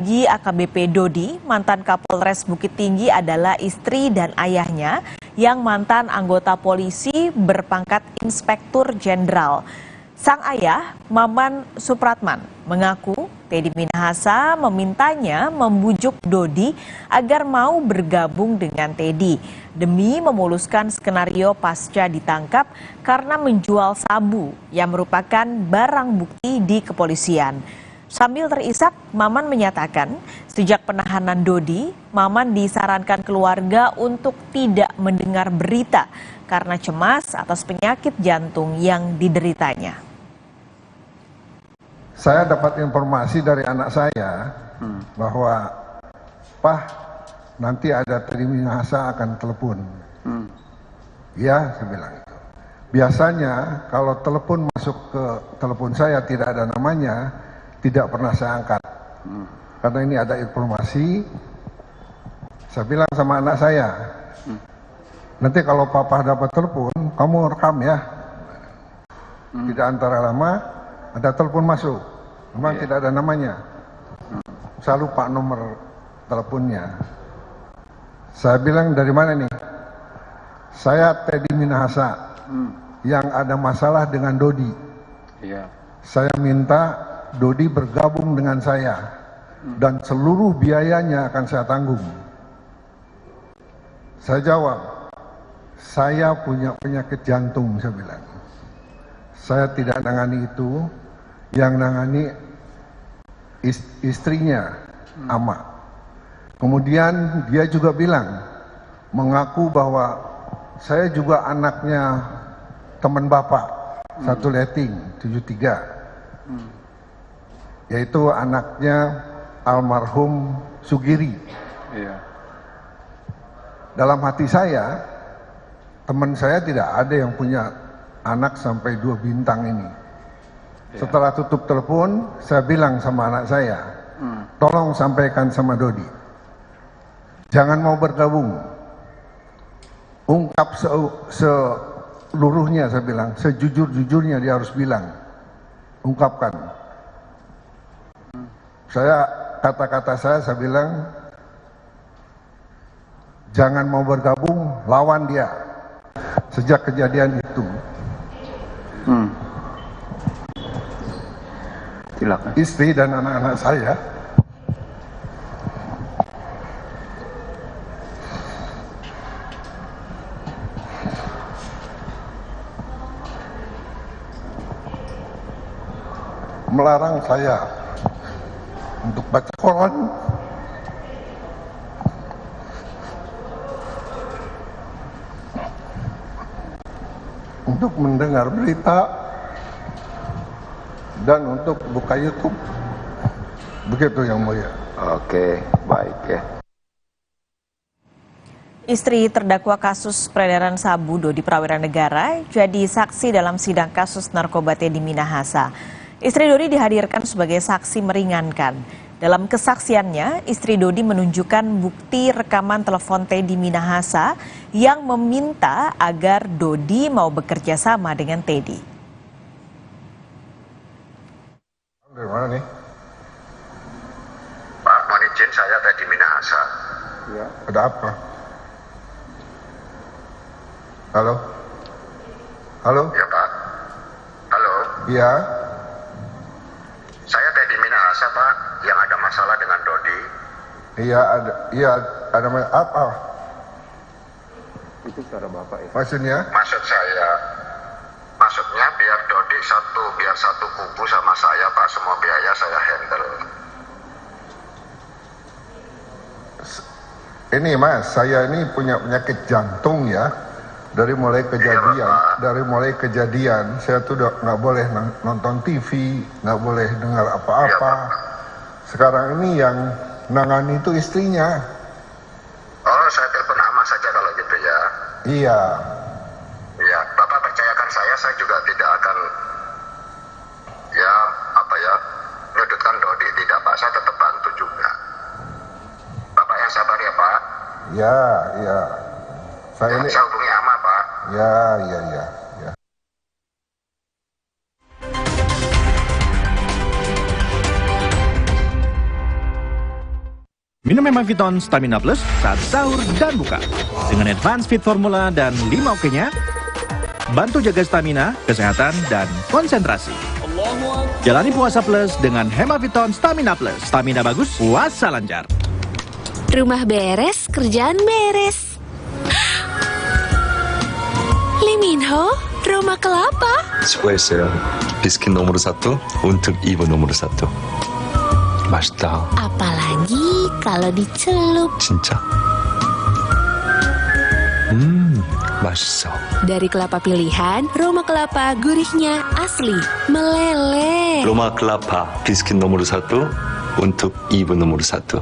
Bagi AKBP Dodi, mantan Kapolres Bukit Tinggi adalah istri dan ayahnya yang mantan anggota polisi berpangkat Inspektur Jenderal. Sang ayah, Maman Supratman, mengaku Teddy Minahasa memintanya membujuk Dodi agar mau bergabung dengan Teddy demi memuluskan skenario pasca ditangkap karena menjual sabu yang merupakan barang bukti di kepolisian. Sambil terisak, Maman menyatakan sejak penahanan Dodi, Maman disarankan keluarga untuk tidak mendengar berita karena cemas atas penyakit jantung yang dideritanya. Saya dapat informasi dari anak saya bahwa, "Pak, nanti ada Teddy Minahasa akan telepon." Ya, saya bilang itu. Biasanya kalau telepon masuk ke telepon saya tidak ada namanya, tidak pernah saya angkat. Karena ini ada informasi, saya bilang sama anak saya, nanti kalau papa dapat telepon, kamu rekam ya. Tidak antara lama, ada telepon masuk, memang tidak ada namanya. Saya lupa nomor teleponnya. Saya bilang, dari mana nih? Saya Teddy Minahasa, yang ada masalah dengan Dodi. Saya minta Dodi bergabung dengan saya dan seluruh biayanya akan saya tanggung. Saya jawab, saya punya penyakit jantung, saya bilang. Saya tidak nangani itu, yang nangani istrinya, Ama. Kemudian dia juga bilang, mengaku bahwa saya juga anaknya teman bapak, satu letting, 73. Yaitu anaknya almarhum Sugiri. Dalam hati saya, teman saya tidak ada yang punya anak sampai 2 bintang ini. Setelah tutup telepon, saya bilang sama anak saya, tolong sampaikan sama Dodi, jangan mau bergabung, ungkap seluruhnya, saya bilang, sejujur-jujurnya dia harus bilang, ungkapkan. Kata-kata saya bilang, jangan mau bergabung, lawan dia. Sejak kejadian itu, silakan. Istri dan anak-anak saya melarang saya untuk baca koran, untuk mendengar berita, dan untuk buka YouTube. Begitu yang mulia. Oke, baik ya. Istri terdakwa kasus peredaran sabu Dodi Prawira Negara jadi saksi dalam sidang kasus narkoba Teddy Minahasa. Istri Dodi dihadirkan sebagai saksi meringankan. Dalam kesaksiannya, istri Dodi menunjukkan bukti rekaman telepon Teddy Minahasa yang meminta agar Dodi mau bekerja sama dengan Teddy. Dari mana nih? Pak, mohon izin, saya Teddy Minahasa. Ya. Ada apa? Halo? Halo? Ya Pak. Halo. Iya. Saya Teddy Minahasa Pak, yang ada masalah dengan Dodi. Iya ada apa? Itu suara bapak ya? Maksudnya? Maksudnya biar Dodi satu kubu sama saya Pak, semua biaya saya handle. Ini Mas, saya ini punya penyakit jantung ya. Dari mulai kejadian, saya tuh udah nggak boleh nonton TV, nggak boleh dengar apa-apa. Sekarang ini yang nangani itu istrinya. Oh, saya telepon Ama saja kalau gitu ya. Iya. Ya, Bapak percayakan saya juga tidak akan menyudutkan Dodi, tidak Pak, saya tetap bantu juga. Bapak yang sabar ya Pak. Iya. Saya hubungi Ama Pak. Ya. Minum Hemaviton Stamina Plus saat sahur dan buka. Dengan Advance Fit Formula dan 5 oke-nya, bantu jaga stamina, kesehatan, dan konsentrasi. Jalani puasa plus dengan Hemaviton Stamina Plus. Stamina bagus, puasa lancar. Rumah beres, kerjaan beres. Lee Min Ho, Roma Kelapa. 수고했어요. 비스킷 nomor 1 untuk ibu nomor 1. 맛있다. Apalagi kalau dicelup. 진짜. 맛있어. Dari kelapa pilihan, Roma Kelapa gurihnya asli, meleleh. 로마 클라파 비스킷 nomor 1 untuk ibu nomor 1.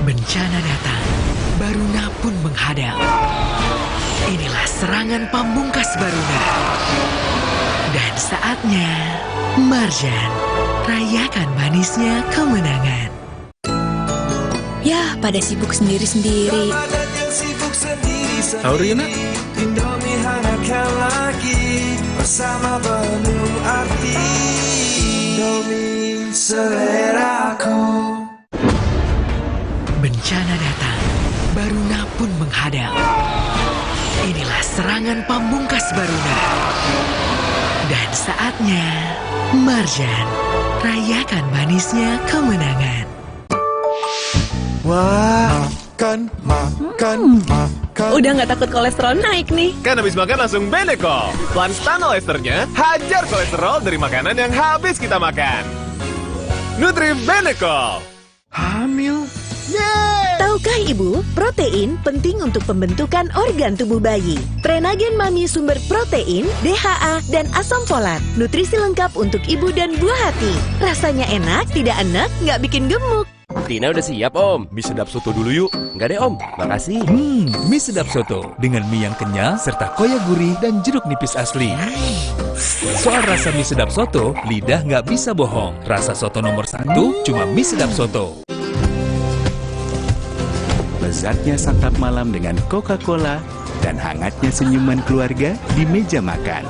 Bencana datang, Baruna pun menghadap. Inilah serangan pamungkas Baruna. Dan saatnya, Marjan rayakan manisnya kemenangan. Ya, pada sibuk sendiri-sendiri. Sahur yuk, Nak. Indomie hangatkan lagi bersama penuh arti. Indomie seleraku. Bencana datang, Baruna pun menghadap. Inilah serangan pamungkas Baruna. Dan saatnya, Marjan rayakan manisnya kemenangan. Wah, makan. Udah nggak takut kolesterol naik nih. Kan habis makan langsung Beneko. Lanstan Esternya hajar kolesterol dari makanan yang habis kita makan. Nutri Beneko. Hamil. Tahukah Ibu, protein penting untuk pembentukan organ tubuh bayi. Prenagen Mami sumber protein, DHA, dan asam folat. Nutrisi lengkap untuk ibu dan buah hati. Rasanya enak, tidak enak, nggak bikin gemuk. Tina udah siap, Om. Mie sedap soto dulu yuk. Enggak deh, Om. Makasih. Mie sedap soto dengan mie yang kenyal serta koya gurih dan jeruk nipis asli. Soal rasa mie sedap soto, lidah nggak bisa bohong. Rasa soto nomor 1 cuma mie sedap soto. Lezatnya santap malam dengan Coca-Cola dan hangatnya senyuman keluarga di meja makan.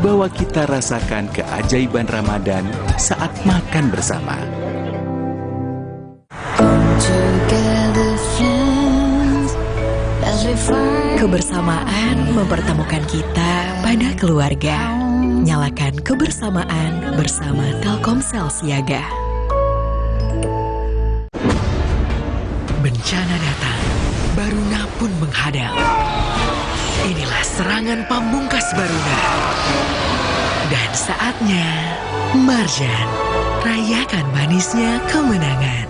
Bawa kita rasakan keajaiban Ramadan saat makan bersama. Kebersamaan mempertemukan kita pada keluarga. Nyalakan kebersamaan bersama Telkomsel Siaga. Bencana datang, Baruna pun menghadap. Inilah serangan pamungkas Baruna. Dan saatnya, Marjan rayakan manisnya kemenangan.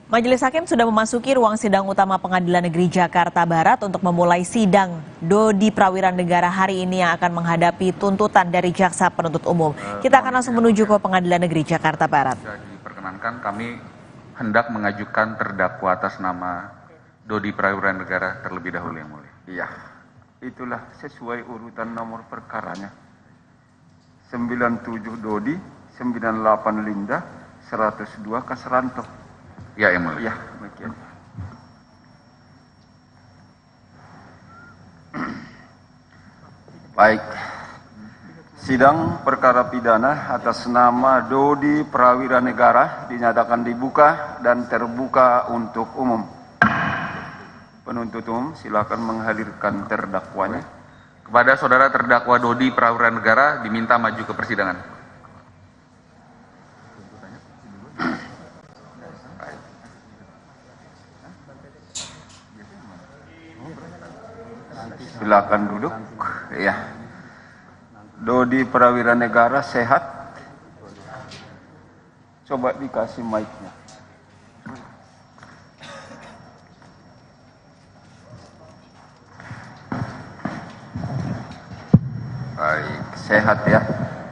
Majelis Hakim sudah memasuki ruang sidang utama Pengadilan Negeri Jakarta Barat untuk memulai sidang Dodi Prawiran Negara hari ini yang akan menghadapi tuntutan dari Jaksa Penuntut Umum. Kita akan langsung menuju ke Pengadilan Negeri Jakarta Barat. Diperkenankan kami hendak mengajukan terdakwa atas nama Dodi Prawiran Negara terlebih dahulu, yang mulia. Iya, itulah sesuai urutan nomor perkaranya. 97 Dodi, 98 Linda, 102 Kasranto. Ya, yang mulia. Ya, demikian. Baik. Sidang perkara pidana atas nama Dodi Prawiran Negara dinyatakan dibuka dan terbuka untuk umum. Penuntut umum silakan menghadirkan terdakwanya. Kepada saudara terdakwa Dodi Prawiran Negara diminta maju ke persidangan. Silakan duduk. Ya. Dodi Prawiran Negara sehat? Coba dikasih mic-nya. Baik, sehat ya?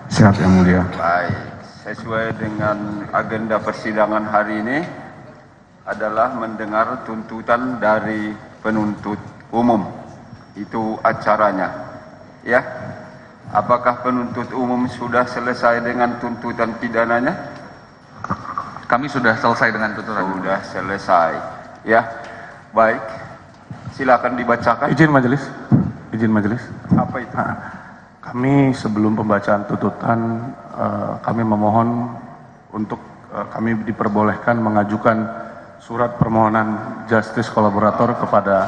Sehat, yang mulia. Baik, sesuai dengan agenda persidangan hari ini adalah mendengar tuntutan dari penuntut umum. Itu acaranya, ya. Apakah penuntut umum sudah selesai dengan tuntutan pidananya? Kami sudah selesai dengan tuntutan. Sudah selesai, ya. Baik, silakan dibacakan. Izin majelis. Izin majelis. Apa itu? Kami sebelum pembacaan tuntutan, kami memohon untuk kami diperbolehkan mengajukan surat permohonan justice kolaborator kepada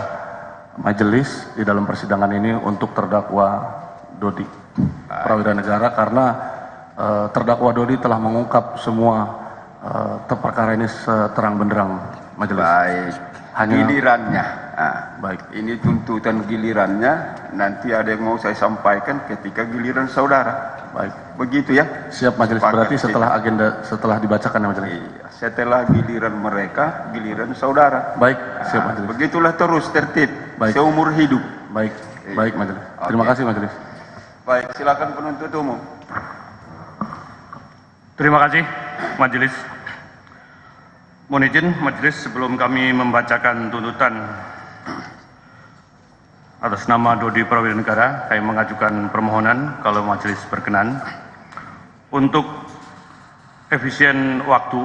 majelis di dalam persidangan ini untuk terdakwa Dodi Prawira Negara, karena terdakwa Dodi telah mengungkap semua perkara ini seterang benderang majelis. Baik. Hanya gilirannya. Baik. Ini tuntutan gilirannya. Nanti ada yang mau saya sampaikan ketika giliran saudara. Baik. Begitu ya. Siap majelis. Berarti setelah dibacakan ya majelis. Iya. Setelah giliran mereka, giliran saudara. Baik. Siap majelis. Begitulah terus tertib. Baik. Seumur hidup. Baik. Baik majelis. Terima kasih majelis. Baik. Silakan penuntut umum. Terima kasih majelis. Mohon izin majelis, sebelum kami membacakan tuntutan atas nama Dodi Prawira Negara, kami mengajukan permohonan kalau majelis berkenan untuk efisien waktu.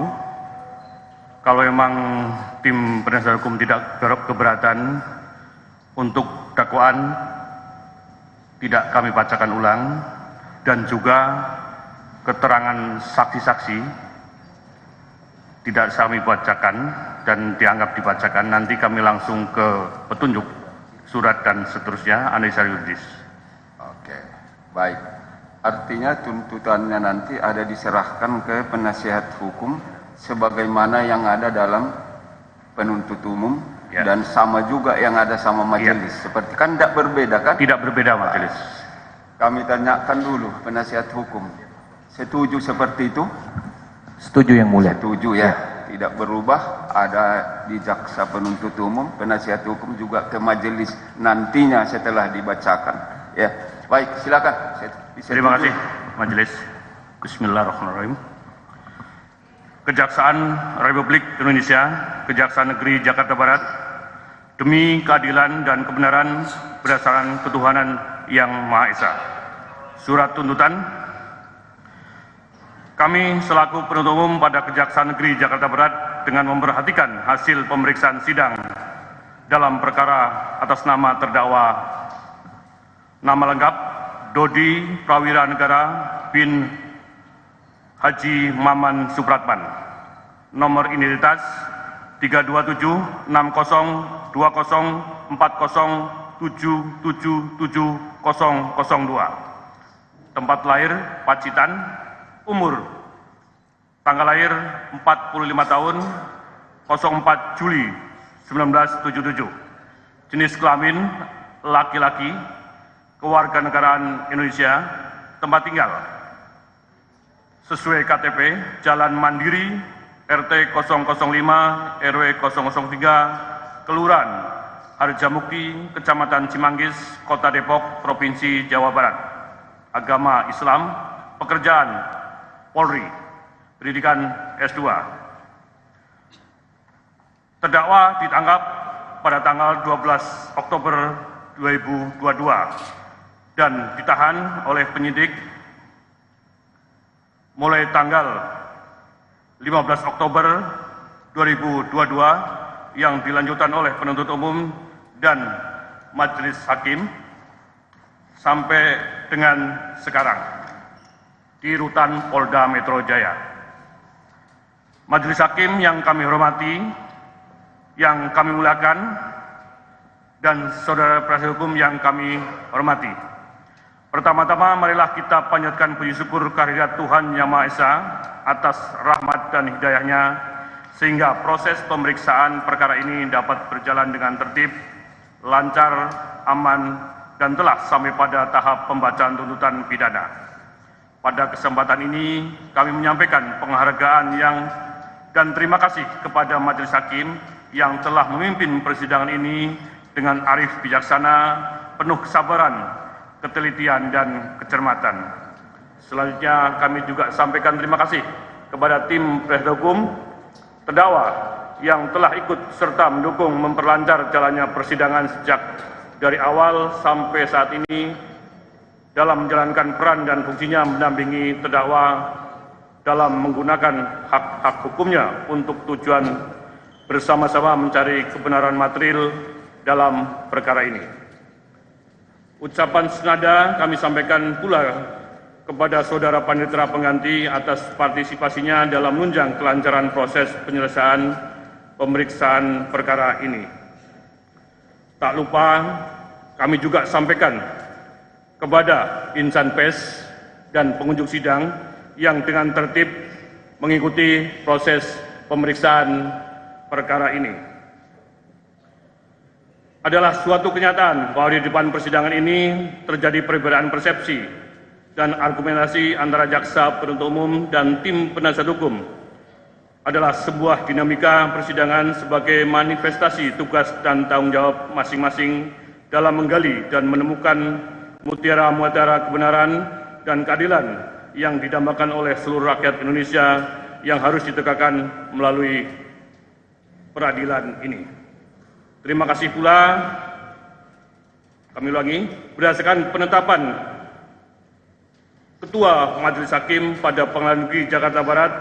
Kalau memang tim penasihat hukum tidak keberatan untuk dakwaan tidak kami bacakan ulang, dan juga keterangan saksi-saksi tidak kami bacakan dan dianggap dibacakan, nanti kami langsung ke petunjuk surat dan seterusnya, analisa yuridis. Oke, baik. Artinya tuntutannya nanti ada diserahkan ke penasihat hukum sebagaimana yang ada dalam penuntut umum, ya, dan sama juga yang ada sama majelis. Ya. Seperti kan tidak berbeda kan? Tidak berbeda majelis. Kami tanyakan dulu penasihat hukum. Setuju seperti itu? Setuju yang mulia. Setuju ya. Tidak berubah, ada di jaksa penuntut umum, penasihat hukum juga ke majelis nantinya setelah dibacakan. Ya, baik, silakan. Terima kasih majelis. Bismillahirrahmanirrahim. Kejaksaan Republik Indonesia, Kejaksaan Negeri Jakarta Barat, demi keadilan dan kebenaran berdasarkan ketuhanan yang Maha Esa. Surat tuntutan. Kami selaku penuntut umum pada Kejaksaan Negeri Jakarta Barat dengan memperhatikan hasil pemeriksaan sidang dalam perkara atas nama terdakwa nama lengkap Dodi Prawira Negara bin Haji Maman Supratman, nomor identitas 327-602-20-777-002, tempat lahir Pacitan, umur tanggal lahir 45 tahun 04 Juli 1977, jenis kelamin laki-laki, kewarganegaraan Indonesia, tempat tinggal sesuai KTP Jalan Mandiri RT 005 RW 003 Kelurahan Harjamukti, Kecamatan Cimanggis, Kota Depok, Provinsi Jawa Barat. Agama Islam, pekerjaan Polri, pendidikan S2. Terdakwa ditangkap pada tanggal 12 Oktober 2022 dan ditahan oleh penyidik mulai tanggal 15 Oktober 2022 yang dilanjutkan oleh penuntut umum dan majelis hakim sampai dengan sekarang di rutan Polda Metro Jaya. Majelis hakim yang kami hormati, yang kami muliakan, dan saudara penasihat hukum yang kami hormati. Pertama-tama marilah kita panjatkan puji syukur kehadirat Tuhan Yang Maha Esa atas rahmat dan hidayahnya sehingga proses pemeriksaan perkara ini dapat berjalan dengan tertib, lancar, aman, dan telah sampai pada tahap pembacaan tuntutan pidana. Pada kesempatan ini kami menyampaikan penghargaan dan terima kasih kepada majelis hakim yang telah memimpin persidangan ini dengan arif bijaksana, penuh kesabaran, ketelitian, dan kecermatan. Selanjutnya kami juga sampaikan terima kasih kepada tim penasihat hukum terdakwa yang telah ikut serta mendukung memperlancar jalannya persidangan sejak dari awal sampai saat ini dalam menjalankan peran dan fungsinya mendampingi terdakwa dalam menggunakan hak-hak hukumnya untuk tujuan bersama-sama mencari kebenaran material dalam perkara ini. Ucapan senada kami sampaikan pula kepada saudara panitera pengganti atas partisipasinya dalam menunjang kelancaran proses penyelesaian pemeriksaan perkara ini. Tak lupa kami juga sampaikan kepada insan pers dan pengunjung sidang yang dengan tertib mengikuti proses pemeriksaan perkara ini. Adalah suatu kenyataan bahwa di depan persidangan ini terjadi perbedaan persepsi dan argumentasi antara jaksa penuntut umum dan tim penasihat hukum. Adalah sebuah dinamika persidangan sebagai manifestasi tugas dan tanggung jawab masing-masing dalam menggali dan menemukan mutiara-mutiara kebenaran dan keadilan yang didambakan oleh seluruh rakyat Indonesia yang harus ditegakkan melalui peradilan ini. Terima kasih pula, kami ulangi, berdasarkan penetapan Ketua Majelis Hakim pada Pengadilan Negeri Jakarta Barat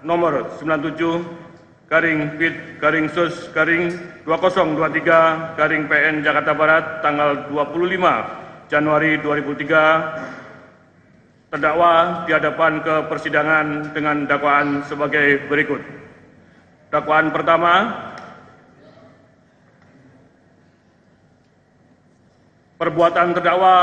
nomor 97/Sus/2023/PN Jakarta Barat tanggal 25 Januari 2003, terdakwa dihadapkan ke persidangan dengan dakwaan sebagai berikut. Dakwaan pertama, perbuatan terdakwa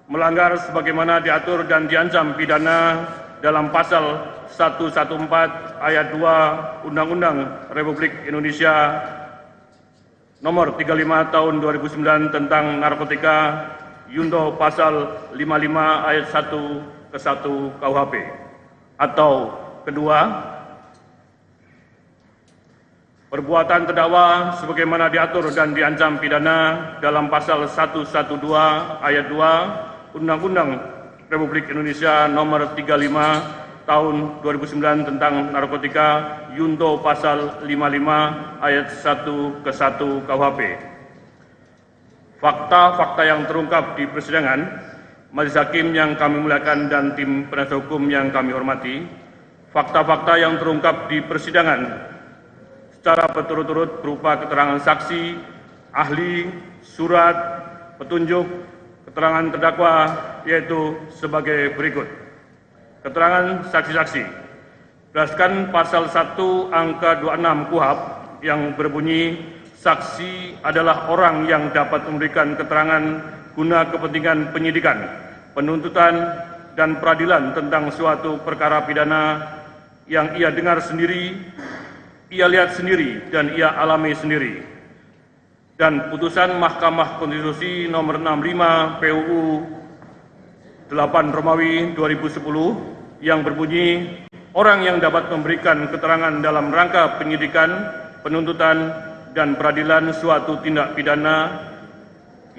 melanggar sebagaimana diatur dan diancam pidana dalam pasal 114 ayat 2 Undang-Undang Republik Indonesia nomor 35 tahun 2009 tentang narkotika, Yunto pasal 55 ayat 1 ke 1 KUHP. Atau kedua, perbuatan terdakwa sebagaimana diatur dan diancam pidana dalam pasal 112 ayat 2 Undang-Undang Republik Indonesia nomor 35 tahun 2009 tentang narkotika, Yunto pasal 55 ayat 1 ke 1 KUHP. Fakta-fakta yang terungkap di persidangan, Majelis Hakim yang kami muliakan dan tim penasihat hukum yang kami hormati, fakta-fakta yang terungkap di persidangan secara berturut-turut berupa keterangan saksi, ahli, surat, petunjuk, keterangan terdakwa, yaitu sebagai berikut. Keterangan saksi-saksi. Berdasarkan pasal 1 angka 26 KUHP yang berbunyi, saksi adalah orang yang dapat memberikan keterangan guna kepentingan penyidikan, penuntutan, dan peradilan tentang suatu perkara pidana yang ia dengar sendiri, ia lihat sendiri, dan ia alami sendiri. Dan putusan Mahkamah Konstitusi nomor 65 PUU 8 Romawi 2010 yang berbunyi, orang yang dapat memberikan keterangan dalam rangka penyidikan, penuntutan, dan peradilan suatu tindak pidana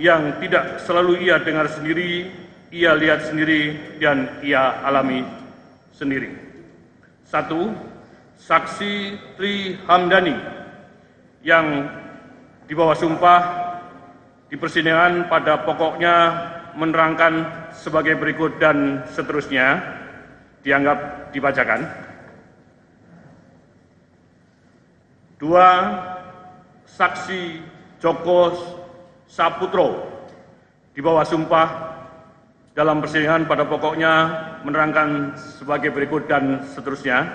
yang tidak selalu ia dengar sendiri, ia lihat sendiri, dan ia alami sendiri. 1. Saksi Tri Hamdani yang di bawah sumpah di persidangan pada pokoknya menerangkan sebagai berikut dan seterusnya dianggap dibacakan. 2. Saksi Joko Saputro di bawah sumpah dalam persidangan pada pokoknya menerangkan sebagai berikut dan seterusnya.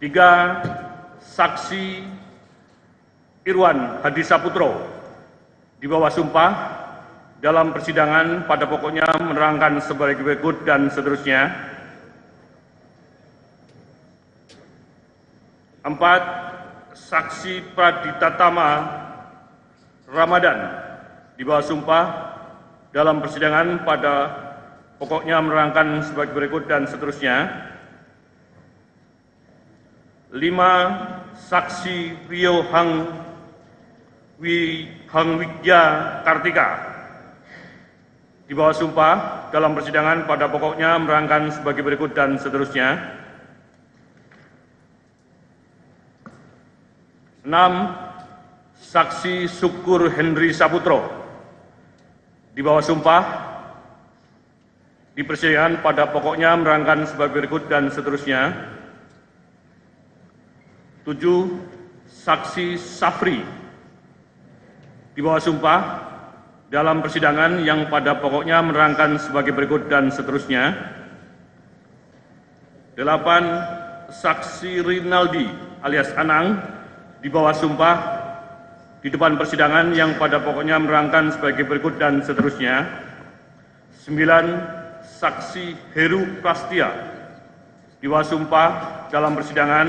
3. Saksi Irwan Hadi Saputro di bawah sumpah dalam persidangan pada pokoknya menerangkan sebagai berikut dan seterusnya. 4. Saksi Praditatama Ramadan di bawah sumpah dalam persidangan pada pokoknya menerangkan sebagai berikut dan seterusnya. 5. Saksi Rio Hangwigya Kartika di bawah sumpah dalam persidangan pada pokoknya menerangkan sebagai berikut dan seterusnya. 6. Saksi Syukur Henry Saputro di bawah sumpah di persidangan pada pokoknya menerangkan sebagai berikut dan seterusnya. 7. Saksi Safri di bawah sumpah dalam persidangan yang pada pokoknya menerangkan sebagai berikut dan seterusnya. 8. Saksi Rinaldi alias Anang di bawah sumpah di depan persidangan yang pada pokoknya menerangkan sebagai berikut dan seterusnya. 9. Saksi Heru Prastia di bawah sumpah dalam persidangan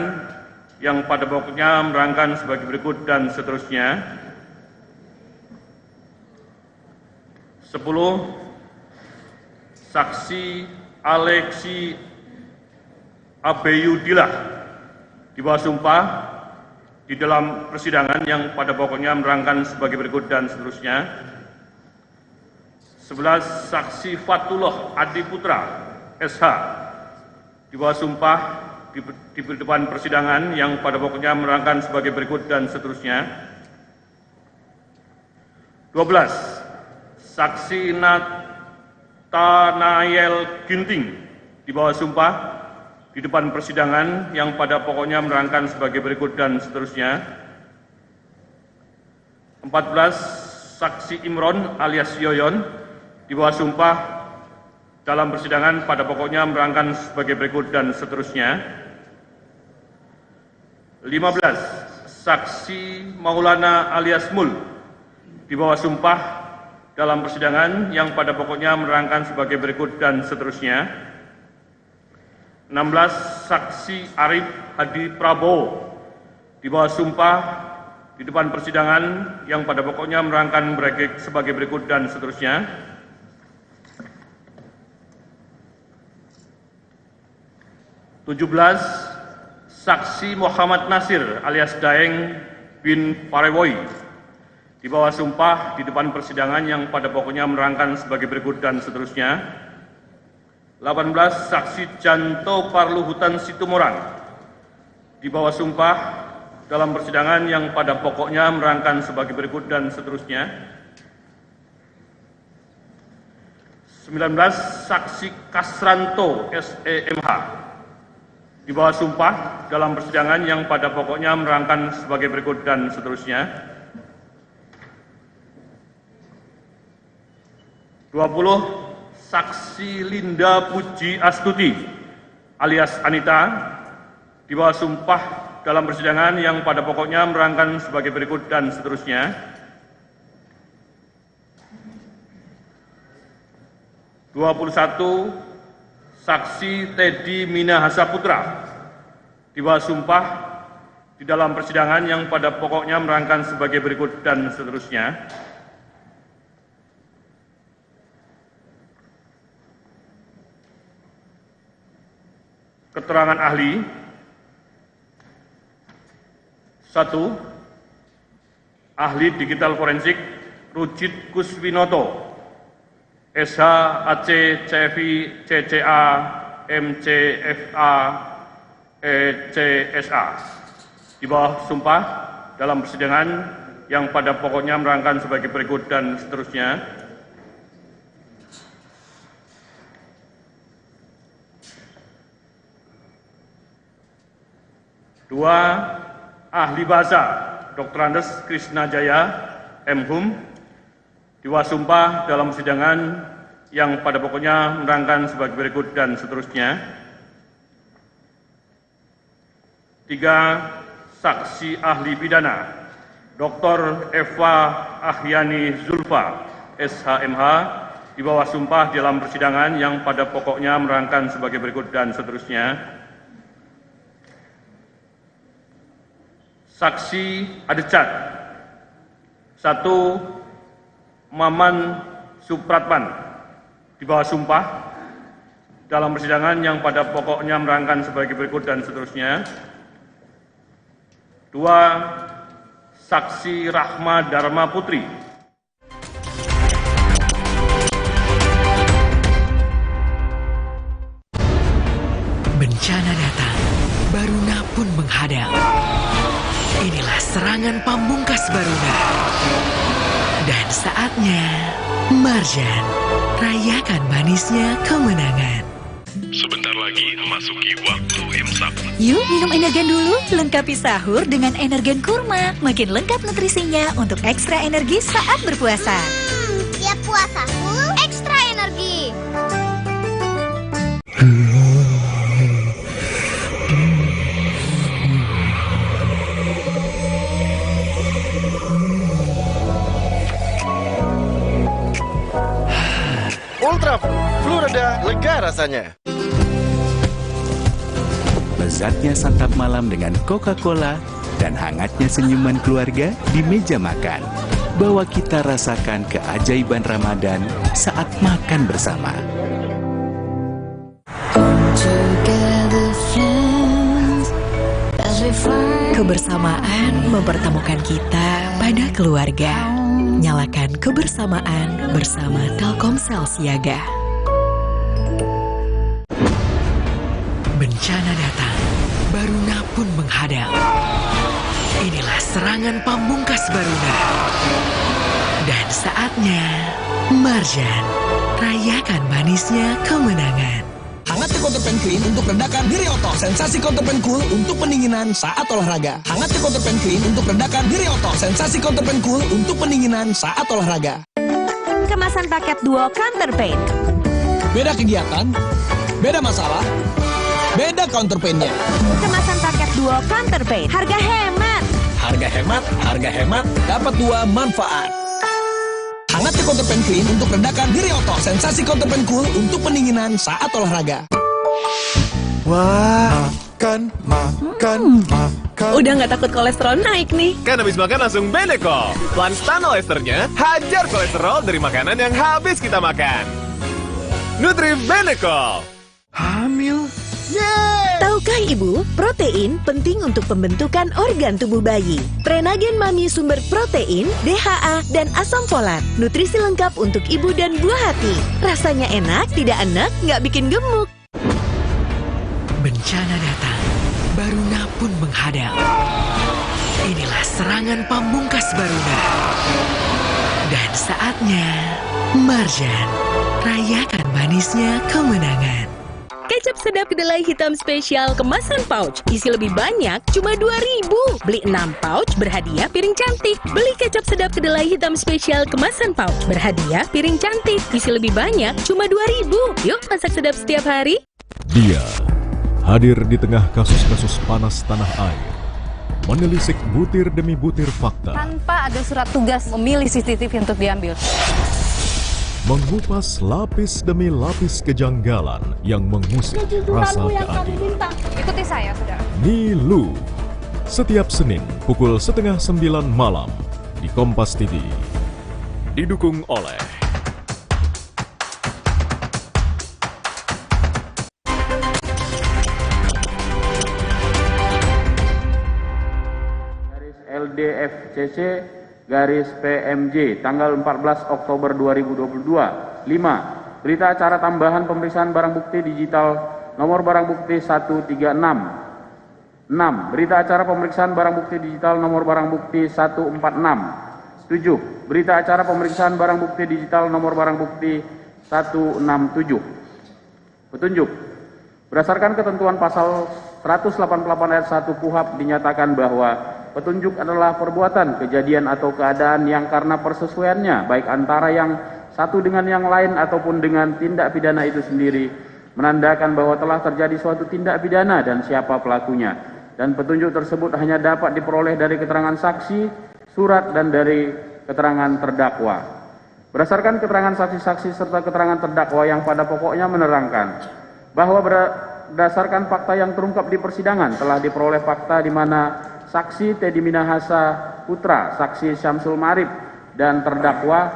yang pada pokoknya menerangkan sebagai berikut dan seterusnya. 10. Saksi Aleksi Abeyudillah di bawah sumpah di dalam persidangan yang pada pokoknya menerangkan sebagai berikut dan seterusnya. 11. Saksi Fatullah Adi Putra SH di bawah sumpah di depan persidangan yang pada pokoknya menerangkan sebagai berikut dan seterusnya. 12. Saksi Nathanael Ginting di bawah sumpah di depan persidangan yang pada pokoknya menerangkan sebagai berikut dan seterusnya. 14. Saksi Imron alias Yoyon di bawah sumpah dalam persidangan pada pokoknya menerangkan sebagai berikut dan seterusnya. 15. Saksi Maulana alias Mul di bawah sumpah dalam persidangan yang pada pokoknya menerangkan sebagai berikut dan seterusnya. 16. Saksi Arif Hadi Prabowo di bawah sumpah di depan persidangan yang pada pokoknya menerangkan sebagai berikut dan seterusnya. 17. Saksi Muhammad Nasir alias Daeng bin Parewoi di bawah sumpah di depan persidangan yang pada pokoknya menerangkan sebagai berikut dan seterusnya. 18. Saksi Janto Parluhutan Situmorang di bawah sumpah dalam persidangan yang pada pokoknya menerangkan sebagai berikut dan seterusnya. 19. Saksi Kasranto SEMH di bawah sumpah dalam persidangan yang pada pokoknya menerangkan sebagai berikut dan seterusnya. 20. Saksi Linda Puji Astuti alias Anita di bawah sumpah dalam persidangan yang pada pokoknya menerangkan sebagai berikut dan seterusnya. 21. Saksi Teddy Minahasa Putra di bawah sumpah di dalam persidangan yang pada pokoknya menerangkan sebagai berikut dan seterusnya. 1. Keterangan ahli. 1. Ahli digital forensik Rujit Kuswinoto SH AC CFI CCA MCFA ECSA di bawah sumpah dalam persidangan yang pada pokoknya menerangkan sebagai berikut dan seterusnya. 2. Ahli bahasa Dr. Andes Krishna Jaya M.Hum di bawah sumpah dalam persidangan yang pada pokoknya menerangkan sebagai berikut dan seterusnya. 3. Saksi ahli pidana Dr. Eva Ahyani Zulfa SHMH di bawah sumpah dalam persidangan yang pada pokoknya menerangkan sebagai berikut dan seterusnya. Saksi Adecat 1. Maman Supratman di bawah sumpah dalam persidangan yang pada pokoknya menerangkan sebagai berikut dan seterusnya. 2. Saksi Rahma Dharma Putri bencana datang, Baruna pun menghadang. Inilah serangan pamungkas Baruna. Dan saatnya Marjan rayakan manisnya kemenangan. Sebentar lagi memasuki waktu imsak. Yuk minum Energen dulu, lengkapi sahur dengan Energen Kurma. Makin lengkap nutrisinya untuk ekstra energi saat berpuasa. Tiap puasa full ekstra energi. Ultra Flu reda, lega rasanya. Lezatnya santap malam dengan Coca-Cola dan hangatnya senyuman keluarga di meja makan. Bawa kita rasakan keajaiban Ramadan saat makan bersama. Kebersamaan mempertemukan kita pada keluarga. Nyalakan kebersamaan bersama Telkomsel Siaga. Bencana datang, Baruna pun menghadang. Inilah serangan pamungkas Baruna. Dan saatnya, Marjan, rayakan manisnya kemenangan. Hangatnya Counterpan Clean untuk redakan nyeri otot. Sensasi Counterpan Cool untuk pendinginan saat olahraga. Hangatnya Counterpan Clean untuk redakan nyeri otot. Sensasi Counterpan Cool untuk pendinginan saat olahraga. Kemasan paket duo Counterpain. Beda kegiatan, beda masalah, beda Counterpain-nya. Kemasan paket duo Counterpain. Harga hemat. Harga hemat, dapat dua manfaat. Hangatnya Counterpan Clean untuk redakan nyeri otot. Sensasi Counterpan Cool untuk pendinginan saat olahraga. Wah, makan. Udah nggak takut kolesterol naik nih. Kan habis makan langsung Beneko. Lanstan Esternya hajar kolesterol dari makanan yang habis kita makan. Nutrif Beneko. Hamil? Tahukah Ibu, protein penting untuk pembentukan organ tubuh bayi. Prenagen Mami sumber protein, DHA, dan asam folat. Nutrisi lengkap untuk ibu dan buah hati. Rasanya enak, tidak enak, nggak bikin gemuk. Bencana datang, Baruna pun menghadang. Inilah serangan pamungkas Baruna. Dan saatnya, Marjan, rayakan manisnya kemenangan. Kecap sedap kedelai hitam spesial kemasan pouch. Isi lebih banyak, cuma 2.000. Beli 6 pouch, berhadiah piring cantik. Beli kecap sedap kedelai hitam spesial kemasan pouch. Berhadiah piring cantik. Isi lebih banyak, cuma 2.000. Yuk masak sedap setiap hari. Dia hadir di tengah kasus-kasus panas tanah air. Menelisik butir demi butir fakta. Tanpa ada surat tugas memilih CCTV untuk diambil. Mengupas lapis demi lapis kejanggalan yang mengusik rasa keadilan. Ikuti saya, saudara. Nilu, setiap Senin pukul 8:30 malam di Kompas TV. Didukung oleh LDFCC garis PMJ tanggal 14 Oktober 2022. 5. Berita acara tambahan pemeriksaan barang bukti digital nomor barang bukti 136. 6. Berita acara pemeriksaan barang bukti digital nomor barang bukti 146. 7. Berita acara pemeriksaan barang bukti digital nomor barang bukti 167. Petunjuk. Berdasarkan ketentuan pasal 188 ayat 1 KUHP dinyatakan bahwa petunjuk adalah perbuatan, kejadian atau keadaan yang karena persesuaiannya, baik antara yang satu dengan yang lain ataupun dengan tindak pidana itu sendiri, menandakan bahwa telah terjadi suatu tindak pidana dan siapa pelakunya. Dan petunjuk tersebut hanya dapat diperoleh dari keterangan saksi, surat, dan dari keterangan terdakwa. Berdasarkan keterangan saksi-saksi serta keterangan terdakwa yang pada pokoknya menerangkan bahwa berdasarkan fakta yang terungkap di persidangan telah diperoleh fakta di mana saksi Teddy Minahasa Putra, saksi Syamsul Marib, dan terdakwa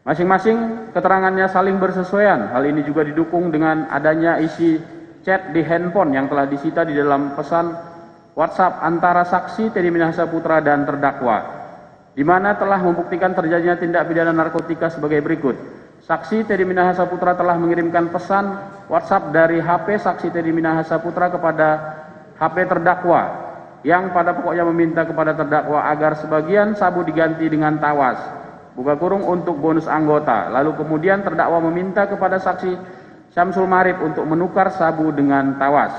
masing-masing keterangannya saling bersesuaian. Hal ini juga didukung dengan adanya isi chat di handphone yang telah disita di dalam pesan WhatsApp antara saksi Teddy Minahasa Putra dan terdakwa, di mana telah membuktikan terjadinya tindak pidana narkotika sebagai berikut. Saksi Teddy Minahasa Putra telah mengirimkan pesan WhatsApp dari HP saksi Teddy Minahasa Putra kepada HP terdakwa, yang pada pokoknya meminta kepada terdakwa agar sebagian sabu diganti dengan tawas, (untuk bonus anggota). Lalu kemudian terdakwa meminta kepada saksi Syamsul Marif untuk menukar sabu dengan tawas.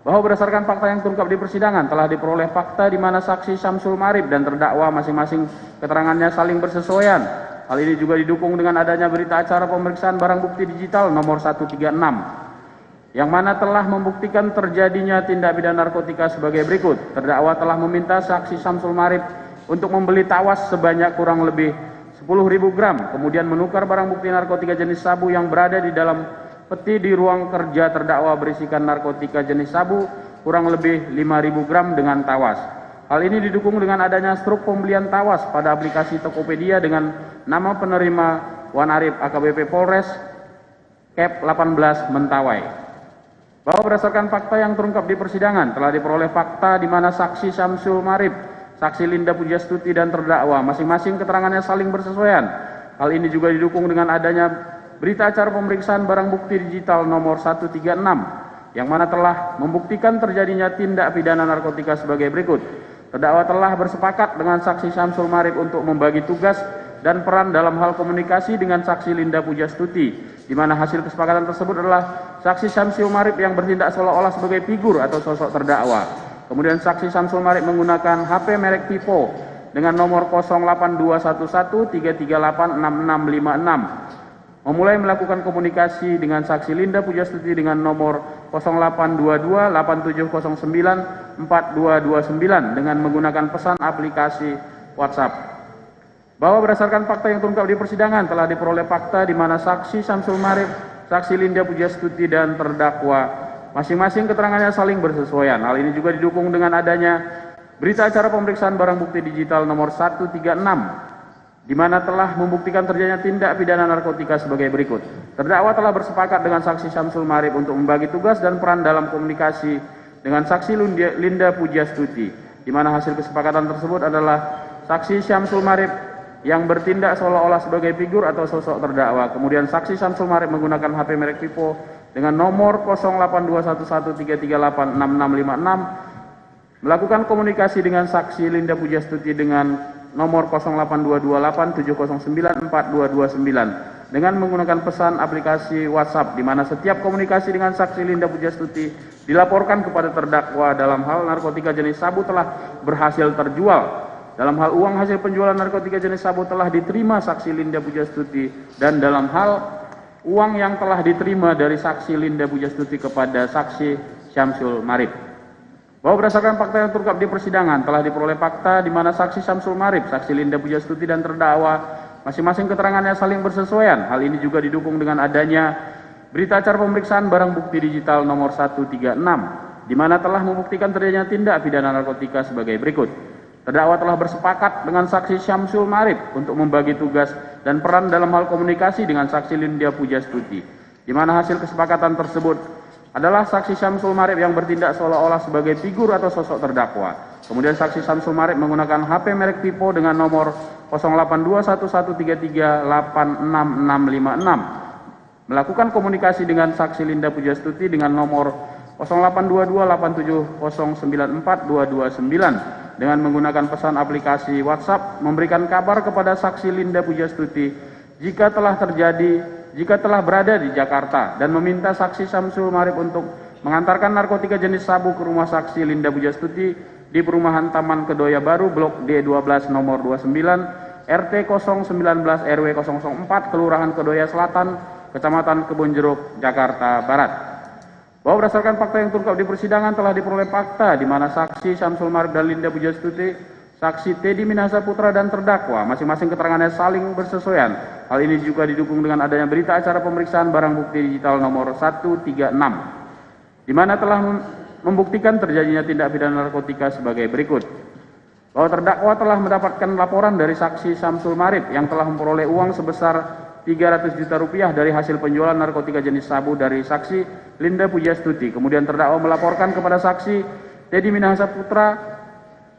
Bahwa berdasarkan fakta yang terungkap di persidangan telah diperoleh fakta di mana saksi Syamsul Marif dan terdakwa masing-masing keterangannya saling bersesuaian. Hal ini juga didukung dengan adanya berita acara pemeriksaan barang bukti digital nomor 136 yang mana telah membuktikan terjadinya tindak pidana narkotika sebagai berikut. Terdakwa telah meminta saksi Syamsul Marif untuk membeli tawas sebanyak kurang lebih 10.000 gram, kemudian menukar barang bukti narkotika jenis sabu yang berada di dalam peti di ruang kerja terdakwa berisikan narkotika jenis sabu kurang lebih 5.000 gram dengan tawas. Hal ini didukung dengan adanya struk pembelian tawas pada aplikasi Tokopedia dengan nama penerima Wan Arif AKBP Polres Kep 18 Mentawai. Bahwa berdasarkan fakta yang terungkap di persidangan telah diperoleh fakta di mana saksi Syamsul Marif, saksi Linda Pujastuti dan terdakwa masing-masing keterangannya saling bersesuaian. Hal ini juga didukung dengan adanya berita acara pemeriksaan barang bukti digital nomor 136 yang mana telah membuktikan terjadinya tindak pidana narkotika sebagai berikut. Terdakwa telah bersepakat dengan saksi Syamsul Marif untuk membagi tugas dan peran dalam hal komunikasi dengan saksi Linda Pujastuti, di mana hasil kesepakatan tersebut adalah saksi Syamsul Marif yang bertindak seolah-olah sebagai figur atau sosok terdakwa. Kemudian saksi Syamsul Marif menggunakan HP merek Vivo dengan nomor 0821133866656. Memulai melakukan komunikasi dengan saksi Linda Pujastuti dengan nomor 082287094229 dengan menggunakan pesan aplikasi WhatsApp. Bahwa berdasarkan fakta yang terungkap di persidangan telah diperoleh fakta di mana saksi Syamsul Marif, saksi Linda Pujastuti dan terdakwa masing-masing keterangannya saling bersesuaian. Hal ini juga didukung dengan adanya berita acara pemeriksaan barang bukti digital nomor 136 di mana telah membuktikan terjadinya tindak pidana narkotika sebagai berikut. Terdakwa telah bersepakat dengan saksi Syamsul Marif untuk membagi tugas dan peran dalam komunikasi dengan saksi Linda Pujastuti, di mana hasil kesepakatan tersebut adalah saksi Syamsul Marif yang bertindak seolah-olah sebagai figur atau sosok terdakwa. Kemudian saksi Syamsul Marif menggunakan HP merek Vivo dengan nomor 082113386656 melakukan komunikasi dengan saksi Linda Pujastuti dengan nomor 082287094229 dengan menggunakan pesan aplikasi WhatsApp, di mana setiap komunikasi dengan saksi Linda Pujastuti dilaporkan kepada terdakwa dalam hal narkotika jenis sabu telah berhasil terjual. Dalam hal uang hasil penjualan narkotika jenis sabu telah diterima saksi Linda Pujastuti, dan dalam hal uang yang telah diterima dari saksi Linda Pujastuti kepada saksi Syamsul Marif. Bahwa berdasarkan fakta yang terungkap di persidangan telah diperoleh fakta di mana saksi Syamsul Marif, saksi Linda Pujastuti dan terdakwa masing-masing keterangannya saling bersesuaian. Hal ini juga didukung dengan adanya berita acara pemeriksaan barang bukti digital nomor 136 di mana telah membuktikan terjadinya tindak pidana narkotika sebagai berikut. Terdakwa telah bersepakat dengan saksi Syamsul Marif untuk membagi tugas dan peran dalam hal komunikasi dengan saksi Linda Pujastuti, di mana hasil kesepakatan tersebut adalah saksi Syamsul Marif yang bertindak seolah-olah sebagai figur atau sosok terdakwa. Kemudian saksi Syamsul Marif menggunakan HP merek Vivo dengan nomor 082113386656 melakukan komunikasi dengan saksi Linda Pujastuti dengan nomor 082287094229 dengan menggunakan pesan aplikasi WhatsApp memberikan kabar kepada saksi Linda Pujastuti jika telah berada di Jakarta dan meminta saksi Syamsul Marif untuk mengantarkan narkotika jenis sabu ke rumah saksi Linda Pujastuti di perumahan Taman Kedoya Baru Blok D12 nomor 29 RT 019 RW 004 Kelurahan Kedoya Selatan Kecamatan Kebonjeruk Jakarta Barat. Bahwa berdasarkan fakta yang terungkap di persidangan telah diperoleh fakta di mana saksi Syamsul Marif dan Linda Pujastuti, saksi Teddy Minahasa Putra dan terdakwa masing-masing keterangannya saling bersesuaian. Hal ini juga didukung dengan adanya berita acara pemeriksaan barang bukti digital nomor 136 di mana telah membuktikan terjadinya tindak pidana narkotika sebagai berikut. Bahwa terdakwa telah mendapatkan laporan dari saksi Syamsul Marif yang telah memperoleh uang sebesar 300 juta rupiah dari hasil penjualan narkotika jenis sabu dari saksi Linda Pujastuti. Kemudian terdakwa melaporkan kepada saksi Teddy Minahasa Putra,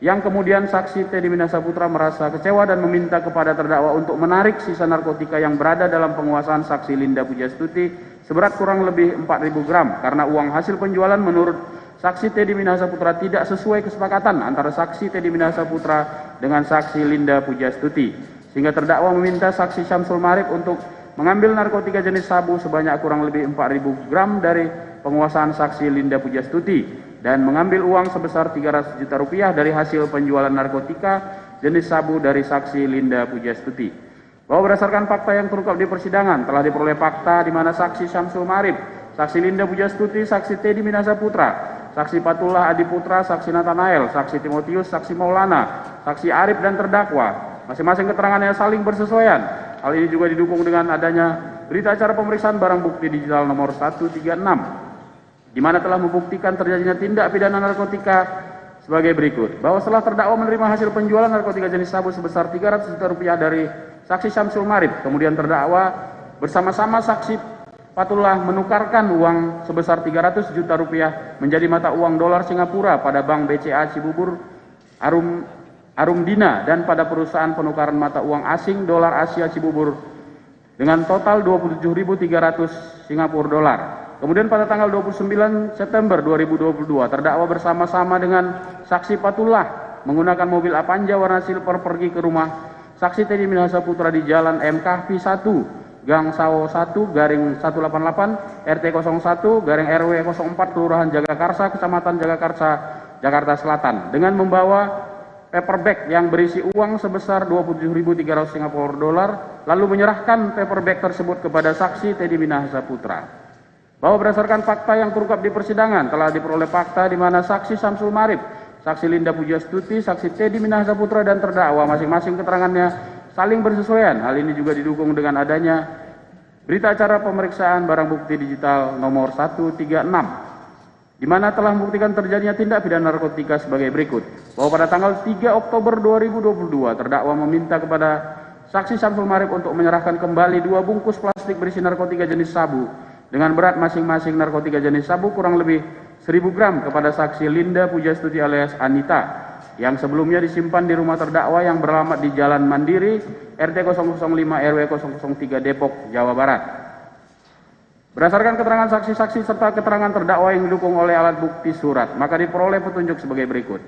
yang kemudian saksi Teddy Minahasa Putra merasa kecewa dan meminta kepada terdakwa untuk menarik sisa narkotika yang berada dalam penguasaan saksi Linda Pujastuti seberat kurang lebih 4.000 gram karena uang hasil penjualan menurut saksi Teddy Minahasa Putra tidak sesuai kesepakatan antara saksi Teddy Minahasa Putra dengan saksi Linda Pujastuti, sehingga terdakwa meminta saksi Syamsul Marif untuk mengambil narkotika jenis sabu sebanyak kurang lebih 4.000 gram dari penguasaan saksi Linda Pujastuti dan mengambil uang sebesar 300 juta rupiah dari hasil penjualan narkotika jenis sabu dari saksi Linda Pujastuti. Bahwa berdasarkan fakta yang terungkap di persidangan telah diperoleh fakta di mana saksi Syamsul Marif, saksi Linda Pujastuti, saksi Teddy Minahasa Putra, saksi Patullah Adi Putra, saksi Nathanael, saksi Timotius, saksi Maulana, saksi Arif dan terdakwa masing-masing keterangannya saling bersesuaian. Hal ini juga didukung dengan adanya berita acara pemeriksaan barang bukti digital nomor 136, di mana telah membuktikan terjadinya tindak pidana narkotika sebagai berikut. Bahwa setelah terdakwa menerima hasil penjualan narkotika jenis sabu sebesar 300 juta rupiah dari saksi Syamsul Marif, kemudian terdakwa bersama-sama saksi Patullah menukarkan uang sebesar 300 juta rupiah menjadi mata uang dolar Singapura pada Bank BCA Cibubur Arumdina dan pada perusahaan penukaran mata uang asing dolar Asia Cibubur dengan total 27.300 Singapura dolar. Kemudian pada tanggal 29 September 2022 terdakwa bersama-sama dengan saksi Patullah menggunakan mobil Avanza warna silver pergi ke rumah saksi Teddy Minahasa Putra di Jalan M Kahfi 1 Gang Sawo 1 garing 188 RT 01 garing RW 04 Kelurahan Jagakarsa Kecamatan Jagakarsa Jakarta Selatan dengan membawa paper bag yang berisi uang sebesar 27.300 Singapura dolar lalu menyerahkan paper bag tersebut kepada saksi Teddy Minahasa Putra. Bahwa berdasarkan fakta yang terungkap di persidangan telah diperoleh fakta di mana saksi Syamsul Marif, saksi Linda Pujastuti, saksi Teddy Minahasa Putra dan terdakwa masing-masing keterangannya saling bersesuaian. Hal ini juga didukung dengan adanya berita acara pemeriksaan barang bukti digital nomor 136 di mana telah membuktikan terjadinya tindak pidana narkotika sebagai berikut. Bahwa pada tanggal 3 Oktober 2022 terdakwa meminta kepada saksi Syamsul Marif untuk menyerahkan kembali 2 bungkus plastik berisi narkotika jenis sabu dengan berat masing-masing narkotika jenis sabu kurang lebih 1.000 gram kepada saksi Linda Pujastuti alias Anita yang sebelumnya disimpan di rumah terdakwa yang beralamat di Jalan Mandiri RT 005 RW 003 Depok, Jawa Barat. Berdasarkan keterangan saksi-saksi serta keterangan terdakwa yang didukung oleh alat bukti surat, maka diperoleh petunjuk sebagai berikut.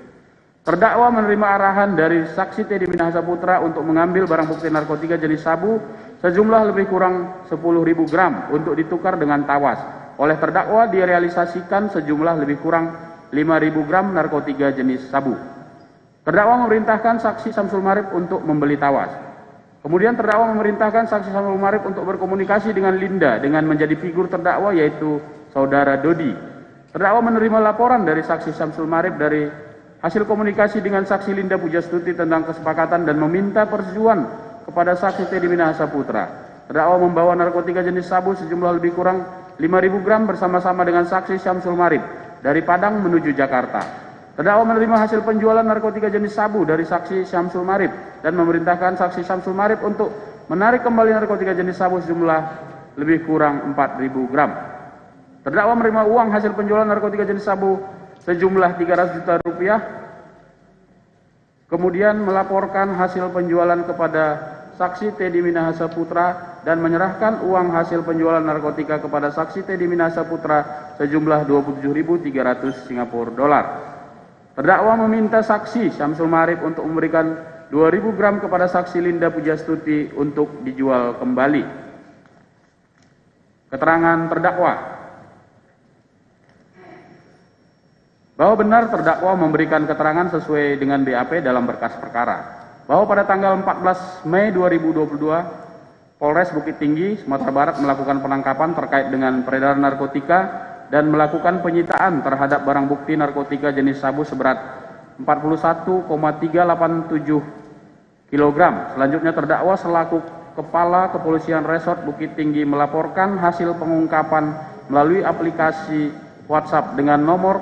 Terdakwa menerima arahan dari saksi Teddy Minahasa Putra untuk mengambil barang bukti narkotika jenis sabu sejumlah lebih kurang 10.000 gram untuk ditukar dengan tawas. Oleh terdakwa direalisasikan sejumlah lebih kurang 5.000 gram narkotika jenis sabu. Terdakwa memerintahkan saksi Syamsul Marif untuk membeli tawas. Kemudian terdakwa memerintahkan saksi Syamsul Marif untuk berkomunikasi dengan Linda dengan menjadi figur terdakwa yaitu saudara Dodi. Terdakwa menerima laporan dari saksi Syamsul Marif dari hasil komunikasi dengan saksi Linda Pujastuti tentang kesepakatan dan meminta persetujuan kepada saksi Teddy Minahasa Putra. Terdakwa membawa narkotika jenis sabu sejumlah lebih kurang 5.000 gram bersama-sama dengan saksi Syamsul Marif dari Padang menuju Jakarta. Terdakwa menerima hasil penjualan narkotika jenis sabu dari saksi Syamsul Marif dan memerintahkan saksi Syamsul Marif untuk menarik kembali narkotika jenis sabu sejumlah lebih kurang 4.000 gram. Terdakwa menerima uang hasil penjualan narkotika jenis sabu sejumlah 300 juta rupiah, kemudian melaporkan hasil penjualan kepada saksi Teddy Minahasa Putra dan menyerahkan uang hasil penjualan narkotika kepada saksi Teddy Minahasa Putra sejumlah 27.300 Singapura dolar. Terdakwa meminta saksi Syamsul Marif untuk memberikan 2.000 gram kepada saksi Linda Pujastuti untuk dijual kembali. Keterangan terdakwa. Bahwa benar terdakwa memberikan keterangan sesuai dengan BAP dalam berkas perkara. Bahwa pada tanggal 14 Mei 2022, Polres Bukit Tinggi, Sumatera Barat melakukan penangkapan terkait dengan peredaran narkotika dan melakukan penyitaan terhadap barang bukti narkotika jenis sabu seberat 41,387 kg. Selanjutnya terdakwa selaku Kepala Kepolisian Resort Bukit Tinggi melaporkan hasil pengungkapan melalui aplikasi WhatsApp dengan nomor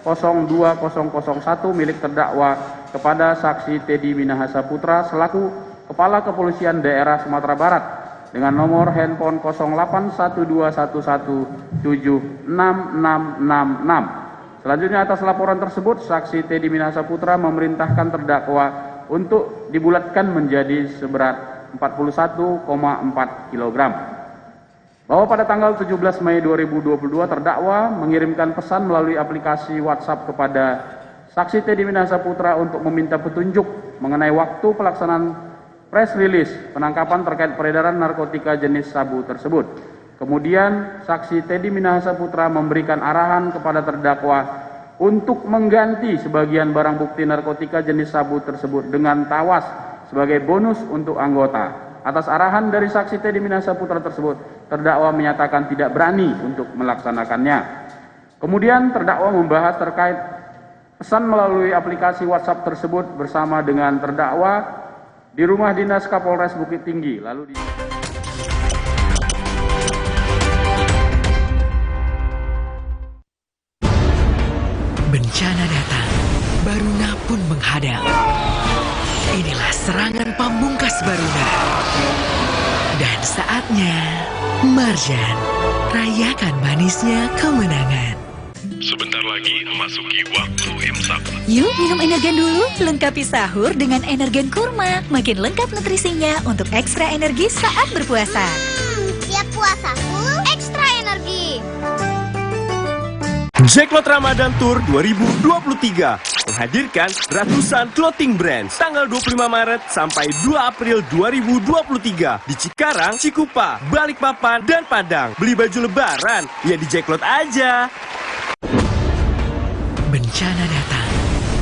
081333302001 milik terdakwa kepada saksi Teddy Minahasa Putra selaku Kepala Kepolisian Daerah Sumatera Barat dengan nomor handphone 081211766666. Selanjutnya atas laporan tersebut, saksi Teddy Minahasa Putra memerintahkan terdakwa untuk dibulatkan menjadi seberat 41,4 kg. Bahwa pada tanggal 17 Mei 2022 terdakwa mengirimkan pesan melalui aplikasi WhatsApp kepada saksi Teddy Minahasa Putra untuk meminta petunjuk mengenai waktu pelaksanaan press release penangkapan terkait peredaran narkotika jenis sabu tersebut. Kemudian saksi Teddy Minahasa Putra memberikan arahan kepada terdakwa untuk mengganti sebagian barang bukti narkotika jenis sabu tersebut dengan tawas sebagai bonus untuk anggota. Atas arahan dari saksi Teddy Minahasa Putra tersebut, terdakwa menyatakan tidak berani untuk melaksanakannya. Kemudian terdakwa membahas terkait pesan melalui aplikasi WhatsApp tersebut bersama dengan terdakwa di rumah dinas Kapolres Bukit Tinggi. Bencana datang, Baruna pun menghadang. Inilah serangan pamungkas Baruna. Dan saatnya, Marjan rayakan manisnya kemenangan. Sebentar lagi memasuki waktu imsak. Yuk minum Energen dulu, lengkapi sahur dengan Energen Kurma. Makin lengkap nutrisinya untuk ekstra energi saat berpuasa. Tiap puasa full ekstra energi. Jacklot Ramadan Tour 2023 menghadirkan ratusan clothing brands tanggal 25 Maret sampai 2 April 2023 di Cikarang, Cikupa, Balikpapan, dan Padang. Beli baju lebaran, ya di Jacklot aja. Bencana datang,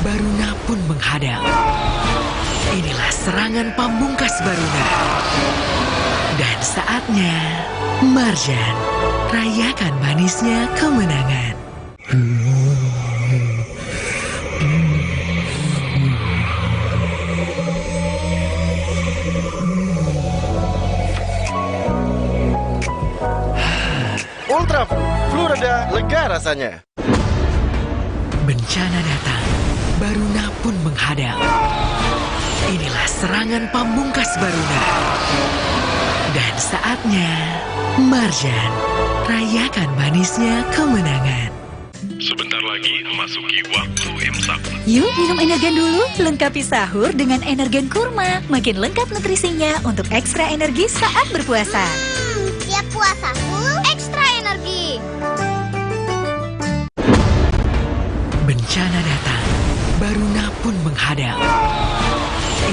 Baruna pun menghadang. Inilah serangan pamungkas Baruna. Dan saatnya, Marjan rayakan manisnya kemenangan. Ultra Flu reda lega rasanya. Bencana datang, Baruna pun menghadang. Inilah serangan pamungkas Baruna. Dan saatnya, Marjan rayakan manisnya kemenangan. Sebentar lagi memasuki waktu imsak. Yuk minum Energen dulu, lengkapi sahur dengan Energen Kurma. Makin lengkap nutrisinya untuk ekstra energi saat berpuasa. Tiap puasa full ekstra energi. Bencana datang, Baruna pun menghadang.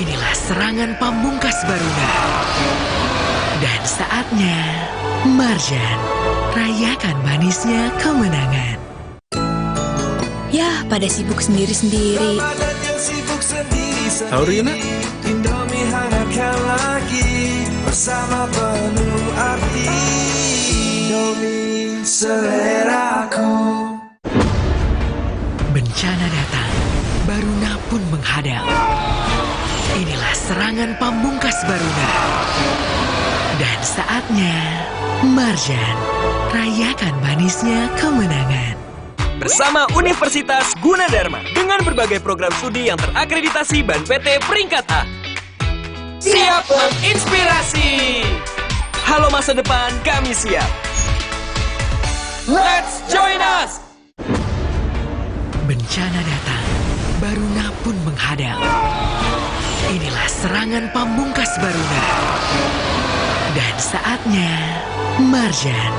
Inilah serangan pamungkas Baruna. Dan saatnya, Marjan rayakan manisnya kemenangan. Yah, pada sibuk sendiri-sendiri. Halo Rina. Indomie hangatkan lagi bersama penuh arti. Indomie seleraku. Bencana datang, Baruna pun menghadang. Inilah serangan pamungkas Baruna. Dan saatnya, Marjan rayakan manisnya kemenangan. Bersama Universitas Gunadarma dengan berbagai program studi yang terakreditasi BAN PT peringkat A. Siap menginspirasi. Halo masa depan, kami siap. Let's join us. Bencana datang, Baruna pun menghadang. Inilah serangan pamungkas Baruna. Dan saatnya, Marjan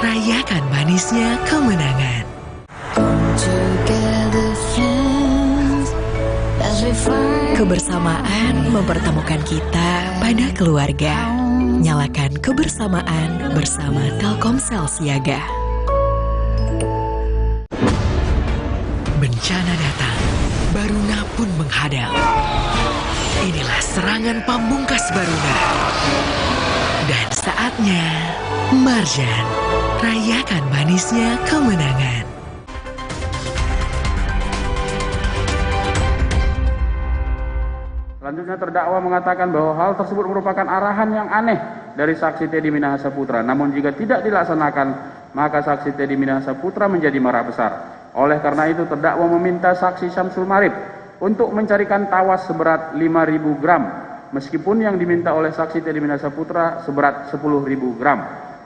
rayakan manisnya kemenangan. Kebersamaan mempertemukan kita pada keluarga. Nyalakan kebersamaan bersama Telkomsel Siaga. Bencana datang, Baruna pun menghadang. Inilah serangan pamungkas Baruna. Dan saatnya, Marjan rayakan manisnya kemenangan. Selanjutnya terdakwa mengatakan bahwa hal tersebut merupakan arahan yang aneh dari saksi Teddy Minahasa Putra. Namun jika tidak dilaksanakan, maka saksi Teddy Minahasa Putra menjadi marah besar. Oleh karena itu terdakwa meminta saksi Syamsul Marif untuk mencarikan tawas seberat 5.000 gram. Meskipun yang diminta oleh saksi Teddy Minahasa Putra seberat 10.000 gram.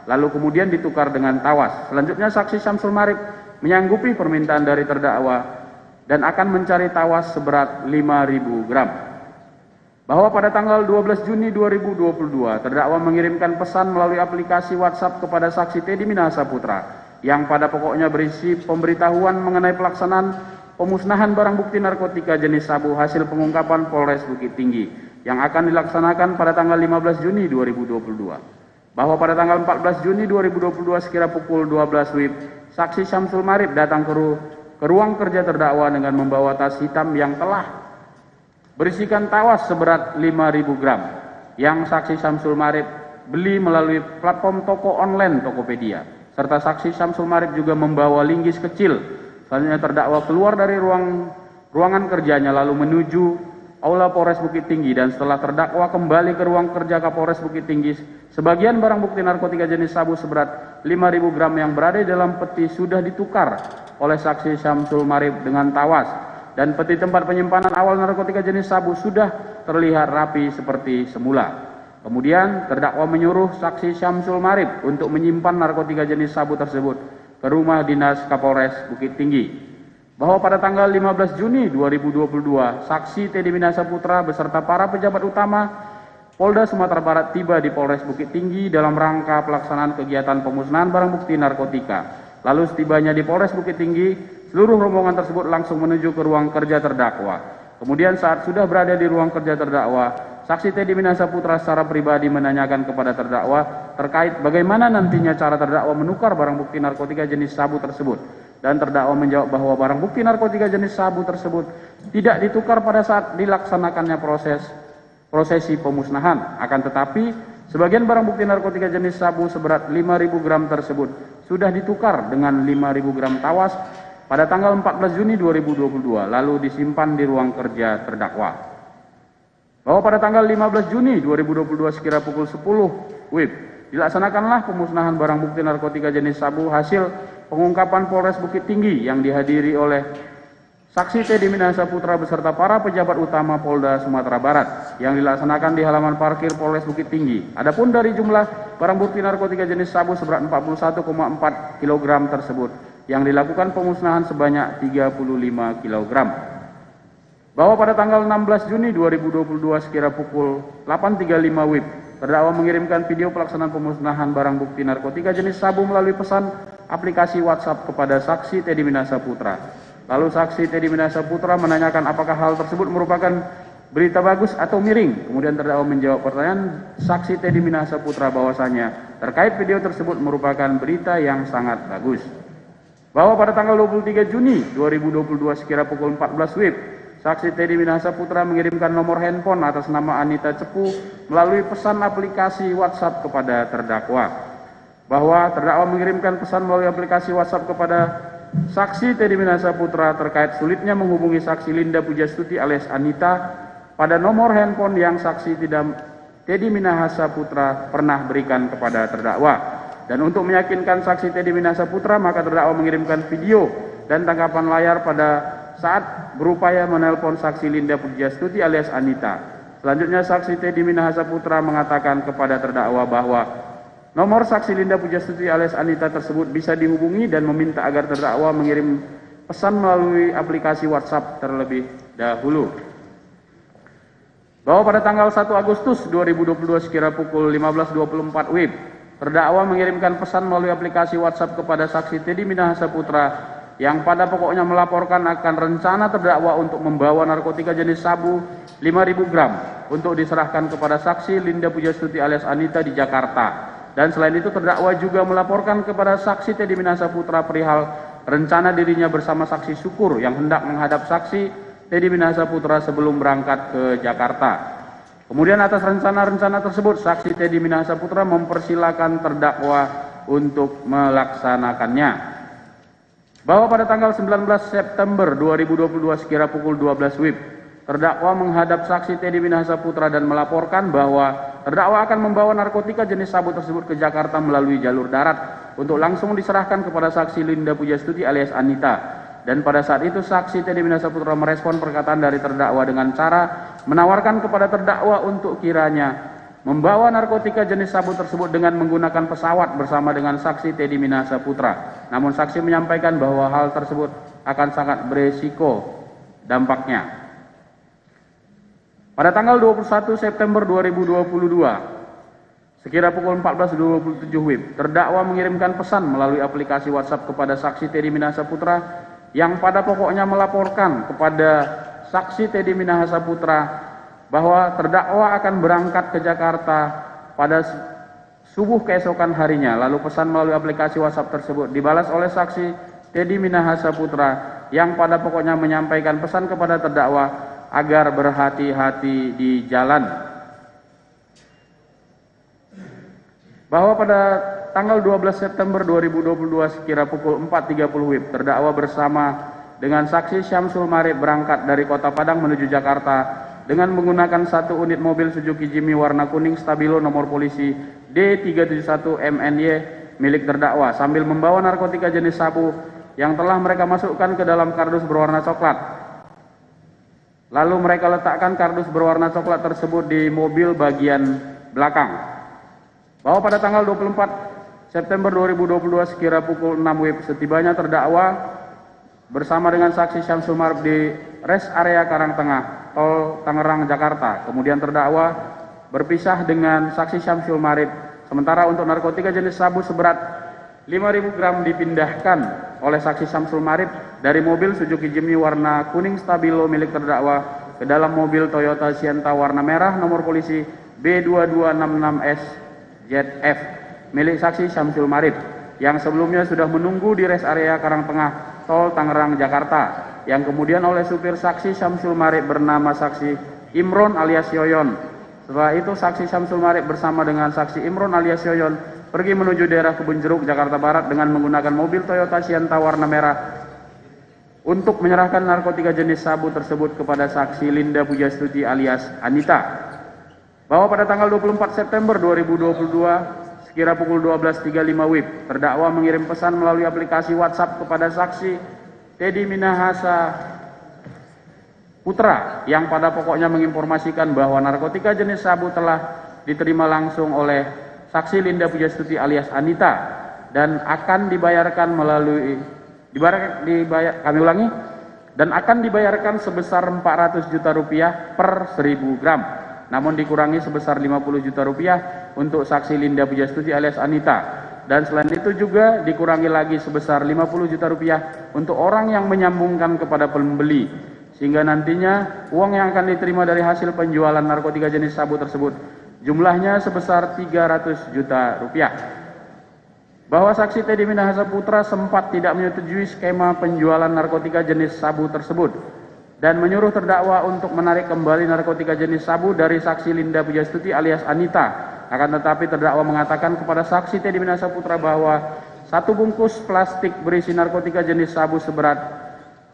Lalu kemudian ditukar dengan tawas. Selanjutnya saksi Syamsul Marif menyanggupi permintaan dari terdakwa dan akan mencari tawas seberat 5.000 gram. Bahwa pada tanggal 12 Juni 2022, terdakwa mengirimkan pesan melalui aplikasi WhatsApp kepada saksi Teddy Minahasa Putra, yang pada pokoknya berisi pemberitahuan mengenai pelaksanaan pemusnahan barang bukti narkotika jenis sabu hasil pengungkapan Polres Bukit Tinggi. yang akan dilaksanakan pada tanggal 15 Juni 2022. Bahwa pada tanggal 14 Juni 2022 sekira pukul 12 WIB, saksi Syamsul Marib datang ke ruang kerja terdakwa dengan membawa tas hitam yang telah berisikan tawas seberat 5.000 gram yang saksi Syamsul Marib beli melalui platform toko online Tokopedia. Serta saksi Syamsul Marib juga membawa linggis kecil. Selanjutnya terdakwa keluar dari ruangan kerjanya lalu menuju Aula Polres Bukit Tinggi, dan setelah terdakwa kembali ke ruang kerja Kapolres Bukit Tinggi, sebagian barang bukti narkotika jenis sabu seberat 5.000 gram yang berada di dalam peti sudah ditukar oleh saksi Syamsul Marib dengan tawas, dan peti tempat penyimpanan awal narkotika jenis sabu sudah terlihat rapi seperti semula. Kemudian terdakwa menyuruh saksi Syamsul Marib untuk menyimpan narkotika jenis sabu tersebut ke rumah dinas Kapolres Bukit Tinggi. Bahwa pada tanggal 15 Juni 2022, saksi Teddy Minahasa Putra beserta para pejabat utama Polda Sumatera Barat tiba di Polres Bukit Tinggi dalam rangka pelaksanaan kegiatan pemusnahan barang bukti narkotika. Lalu setibanya di Polres Bukit Tinggi, seluruh rombongan tersebut langsung menuju ke ruang kerja terdakwa. Kemudian saat sudah berada di ruang kerja terdakwa, saksi Teddy Minahasa Putra secara pribadi menanyakan kepada terdakwa terkait bagaimana nantinya cara terdakwa menukar barang bukti narkotika jenis sabu tersebut. Dan terdakwa menjawab bahwa barang bukti narkotika jenis sabu tersebut tidak ditukar pada saat dilaksanakannya prosesi pemusnahan. Akan tetapi, sebagian barang bukti narkotika jenis sabu seberat 5.000 gram tersebut sudah ditukar dengan 5.000 gram tawas pada tanggal 14 Juni 2022, lalu disimpan di ruang kerja terdakwa. Bahwa pada tanggal 15 Juni 2022 sekira pukul 10 WIB, dilaksanakanlah pemusnahan barang bukti narkotika jenis sabu hasil pengungkapan Polres Bukit Tinggi yang dihadiri oleh saksi Teddy Minahasa Putra beserta para pejabat utama Polda Sumatera Barat yang dilaksanakan di halaman parkir Polres Bukit Tinggi. Adapun dari jumlah barang bukti narkotika jenis sabu seberat 41,4 kg tersebut yang dilakukan pemusnahan sebanyak 35 kg. Bahwa pada tanggal 16 Juni 2022 sekira pukul 8.35 WIB, terdakwa mengirimkan video pelaksanaan pemusnahan barang bukti narkotika jenis sabu melalui pesan aplikasi WhatsApp kepada saksi Teddy Minahasa Putra. Lalu saksi Teddy Minahasa Putra menanyakan apakah hal tersebut merupakan berita bagus atau miring. Kemudian terdakwa menjawab pertanyaan saksi Teddy Minahasa Putra bahwasanya terkait video tersebut merupakan berita yang sangat bagus. Bahwa pada tanggal 23 Juni 2022 sekira pukul 14 WIB, saksi Teddy Minahasa Putra mengirimkan nomor handphone atas nama Anita Cepu melalui pesan aplikasi WhatsApp kepada terdakwa. Bahwa terdakwa mengirimkan pesan melalui aplikasi WhatsApp kepada saksi Teddy Minahasa Putra terkait sulitnya menghubungi saksi Linda Pujastuti alias Anita pada nomor handphone yang saksi Teddy Minahasa Putra pernah berikan kepada terdakwa. Dan untuk meyakinkan saksi Teddy Minahasa Putra, maka terdakwa mengirimkan video dan tangkapan layar pada saat berupaya menelpon saksi Linda Pujastuti alias Anita. Selanjutnya saksi Teddy Minahasa Putra mengatakan kepada terdakwa bahwa nomor saksi Linda Pujastuti alias Anita tersebut bisa dihubungi dan meminta agar terdakwa mengirim pesan melalui aplikasi WhatsApp terlebih dahulu. Bahwa pada tanggal 1 Agustus 2022 sekira pukul 15.24 WIB, terdakwa mengirimkan pesan melalui aplikasi WhatsApp kepada saksi Teddy Minahasa Putra yang pada pokoknya melaporkan akan rencana terdakwa untuk membawa narkotika jenis sabu 5.000 gram untuk diserahkan kepada saksi Linda Pujastuti alias Anita di Jakarta. Dan selain itu terdakwa juga melaporkan kepada saksi Teddy Minahasa Putra perihal rencana dirinya bersama saksi Syukur yang hendak menghadap saksi Teddy Minahasa Putra sebelum berangkat ke Jakarta. Kemudian atas rencana-rencana tersebut, saksi Teddy Minahasa Putra mempersilahkan terdakwa untuk melaksanakannya. Bahwa pada tanggal 19 September 2022 sekira pukul 12 WIB, terdakwa menghadap saksi Teddy Minahasa Putra dan melaporkan bahwa terdakwa akan membawa narkotika jenis sabu tersebut ke Jakarta melalui jalur darat untuk langsung diserahkan kepada saksi Linda Pujastuti alias Anita. Dan pada saat itu saksi Teddy Minahasa Putra merespon perkataan dari terdakwa dengan cara menawarkan kepada terdakwa untuk kiranya membawa narkotika jenis sabu tersebut dengan menggunakan pesawat bersama dengan saksi Teddy Minahasa Putra. Namun saksi menyampaikan bahwa hal tersebut akan sangat beresiko dampaknya. Pada tanggal 21 September 2022, sekira pukul 14.27 WIB, terdakwa mengirimkan pesan melalui aplikasi WhatsApp kepada saksi Teddy Minahasa Putra yang pada pokoknya melaporkan kepada saksi Teddy Minahasa Putra bahwa terdakwa akan berangkat ke Jakarta pada subuh keesokan harinya, lalu pesan melalui aplikasi WhatsApp tersebut dibalas oleh saksi Teddy Minahasa Putra yang pada pokoknya menyampaikan pesan kepada terdakwa agar berhati-hati di jalan. Bahwa pada tanggal 12 September 2022 sekira pukul 4.30 WIB, terdakwa bersama dengan saksi Syamsul Marif berangkat dari Kota Padang menuju Jakarta dengan menggunakan satu unit mobil Suzuki Jimny warna kuning stabilo nomor polisi D371MNY milik terdakwa sambil membawa narkotika jenis sabu yang telah mereka masukkan ke dalam kardus berwarna coklat. Lalu mereka letakkan kardus berwarna coklat tersebut di mobil bagian belakang. Bahwa pada tanggal 24 September 2022 sekira pukul 6 WIB setibanya terdakwa bersama dengan saksi Syamsul Marif di rest area Karangtengah, Tol Tangerang, Jakarta. Kemudian terdakwa berpisah dengan saksi Syamsul Marif. Sementara untuk narkotika jenis sabu seberat 5.000 gram dipindahkan oleh saksi Syamsul Marif dari mobil Suzuki Jimny warna kuning stabilo milik terdakwa ke dalam mobil Toyota Sienta warna merah nomor polisi B2266SZF milik saksi Syamsul Marif yang sebelumnya sudah menunggu di rest area Karangtengah, Tol Tangerang, Jakarta, yang kemudian oleh supir saksi Syamsul Marif bernama saksi Imron alias Yoyon. Setelah itu saksi Syamsul Marif bersama dengan saksi Imron alias Yoyon pergi menuju daerah Kebun Jeruk, Jakarta Barat dengan menggunakan mobil Toyota Sienta warna merah untuk menyerahkan narkotika jenis sabu tersebut kepada saksi Linda Pujastuti alias Anita. Bahwa pada tanggal 24 September 2022 sekira pukul 12.35 WIB, terdakwa mengirim pesan melalui aplikasi WhatsApp kepada saksi Teddy Minahasa Putra yang pada pokoknya menginformasikan bahwa narkotika jenis sabu telah diterima langsung oleh saksi Linda Pujastuti alias Anita dan akan dibayarkan akan dibayarkan sebesar 400 juta rupiah per 1.000 gram. Namun dikurangi sebesar 50 juta rupiah untuk saksi Linda Pujastuti alias Anita. Dan selain itu juga dikurangi lagi sebesar 50 juta rupiah untuk orang yang menyambungkan kepada pembeli. Sehingga nantinya uang yang akan diterima dari hasil penjualan narkotika jenis sabu tersebut jumlahnya sebesar 300 juta rupiah. Bahwa saksi Teddy Minahasa Putra sempat tidak menyetujui skema penjualan narkotika jenis sabu tersebut dan menyuruh terdakwa untuk menarik kembali narkotika jenis sabu dari saksi Linda Pujastuti alias Anita. Akan tetapi terdakwa mengatakan kepada saksi Teddy Minahasa Putra bahwa satu bungkus plastik berisi narkotika jenis sabu seberat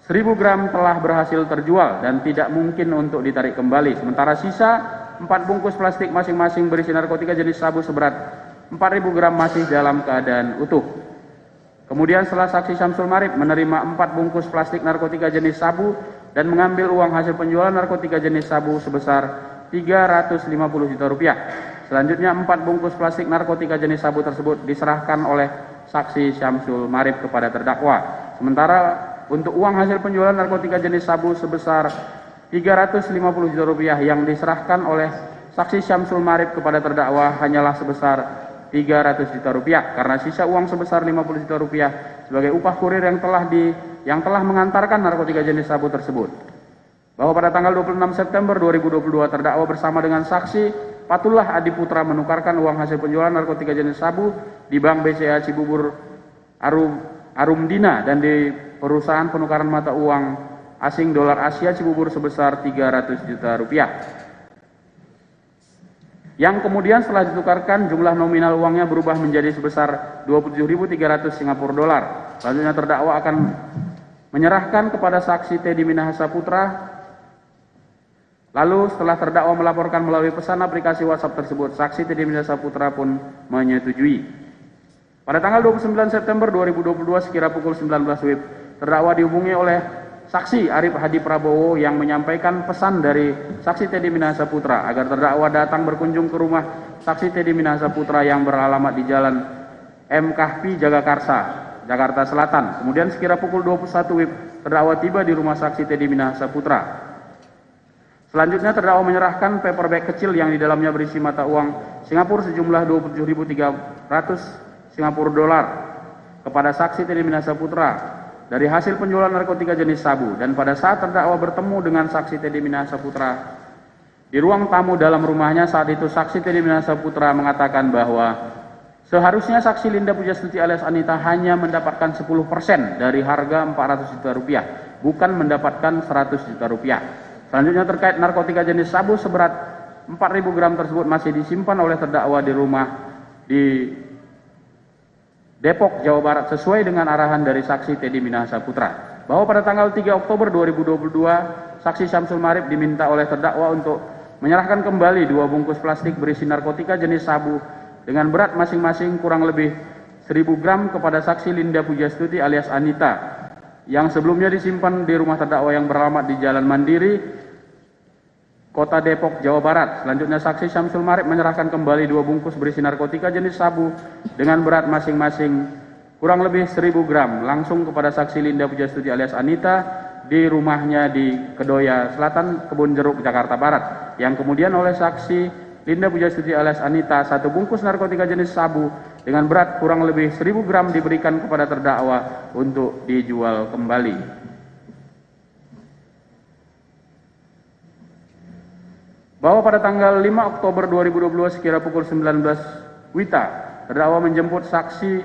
1.000 gram telah berhasil terjual dan tidak mungkin untuk ditarik kembali. Sementara sisa 4 bungkus plastik masing-masing berisi narkotika jenis sabu seberat 4.000 gram masih dalam keadaan utuh. Kemudian setelah saksi Syamsul Marif menerima 4 bungkus plastik narkotika jenis sabu dan mengambil uang hasil penjualan narkotika jenis sabu sebesar 350 juta rupiah. Selanjutnya 4 bungkus plastik narkotika jenis sabu tersebut diserahkan oleh saksi Syamsul Marif kepada terdakwa. Sementara untuk uang hasil penjualan narkotika jenis sabu sebesar 350 juta rupiah yang diserahkan oleh saksi Syamsul Marif kepada terdakwa hanyalah sebesar 300 juta rupiah karena sisa uang sebesar 50 juta rupiah sebagai upah kurir yang telah mengantarkan narkotika jenis sabu tersebut. Bahwa pada tanggal 26 September 2022 terdakwa bersama dengan saksi Patullah Adi Putra menukarkan uang hasil penjualan narkotika jenis sabu di Bank BCA Cibubur Arumdina dan di perusahaan penukaran mata uang asing dolar Asia Cibubur sebesar 300 juta rupiah. Yang kemudian setelah ditukarkan jumlah nominal uangnya berubah menjadi sebesar 27.300 Singapura dolar. Selanjutnya terdakwa akan menyerahkan kepada saksi Teddy Minahasa Putra. Lalu setelah terdakwa melaporkan melalui pesan aplikasi WhatsApp tersebut, saksi Teddy Minahasa Putra pun menyetujui. Pada tanggal 29 September 2022 sekira pukul 19 WIB, terdakwa dihubungi oleh saksi Arif Hadi Prabowo yang menyampaikan pesan dari saksi Teddy Minahasa Putra agar terdakwa datang berkunjung ke rumah saksi Teddy Minahasa Putra yang beralamat di Jalan M. Kahfi Jagakarsa, Jakarta Selatan. Kemudian sekira pukul 21 WIB, terdakwa tiba di rumah saksi Teddy Minahasa Putra. Selanjutnya terdakwa menyerahkan paper bag kecil yang di dalamnya berisi mata uang Singapura sejumlah 27.300 Singapura dolar kepada saksi Teddy Minahasa Putra dari hasil penjualan narkotika jenis sabu. Dan pada saat terdakwa bertemu dengan saksi Teddy Minahasa Putra, Di ruang tamu dalam rumahnya saat itu saksi Teddy Minahasa Putra mengatakan bahwa seharusnya saksi Linda Pujastuti alias Anita hanya mendapatkan 10% dari harga 400 juta rupiah, bukan mendapatkan 100 juta rupiah. Selanjutnya terkait narkotika jenis sabu seberat 4.000 gram tersebut masih disimpan oleh terdakwa di rumah di Depok, Jawa Barat sesuai dengan arahan dari saksi Teddy Minahasa Putra. Bahwa pada tanggal 3 Oktober 2022, saksi Syamsul Marif diminta oleh terdakwa untuk menyerahkan kembali 2 bungkus plastik berisi narkotika jenis sabu dengan berat masing-masing kurang lebih 1.000 gram kepada saksi Linda Pujastuti alias Anita yang sebelumnya disimpan di rumah terdakwa yang beralamat di Jalan Mandiri, Kota Depok, Jawa Barat. Selanjutnya saksi Syamsul Marif menyerahkan kembali 2 bungkus berisi narkotika jenis sabu dengan berat masing-masing kurang lebih 1.000 gram langsung kepada saksi Linda Pujastuti alias Anita di rumahnya di Kedoya Selatan, Kebun Jeruk, Jakarta Barat, yang kemudian oleh saksi Linda Pujastuti alias Anita 1 bungkus narkotika jenis sabu dengan berat kurang lebih 1.000 gram diberikan kepada terdakwa untuk dijual kembali. Bahwa pada tanggal 5 Oktober 2022 sekira pukul 19 WITA, terdakwa menjemput saksi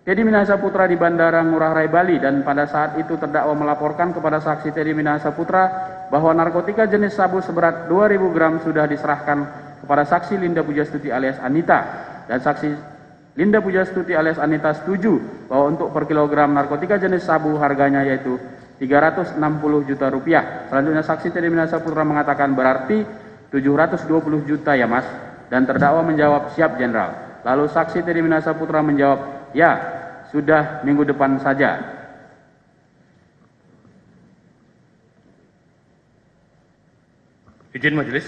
Teddy Minahasa Putra di Bandara Ngurah Rai Bali, dan pada saat itu terdakwa melaporkan kepada saksi Teddy Minahasa Putra bahwa narkotika jenis sabu seberat 2.000 gram sudah diserahkan kepada saksi Linda Pujastuti alias Anita, dan saksi Linda Pujastuti alias Anita setuju bahwa untuk per kilogram narkotika jenis sabu harganya yaitu 360 juta rupiah. Selanjutnya saksi Teddy Minahasa Putra mengatakan berarti 720 juta ya mas, dan terdakwa menjawab siap jenderal. Lalu saksi Teddy Minahasa Putra menjawab ya, sudah minggu depan saja. Izin majelis,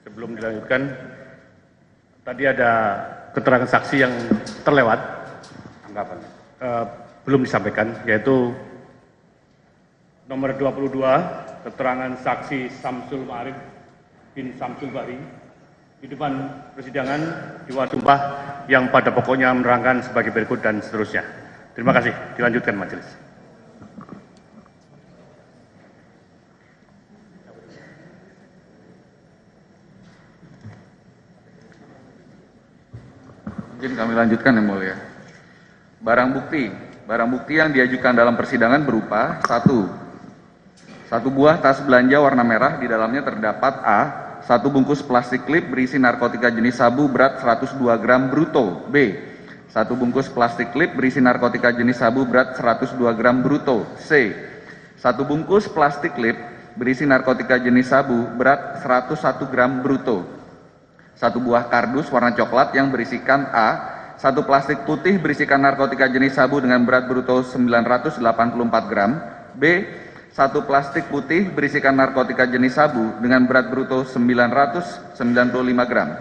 sebelum dilanjutkan, tadi ada keterangan saksi yang terlewat, belum disampaikan, yaitu nomor 22, keterangan saksi Syamsul Marif bin Syamsul Bari di depan persidangan di luar sumpah yang pada pokoknya menerangkan sebagai berikut dan seterusnya. Terima kasih. Dilanjutkan majelis. Izin kami lanjutkan yang mulia. Barang bukti yang diajukan dalam persidangan berupa 1 buah tas belanja warna merah, di dalamnya terdapat A. 1 bungkus plastik klip berisi narkotika jenis sabu berat 102 gram bruto. B. 1 bungkus plastik klip berisi narkotika jenis sabu berat 102 gram bruto. C. 1 bungkus plastik klip berisi narkotika jenis sabu berat 101 gram bruto. 1 buah kardus warna coklat yang berisikan A. 1 plastik putih berisikan narkotika jenis sabu dengan berat bruto 984 gram. B. 1 plastik putih berisikan narkotika jenis sabu dengan berat bruto 995 gram.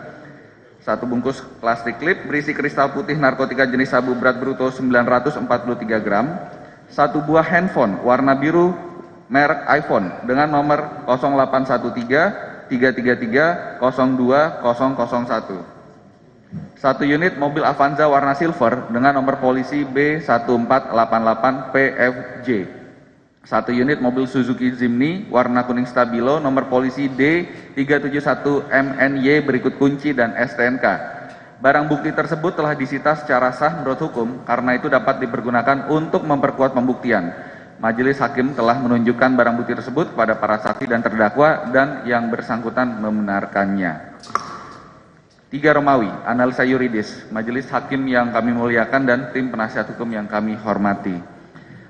1 bungkus plastik klip berisi kristal putih narkotika jenis sabu berat bruto 943 gram. 1 buah handphone warna biru merek iPhone dengan nomor 0813 333 02001. 1 unit mobil Avanza warna silver dengan nomor polisi B1488 PFJ. 1 unit mobil Suzuki Jimny warna kuning stabilo nomor polisi D371MNY berikut kunci dan STNK. Barang bukti tersebut telah disita secara sah menurut hukum, karena itu dapat dipergunakan untuk memperkuat pembuktian. Majelis hakim telah menunjukkan barang bukti tersebut kepada para saksi dan terdakwa, dan yang bersangkutan membenarkannya. 3 Romawi, analisa yuridis. Majelis hakim yang kami muliakan dan tim penasihat hukum yang kami hormati.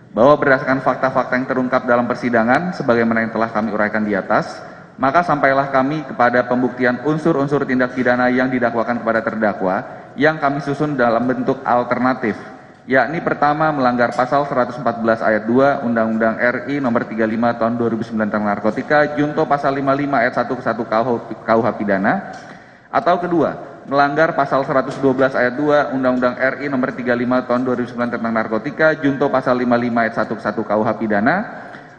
Bahwa berdasarkan fakta-fakta yang terungkap dalam persidangan sebagaimana yang telah kami uraikan di atas, maka sampailah kami kepada pembuktian unsur-unsur tindak pidana yang didakwakan kepada terdakwa yang kami susun dalam bentuk alternatif, yakni pertama melanggar pasal 114 ayat 2 Undang-Undang RI nomor 35 tahun 2009 tentang narkotika junto pasal 55 ayat 1 ke 1 KUH pidana, atau kedua melanggar pasal 112 ayat 2 Undang-Undang RI nomor 35 tahun 2009 tentang narkotika junto pasal 55 ayat 1 ke 1 KUH pidana.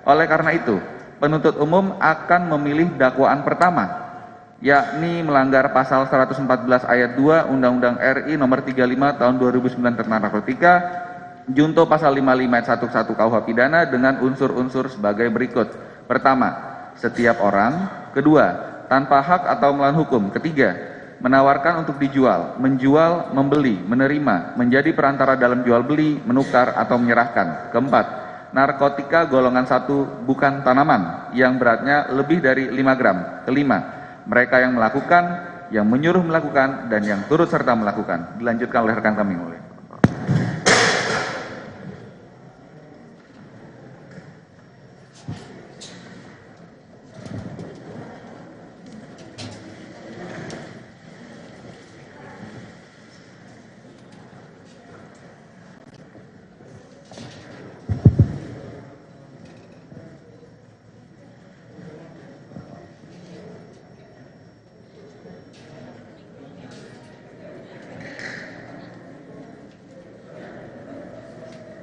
Oleh karena itu, penuntut umum akan memilih dakwaan pertama, yakni melanggar pasal 114 ayat 2 Undang-Undang RI nomor 35 tahun 2009 tentang narkotika junto pasal 55 ayat 1 ke 1 KUH pidana dengan unsur-unsur sebagai berikut. Pertama, setiap orang. Kedua, tanpa hak atau melawan hukum. Ketiga, menawarkan untuk dijual, menjual, membeli, menerima, menjadi perantara dalam jual beli, menukar atau menyerahkan. Keempat, narkotika golongan 1 bukan tanaman yang beratnya lebih dari 5 gram. Kelima, mereka yang melakukan, yang menyuruh melakukan, dan yang turut serta melakukan. Dilanjutkan oleh rekan kami.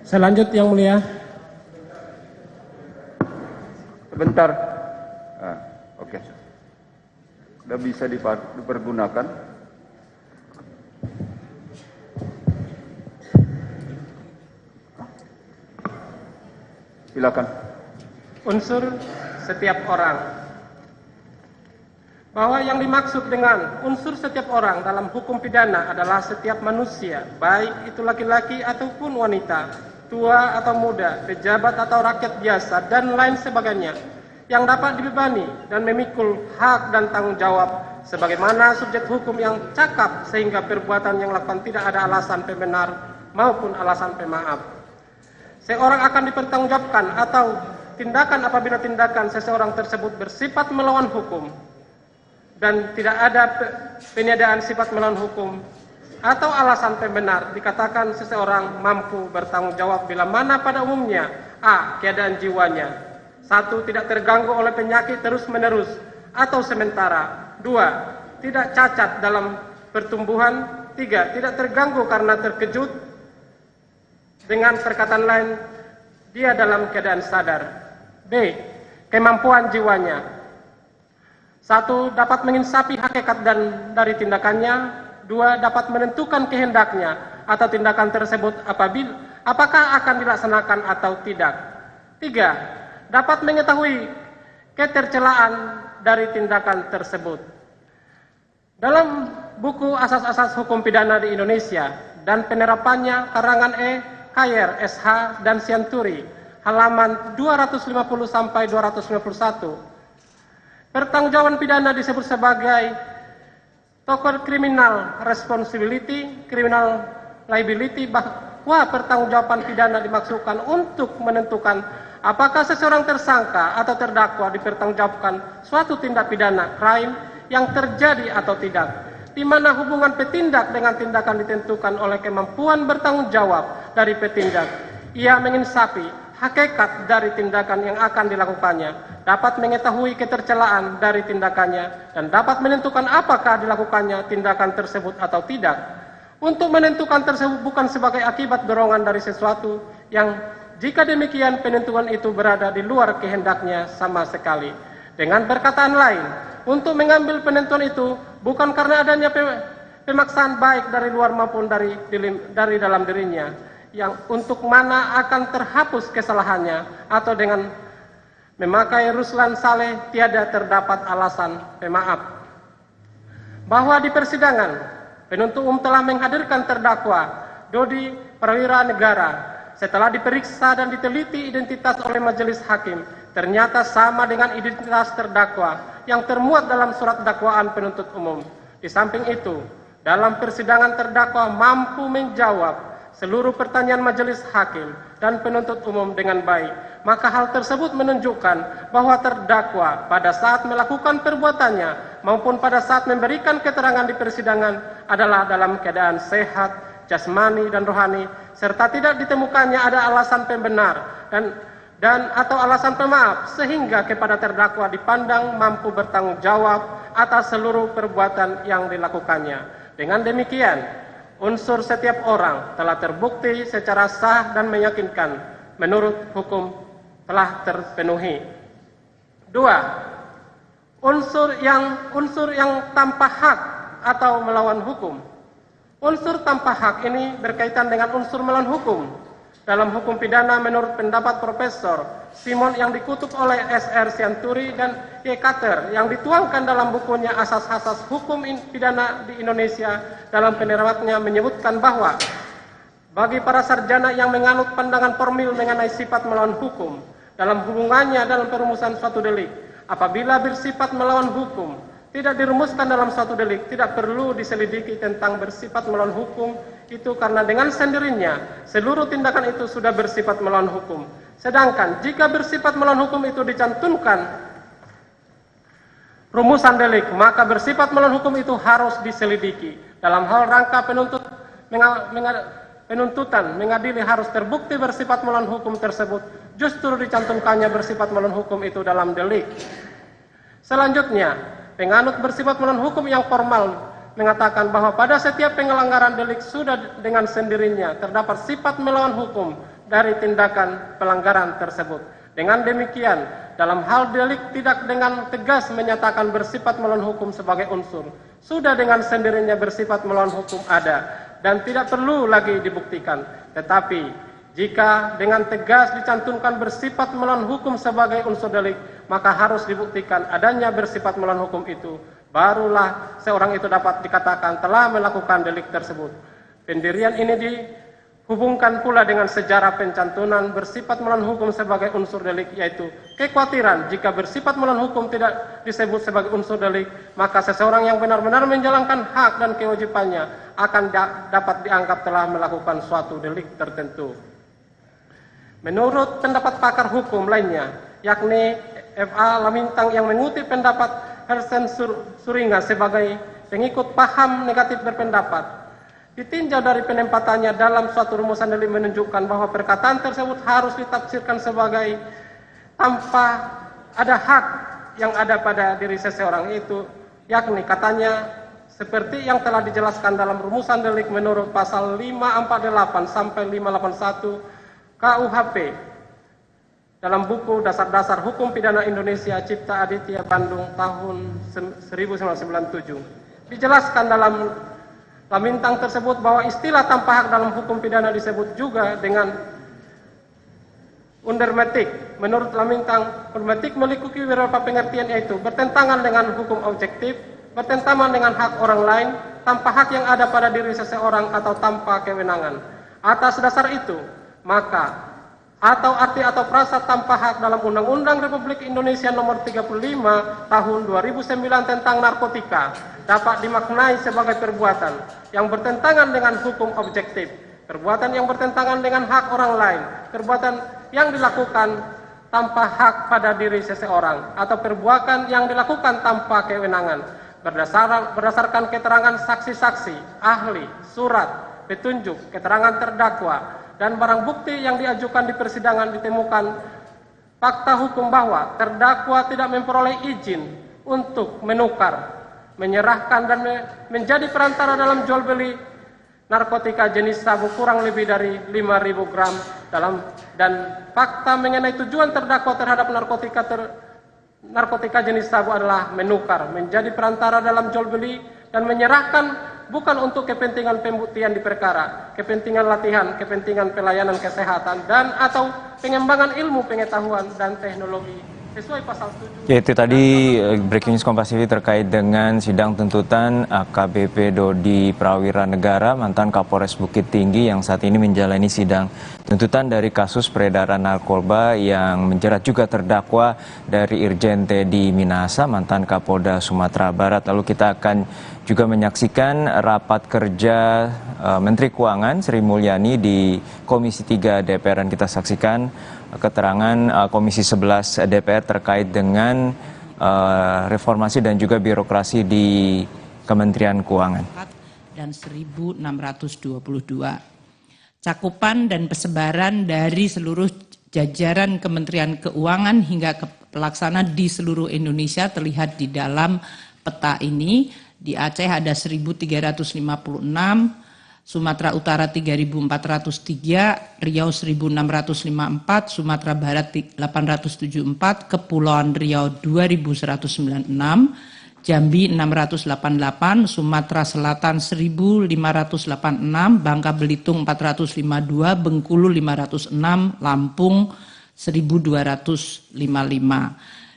Saya lanjut yang mulia. Sebentar. Oke. Sudah bisa dipergunakan. Silakan. Unsur setiap orang. Bahwa yang dimaksud dengan unsur setiap orang dalam hukum pidana adalah setiap manusia, baik itu laki-laki ataupun wanita, tua atau muda, pejabat atau rakyat biasa, dan lain sebagainya, yang dapat dibebani dan memikul hak dan tanggung jawab sebagaimana subjek hukum yang cakap sehingga perbuatan yang dilakukan tidak ada alasan pembenar maupun alasan pemaaf. Seorang akan dipertanggungjawabkan atau tindakan apabila tindakan seseorang tersebut bersifat melawan hukum dan tidak ada peniadaan sifat melawan hukum atau alasan pembenar, dikatakan seseorang mampu bertanggung jawab bila mana pada umumnya a. keadaan jiwanya 1. tidak terganggu oleh penyakit terus-menerus atau sementara, 2. tidak cacat dalam pertumbuhan, 3. tidak terganggu karena terkejut, dengan perkataan lain dia dalam keadaan sadar. B. kemampuan jiwanya 1. dapat menginsafi hakikat dan dari tindakannya, 2. dapat menentukan kehendaknya atau tindakan tersebut apakah akan dilaksanakan atau tidak. 3. dapat mengetahui ketercelaan dari tindakan tersebut. Dalam buku Asas-Asas Hukum Pidana di Indonesia dan Penerapannya karangan E. Kayer, SH, dan Sianturi, halaman 250 sampai 251. Pertanggungjawaban pidana disebut sebagai tort criminal responsibility, criminal liability, bahwa pertanggungjawaban pidana dimaksudkan untuk menentukan apakah seseorang tersangka atau terdakwa dipertanggungjawabkan suatu tindak pidana crime yang terjadi atau tidak, di mana hubungan petindak dengan tindakan ditentukan oleh kemampuan bertanggung jawab dari petindak. Ia menginsafi hakikat dari tindakan yang akan dilakukannya, dapat mengetahui ketercelaan dari tindakannya, dan dapat menentukan apakah dilakukannya tindakan tersebut atau tidak. Untuk menentukan tersebut bukan sebagai akibat dorongan dari sesuatu yang jika demikian penentuan itu berada di luar kehendaknya sama sekali. Dengan perkataan lain, untuk mengambil penentuan itu bukan karena adanya pemaksaan baik dari luar maupun dari dalam dirinya, yang untuk mana akan terhapus kesalahannya, atau dengan memakai Ruslan Saleh tiada terdapat alasan pemaaf. Bahwa di persidangan penuntut umum telah menghadirkan terdakwa Dodi Prawira Negara. Setelah diperiksa dan diteliti identitas oleh majelis hakim, ternyata sama dengan identitas terdakwa yang termuat dalam surat dakwaan penuntut umum. Di samping itu, dalam persidangan terdakwa mampu menjawab seluruh pertanyaan majelis hakim dan penuntut umum dengan baik, maka hal tersebut menunjukkan bahwa terdakwa pada saat melakukan perbuatannya maupun pada saat memberikan keterangan di persidangan adalah dalam keadaan sehat, jasmani dan rohani, serta tidak ditemukannya ada alasan pembenar dan atau alasan pemaaf, sehingga kepada terdakwa dipandang mampu bertanggung jawab atas seluruh perbuatan yang dilakukannya. Dengan demikian, unsur setiap orang telah terbukti secara sah dan meyakinkan menurut hukum telah terpenuhi. 2. Unsur yang tanpa hak atau melawan hukum. Unsur tanpa hak ini berkaitan dengan unsur melawan hukum. Dalam hukum pidana menurut pendapat Profesor Simon yang dikutip oleh S.R. Sianturi dan Y. Carter yang dituangkan dalam bukunya Asas-Asas Hukum Pidana di Indonesia dalam penerapannya menyebutkan bahwa bagi para sarjana yang menganut pandangan formil mengenai sifat melawan hukum dalam hubungannya dalam perumusan suatu delik, apabila bersifat melawan hukum tidak dirumuskan dalam suatu delik, tidak perlu diselidiki tentang bersifat melawan hukum itu karena dengan sendirinya seluruh tindakan itu sudah bersifat melawan hukum. Sedangkan jika bersifat melawan hukum itu dicantumkan rumusan delik, maka bersifat melawan hukum itu harus diselidiki. Dalam hal rangka penuntutan mengadili harus terbukti bersifat melawan hukum tersebut, justru dicantumkannya bersifat melawan hukum itu dalam delik. Selanjutnya, penganut bersifat melawan hukum yang formal mengatakan bahwa pada setiap pelanggaran delik sudah dengan sendirinya terdapat sifat melawan hukum dari tindakan pelanggaran tersebut. Dengan demikian, dalam hal delik tidak dengan tegas menyatakan bersifat melawan hukum sebagai unsur, sudah dengan sendirinya bersifat melawan hukum ada dan tidak perlu lagi dibuktikan. Tetapi jika dengan tegas dicantumkan bersifat melawan hukum sebagai unsur delik, maka harus dibuktikan adanya bersifat melawan hukum itu, barulah seorang itu dapat dikatakan telah melakukan delik tersebut. Pendirian ini dihubungkan pula dengan sejarah pencantuman bersifat melawan hukum sebagai unsur delik, yaitu kekhawatiran jika bersifat melawan hukum tidak disebut sebagai unsur delik, maka seseorang yang benar-benar menjalankan hak dan kewajibannya akan dapat dianggap telah melakukan suatu delik tertentu. Menurut pendapat pakar hukum lainnya, yakni F.A. Lamintang yang mengutip pendapat Hersen Suringa sebagai pengikut paham negatif berpendapat, ditinjau dari penempatannya dalam suatu rumusan delik menunjukkan bahwa perkataan tersebut harus ditafsirkan sebagai tanpa ada hak yang ada pada diri seseorang itu, yakni katanya seperti yang telah dijelaskan dalam rumusan delik menurut pasal 548 sampai 581 KUHP dalam buku Dasar-Dasar Hukum Pidana Indonesia Cipta Aditya Bandung tahun 1997. Dijelaskan dalam Lamintang tersebut bahwa istilah tanpa hak dalam hukum pidana disebut juga dengan undermetik. Menurut Lamintang, undermetik memiliki beberapa pengertian, yaitu bertentangan dengan hukum objektif, bertentangan dengan hak orang lain, tanpa hak yang ada pada diri seseorang atau tanpa kewenangan. Atas dasar itu, maka atau arti atau frasa tanpa hak dalam Undang-Undang Republik Indonesia Nomor 35 Tahun 2009 tentang narkotika dapat dimaknai sebagai perbuatan yang bertentangan dengan hukum objektif, perbuatan yang bertentangan dengan hak orang lain, perbuatan yang dilakukan tanpa hak pada diri seseorang, atau perbuatan yang dilakukan tanpa kewenangan berdasarkan keterangan saksi-saksi, ahli, surat, petunjuk, keterangan terdakwa, dan barang bukti yang diajukan di persidangan ditemukan fakta hukum bahwa terdakwa tidak memperoleh izin untuk menukar, menyerahkan dan menjadi perantara dalam jual beli narkotika jenis sabu kurang lebih dari 5.000 gram dan fakta mengenai tujuan terdakwa terhadap narkotika jenis sabu adalah menukar, menjadi perantara dalam jual beli dan menyerahkan bukan untuk kepentingan pembuktian di perkara, kepentingan latihan, kepentingan pelayanan kesehatan, dan atau pengembangan ilmu pengetahuan dan teknologi sesuai pasal 7. Ya, itu tadi breaking news Kompas TV terkait dengan sidang tuntutan AKBP Dodi Prawira Negara, mantan Kapolres Bukit Tinggi yang saat ini menjalani sidang tuntutan dari kasus peredaran narkoba yang menjerat juga terdakwa dari Irjen Teddy Minahasa, mantan Kapolda Sumatera Barat. Lalu kita akan juga menyaksikan rapat kerja Menteri Keuangan Sri Mulyani di Komisi 3 DPR, dan kita saksikan keterangan Komisi 11 DPR terkait dengan reformasi dan juga birokrasi di Kementerian Keuangan. Dan 1.622. Cakupan dan persebaran dari seluruh jajaran Kementerian Keuangan hingga ke pelaksana di seluruh Indonesia terlihat di dalam peta ini. Di Aceh ada 1.356, Sumatera Utara 3.403, Riau 1.654, Sumatera Barat 874, Kepulauan Riau 2.196, Jambi 688, Sumatera Selatan 1.586, Bangka Belitung 452, Bengkulu 506, Lampung 1.255.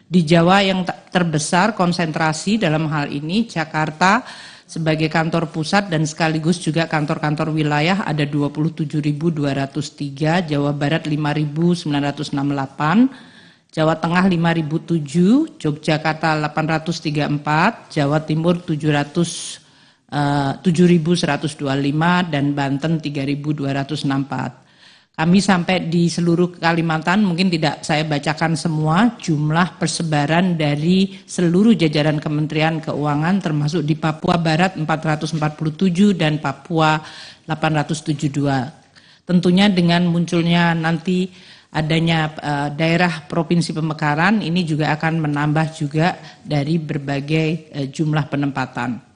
Di Jawa yang terbesar konsentrasi dalam hal ini Jakarta sebagai kantor pusat dan sekaligus juga kantor-kantor wilayah ada 27.203, Jawa Barat 5.968, Jawa Tengah 5.007, Yogyakarta 834, Jawa Timur 7.125 dan Banten 3.264. Kami sampai di seluruh Kalimantan, mungkin tidak saya bacakan semua jumlah persebaran dari seluruh jajaran Kementerian Keuangan termasuk di Papua Barat 447 dan Papua 872. Tentunya dengan munculnya nanti adanya daerah provinsi pemekaran ini juga akan menambah juga dari berbagai jumlah penempatan.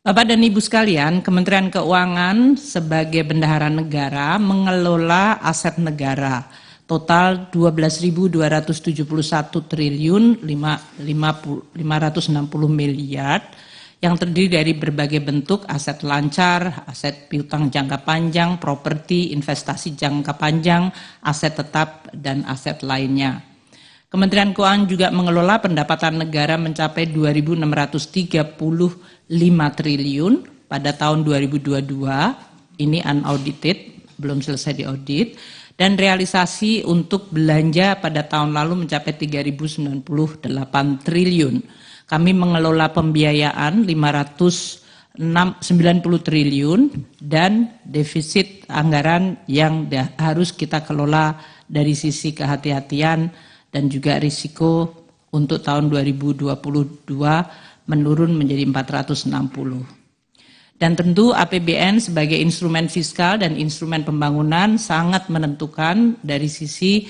Bapak dan Ibu sekalian, Kementerian Keuangan sebagai bendahara negara mengelola aset negara total 12.271 triliun 560 miliar yang terdiri dari berbagai bentuk aset lancar, aset piutang jangka panjang, properti, investasi jangka panjang, aset tetap, dan aset lainnya. Kementerian Keuangan juga mengelola pendapatan negara mencapai 2.635 triliun pada tahun 2022, ini unaudited, belum selesai diaudit, dan realisasi untuk belanja pada tahun lalu mencapai 3.098 triliun. Kami mengelola pembiayaan 590 triliun dan defisit anggaran yang harus kita kelola dari sisi kehati-hatian dan juga risiko untuk tahun 2022 menurun menjadi 460. Dan tentu APBN sebagai instrumen fiskal dan instrumen pembangunan sangat menentukan dari sisi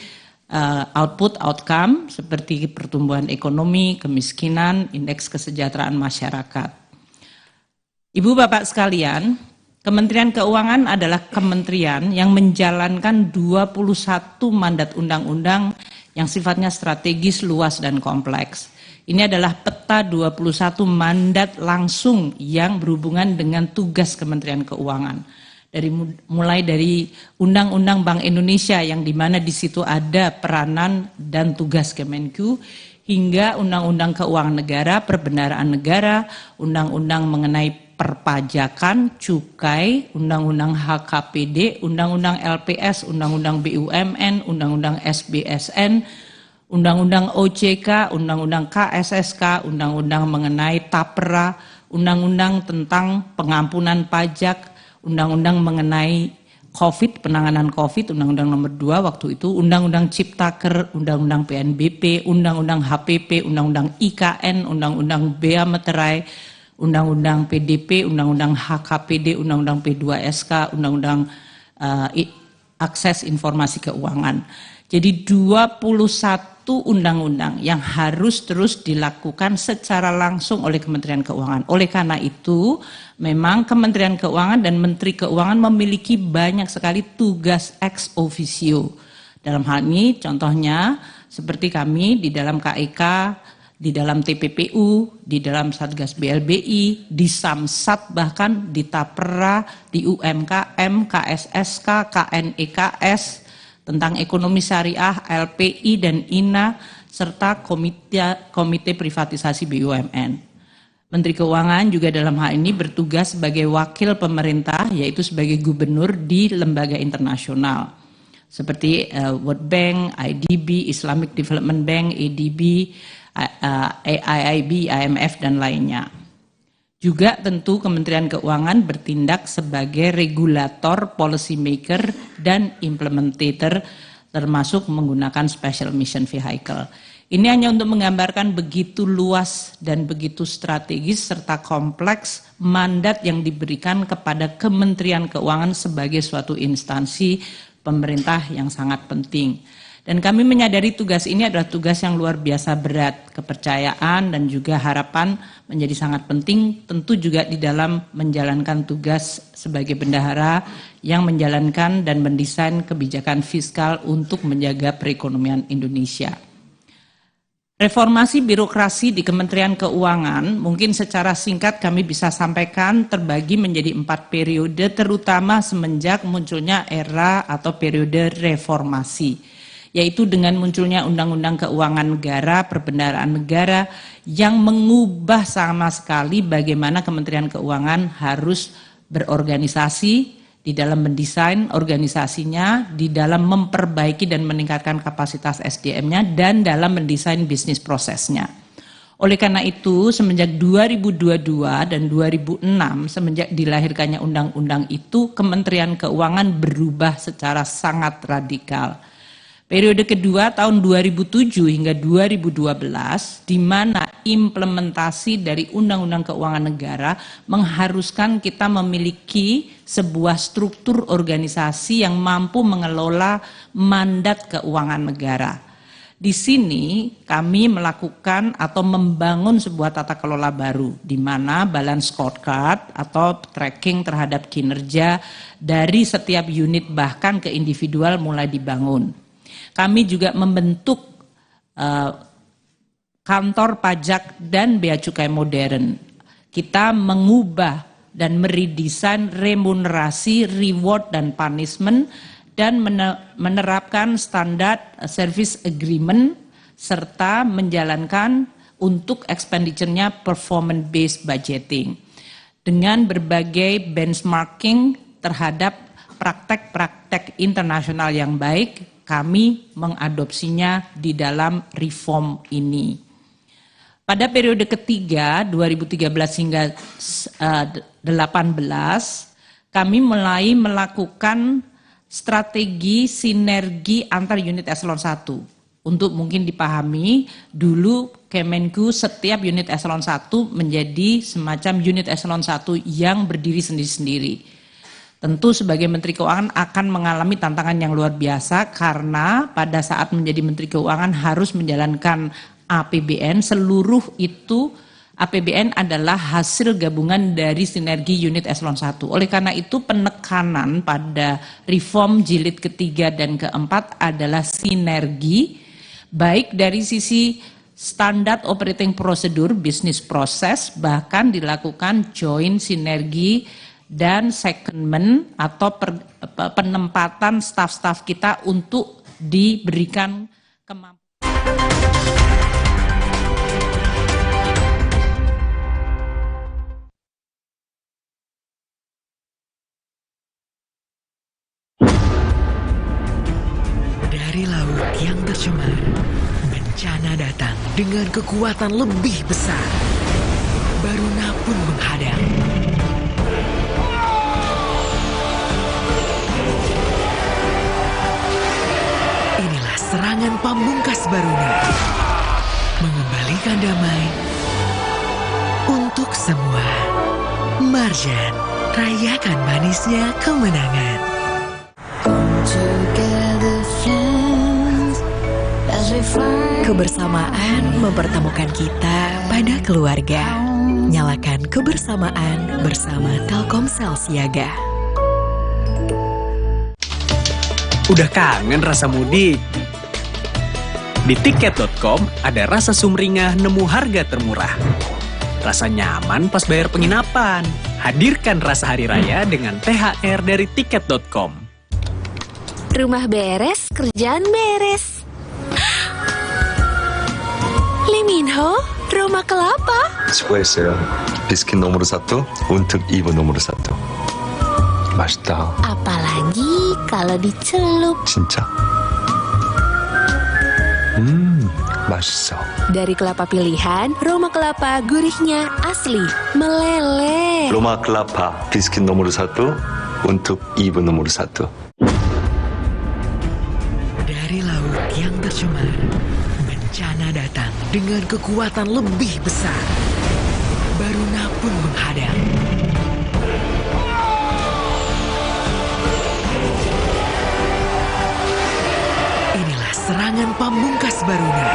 output, outcome seperti pertumbuhan ekonomi, kemiskinan, indeks kesejahteraan masyarakat. Ibu Bapak sekalian, Kementerian Keuangan adalah kementerian yang menjalankan 21 mandat undang-undang yang sifatnya strategis, luas, dan kompleks. Ini adalah peta 21 mandat langsung yang berhubungan dengan tugas Kementerian Keuangan. Mulai dari Undang-Undang Bank Indonesia yang dimana di situ ada peranan dan tugas Kemenku, hingga Undang-Undang Keuangan Negara, Perbendaharaan Negara, Undang-Undang mengenai perpajakan, cukai, Undang-Undang HKPD, Undang-Undang LPS, Undang-Undang BUMN, Undang-Undang SBSN, Undang-Undang OJK, Undang-Undang KSSK, Undang-Undang mengenai TAPRA, Undang-Undang tentang pengampunan pajak, Undang-Undang mengenai COVID, penanganan COVID, Undang-Undang nomor 2 waktu itu, Undang-Undang Ciptaker, Undang-Undang PNBP, Undang-Undang HPP, Undang-Undang IKN, Undang-Undang Bea Materai, Undang-Undang PDP, Undang-Undang HKPD, Undang-Undang P2SK, Undang-Undang Akses Informasi Keuangan. Jadi 21 undang-undang yang harus terus dilakukan secara langsung oleh Kementerian Keuangan. Oleh karena itu, memang Kementerian Keuangan dan Menteri Keuangan memiliki banyak sekali tugas ex officio. Dalam hal ini contohnya seperti kami di dalam KEK, di dalam TPPU, di dalam Satgas BLBI, di Samsat, bahkan di TAPRA, di UMKM, KSSK, KNEKS, tentang ekonomi syariah, LPI dan INA, serta komite privatisasi BUMN. Menteri Keuangan juga dalam hal ini bertugas sebagai wakil pemerintah, yaitu sebagai gubernur di lembaga internasional, seperti World Bank, IDB, Islamic Development Bank, ADB, IIB, IMF, dan lainnya. Juga tentu Kementerian Keuangan bertindak sebagai regulator, policy maker, dan implementator termasuk menggunakan special mission vehicle. Ini hanya untuk menggambarkan begitu luas dan begitu strategis serta kompleks mandat yang diberikan kepada Kementerian Keuangan sebagai suatu instansi pemerintah yang sangat penting. Dan kami menyadari tugas ini adalah tugas yang luar biasa berat. Kepercayaan dan juga harapan menjadi sangat penting, tentu juga di dalam menjalankan tugas sebagai bendahara yang menjalankan dan mendesain kebijakan fiskal untuk menjaga perekonomian Indonesia. Reformasi birokrasi di Kementerian Keuangan mungkin secara singkat kami bisa sampaikan terbagi menjadi 4 periode, terutama semenjak munculnya era atau periode reformasi. yaitu dengan munculnya Undang-Undang Keuangan Negara, Perbendaharaan Negara yang mengubah sama sekali bagaimana Kementerian Keuangan harus berorganisasi, di dalam mendesain organisasinya, di dalam memperbaiki dan meningkatkan kapasitas SDM-nya, dan dalam mendesain bisnis prosesnya. Oleh karena itu, semenjak 2022 dan 2006, semenjak dilahirkannya undang-undang itu, Kementerian Keuangan berubah secara sangat radikal. Periode kedua tahun 2007 hingga 2012, di mana implementasi dari Undang-Undang Keuangan Negara mengharuskan kita memiliki sebuah struktur organisasi yang mampu mengelola mandat keuangan negara. Di sini kami melakukan atau membangun sebuah tata kelola baru, di mana balance scorecard atau tracking terhadap kinerja dari setiap unit bahkan ke individual mulai dibangun. Kami juga membentuk kantor pajak dan bea cukai modern. Kita mengubah dan meredesain remunerasi, reward, dan punishment, dan menerapkan standar service agreement, serta menjalankan untuk expenditure-nya performance based budgeting. Dengan berbagai benchmarking terhadap praktek-praktek internasional yang baik, kami mengadopsinya di dalam reform ini. Pada periode ketiga 2013 hingga 2018, kami mulai melakukan strategi sinergi antar unit eselon 1. Untuk mungkin dipahami, dulu Kemenku setiap unit eselon 1 menjadi semacam unit eselon 1 yang berdiri sendiri-sendiri. Tentu sebagai Menteri Keuangan akan mengalami tantangan yang luar biasa karena pada saat menjadi Menteri Keuangan harus menjalankan APBN, seluruh itu APBN adalah hasil gabungan dari sinergi unit eselon 1. Oleh karena itu penekanan pada reform jilid ketiga dan keempat adalah sinergi, baik dari sisi standar operating procedure, bisnis proses, bahkan dilakukan joint sinergi dan secondment atau penempatan staf-staf kita untuk diberikan kemampuan. Dari laut yang tercemar, bencana datang dengan kekuatan lebih besar. Baruna pun menghadang. Inilah serangan pamungkas Baruna, mengembalikan damai untuk semua. Marjan, rayakan manisnya kemenangan. Kebersamaan mempertemukan kita pada keluarga. Nyalakan kebersamaan bersama Telkomsel Siaga. Udah kangen rasa mudik? Di tiket.com ada rasa sumringah nemu harga termurah. Rasa nyaman pas bayar penginapan. Hadirkan rasa hari raya dengan THR dari tiket.com. Rumah beres, kerjaan beres. Lee Minho, Roma Kelapa. 수고했어요. 비스킷 너머로 사또, 운특 2번 너머로 사또. 맛있다. Apalagi kalau dicelup. 진짜? 맛있어. Dari kelapa pilihan, Roma Kelapa gurihnya asli, meleleh. 로마 클라파 비스킷 너머로 사또, 운특 2번 너머로 사또. Dari laut yang tercemar, bencana datang dengan kekuatan lebih besar. Baruna pun menghadang. Inilah serangan pamungkas Baruna,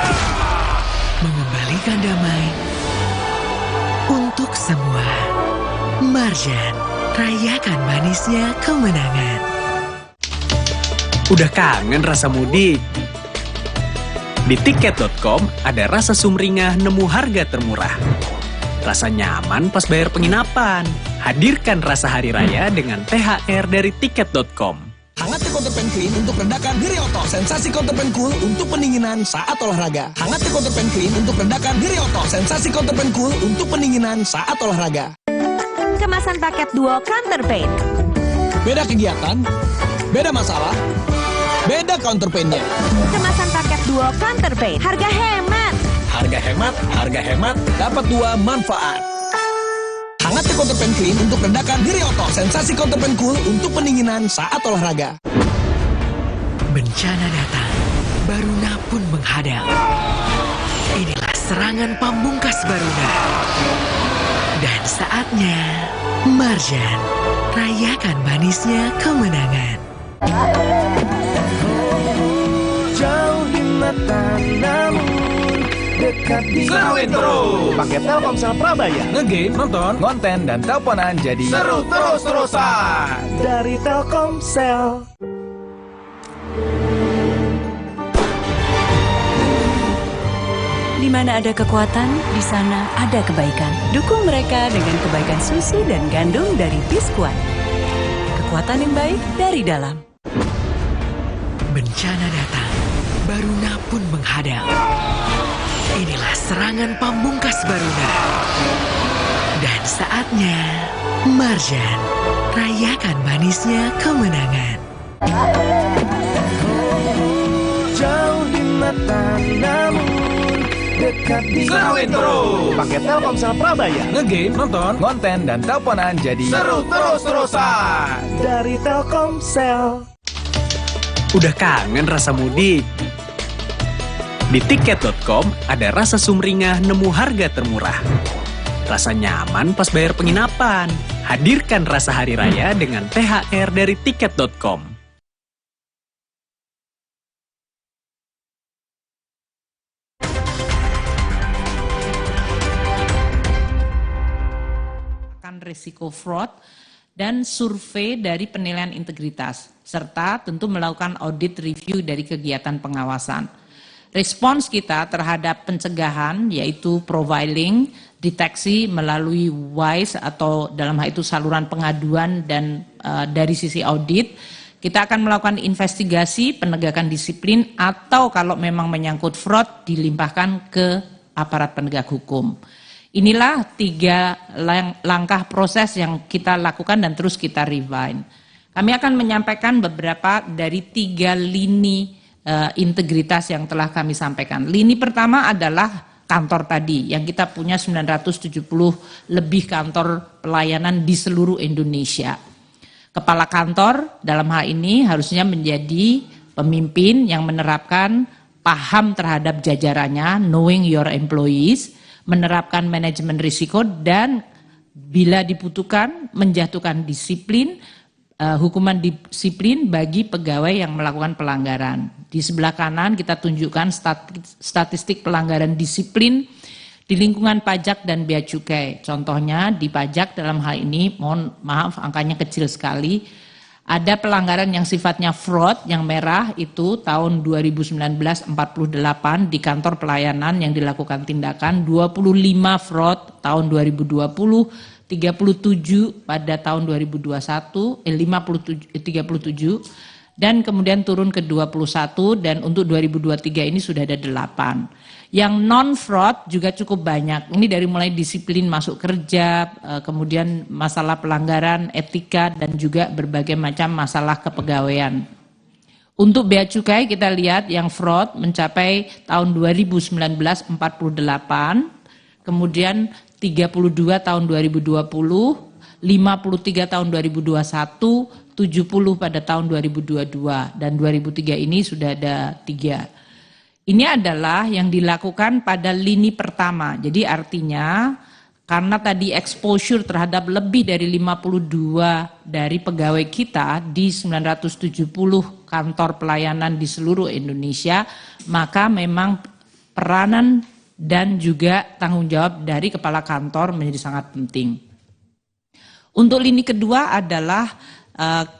mengembalikan damai untuk semua. Marjan, rayakan manisnya kemenangan. Udah kangen rasa mudik? Di tiket.com ada rasa sumringah nemu harga termurah. Rasa nyaman pas bayar penginapan. Hadirkan rasa hari raya dengan THR dari tiket.com. Hangat Counterpan Clean untuk redakan nyeri otot. Sensasi Counterpan Cool untuk pendinginan saat olahraga. Hangat Counterpan Clean untuk redakan nyeri otot. Sensasi Counterpan Cool untuk pendinginan saat olahraga. Kemasan paket duo Counterpain. Beda kegiatan, beda masalah, beda counterpainnya. Kemasan paket duo Counterpain. Harga hemat. Harga hemat, dapat dua manfaat. Hangat Counterpan Clean untuk redakan nyeri otot. Sensasi Counterpan Cool untuk pendinginan saat olahraga. Bencana datang, Baruna pun menghadang. Inilah serangan pamungkas Baruna. Dan saatnya, Marjan, rayakan manisnya kemenangan. Jauh di mata namun dekat di Seruin terus. Paket Telkomsel Prabaya. Ngegame, nonton, konten, dan teleponan jadi seru terus-terusan. dari Telkomsel. Di mana ada kekuatan, di sana ada kebaikan. Dukung mereka dengan kebaikan susu dan gandum dari Biskuat. Kekuatan yang baik dari dalam. Bencana datang, Baruna pun menghadang. Inilah serangan pamungkas Baruna. Dan saatnya, Marjan, rayakan manisnya kemenangan. Jauh di mata namun dekat di Seruin terus. Paket Telkomsel Prabaya. Ngegame, nonton, konten, dan teleponan jadi seru terus-terusan. dari Telkomsel. Udah kangen rasa mudik? Di tiket.com ada rasa sumringah nemu harga termurah. Rasa nyaman pas bayar penginapan. Hadirkan rasa hari raya dengan THR dari tiket.com. Akan risiko fraud dan survei dari penilaian integritas, serta tentu melakukan audit review dari kegiatan pengawasan. Respons kita terhadap pencegahan yaitu profiling, deteksi melalui WISE atau dalam hal itu saluran pengaduan dan dari sisi audit, kita akan melakukan investigasi penegakan disiplin atau kalau memang menyangkut fraud dilimpahkan ke aparat penegak hukum. Inilah 3 langkah proses yang kita lakukan dan terus kita refine. Kami akan menyampaikan beberapa dari 3 lini integritas yang telah kami sampaikan. Lini pertama adalah kantor tadi, yang kita punya 970 lebih kantor pelayanan di seluruh Indonesia. Kepala kantor dalam hal ini harusnya menjadi pemimpin yang menerapkan paham terhadap jajarannya, knowing your employees, menerapkan manajemen risiko, dan bila dibutuhkan menjatuhkan disiplin, hukuman disiplin bagi pegawai yang melakukan pelanggaran. Di sebelah kanan kita tunjukkan statistik pelanggaran disiplin di lingkungan pajak dan bea cukai. Contohnya di pajak dalam hal ini, mohon maaf angkanya kecil sekali. Ada pelanggaran yang sifatnya fraud, yang merah itu tahun 2019 48 di kantor pelayanan yang dilakukan tindakan, 25 fraud tahun 2020, 37 pada tahun 2021, 37, dan kemudian turun ke 21, dan untuk 2023 ini sudah ada 8. Yang non-fraud juga cukup banyak, ini dari mulai disiplin masuk kerja, kemudian masalah pelanggaran etika, dan juga berbagai macam masalah kepegawaian. Untuk bea cukai kita lihat yang fraud mencapai tahun 2019 48, kemudian 32 tahun 2020, 53 tahun 2021, 70 pada tahun 2022, dan 2003 ini sudah ada 3. Ini adalah yang dilakukan pada lini pertama. Jadi artinya karena tadi exposure terhadap lebih dari 52 dari pegawai kita di 970 kantor pelayanan di seluruh Indonesia, maka memang peranan dan juga tanggung jawab dari kepala kantor menjadi sangat penting. Untuk lini kedua adalah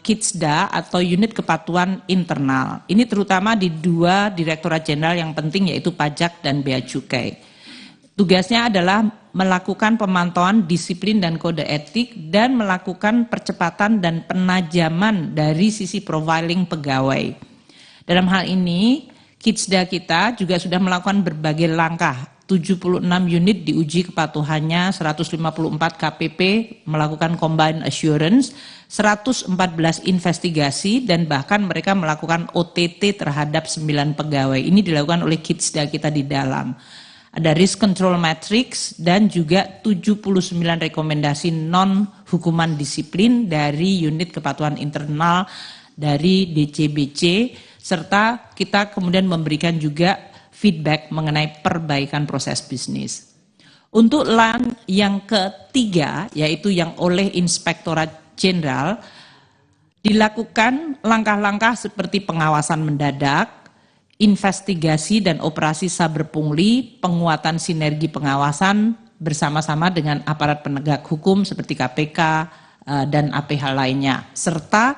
KITSDA atau unit kepatuhan internal. Ini terutama di 2 direktorat jenderal yang penting, yaitu pajak dan bea cukai. Tugasnya adalah melakukan pemantauan disiplin dan kode etik, dan melakukan percepatan dan penajaman dari sisi profiling pegawai. Dalam hal ini, Kidsda kita juga sudah melakukan berbagai langkah. 76 unit diuji kepatuhannya, 154 KPP melakukan combined assurance, 114 investigasi, dan bahkan mereka melakukan OTT terhadap 9 pegawai. Ini dilakukan oleh Kidsda kita di dalam. Ada risk control matrix dan juga 79 rekomendasi non hukuman disiplin dari unit kepatuhan internal dari DCBC, serta kita kemudian memberikan juga feedback mengenai perbaikan proses bisnis. Untuk line yang ketiga, yaitu yang oleh Inspektorat Jenderal, dilakukan langkah-langkah seperti pengawasan mendadak, investigasi dan operasi saber pungli, penguatan sinergi pengawasan bersama-sama dengan aparat penegak hukum seperti KPK dan APH lainnya, serta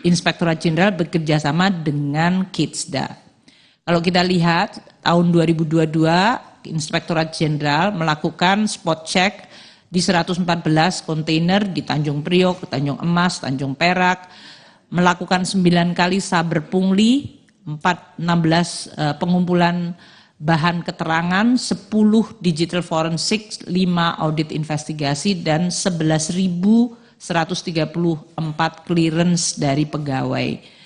Inspektorat Jenderal bekerjasama dengan Kidsda. Kalau kita lihat tahun 2022, Inspektorat Jenderal melakukan spot check di 114 kontainer di Tanjung Priok, Tanjung Emas, Tanjung Perak, melakukan 9 kali saber pungli, 16 pengumpulan bahan keterangan, 10 digital forensik, 5 audit investigasi, dan 11.134 clearance dari pegawai.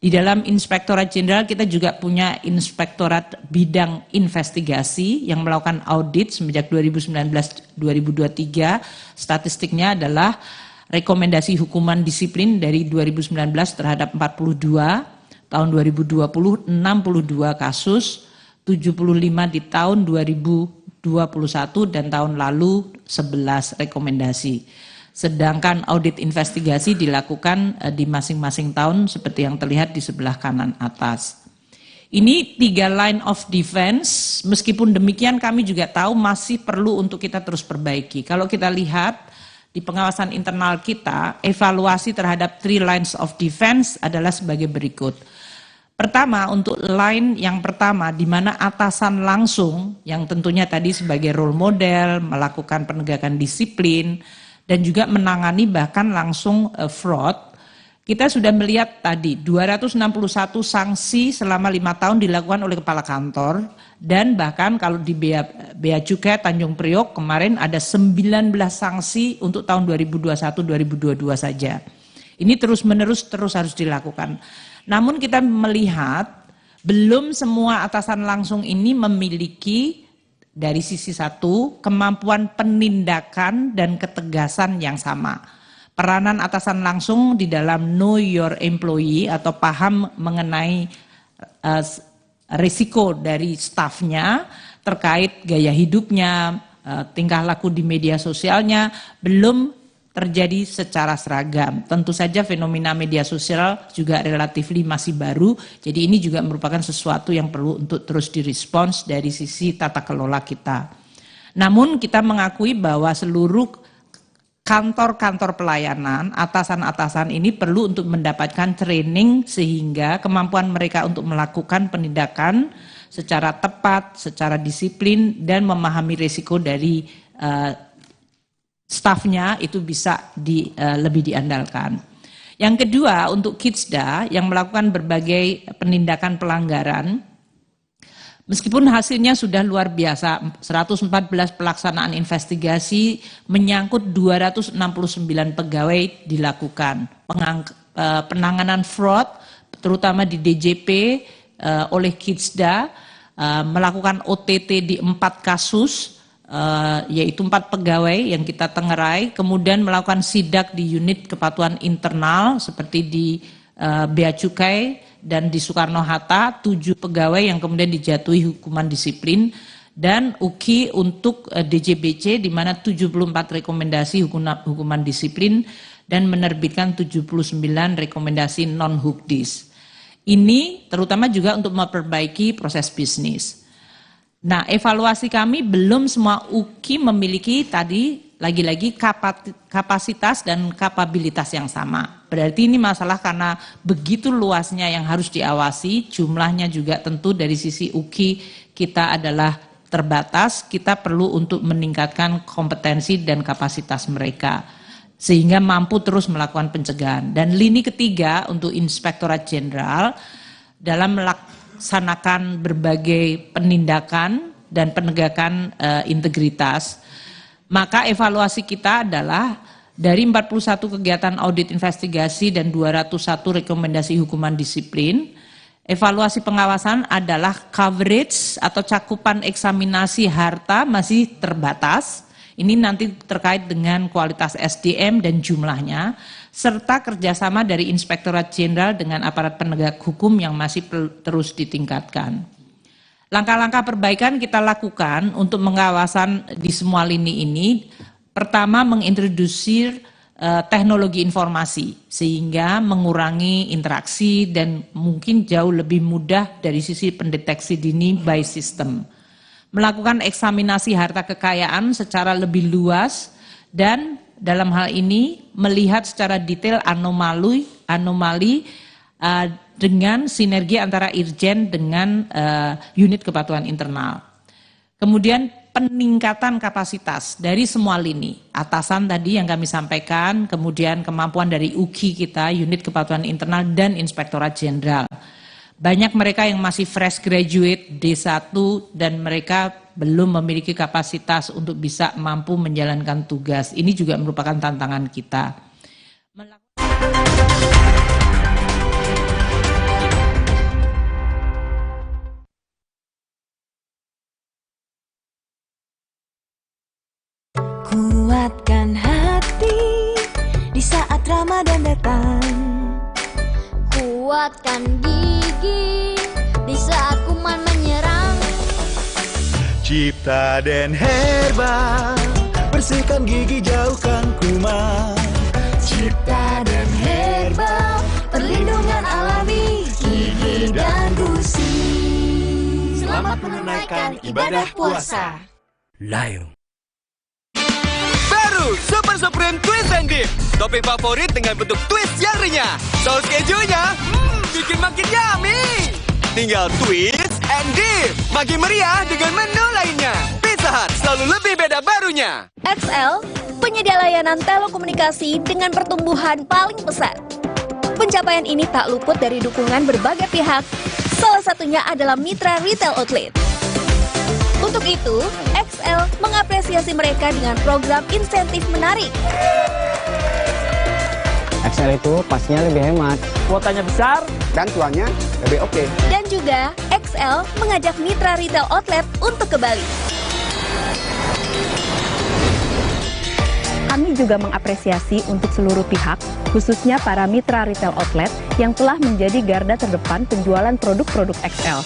Di dalam Inspektorat Jenderal kita juga punya Inspektorat Bidang Investigasi yang melakukan audit semenjak 2019-2023. Statistiknya adalah rekomendasi hukuman disiplin dari 2019 terhadap 42, tahun 2020 62 kasus, 75 di tahun 2021 dan tahun lalu 11 rekomendasi. Sedangkan audit investigasi dilakukan di masing-masing tahun seperti yang terlihat di sebelah kanan atas. Ini 3 line of defense, meskipun demikian kami juga tahu masih perlu untuk kita terus perbaiki. Kalau kita lihat di pengawasan internal kita, evaluasi terhadap 3 lines of defense adalah sebagai berikut. Pertama, untuk line yang pertama di mana atasan langsung yang tentunya tadi sebagai role model, melakukan penegakan disiplin, dan juga menangani bahkan langsung fraud, kita sudah melihat tadi 261 sanksi selama 5 tahun dilakukan oleh kepala kantor, dan bahkan kalau di Bea Cukai Tanjung Priok kemarin ada 19 sanksi untuk tahun 2021-2022 saja. Ini terus-menerus harus dilakukan. Namun kita melihat belum semua atasan langsung ini memiliki dari sisi satu, kemampuan penindakan dan ketegasan yang sama. Peranan atasan langsung di dalam know your employee atau paham mengenai risiko dari stafnya terkait gaya hidupnya, tingkah laku di media sosialnya belum terjadi secara seragam. Tentu saja fenomena media sosial juga relatif masih baru, jadi ini juga merupakan sesuatu yang perlu untuk terus direspons dari sisi tata kelola kita. Namun kita mengakui bahwa seluruh kantor-kantor pelayanan, atasan-atasan ini perlu untuk mendapatkan training sehingga kemampuan mereka untuk melakukan penindakan secara tepat, secara disiplin, dan memahami risiko dari stafnya itu bisa lebih diandalkan. Yang kedua, untuk Kidsda yang melakukan berbagai penindakan pelanggaran, meskipun hasilnya sudah luar biasa, 114 pelaksanaan investigasi menyangkut 269 pegawai dilakukan. Penanganan fraud, terutama di DJP oleh Kidsda, melakukan OTT di 4 kasus, yaitu 4 pegawai yang kita tengerai, kemudian melakukan sidak di unit kepatuhan internal seperti di Bea Cukai dan di Soekarno-Hatta, 7 pegawai yang kemudian dijatuhi hukuman disiplin, dan UKI untuk DJBC di mana 74 rekomendasi hukuman disiplin dan menerbitkan 79 rekomendasi non-hukdis. Ini terutama juga untuk memperbaiki proses bisnis. Nah, evaluasi kami belum semua UKI memiliki tadi lagi-lagi kapasitas dan kapabilitas yang sama. Berarti ini masalah karena begitu luasnya yang harus diawasi, jumlahnya juga tentu dari sisi UKI kita adalah terbatas, kita perlu untuk meningkatkan kompetensi dan kapasitas mereka sehingga mampu terus melakukan pencegahan. Dan lini ketiga untuk Inspektorat Jenderal dalam melaksanakan berbagai penindakan dan penegakan integritas, maka evaluasi kita adalah dari 41 kegiatan audit investigasi dan 201 rekomendasi hukuman disiplin, evaluasi pengawasan adalah coverage atau cakupan eksaminasi harta masih terbatas. Ini nanti terkait dengan kualitas SDM dan jumlahnya, serta kerjasama dari Inspektorat Jenderal dengan aparat penegak hukum yang masih terus ditingkatkan. Langkah-langkah perbaikan kita lakukan untuk pengawasan di semua lini ini. Pertama, mengintroduksi teknologi informasi sehingga mengurangi interaksi dan mungkin jauh lebih mudah dari sisi pendeteksi dini by system. Melakukan eksaminasi harta kekayaan secara lebih luas dan dalam hal ini melihat secara detail anomali dengan sinergi antara Irjen dengan unit kepatuhan internal. Kemudian peningkatan kapasitas dari semua lini, atasan tadi yang kami sampaikan, kemudian kemampuan dari UKI kita, unit kepatuhan internal dan Inspektorat Jenderal. Banyak mereka yang masih fresh graduate D1 dan mereka belum memiliki kapasitas untuk bisa mampu menjalankan tugas. Ini juga merupakan tantangan kita. Kuatkan hati di saat Ramadan datang. Kuatkan gigi di saat kuman menyerang. Cipta dan Herba, bersihkan gigi, jauhkan kuman. Cipta dan Herba, perlindungan alami gigi dan gusi. Selamat menunaikan ibadah puasa. Lion. Baru Super Supreme Twist and Dip. Topping favorit dengan bentuk twist yang renyah. Saus kejunya, bikin makin yummy. Tinggal twist and dip. Makin meriah dengan menu lainnya. Pizza Hut selalu lebih beda barunya. XL, penyedia layanan telekomunikasi dengan pertumbuhan paling pesat. Pencapaian ini tak luput dari dukungan berbagai pihak. Salah satunya adalah mitra retail outlet. Untuk itu, XL mengapresiasi mereka dengan program insentif menarik. XL itu pastinya lebih hemat, kuotanya besar, dan tuannya lebih oke. Dan juga, XL mengajak mitra retail outlet untuk ke Bali. Kami juga mengapresiasi untuk seluruh pihak, khususnya para mitra retail outlet yang telah menjadi garda terdepan penjualan produk-produk XL.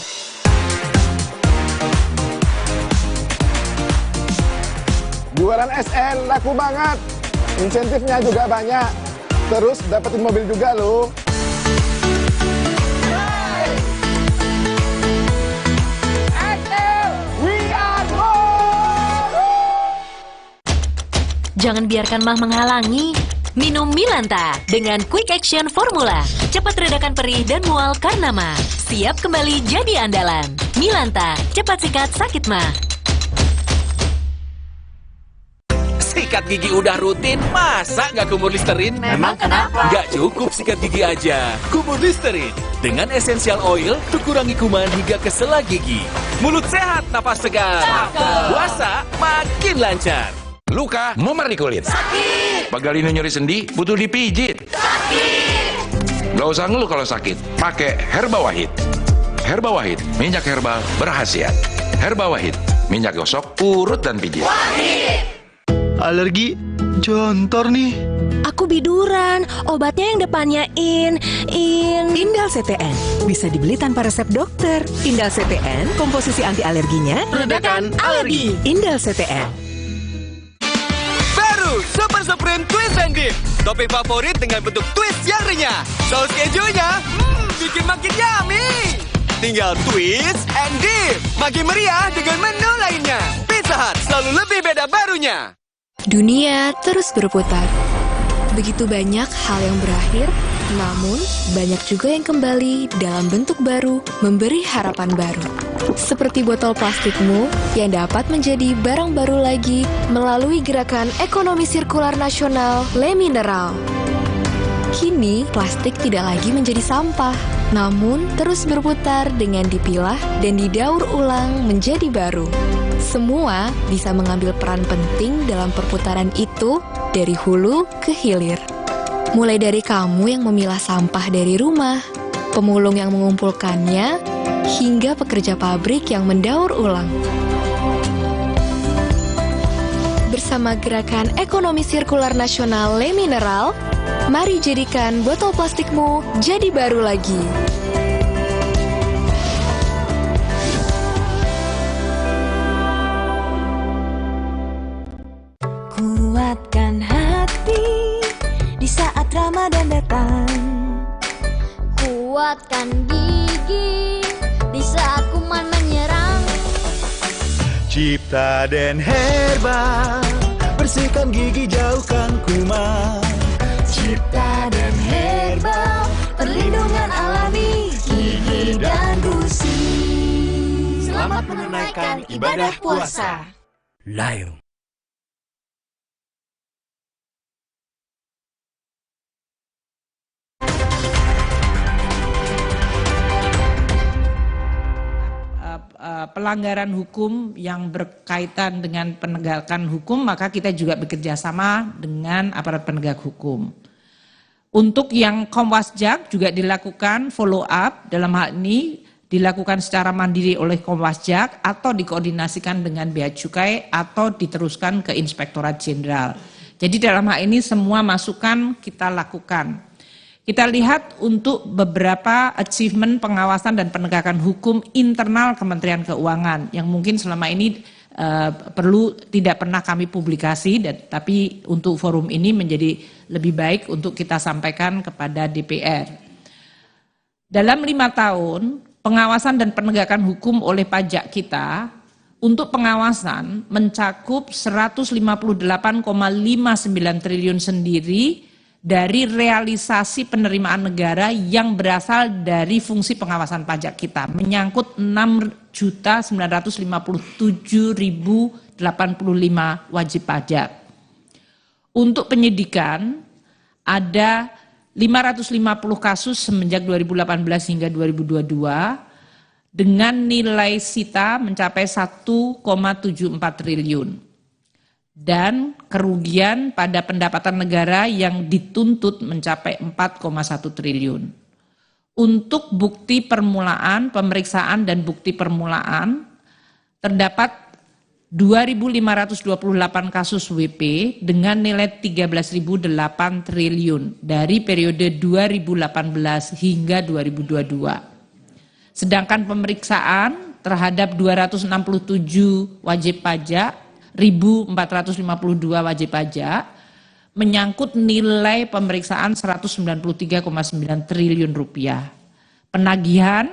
Jualan SL laku banget, insentifnya juga banyak, terus dapetin mobil juga loh. Jangan biarkan mah menghalangi. Minum Milanta dengan Quick Action Formula. Cepat redakan perih dan mual karena mah. Siap kembali jadi andalan. Milanta, cepat sikat sakit mah. Sikat gigi udah rutin, masa nggak kumur Listerine? Memang kenapa? Nggak cukup sikat gigi aja. Kumur Listerine dengan essential oil untuk kurangi kuman hingga ke sela gigi. Mulut sehat, napas segar. Puasa makin lancar. Luka, memar di kulit. Sakit. Pagalino nyeri sendi, butuh dipijit. Sakit. Nggak usah ngeluh kalau sakit. Pakai Herba Wahid. Herba Wahid, minyak herbal berkhasiat. Herba Wahid, minyak gosok, urut dan pijit. Wahid. Alergi jontor nih. Aku biduran, obatnya yang depannya Indal CTN. Bisa dibeli tanpa resep dokter. Indal CTN, komposisi anti alerginya Redakan alergi. Indal CTN. Baru Super Supreme Twist and Dip. Topping favorit dengan bentuk twist yang renyah. Saus kejunya, bikin makin yummy. Tinggal twist and dip. Makin meriah dengan menu lainnya. Pizza Hut selalu lebih beda barunya. Dunia terus berputar. Begitu banyak hal yang berakhir, namun banyak juga yang kembali dalam bentuk baru, memberi harapan baru. Seperti botol plastikmu yang dapat menjadi barang baru lagi melalui gerakan ekonomi sirkular nasional Le Mineral. Kini, plastik tidak lagi menjadi sampah, namun terus berputar dengan dipilah dan didaur ulang menjadi baru. Semua bisa mengambil peran penting dalam perputaran itu dari hulu ke hilir. Mulai dari kamu yang memilah sampah dari rumah, pemulung yang mengumpulkannya, hingga pekerja pabrik yang mendaur ulang. Bersama gerakan ekonomi sirkular nasional Le Mineral, mari jadikan botol plastikmu jadi baru lagi. Kuatkan hati di saat Ramadan datang. Kuatkan gigi di saat kuman menyerang. Cipta dan Herba, bersihkan gigi, jauhkan kuman. Cipta dan Herba, perlindungan alami gigi dan gusi. Selamat menunaikan ibadah puasa. Lion. Pelanggaran hukum yang berkaitan dengan penegakan hukum, maka kita juga bekerja sama dengan aparat penegak hukum. Untuk yang Komwasjak juga dilakukan follow up, dalam hal ini dilakukan secara mandiri oleh Komwasjak atau dikoordinasikan dengan Bea Cukai atau diteruskan ke Inspektorat Jenderal. Jadi dalam hal ini semua masukan kita lakukan. Kita lihat untuk beberapa achievement pengawasan dan penegakan hukum internal Kementerian Keuangan yang mungkin selama ini tidak pernah kami publikasi, tapi untuk forum ini menjadi lebih baik untuk kita sampaikan kepada DPR. Dalam 5 tahun pengawasan dan penegakan hukum oleh pajak kita untuk pengawasan mencakup 158,59 triliun sendiri dari realisasi penerimaan negara yang berasal dari fungsi pengawasan pajak kita, menyangkut 6.957.085 wajib pajak. Untuk penyidikan ada 550 kasus semenjak 2018 hingga 2022 dengan nilai sita mencapai 1,74 triliun. Dan kerugian pada pendapatan negara yang dituntut mencapai 4,1 triliun. Untuk bukti permulaan, pemeriksaan dan bukti permulaan, terdapat 2.528 kasus WP dengan nilai 13.008 triliun dari periode 2018 hingga 2022. Sedangkan pemeriksaan terhadap 267 wajib pajak, 1.452 wajib pajak, menyangkut nilai pemeriksaan 193,9 triliun rupiah. Penagihan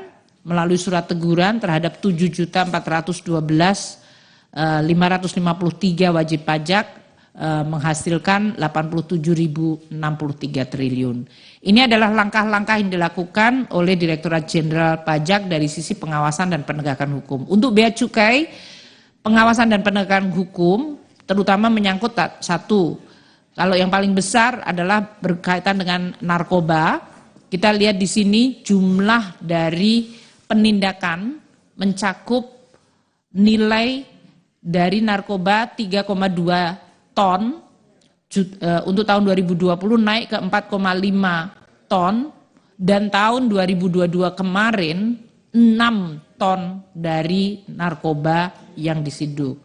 melalui surat teguran terhadap 7.412.553 wajib pajak menghasilkan 87.063 triliun. Ini adalah langkah-langkah yang dilakukan oleh Direktorat Jenderal Pajak dari sisi pengawasan dan penegakan hukum. Untuk Bea Cukai, pengawasan dan penegakan hukum terutama menyangkut satu, kalau yang paling besar adalah berkaitan dengan narkoba. Kita lihat di sini jumlah dari penindakan mencakup nilai dari narkoba 3,2 ton untuk tahun 2020 naik ke 4,5 ton dan tahun 2022 kemarin 6 ton dari narkoba yang disiduk.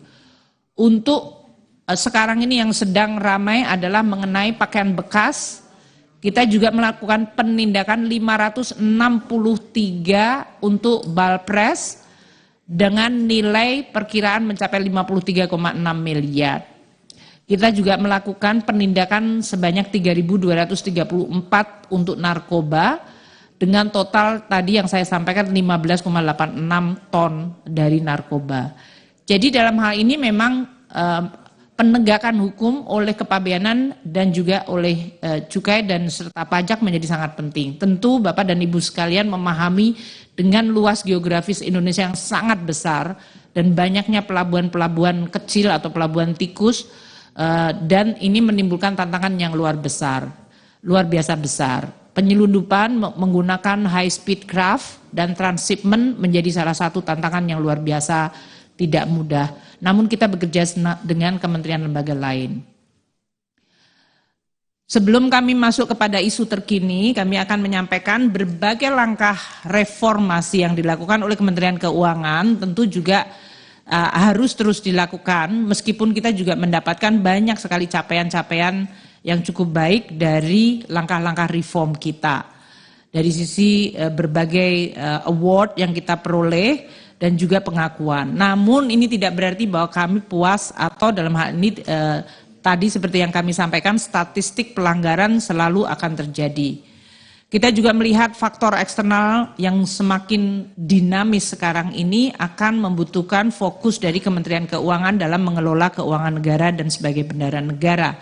Untuk sekarang ini yang sedang ramai adalah mengenai pakaian bekas. Kita juga melakukan penindakan 563 untuk balpres dengan nilai perkiraan mencapai 53,6 miliar. Kita juga melakukan penindakan sebanyak 3.234 untuk narkoba dengan total tadi yang saya sampaikan 15,86 ton dari narkoba. Jadi dalam hal ini memang penegakan hukum oleh kepabeanan dan juga oleh cukai dan serta pajak menjadi sangat penting. Tentu Bapak dan Ibu sekalian memahami dengan luas geografis Indonesia yang sangat besar dan banyaknya pelabuhan-pelabuhan kecil atau pelabuhan tikus, dan ini menimbulkan tantangan yang luar biasa besar. Penyelundupan menggunakan high speed craft dan transshipment menjadi salah satu tantangan yang luar biasa tidak mudah. Namun kita bekerja dengan kementerian lembaga lain. Sebelum kami masuk kepada isu terkini, kami akan menyampaikan berbagai langkah reformasi yang dilakukan oleh Kementerian Keuangan, tentu juga harus terus dilakukan, meskipun kita juga mendapatkan banyak sekali capaian-capaian yang cukup baik dari langkah-langkah reform kita. Dari sisi berbagai award yang kita peroleh, dan juga pengakuan. Namun ini tidak berarti bahwa kami puas atau dalam hal ini tadi seperti yang kami sampaikan, statistik pelanggaran selalu akan terjadi. Kita juga melihat faktor eksternal yang semakin dinamis sekarang ini akan membutuhkan fokus dari Kementerian Keuangan dalam mengelola keuangan negara dan sebagai bendahara negara.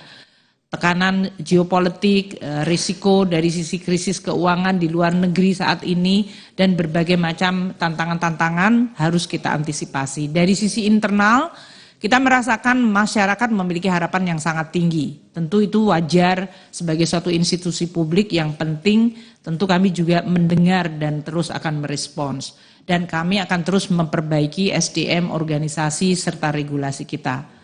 Tekanan geopolitik, risiko dari sisi krisis keuangan di luar negeri saat ini, dan berbagai macam tantangan-tantangan harus kita antisipasi. Dari sisi internal, kita merasakan masyarakat memiliki harapan yang sangat tinggi. Tentu itu wajar sebagai suatu institusi publik yang penting, tentu kami juga mendengar dan terus akan merespons. Dan kami akan terus memperbaiki SDM, organisasi, serta regulasi kita.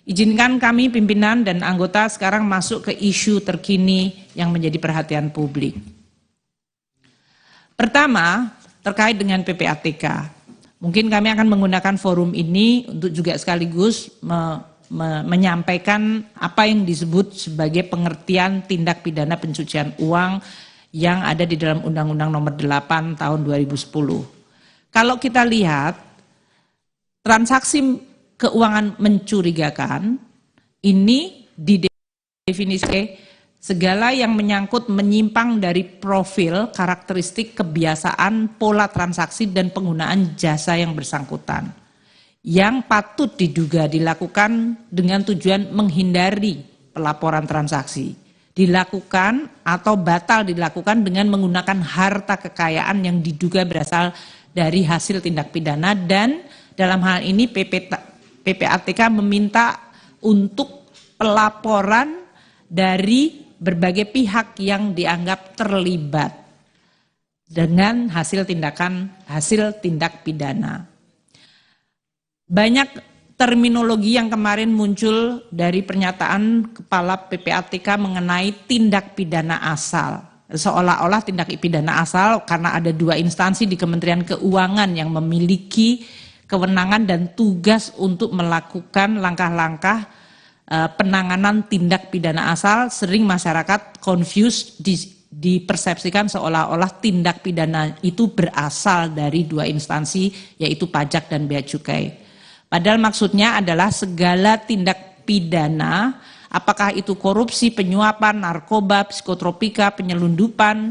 Izinkan kami pimpinan dan anggota sekarang masuk ke isu terkini yang menjadi perhatian publik. Pertama, terkait dengan PPATK. Mungkin kami akan menggunakan forum ini untuk juga sekaligus menyampaikan apa yang disebut sebagai pengertian tindak pidana pencucian uang yang ada di dalam Undang-Undang Nomor 8 Tahun 2010. Kalau kita lihat, transaksi keuangan mencurigakan ini didefinisikan segala yang menyangkut menyimpang dari profil, karakteristik, kebiasaan, pola transaksi dan penggunaan jasa yang bersangkutan yang patut diduga dilakukan dengan tujuan menghindari pelaporan transaksi, dilakukan atau batal dilakukan dengan menggunakan harta kekayaan yang diduga berasal dari hasil tindak pidana, dan dalam hal ini PPATK meminta untuk pelaporan dari berbagai pihak yang dianggap terlibat dengan hasil tindak pidana. Banyak terminologi yang kemarin muncul dari pernyataan Kepala PPATK mengenai tindak pidana asal. Seolah-olah tindak pidana asal karena ada dua instansi di Kementerian Keuangan yang memiliki kewenangan dan tugas untuk melakukan langkah-langkah penanganan tindak pidana asal. Sering masyarakat confused, dipersepsikan seolah-olah tindak pidana itu berasal dari dua instansi, yaitu pajak dan bea cukai. Padahal maksudnya adalah segala tindak pidana, apakah itu korupsi, penyuapan, narkoba, psikotropika, penyelundupan,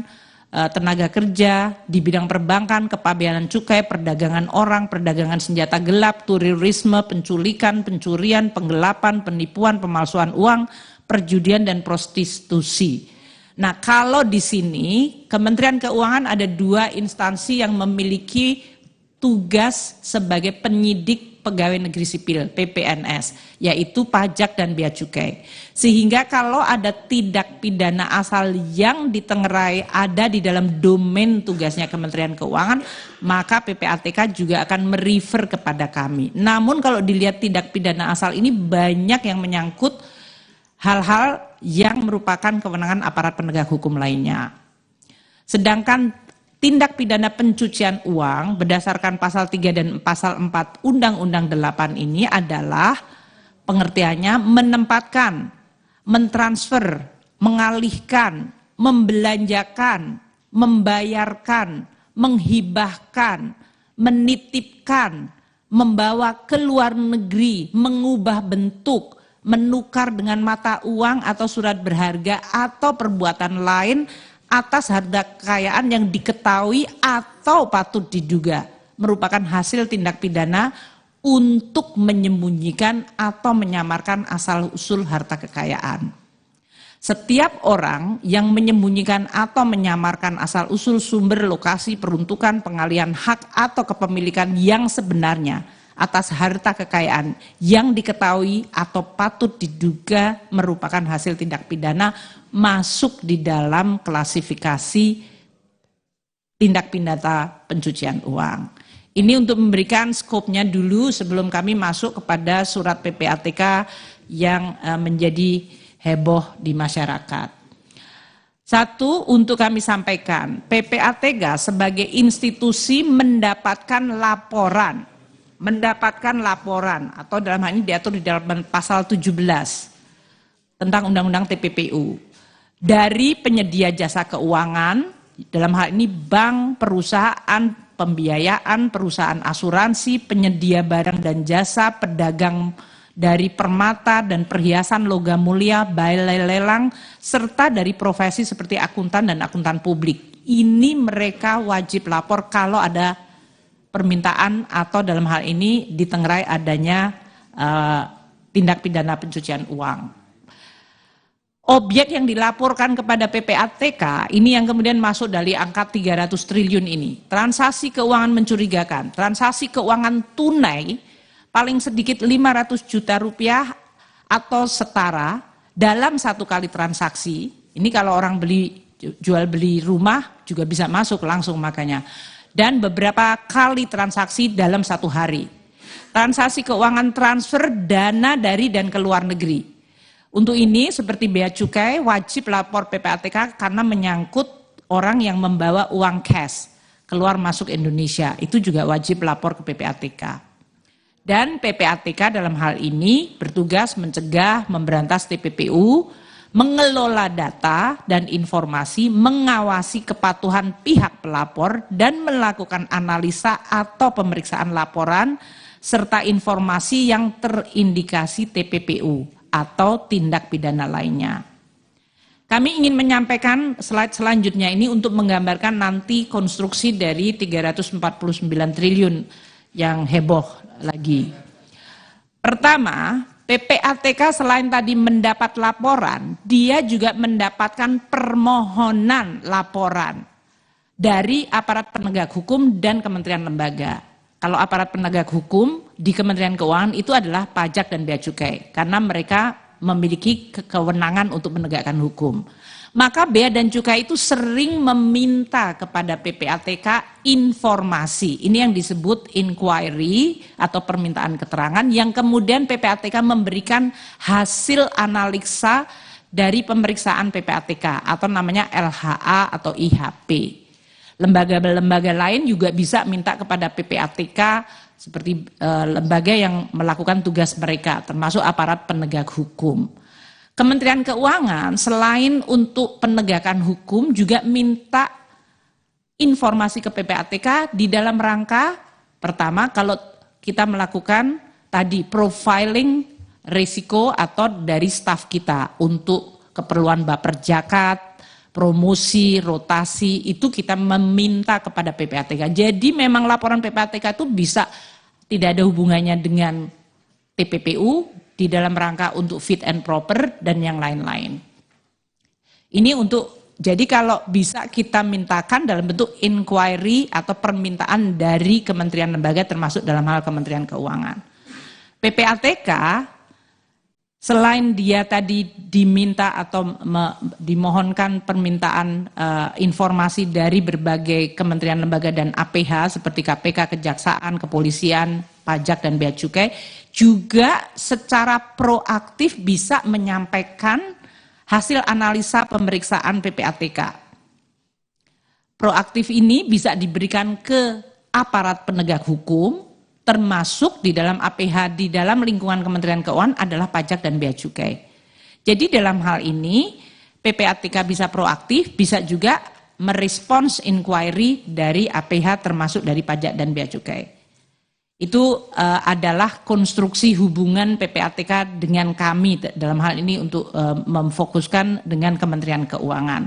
tenaga kerja, di bidang perbankan, kepabeanan cukai, perdagangan orang, perdagangan senjata gelap, terorisme, penculikan, pencurian, penggelapan, penipuan, pemalsuan uang, perjudian, dan prostitusi. Nah, kalau di sini Kementerian Keuangan ada dua instansi yang memiliki tugas sebagai penyidik pegawai negeri sipil, PPNS, yaitu pajak dan bea cukai. Sehingga kalau ada tindak pidana asal yang ditengerai ada di dalam domain tugasnya Kementerian Keuangan, maka PPATK juga akan merefer kepada kami. Namun kalau dilihat tindak pidana asal ini banyak yang menyangkut hal-hal yang merupakan kewenangan aparat penegak hukum lainnya. Sedangkan tindak pidana pencucian uang berdasarkan pasal 3 dan pasal 4 Undang-Undang 8 ini adalah pengertiannya menempatkan, mentransfer, mengalihkan, membelanjakan, membayarkan, menghibahkan, menitipkan, membawa ke luar negeri, mengubah bentuk, menukar dengan mata uang atau surat berharga atau perbuatan lain atas harta kekayaan yang diketahui atau patut diduga merupakan hasil tindak pidana untuk menyembunyikan atau menyamarkan asal-usul harta kekayaan. Setiap orang yang menyembunyikan atau menyamarkan asal-usul sumber, lokasi, peruntukan, pengalihan hak atau kepemilikan yang sebenarnya atas harta kekayaan yang diketahui atau patut diduga merupakan hasil tindak pidana masuk di dalam klasifikasi tindak pidana pencucian uang. Ini untuk memberikan skopnya dulu sebelum kami masuk kepada surat PPATK yang menjadi heboh di masyarakat. Satu, untuk kami sampaikan, PPATK sebagai institusi mendapatkan laporan atau dalam hal ini diatur di dalam pasal 17 tentang Undang-Undang TPPU dari penyedia jasa keuangan, dalam hal ini bank, perusahaan pembiayaan, perusahaan asuransi, penyedia barang dan jasa, pedagang dari permata dan perhiasan logam mulia, balai lelang, serta dari profesi seperti akuntan dan akuntan publik. Ini mereka wajib lapor kalau ada permintaan atau dalam hal ini ditengarai adanya tindak pidana pencucian uang. Objek yang dilaporkan kepada PPATK ini yang kemudian masuk dari angka 300 triliun ini. Transaksi keuangan mencurigakan, transaksi keuangan tunai paling sedikit 500 juta rupiah atau setara dalam satu kali transaksi. Ini kalau orang jual beli rumah juga bisa masuk langsung makanya. Dan beberapa kali transaksi dalam satu hari. Transaksi keuangan transfer dana dari dan ke luar negeri. Untuk ini seperti bea cukai wajib lapor PPATK karena menyangkut orang yang membawa uang cash keluar masuk Indonesia. Itu juga wajib lapor ke PPATK. Dan PPATK dalam hal ini bertugas mencegah, memberantas TPPU, mengelola data dan informasi, mengawasi kepatuhan pihak pelapor dan melakukan analisa atau pemeriksaan laporan serta informasi yang terindikasi TPPU atau tindak pidana lainnya. Kami ingin menyampaikan slide selanjutnya ini untuk menggambarkan nanti konstruksi dari 349 triliun yang heboh lagi. Pertama, PPATK selain tadi mendapat laporan, dia juga mendapatkan permohonan laporan dari aparat penegak hukum dan kementerian lembaga. Kalau aparat penegak hukum di Kementerian Keuangan itu adalah pajak dan bea cukai karena mereka memiliki kewenangan untuk menegakkan hukum. Maka bea dan cukai itu sering meminta kepada PPATK informasi. Ini yang disebut inquiry atau permintaan keterangan yang kemudian PPATK memberikan hasil analisa dari pemeriksaan PPATK atau namanya LHA atau IHP. Lembaga-lembaga lain juga bisa minta kepada PPATK seperti lembaga yang melakukan tugas mereka, termasuk aparat penegak hukum. Kementerian Keuangan selain untuk penegakan hukum juga minta informasi ke PPATK di dalam rangka pertama kalau kita melakukan tadi profiling risiko atau dari staf kita untuk keperluan baper zakat, promosi, rotasi, itu kita meminta kepada PPATK. Jadi memang laporan PPATK itu bisa tidak ada hubungannya dengan TPPU di dalam rangka untuk fit and proper dan yang lain-lain. Ini untuk, jadi kalau bisa kita mintakan dalam bentuk inquiry atau permintaan dari kementerian lembaga termasuk dalam hal Kementerian Keuangan. PPATK selain dia tadi diminta atau dimohonkan permintaan informasi dari berbagai kementerian lembaga dan APH seperti KPK, Kejaksaan, Kepolisian, Pajak dan Bea Cukai, juga secara proaktif bisa menyampaikan hasil analisa pemeriksaan PPATK. Proaktif ini bisa diberikan ke aparat penegak hukum, termasuk di dalam APH di dalam lingkungan Kementerian Keuangan adalah pajak dan bea cukai. Jadi dalam hal ini PPATK bisa proaktif, bisa juga merespons inquiry dari APH termasuk dari pajak dan bea cukai. Itu adalah konstruksi hubungan PPATK dengan kami dalam hal ini untuk memfokuskan dengan Kementerian Keuangan.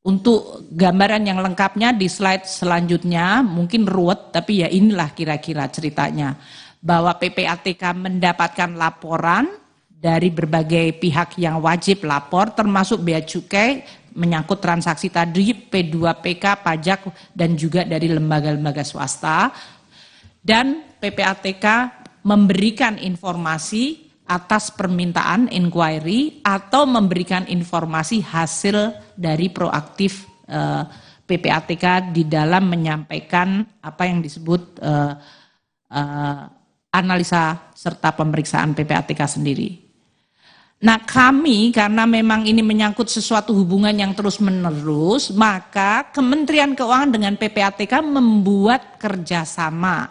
Untuk gambaran yang lengkapnya di slide selanjutnya, mungkin ruwet tapi ya inilah kira-kira ceritanya. bahwa PPATK mendapatkan laporan dari berbagai pihak yang wajib lapor, termasuk bea cukai, menyangkut transaksi tadi, P2PK, pajak, dan juga dari lembaga-lembaga swasta. Dan PPATK memberikan informasi atas permintaan inquiry atau memberikan informasi hasil dari proaktif PPATK di dalam menyampaikan apa yang disebut analisa serta pemeriksaan PPATK sendiri. Nah, kami karena memang ini menyangkut sesuatu hubungan yang terus-menerus, maka Kementerian Keuangan dengan PPATK membuat kerjasama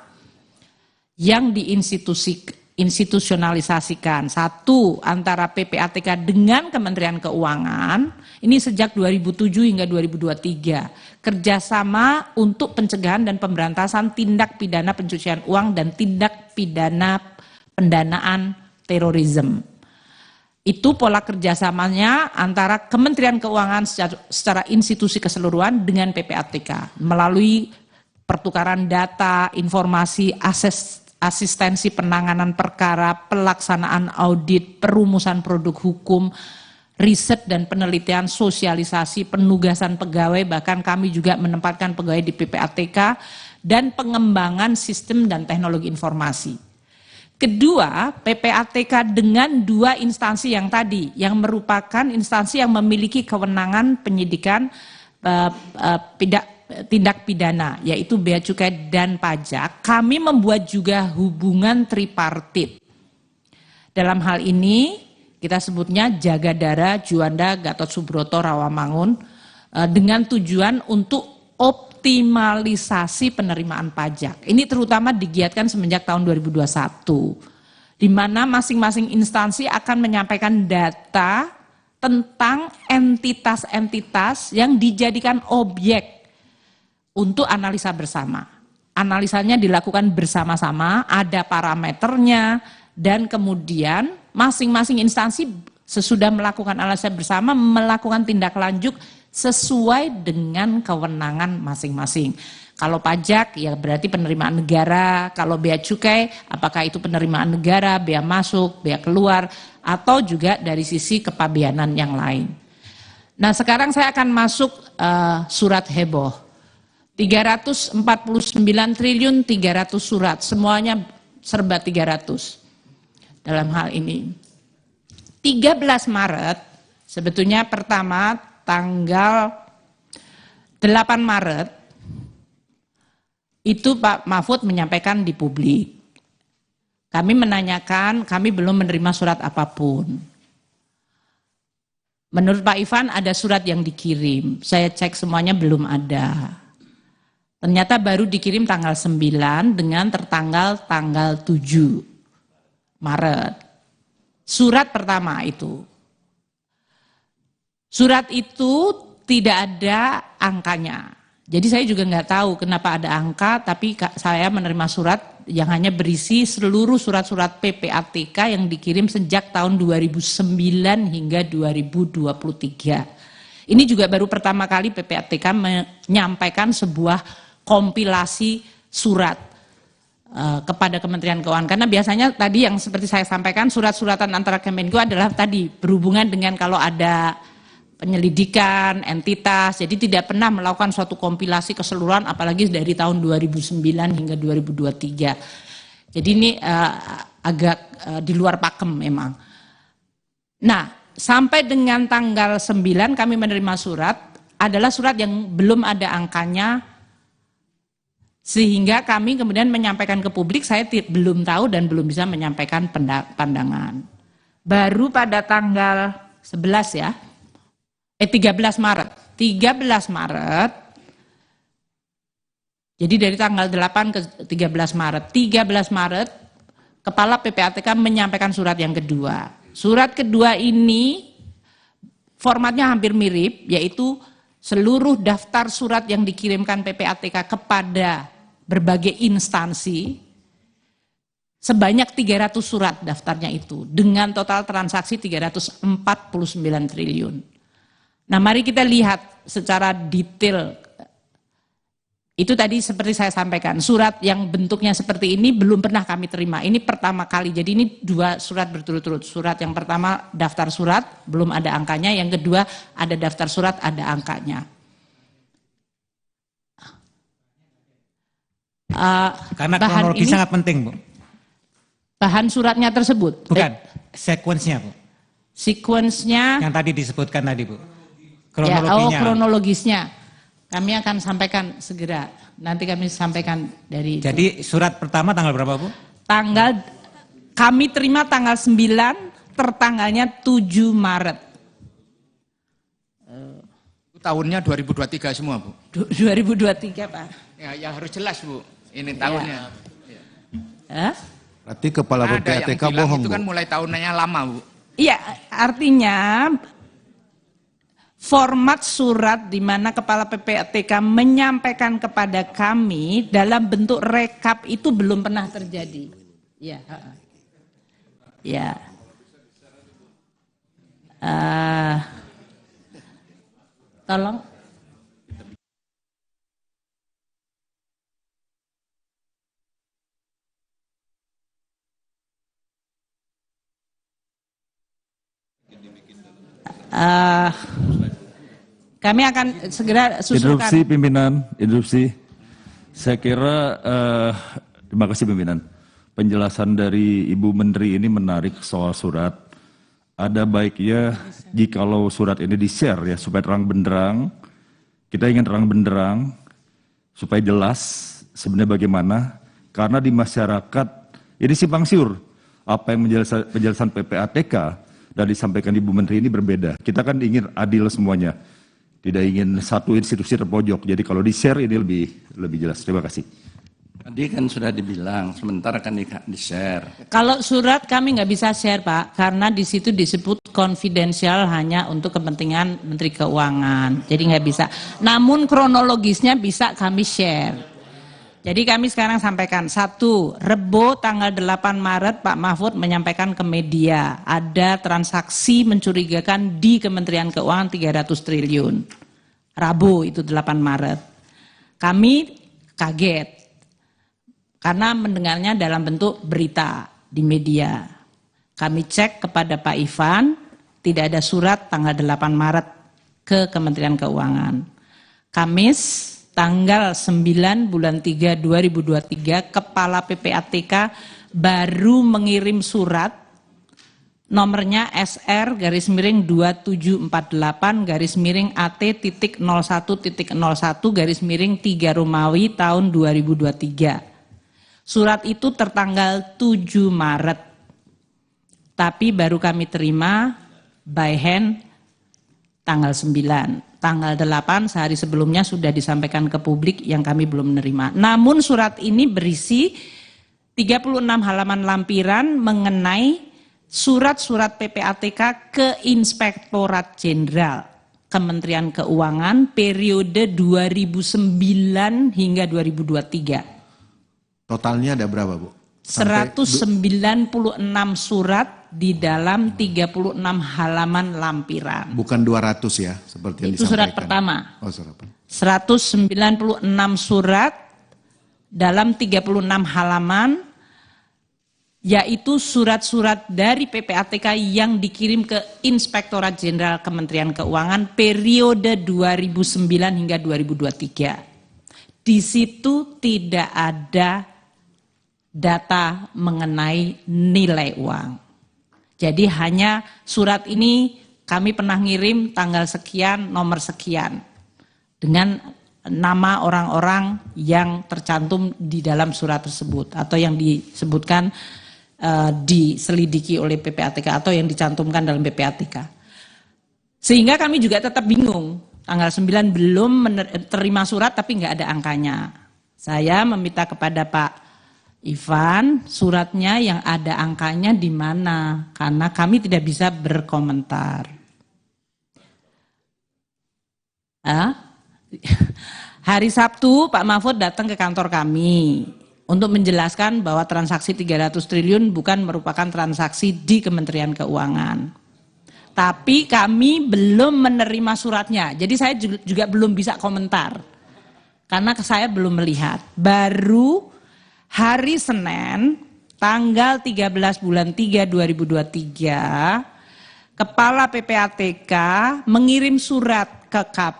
yang diinstitusionalisasikan. Satu, antara PPATK dengan Kementerian Keuangan, ini sejak 2007 hingga 2023. Kerjasama untuk pencegahan dan pemberantasan tindak pidana pencucian uang dan tindak pidana pendanaan terorisme. Itu pola kerjasamanya antara Kementerian Keuangan secara institusi keseluruhan dengan PPATK melalui pertukaran data, informasi, asistensi penanganan perkara, pelaksanaan audit, perumusan produk hukum, riset dan penelitian, sosialisasi, penugasan pegawai, bahkan kami juga menempatkan pegawai di PPATK, dan pengembangan sistem dan teknologi informasi. Kedua, PPATK dengan dua instansi yang tadi, yang merupakan instansi yang memiliki kewenangan penyidikan tindak pidana, yaitu bea cukai dan pajak, kami membuat juga hubungan tripartit. Dalam hal ini, kita sebutnya Jagadara, Juanda, Gatot Subroto, Rawamangun, dengan tujuan untuk optimalisasi penerimaan pajak. Ini terutama digiatkan semenjak tahun 2021, di mana masing-masing instansi akan menyampaikan data tentang entitas-entitas yang dijadikan objek untuk analisa bersama. Analisanya dilakukan bersama-sama, ada parameternya, dan kemudian masing-masing instansi sesudah melakukan analisa bersama melakukan tindak lanjut sesuai dengan kewenangan masing-masing. Kalau pajak ya berarti penerimaan negara, kalau bea cukai apakah itu penerimaan negara, bea masuk, bea keluar, atau juga dari sisi kepabeanan yang lain. Nah, sekarang saya akan masuk surat heboh. 349 triliun 300 surat, semuanya serba 300 dalam hal ini. 13 Maret sebetulnya pertama tanggal 8 Maret itu Pak Mahfud menyampaikan di publik. Kami menanyakan, kami belum menerima surat apapun. Menurut Pak Ivan ada surat yang dikirim, saya cek semuanya belum ada. Ternyata baru dikirim tanggal 9 dengan tertanggal tanggal 7 Maret. Surat pertama itu. Surat itu tidak ada angkanya. Jadi saya juga nggak tahu kenapa ada angka, tapi saya menerima surat yang hanya berisi seluruh surat-surat PPATK yang dikirim sejak tahun 2009 hingga 2023. Ini juga baru pertama kali PPATK menyampaikan sebuah kompilasi surat kepada Kementerian Keuangan. Karena biasanya tadi yang seperti saya sampaikan surat-suratan antara Kemenko adalah tadi berhubungan dengan kalau ada penyelidikan, entitas, jadi tidak pernah melakukan suatu kompilasi keseluruhan apalagi dari tahun 2009 hingga 2023. Jadi ini agak di luar pakem memang. Nah, sampai dengan tanggal 9 kami menerima surat, adalah surat yang belum ada angkanya, sehingga kami kemudian menyampaikan ke publik, saya belum tahu dan belum bisa menyampaikan pandangan. Baru pada tanggal 11 ya, 13 Maret. 13 Maret, jadi dari tanggal 8 ke 13 Maret. 13 Maret, Kepala PPATK menyampaikan surat yang kedua. Surat kedua ini formatnya hampir mirip, yaitu seluruh daftar surat yang dikirimkan PPATK kepada berbagai instansi, sebanyak 300 surat daftarnya itu, dengan total transaksi 349 triliun. Nah, mari kita lihat secara detail Itu tadi seperti saya sampaikan, surat yang bentuknya seperti ini belum pernah kami terima. Ini pertama kali, jadi ini 2 surat berturut-turut. Surat yang pertama daftar surat, belum ada angkanya. Yang kedua ada daftar surat, ada angkanya. Karena kronologi sangat penting, Bu. Bahan suratnya tersebut? Bukan, sekuensnya, Bu. Sekuensnya? Yang tadi disebutkan tadi, Bu. Kronologinya. Kronologisnya. Kami akan sampaikan segera. Nanti kami sampaikan dari Jadi surat pertama tanggal berapa, Bu? Kami terima tanggal 9, tertanggalnya 7 Maret. Tahunnya 2023 semua, Bu. 2023, Pak. Ya harus jelas, Bu. Ini tahunnya. Berarti kepala PPATK bohong, itu Bu. kan mulai tahunnya lama, Bu. Iya, artinya format surat di mana Kepala PPATK menyampaikan kepada kami dalam bentuk rekap itu belum pernah terjadi. Ya, ya. Tolong. Kami akan segera susulkan. Interupsi pimpinan, interupsi. Saya kira terima kasih pimpinan. Penjelasan dari Ibu Menteri ini menarik soal surat. Ada baiknya jikalau surat ini di-share ya supaya terang benderang. Kita ingin terang benderang supaya jelas sebenarnya bagaimana. Karena di masyarakat ini simpang siur. Apa yang penjelasan PPATK dan disampaikan Ibu Menteri ini berbeda. Kita kan ingin adil semuanya. Tidak ingin satu institusi terpojok. Jadi kalau di-share ini lebih jelas. Terima kasih. Tadi kan sudah dibilang, sementara kan di-share. Kalau surat kami nggak bisa share, Pak, karena di situ disebut konfidensial hanya untuk kepentingan Menteri Keuangan. Jadi nggak bisa. Namun kronologisnya bisa kami share. Jadi kami sekarang sampaikan, 1, Rebo tanggal 8 Maret Pak Mahfud menyampaikan ke media, ada transaksi mencurigakan di Kementerian Keuangan 300 triliun. Rabu itu 8 Maret. Kami kaget, karena mendengarnya dalam bentuk berita di media. Kami cek kepada Pak Ivan, tidak ada surat tanggal 8 Maret ke Kementerian Keuangan. Kamis tanggal 9 bulan 3 2023 Kepala PPATK baru mengirim surat nomornya SR_2748_AT.01.01/3 Romawi tahun 2023. Surat itu tertanggal 7 Maret. Tapi baru kami terima by hand tanggal 9. Tanggal 8 sehari sebelumnya sudah disampaikan ke publik yang kami belum menerima. Namun surat ini berisi 36 halaman lampiran mengenai surat-surat PPATK ke Inspektorat Jenderal Kementerian Keuangan periode 2009 hingga 2023. Totalnya ada berapa, Bu? 196 surat di dalam 36 halaman lampiran. Bukan 200 ya, seperti yang itu disampaikan. Surat pertama. Oh, surat pertama. 196 surat dalam 36 halaman, yaitu surat-surat dari PPATK yang dikirim ke Inspektorat Jenderal Kementerian Keuangan periode 2009 hingga 2023. Di situ tidak ada data mengenai nilai uang. Jadi hanya surat ini kami pernah ngirim tanggal sekian, nomor sekian. Dengan nama orang-orang yang tercantum di dalam surat tersebut. Atau yang disebutkan diselidiki oleh PPATK atau yang dicantumkan dalam PPATK. Sehingga kami juga tetap bingung. Tanggal 9 belum terima surat tapi nggak ada angkanya. Saya meminta kepada Pak Ivan, suratnya yang ada angkanya di mana? Karena kami tidak bisa berkomentar. Hari Sabtu Pak Mahfud datang ke kantor kami untuk menjelaskan bahwa transaksi 300 triliun bukan merupakan transaksi di Kementerian Keuangan. Tapi kami belum menerima suratnya, jadi saya juga belum bisa komentar. karena saya belum melihat. Baru hari Senin tanggal 13 bulan 3 2023 Kepala PPATK mengirim surat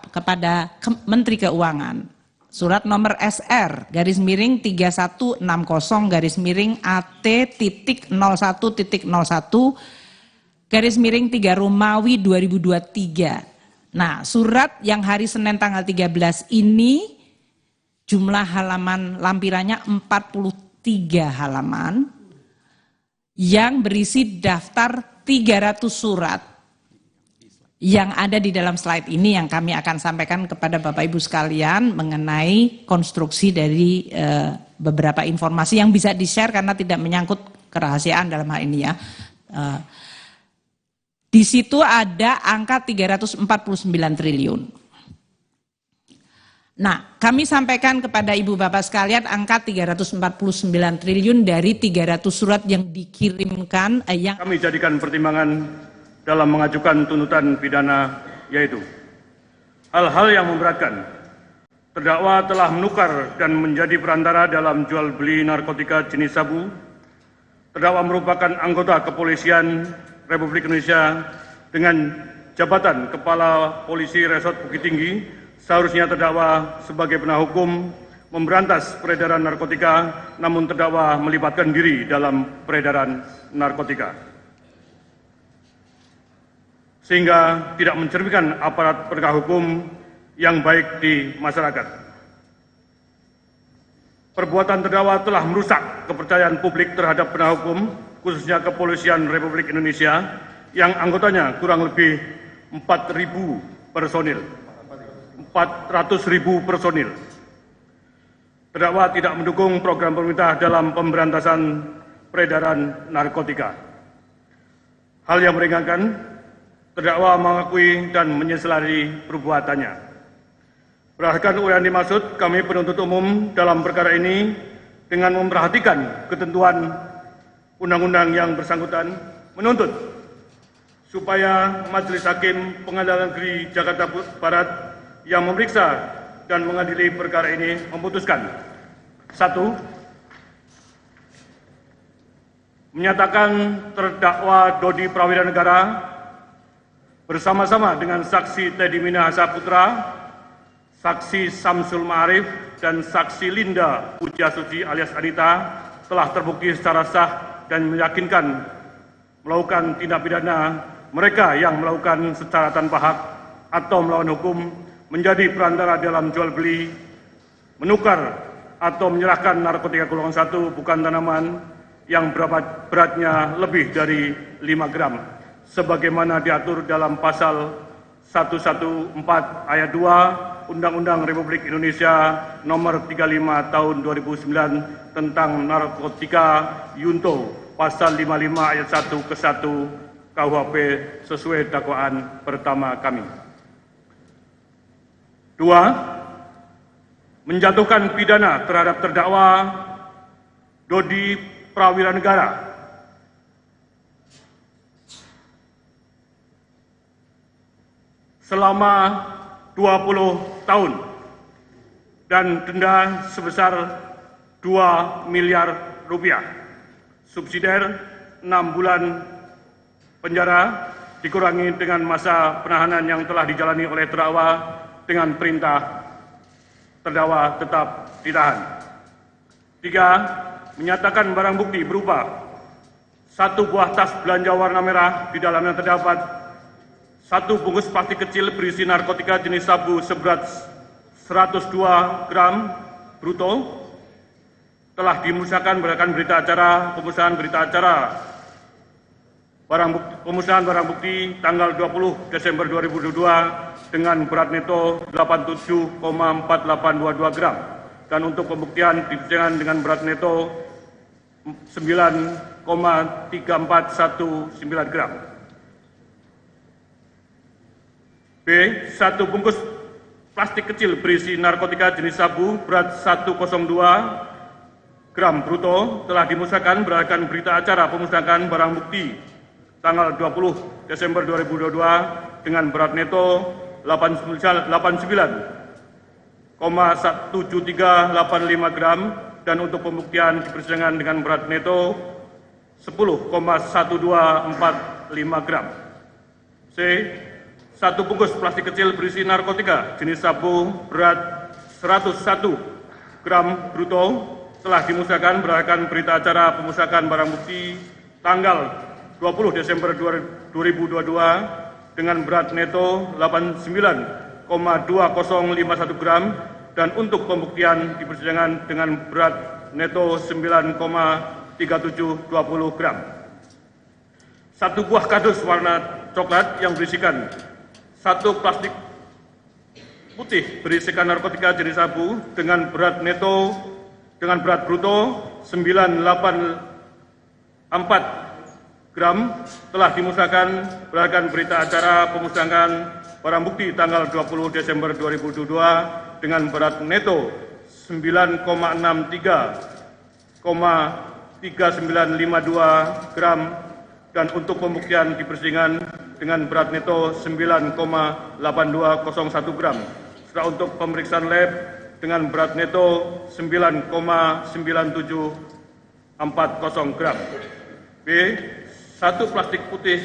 kepada Menteri Keuangan. Surat nomor SR /3160 /AT.01.01/3 Romawi 2023. Nah, surat yang hari Senin tanggal 13 ini jumlah halaman lampirannya 43 halaman yang berisi daftar 300 surat yang ada di dalam slide ini yang kami akan sampaikan kepada Bapak Ibu sekalian mengenai konstruksi dari beberapa informasi yang bisa di-share karena tidak menyangkut kerahasiaan dalam hal ini ya. Di situ ada angka 349 triliun. Nah, kami sampaikan kepada Ibu Bapak sekalian angka 349 triliun dari 300 surat yang dikirimkan yang kami jadikan pertimbangan dalam mengajukan tuntutan pidana, yaitu hal-hal yang memberatkan. Terdakwa telah menukar dan menjadi perantara dalam jual beli narkotika jenis sabu. Terdakwa merupakan anggota kepolisian Republik Indonesia dengan jabatan Kepala Polisi Resort Bukit Tinggi. Seharusnya terdakwa sebagai penegak hukum memberantas peredaran narkotika, namun terdakwa melibatkan diri dalam peredaran narkotika, sehingga tidak mencerminkan aparat penegak hukum yang baik di masyarakat. Perbuatan terdakwa telah merusak kepercayaan publik terhadap penegak hukum, khususnya Kepolisian Republik Indonesia, yang anggotanya kurang lebih 4.000 personil. 400.000 personil. Terdakwa tidak mendukung program pemerintah dalam pemberantasan peredaran narkotika. Hal yang meringankan, terdakwa mengakui dan menyesali perbuatannya. Berdasarkan uraian dimaksud, kami penuntut umum dalam perkara ini dengan memperhatikan ketentuan undang-undang yang bersangkutan menuntut supaya Majelis Hakim Pengadilan Negeri Jakarta Barat yang memeriksa dan mengadili perkara ini memutuskan: 1. Menyatakan terdakwa Dodi Prawiranegara bersama-sama dengan saksi Teddy Minahasa Putra, saksi Samsul Ma'arif, dan saksi Linda Pujiastuti alias Anita telah terbukti secara sah dan meyakinkan melakukan tindak pidana mereka yang melakukan secara tanpa hak atau melawan hukum, menjadi perantara dalam jual beli, menukar atau menyerahkan narkotika golongan 1 bukan tanaman yang beratnya lebih dari 5 gram, sebagaimana diatur dalam pasal 114 ayat 2 Undang-Undang Republik Indonesia Nomor 35 Tahun 2009 tentang narkotika Yunto, pasal 55 ayat 1 ke 1 KUHP sesuai dakwaan pertama kami. 2. Menjatuhkan pidana terhadap terdakwa Dodi Prawiranegara selama 20 tahun dan denda sebesar 2 miliar rupiah. Subsidiar 6 bulan penjara dikurangi dengan masa penahanan yang telah dijalani oleh terdakwa dengan perintah terdakwa tetap ditahan. 3. Menyatakan barang bukti berupa 1 buah tas belanja warna merah, di dalamnya terdapat 1 bungkus plastik kecil berisi narkotika jenis sabu seberat 102 gram bruto, telah dimusnahkan berdasarkan berita acara pemusnahan berita acara pemusnahan barang bukti tanggal 20 Desember 2022 dengan berat neto 87,4822 gram, dan untuk pembuktian dibuktikan dengan berat neto 9,3419 gram. B. 1 bungkus plastik kecil berisi narkotika jenis sabu berat 102 gram bruto telah dimusnahkan berdasarkan berita acara pemusnahan barang bukti tanggal 20 Desember 2022 dengan berat neto 89,08 10,1385 gram dan untuk pembuktian di persidangan dengan berat neto 10,1245 gram. C. 1 bungkus plastik kecil berisi narkotika jenis sabu berat 101 gram bruto telah dimusnahkan berdasarkan berita acara pemusnahan barang bukti tanggal 20 Desember 2022 dengan berat neto 89,2051 gram dan untuk pembuktian di persidangan dengan berat neto 9,3720 gram. 1 buah kardus warna coklat yang berisikan 1 plastik putih berisikan narkotika jenis sabu dengan berat bruto 984 gram telah dimusnahkan berdasarkan berita acara pemusnahan barang bukti tanggal 20 Desember 2022 dengan berat neto 9,63,3952 gram dan untuk pembuktian di persidangan dengan berat neto 9,8201 gram. Setelah untuk pemeriksaan lab dengan berat neto 9,9740 gram. B. 1 plastik putih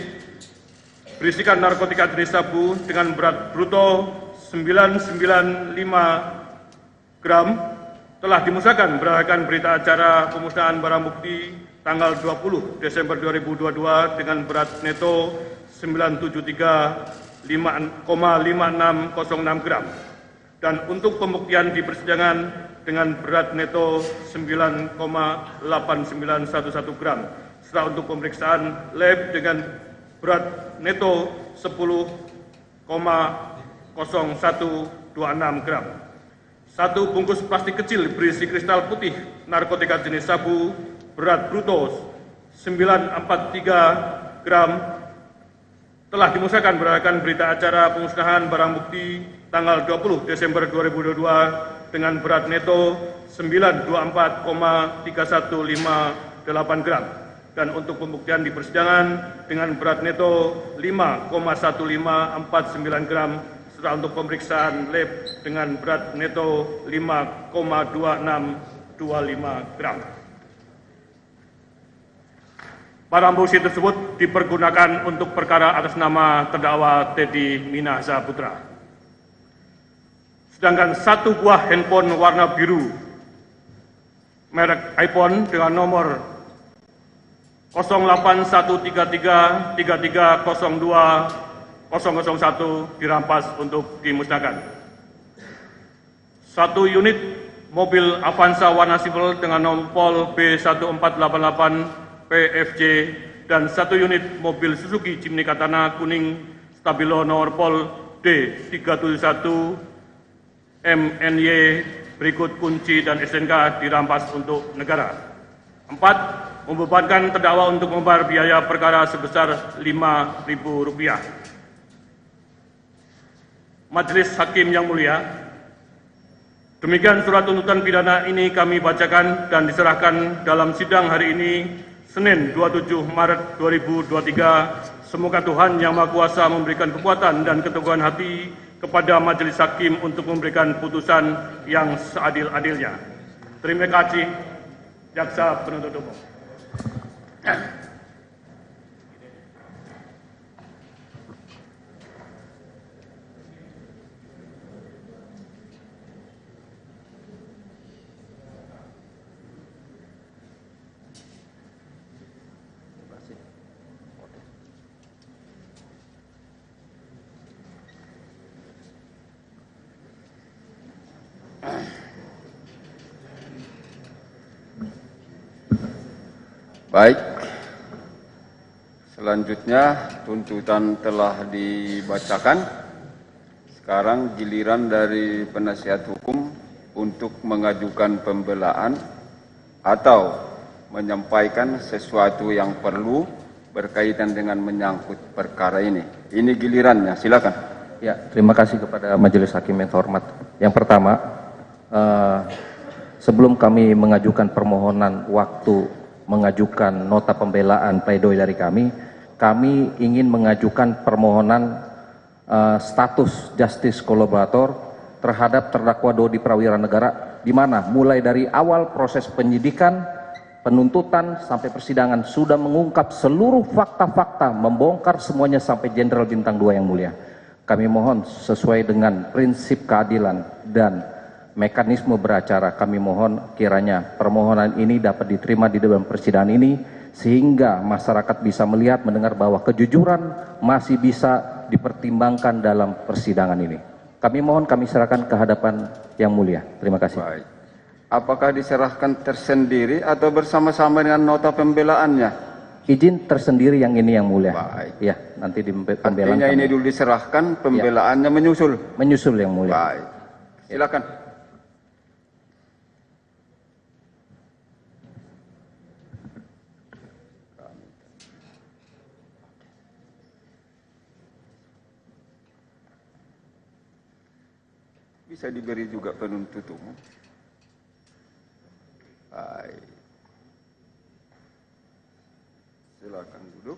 berisikan narkotika jenis sabu dengan berat bruto 995 gram telah dimusnahkan berdasarkan berita acara pemusnahan barang bukti tanggal 20 Desember 2022 dengan berat neto 973,5606 gram dan untuk pembuktian di persidangan dengan berat neto 9,8911 gram. Setelah untuk pemeriksaan lab dengan berat neto 10,0126 gram. 1 bungkus plastik kecil berisi kristal putih narkotika jenis sabu berat bruto 943 gram telah dimusnahkan berdasarkan berita acara pemusnahan barang bukti tanggal 20 Desember 2022 dengan berat neto 924,3158 gram dan untuk pembuktian di persidangan dengan berat neto 5,1549 gram setelah untuk pemeriksaan lab dengan berat neto 5,2625 gram. Barang bukti tersebut dipergunakan untuk perkara atas nama terdakwa Teddy Minahasa Putra. Sedangkan 1 buah handphone warna biru merek iPhone dengan nomor 081333020001 dirampas untuk dimusnahkan. 1 unit mobil Avanza warna sipil dengan nomor B1488 PFJ dan 1 unit mobil Suzuki Jimny Katana kuning stabilo nomor pol D371 MNY berikut kunci dan STNK dirampas untuk negara. 4. Membebankan terdakwa untuk membayar biaya perkara sebesar Rp5.000. Majelis Hakim yang mulia, demikian surat tuntutan pidana ini kami bacakan dan diserahkan dalam sidang hari ini Senin 27 Maret 2023. Semoga Tuhan Yang Maha Kuasa memberikan kekuatan dan keteguhan hati kepada Majelis Hakim untuk memberikan putusan yang seadil-adilnya. Terima kasih, Jaksa Penuntut Umum. Baik, selanjutnya tuntutan telah dibacakan. Sekarang giliran dari penasihat hukum untuk mengajukan pembelaan atau menyampaikan sesuatu yang perlu berkaitan dengan menyangkut perkara ini. Ini gilirannya, silakan. Ya, terima kasih kepada Majelis Hakim yang terhormat. Yang pertama, sebelum kami mengajukan permohonan waktu mengajukan nota pembelaan pledoi dari kami ingin mengajukan permohonan status justice kolaborator terhadap terdakwa Dodi Prawiranegara, di mana mulai dari awal proses penyidikan, penuntutan sampai persidangan sudah mengungkap seluruh fakta-fakta, membongkar semuanya sampai Jenderal Bintang 2 yang mulia. Kami mohon sesuai dengan prinsip keadilan dan mekanisme beracara, kami mohon kiranya permohonan ini dapat diterima di dalam persidangan ini sehingga masyarakat bisa melihat, mendengar bahwa kejujuran masih bisa dipertimbangkan dalam persidangan ini. Kami mohon kami serahkan ke hadapan yang mulia. Terima kasih. Baik. Apakah diserahkan tersendiri atau bersama-sama dengan nota pembelaannya? Izin tersendiri yang ini yang mulia. Baik. Ya, nanti di pembelaan. Artinya ini dulu diserahkan, pembelaannya menyusul. Menyusul yang mulia. Baik. Silakan. Bisa diberi juga penuntut umum. Baik. Silakan duduk.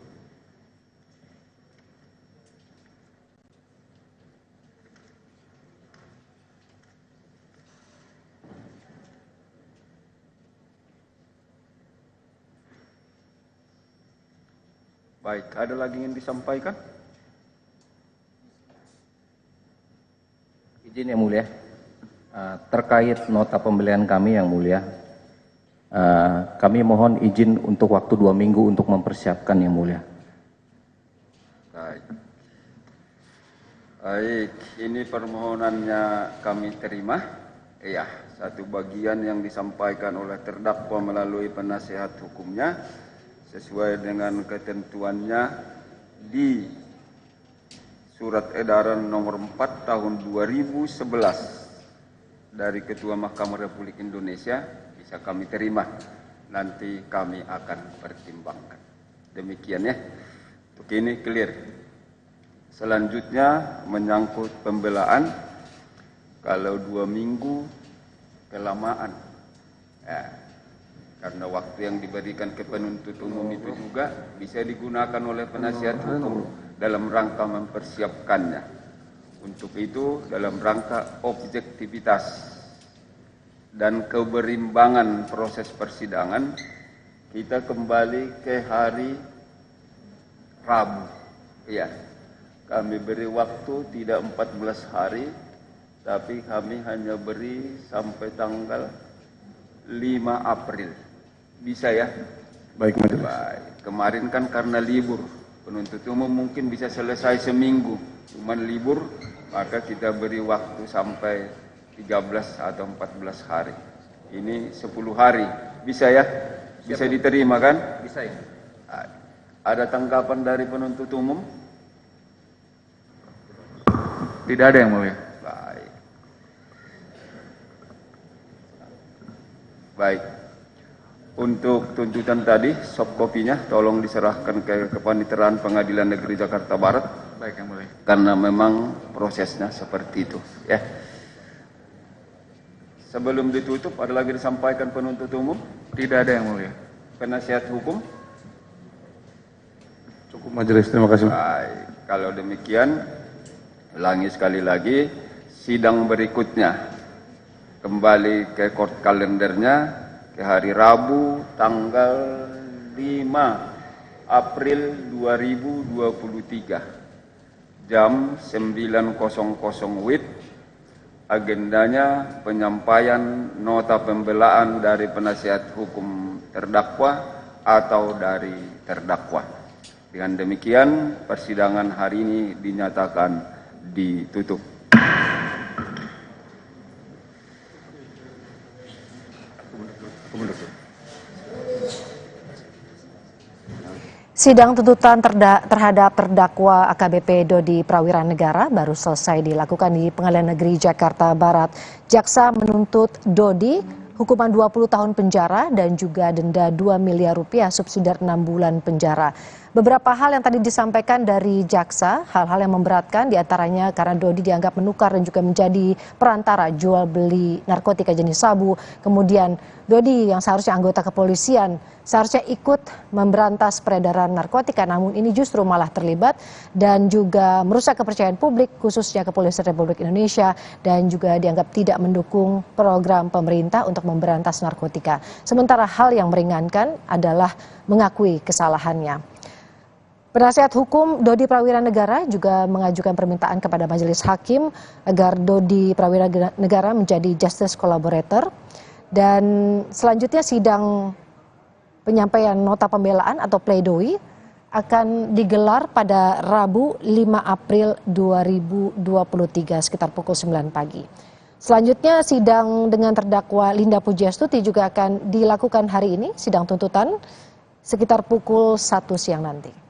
Baik, ada lagi yang disampaikan? Izin yang mulia, terkait nota pembelian kami yang mulia, kami mohon izin untuk waktu 2 minggu untuk mempersiapkan yang mulia. Baik. Baik, ini permohonannya kami terima. Iya, satu bagian yang disampaikan oleh terdakwa melalui penasihat hukumnya sesuai dengan ketentuannya di Surat Edaran Nomor 4 Tahun 2011 dari Ketua Mahkamah Republik Indonesia bisa kami terima. Nanti kami akan pertimbangkan. Demikian ya. Untuk ini clear. Selanjutnya menyangkut pembelaan. Kalau 2 minggu kelamaan. Ya, karena waktu yang diberikan ke penuntut umum itu juga bisa digunakan oleh penasihat hukum dalam rangka mempersiapkannya. Untuk itu, dalam rangka objektivitas dan keberimbangan proses persidangan, kita kembali ke hari Rabu. Iya, kami beri waktu tidak 14 hari, tapi kami hanya beri sampai tanggal 5 April. Bisa ya? Baik, Majelis. Baik. Kemarin kan karena libur, penuntut umum mungkin bisa selesai seminggu, cuman libur, maka kita beri waktu sampai 13 atau 14 hari. Ini 10 hari, bisa ya? Bisa diterima kan? Bisa ya. Ada tanggapan dari penuntut umum? Tidak ada yang mulia. Baik. Baik. Untuk tuntutan tadi, soft copy-nya tolong diserahkan ke Kepaniteraan Pengadilan Negeri Jakarta Barat. Baik, yang mulia. Karena memang prosesnya seperti itu, ya. Sebelum ditutup, ada lagi disampaikan penuntut umum? Tidak ada yang mulia. Penasihat hukum? Cukup, Majelis. Terima kasih. Baik. Kalau demikian, ulangi sekali lagi, sidang berikutnya kembali ke court kalendernya ke hari Rabu tanggal 5 April 2023 jam 9.00 WIB. Agendanya penyampaian nota pembelaan dari penasihat hukum terdakwa atau dari terdakwa. Dengan demikian persidangan hari ini dinyatakan ditutup. Sidang tuntutan terhadap terdakwa AKBP Dodi Prawiranegara baru selesai dilakukan di Pengadilan Negeri Jakarta Barat. Jaksa menuntut Dodi hukuman 20 tahun penjara dan juga denda 2 miliar rupiah subsidiar 6 bulan penjara. Beberapa hal yang tadi disampaikan dari jaksa, hal-hal yang memberatkan diantaranya karena Dodi dianggap menukar dan juga menjadi perantara jual beli narkotika jenis sabu. Kemudian Dodi yang seharusnya anggota kepolisian seharusnya ikut memberantas peredaran narkotika, namun ini justru malah terlibat dan juga merusak kepercayaan publik khususnya Kepolisian Republik Indonesia dan juga dianggap tidak mendukung program pemerintah untuk memberantas narkotika. Sementara hal yang meringankan adalah mengakui kesalahannya. Penasihat hukum Dodi Prawiranegara juga mengajukan permintaan kepada majelis hakim agar Dodi Prawiranegara menjadi justice collaborator. Dan selanjutnya sidang penyampaian nota pembelaan atau pledoi akan digelar pada Rabu 5 April 2023 sekitar pukul 9 pagi. Selanjutnya sidang dengan terdakwa Linda Pujiastuti juga akan dilakukan hari ini, sidang tuntutan sekitar pukul 1 siang nanti.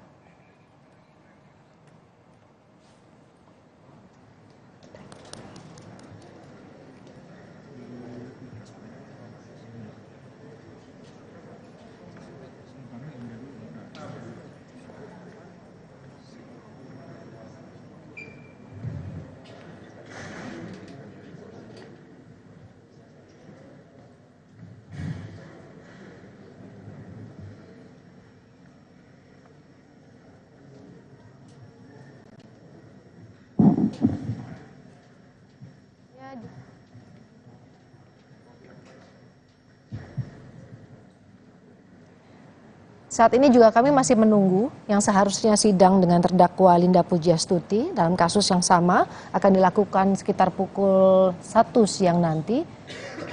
Saat ini juga kami masih menunggu yang seharusnya sidang dengan terdakwa Linda Pujiastuti dalam kasus yang sama akan dilakukan sekitar pukul 1 siang nanti.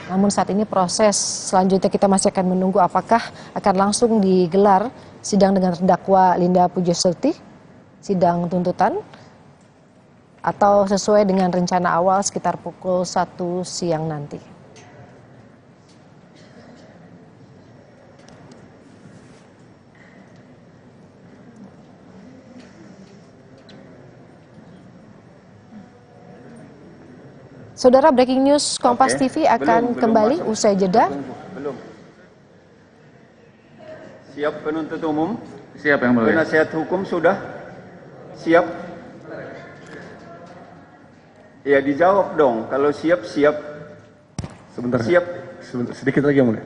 Namun saat ini proses selanjutnya kita masih akan menunggu apakah akan langsung digelar sidang dengan terdakwa Linda Pujiastuti, sidang tuntutan, atau sesuai dengan rencana awal sekitar pukul 1 siang nanti. Saudara, breaking news Kompas TV akan kembali usai jeda. Belum. Siap penuntut umum? Siap yang mulia. Penasihat hukum sudah? Siap? Ya dijawab dong. Kalau siap, siap. Sebentar. Siap. Sedikit lagi yang mulia.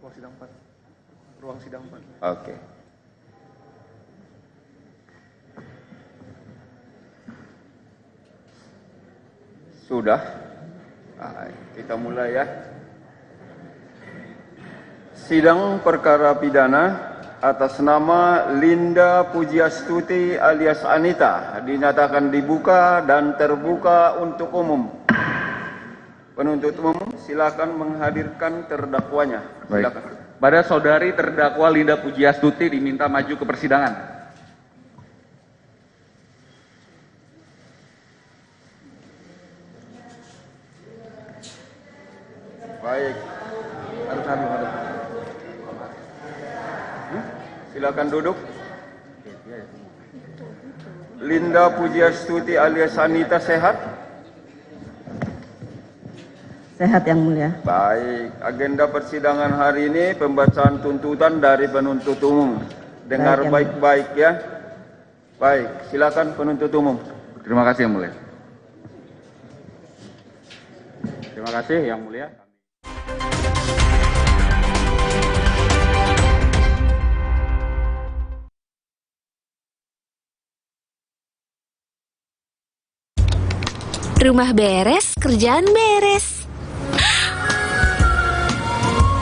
Ruang sidang 4. Ruang sidang 4. Oke. Sudah, kita mulai ya. Sidang perkara pidana atas nama Linda Pujiastuti alias Anita dinyatakan dibuka dan terbuka untuk umum. Penuntut umum silakan menghadirkan terdakwanya. Silakan. Pada saudari terdakwa Linda Pujiastuti diminta maju ke persidangan. Baik. Silakan duduk. Linda Pujiastuti alias Anita sehat? Sehat yang mulia. Baik. Agenda persidangan hari ini pembacaan tuntutan dari penuntut umum. Dengar baik-baik ya. Baik. Silakan penuntut umum. Terima kasih yang mulia. Terima kasih yang mulia. Rumah beres, kerjaan beres.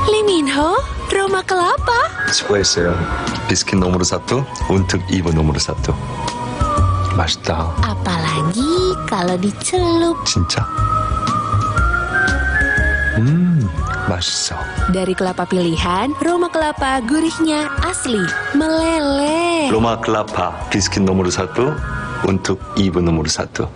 Lee Min-ho, Roma Kelapa. 수고했어요. 비스킷 노무르 사토, 운특 이브 노무르 사토. 맛있다. Apalagi kalau dicelup. 진짜? 맛있어. Dari kelapa pilihan, Roma Kelapa gurihnya asli, meleleh. 로마 클라파, 비스킷 노무르 사토, 운특 이브 노무르 사토.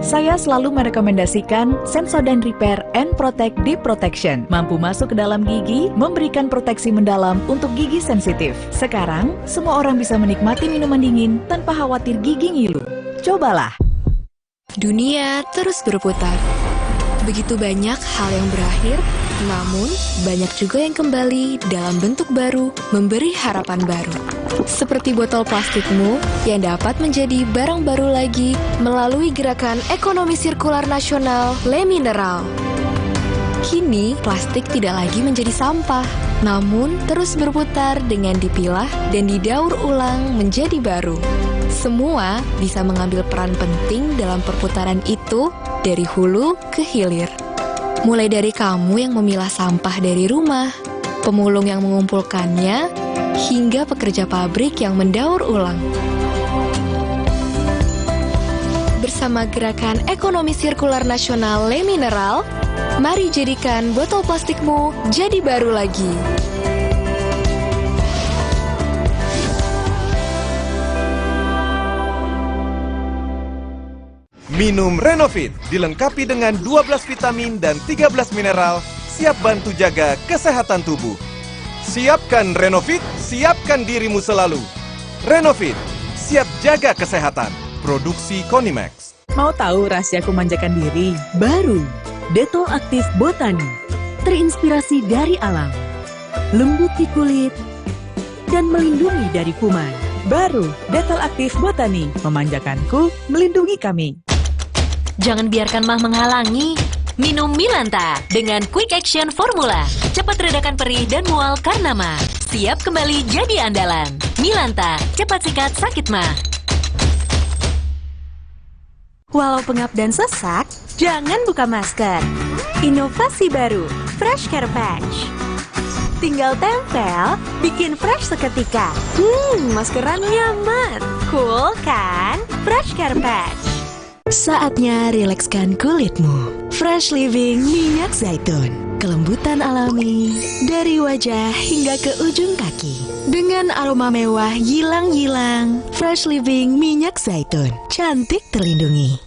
Saya selalu merekomendasikan Sensodyne Repair and Protect Deep Protection. Mampu masuk ke dalam gigi, memberikan proteksi mendalam untuk gigi sensitif. Sekarang, semua orang bisa menikmati minuman dingin tanpa khawatir gigi ngilu. Cobalah. Dunia terus berputar. Begitu banyak hal yang berakhir Namun, banyak juga yang kembali dalam bentuk baru, memberi harapan baru. Seperti botol plastikmu yang dapat menjadi barang baru lagi melalui gerakan ekonomi sirkular nasional Le Mineral. Kini, plastik tidak lagi menjadi sampah, namun terus berputar dengan dipilah dan didaur ulang menjadi baru. Semua bisa mengambil peran penting dalam perputaran itu dari hulu ke hilir. Mulai dari kamu yang memilah sampah dari rumah, pemulung yang mengumpulkannya, hingga pekerja pabrik yang mendaur ulang. Bersama gerakan ekonomi sirkular nasional Le Mineral, mari jadikan botol plastikmu jadi baru lagi. Minum Renovit, dilengkapi dengan 12 vitamin dan 13 mineral, siap bantu jaga kesehatan tubuh. Siapkan Renovit, siapkan dirimu selalu. Renovit, siap jaga kesehatan. Produksi Konimax. Mau tahu rahasia memanjakan diri? Baru, Detol Aktif Botani. Terinspirasi dari alam. Lembut di kulit dan melindungi dari kuman. Baru, Detol Aktif Botani. Memanjakanku, melindungi kami. Jangan biarkan mah menghalangi. Minum Milanta dengan Quick Action Formula. Cepat redakan perih dan mual karena mah. Siap kembali jadi andalan. Milanta, cepat sikat sakit mah. Walau pengap dan sesak, jangan buka masker. Inovasi baru, Fresh Care Patch. Tinggal tempel, bikin fresh seketika. Maskeran nyaman. Cool kan? Fresh Care Patch. Saatnya rilekskan kulitmu. Fresh Living minyak zaitun. Kelembutan alami dari wajah hingga ke ujung kaki. Dengan aroma mewah yilang-yilang. Fresh Living minyak zaitun. Cantik terlindungi.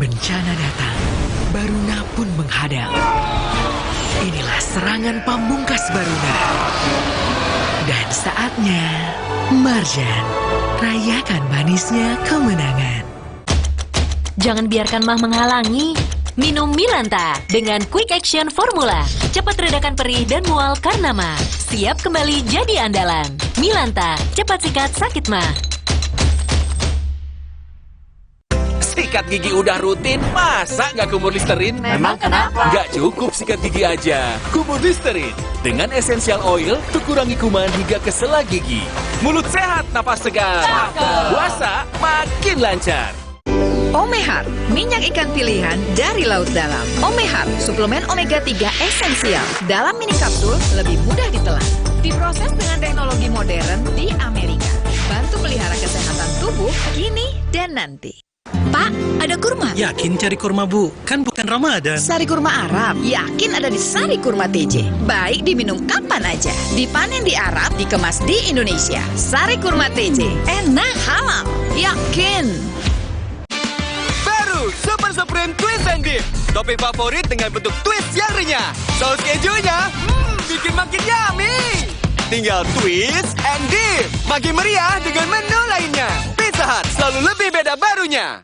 Bencana datang, Baruna pun menghadang. Inilah serangan pamungkas Baruna. Dan saatnya, Marjan, rayakan manisnya kemenangan. Jangan biarkan mah menghalangi. Minum Milanta dengan Quick Action Formula. Cepat redakan perih dan mual karena mah. Siap kembali jadi andalan. Milanta, cepat sikat sakit mah. Sikat gigi udah rutin, masa nggak kumur Listerin? Memang kenapa? Nggak cukup sikat gigi aja. Kumur Listerin dengan essential oil untuk kurangi kuman hingga ke sela gigi. Mulut sehat, napas segar. Puasa makin lancar. Omehar, minyak ikan pilihan dari laut dalam. Omehar, suplemen omega 3 esensial. Dalam mini kapsul, lebih mudah ditelan. Diproses dengan teknologi modern di Amerika. Bantu pelihara kesehatan tubuh kini dan nanti. Pak, ada kurma? Yakin cari kurma, Bu? Kan bukan Ramadan. Sari kurma Arab, yakin ada di Sari Kurma TJ. Baik diminum kapan aja. Dipanen di Arab, dikemas di Indonesia. Sari Kurma TJ, enak halal, yakin. Super Supreme Twist and Dip. Topping favorit dengan bentuk twist yang renyah. Saus kejunya, bikin makin yummy. Tinggal twist and dip. Makin meriah dengan menu lainnya. Pizza Hut selalu lebih beda barunya.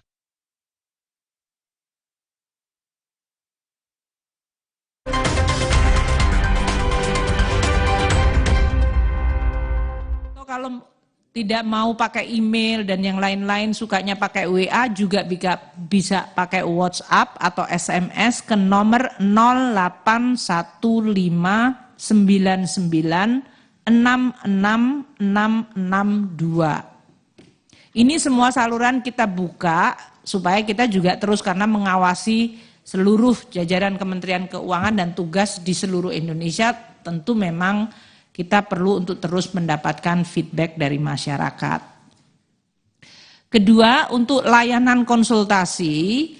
Kalau tidak mau pakai email dan yang lain-lain, sukanya pakai WA, juga bisa pakai WhatsApp atau SMS ke nomor 081599666662. Ini semua saluran kita buka supaya kita juga terus, karena mengawasi seluruh jajaran Kementerian Keuangan dan tugas di seluruh Indonesia, tentu memang kita perlu untuk terus mendapatkan feedback dari masyarakat. Kedua, untuk layanan konsultasi,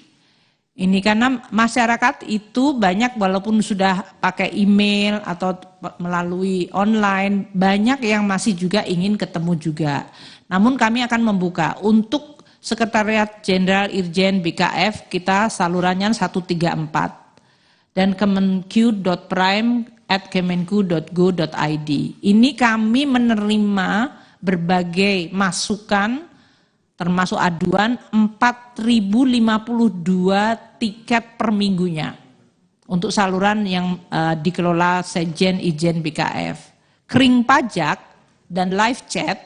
ini karena masyarakat itu banyak walaupun sudah pakai email atau melalui online, banyak yang masih juga ingin ketemu juga. Namun kami akan membuka untuk Sekretariat Jenderal Irjen BKF, kita salurannya 134 dan kemenq.prime@kemenku.go.id. Ini kami menerima berbagai masukan, termasuk aduan 4.052 tiket per minggunya. untuk saluran yang dikelola Sekjen Ijen BKF. Kering pajak dan live chat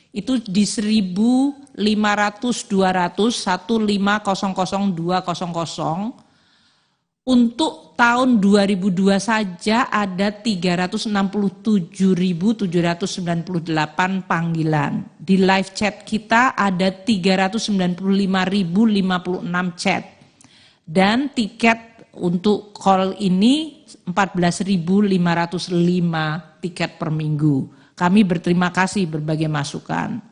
itu di 1.500 200 1500200. Untuk tahun 2002 saja ada 367.798 panggilan. Di live chat kita ada 395.056 chat. Dan tiket untuk call ini 14.505 tiket per minggu. Kami berterima kasih berbagai masukan.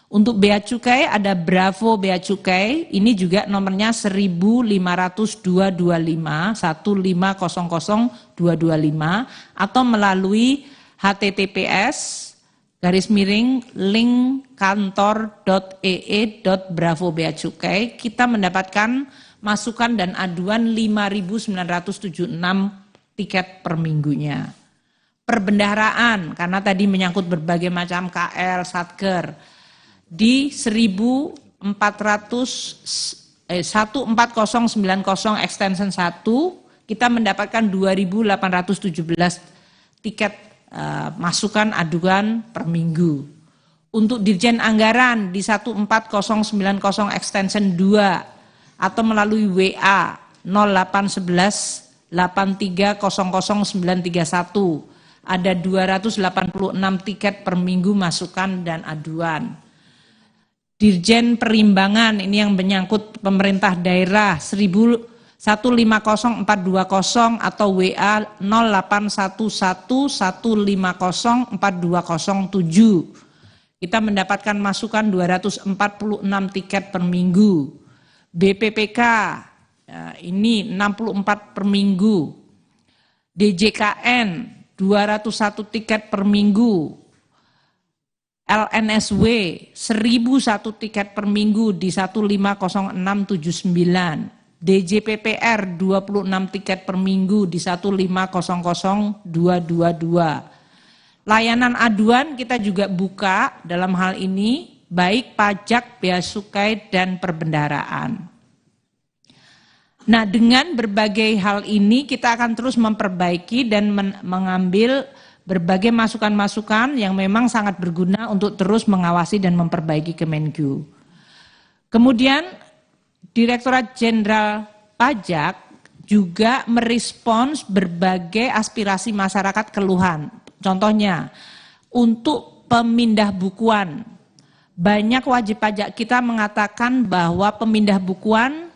Untuk Bea Cukai ada Bravo Bea Cukai, ini juga nomornya 1.500.225 1500225 atau melalui https://link-kantor.ee.bravo-bea-cukai kita mendapatkan masukan dan aduan 5.976 tiket per minggunya. Perbendaharaan, karena tadi menyangkut berbagai macam KL, Satker, di 14090 extension 1 kita mendapatkan 2.817 tiket masukan aduan per minggu. Untuk Dirjen Anggaran di 14090 extension 2 atau melalui WA 0811 8300931 ada 286 tiket per minggu masukan dan aduan. Dirjen Perimbangan ini yang menyangkut pemerintah daerah 1500420 atau WA 081115042007. Kita mendapatkan masukan 246 tiket per minggu. BPPK ini 64 per minggu. DJKN 201 tiket per minggu. LNSW 1.001 tiket per minggu di 1500679. DJPPR 26 tiket per minggu di 1500222. Layanan aduan kita juga buka dalam hal ini baik pajak, bea cukai dan perbendaharaan. Nah, dengan berbagai hal ini kita akan terus memperbaiki dan mengambil berbagai masukan-masukan yang memang sangat berguna untuk terus mengawasi dan memperbaiki Kemenku. Kemudian Direktorat Jenderal Pajak juga merespons berbagai aspirasi masyarakat keluhan. Contohnya, untuk pemindah bukuan, banyak wajib pajak kita mengatakan bahwa pemindah bukuan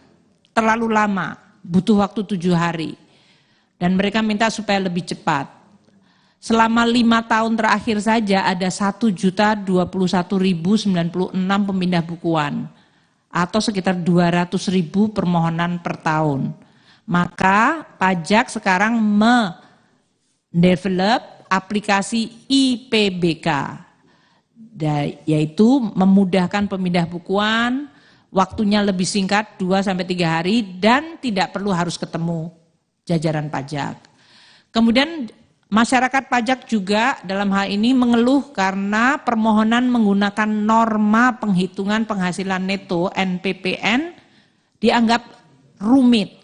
terlalu lama, butuh waktu 7 hari. Dan mereka minta supaya lebih cepat. Selama 5 tahun terakhir saja ada 1.021.096 pemindah bukuan atau sekitar 200.000 permohonan per tahun. Maka pajak sekarang mendevelop aplikasi IPBK, yaitu memudahkan pemindah bukuan, waktunya lebih singkat 2-3 hari dan tidak perlu harus ketemu jajaran pajak. Kemudian masyarakat pajak juga dalam hal ini mengeluh karena permohonan menggunakan norma penghitungan penghasilan neto NPPN dianggap rumit.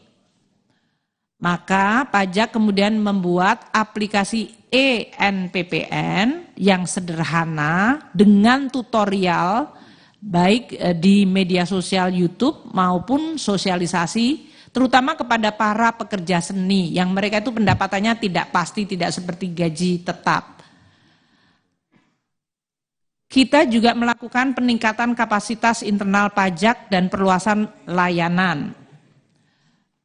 Maka pajak kemudian membuat aplikasi eNPPN yang sederhana dengan tutorial baik di media sosial YouTube maupun sosialisasi terutama kepada para pekerja seni yang mereka itu pendapatannya tidak pasti, tidak seperti gaji tetap. Kita juga melakukan peningkatan kapasitas internal pajak dan perluasan layanan.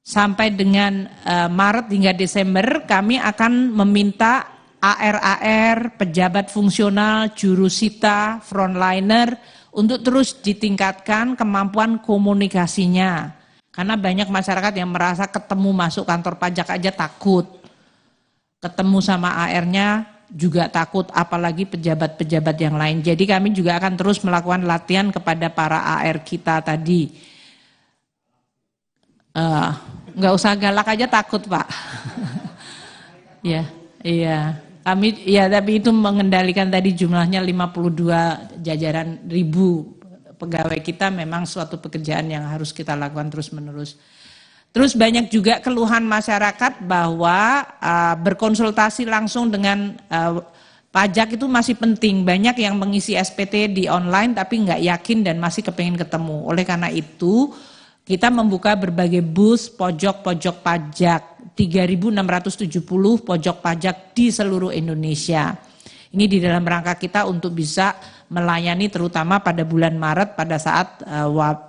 Sampai dengan Maret hingga Desember kami akan meminta AR, pejabat fungsional, jurusita, frontliner untuk terus ditingkatkan kemampuan komunikasinya. Karena banyak masyarakat yang merasa ketemu masuk kantor pajak aja takut. Ketemu sama AR-nya juga takut, apalagi pejabat-pejabat yang lain. Jadi kami juga akan terus melakukan latihan kepada para AR kita tadi. Nggak usah galak aja takut, Pak. Ya, iya. Kami ya tapi itu mengendalikan tadi jumlahnya 52 jajaran ribu pegawai kita memang suatu pekerjaan yang harus kita lakukan terus-menerus. Terus banyak juga keluhan masyarakat bahwa berkonsultasi langsung dengan pajak itu masih penting. Banyak yang mengisi SPT di online tapi nggak yakin dan masih kepingin ketemu. Oleh karena itu kita membuka berbagai booth pojok-pojok pajak, 3.670 pojok pajak di seluruh Indonesia. Ini di dalam rangka kita untuk bisa melayani terutama pada bulan Maret pada saat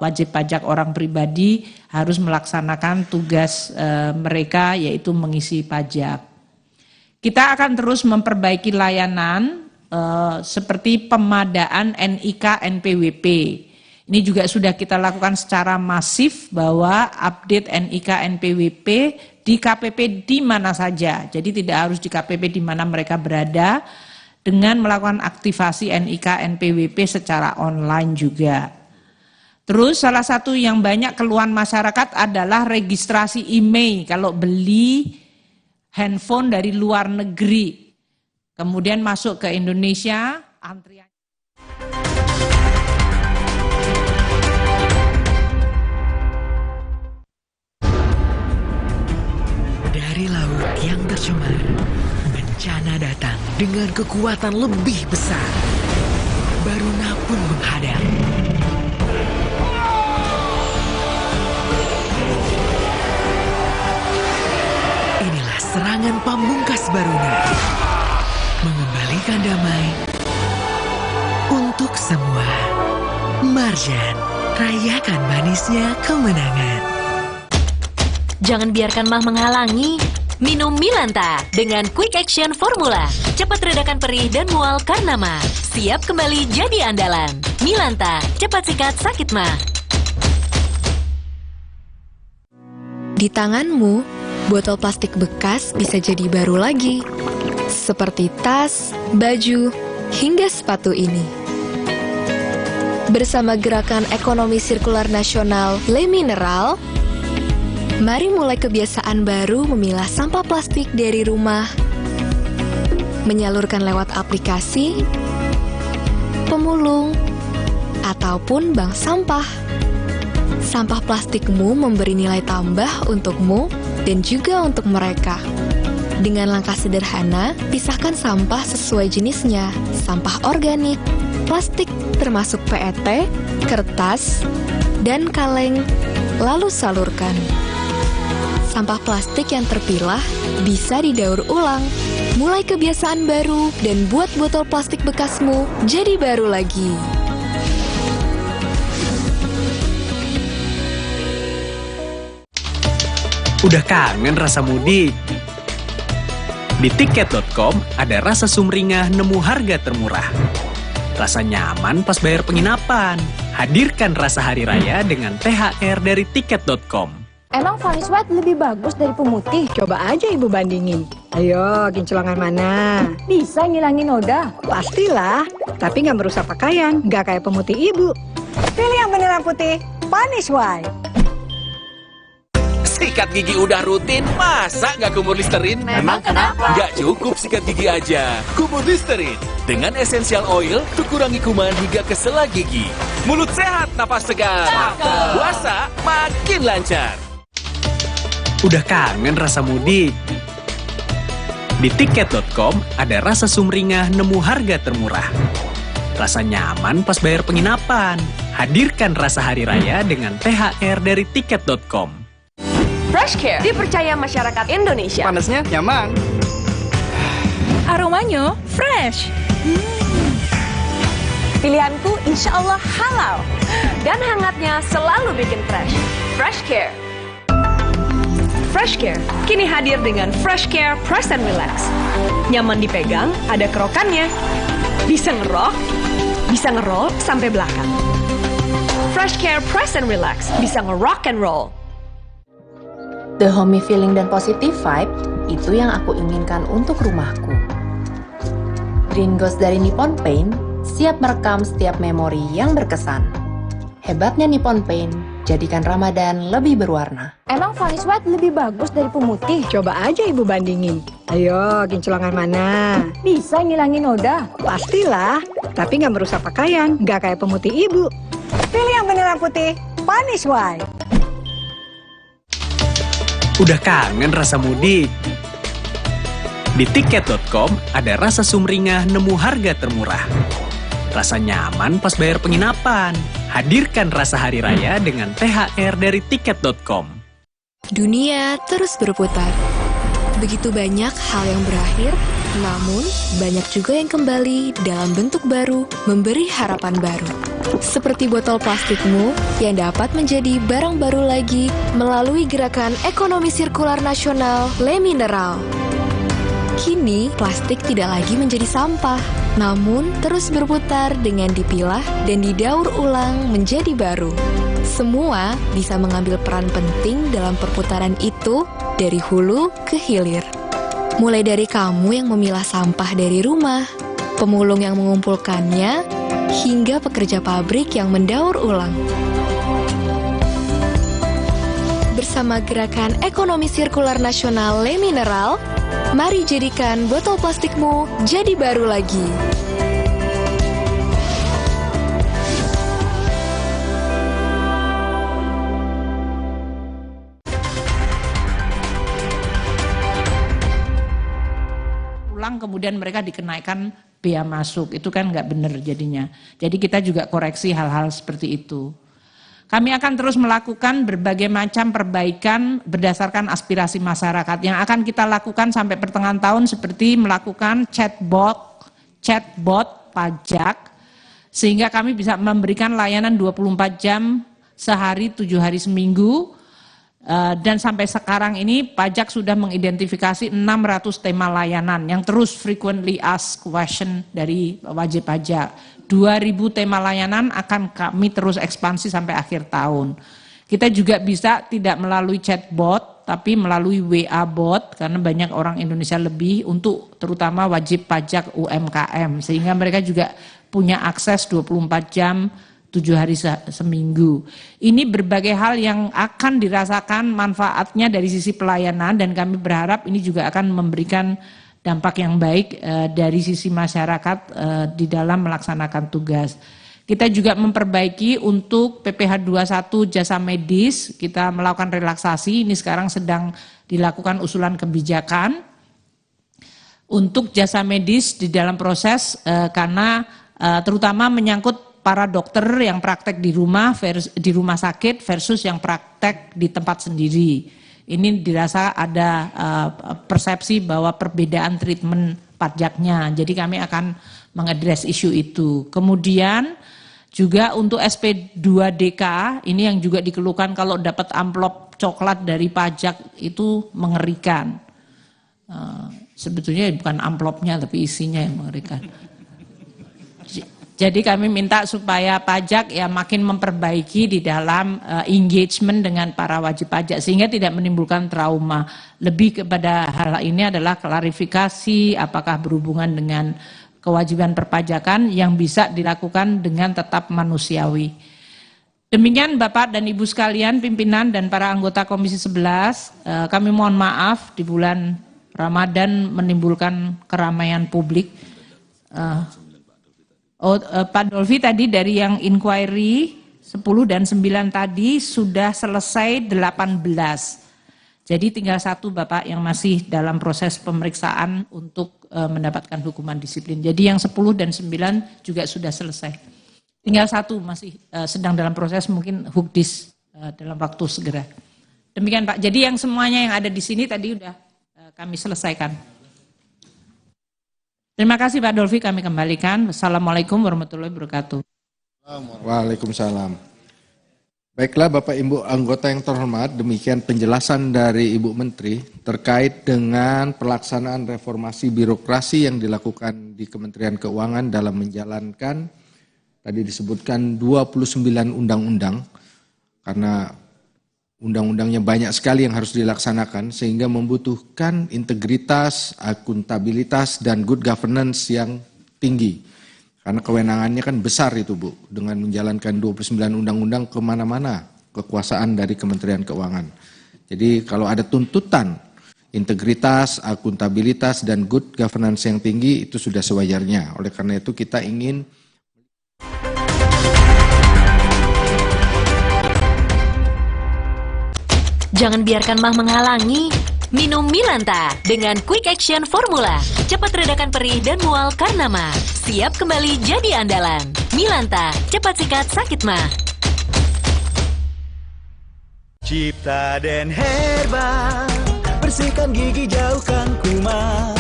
wajib pajak orang pribadi harus melaksanakan tugas mereka yaitu mengisi pajak. Kita akan terus memperbaiki layanan seperti pemadaan NIK NPWP. Ini juga sudah kita lakukan secara masif bahwa update NIK NPWP di KPP di mana saja. Jadi tidak harus di KPP di mana mereka berada, dengan melakukan aktivasi NIK NPWP secara online juga. Terus salah satu yang banyak keluhan masyarakat adalah registrasi IMEI kalau beli handphone dari luar negeri. Kemudian masuk ke Indonesia, antrian. Dari laut yang tercemar, bencana datang dengan kekuatan lebih besar. Baruna pun menghadang. Inilah serangan pamungkas Baruna. Mengembalikan damai untuk semua. Marjan, rayakan manisnya kemenangan. Jangan biarkan mah menghalangi. Minum Milanta dengan Quick Action Formula. Cepat redakan perih dan mual karena mah. Siap kembali jadi andalan. Milanta, cepat sikat sakit mah. Di tanganmu, botol plastik bekas bisa jadi baru lagi. Seperti tas, baju, hingga sepatu ini. Bersama Gerakan Ekonomi Sirkular Nasional Le Mineral, mari mulai kebiasaan baru memilah sampah plastik dari rumah, menyalurkan lewat aplikasi, pemulung, ataupun bank sampah. Sampah plastikmu memberi nilai tambah untukmu dan juga untuk mereka. Dengan langkah sederhana, pisahkan sampah sesuai jenisnya, sampah organik, plastik termasuk PET, kertas, dan kaleng, lalu salurkan. Sampah plastik yang terpilah bisa didaur ulang. Mulai kebiasaan baru dan buat botol plastik bekasmu jadi baru lagi. Udah kangen rasa mudik? Di tiket.com ada rasa sumringah nemu harga termurah. Rasa nyaman pas bayar penginapan. Hadirkan rasa hari raya dengan THR dari tiket.com. Emang Vanis White lebih bagus dari pemutih? Coba aja Ibu bandingin. Ayo, kinclongan mana? Bisa ngilangin noda? Pastilah, tapi nggak merusak pakaian, nggak kayak pemutih Ibu. Pilih yang beneran putih, Vanis White. Sikat gigi udah rutin, masa nggak kumur Listerine? Memang kenapa? Nggak cukup sikat gigi aja, kumur Listerine. Dengan Essential Oil, untuk kurangi kuman hingga ke sela gigi. Mulut sehat, napas segar. Cakep. Puasa makin lancar. Udah kangen rasa mudik? Di tiket.com ada rasa sumringah nemu harga termurah. Rasa nyaman pas bayar penginapan. Hadirkan rasa hari raya dengan THR dari tiket.com. Fresh Care dipercaya masyarakat Indonesia. Panasnya nyaman. Aromanya fresh. Pilihanku insya Allah halal. Dan hangatnya selalu bikin fresh. Fresh Care. Fresh Care kini hadir dengan Fresh Care Press and Relax. Nyaman dipegang, ada kerokannya. Bisa ngerok, bisa ngeroll sampai belakang. Fresh Care Press and Relax bisa ngerock and roll. The homey feeling dan positive vibe itu yang aku inginkan untuk rumahku. Green Ghost dari Nippon Paint siap merekam setiap memori yang berkesan. Hebatnya Nippon Paint, jadikan Ramadan lebih berwarna. Emang Vanis White lebih bagus dari pemutih? Coba aja Ibu bandingin. Ayo, kinclongan mana? Bisa ngilangin noda? Pastilah, tapi nggak merusak pakaian, nggak kayak pemutih Ibu. Pilih yang beneran putih, Vanis White. Udah kangen rasa mudik? Di tiket.com ada rasa sumringah nemu harga termurah. Rasa nyaman pas bayar penginapan. Hadirkan rasa hari raya dengan THR dari tiket.com. Dunia terus berputar. Begitu banyak hal yang berakhir, namun banyak juga yang kembali dalam bentuk baru, memberi harapan baru. Seperti botol plastikmu yang dapat menjadi barang baru lagi melalui gerakan ekonomi sirkular nasional Le Mineral. Kini, plastik tidak lagi menjadi sampah, namun terus berputar dengan dipilah dan didaur ulang menjadi baru. Semua bisa mengambil peran penting dalam perputaran itu dari hulu ke hilir. Mulai dari kamu yang memilah sampah dari rumah, pemulung yang mengumpulkannya, hingga pekerja pabrik yang mendaur ulang. Bersama gerakan ekonomi sirkular nasional Le Mineral, mari jadikan botol plastikmu jadi baru lagi. Ulang kemudian mereka dikenaikan bea masuk, itu kan nggak benar jadinya. Jadi kita juga koreksi hal-hal seperti itu. Kami akan terus melakukan berbagai macam perbaikan berdasarkan aspirasi masyarakat yang akan kita lakukan sampai pertengahan tahun, seperti melakukan chatbot pajak, sehingga kami bisa memberikan layanan 24 jam sehari, 7 hari seminggu. Dan sampai sekarang ini pajak sudah mengidentifikasi 600 tema layanan yang terus frequently asked question dari wajib pajak. 2.000 tema layanan akan kami terus ekspansi sampai akhir tahun. Kita juga bisa tidak melalui chatbot, tapi melalui WA bot, karena banyak orang Indonesia lebih untuk terutama wajib pajak UMKM, sehingga mereka juga punya akses 24 jam 7 hari seminggu. Ini berbagai hal yang akan dirasakan manfaatnya dari sisi pelayanan, dan kami berharap ini juga akan memberikan dampak yang baik dari sisi masyarakat di dalam melaksanakan tugas. Kita juga memperbaiki untuk PPh 21 jasa medis, kita melakukan relaksasi, ini sekarang sedang dilakukan usulan kebijakan untuk jasa medis di dalam proses karena terutama menyangkut para dokter yang praktek di rumah sakit versus yang praktek di tempat sendiri. Ini dirasa ada persepsi bahwa perbedaan treatment pajaknya. Jadi kami akan mengadres isu itu. Kemudian juga untuk SP2DK, ini yang juga dikeluhkan kalau dapat amplop coklat dari pajak itu mengerikan. Sebetulnya bukan amplopnya tapi isinya yang mengerikan. Jadi kami minta supaya pajak ya makin memperbaiki di dalam engagement dengan para wajib pajak sehingga tidak menimbulkan trauma. Lebih kepada hal ini adalah klarifikasi apakah berhubungan dengan kewajiban perpajakan yang bisa dilakukan dengan tetap manusiawi. Demikian Bapak dan Ibu sekalian, pimpinan dan para anggota Komisi 11, kami mohon maaf di bulan Ramadan menimbulkan keramaian publik. Pak Dolvi tadi dari yang inquiry 10 dan 9 tadi sudah selesai 18. Jadi tinggal satu Bapak yang masih dalam proses pemeriksaan untuk mendapatkan hukuman disiplin. Jadi yang 10 dan 9 juga sudah selesai. Tinggal satu masih sedang dalam proses mungkin hukdis dalam waktu segera. Demikian Pak. Jadi yang semuanya yang ada di sini tadi sudah kami selesaikan. Terima kasih Pak Dolvi, kami kembalikan. Wassalamualaikum warahmatullahi wabarakatuh. Waalaikumsalam. Baiklah Bapak Ibu anggota yang terhormat, demikian penjelasan dari Ibu Menteri terkait dengan pelaksanaan reformasi birokrasi yang dilakukan di Kementerian Keuangan dalam menjalankan, tadi disebutkan 29 undang-undang, karena undang-undangnya banyak sekali yang harus dilaksanakan sehingga membutuhkan integritas, akuntabilitas, dan good governance yang tinggi. Karena kewenangannya kan besar itu Bu, dengan menjalankan 29 undang-undang kemana-mana kekuasaan dari Kementerian Keuangan. Jadi kalau ada tuntutan integritas, akuntabilitas, dan good governance yang tinggi itu sudah sewajarnya. Oleh karena itu kita ingin Jangan biarkan mah menghalangi. Minum Milanta dengan Quick Action Formula. Cepat redakan perih dan mual karena mah. Siap kembali jadi andalan. Milanta, cepat sikat sakit mah. Cipta dan Herba, bersihkan gigi jauhkan kuman.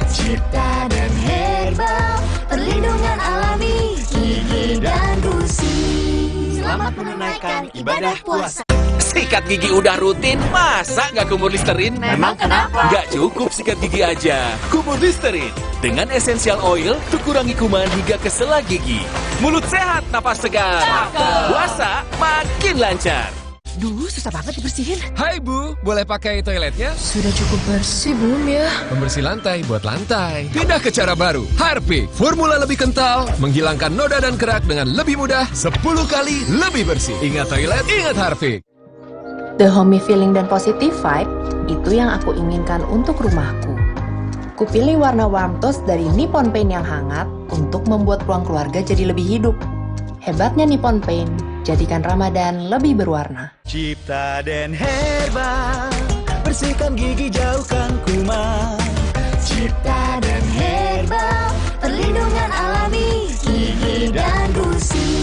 Cipta dan Herba, perlindungan alami gigi dan gusi. Selamat menunaikan ibadah puasa. Sikat gigi udah rutin, masa nggak kumur Listerin? Memang kenapa? Nggak cukup sikat gigi aja. Kumur Listerin dengan Essential Oil untuk kurangi kuman hingga ke sela gigi. Mulut sehat, napas segar. Puasa makin lancar. Duh, susah banget dibersihin. Hai Bu, boleh pakai toiletnya? Sudah cukup bersih belum ya? Pembersih lantai buat lantai. Pindah ke cara baru. Harpic, formula lebih kental, menghilangkan noda dan kerak dengan lebih mudah, 10 kali lebih bersih. Ingat toilet, ingat Harpic. The homey feeling dan positive vibe, itu yang aku inginkan untuk rumahku. Kupilih warna warm toast dari Nippon Paint yang hangat untuk membuat ruang keluarga jadi lebih hidup. Hebatnya Nippon Paint, jadikan Ramadan lebih berwarna. Cipta dan Herba, bersihkan gigi jauhkan kuman. Cipta dan Herba, perlindungan alami gigi dan gusi.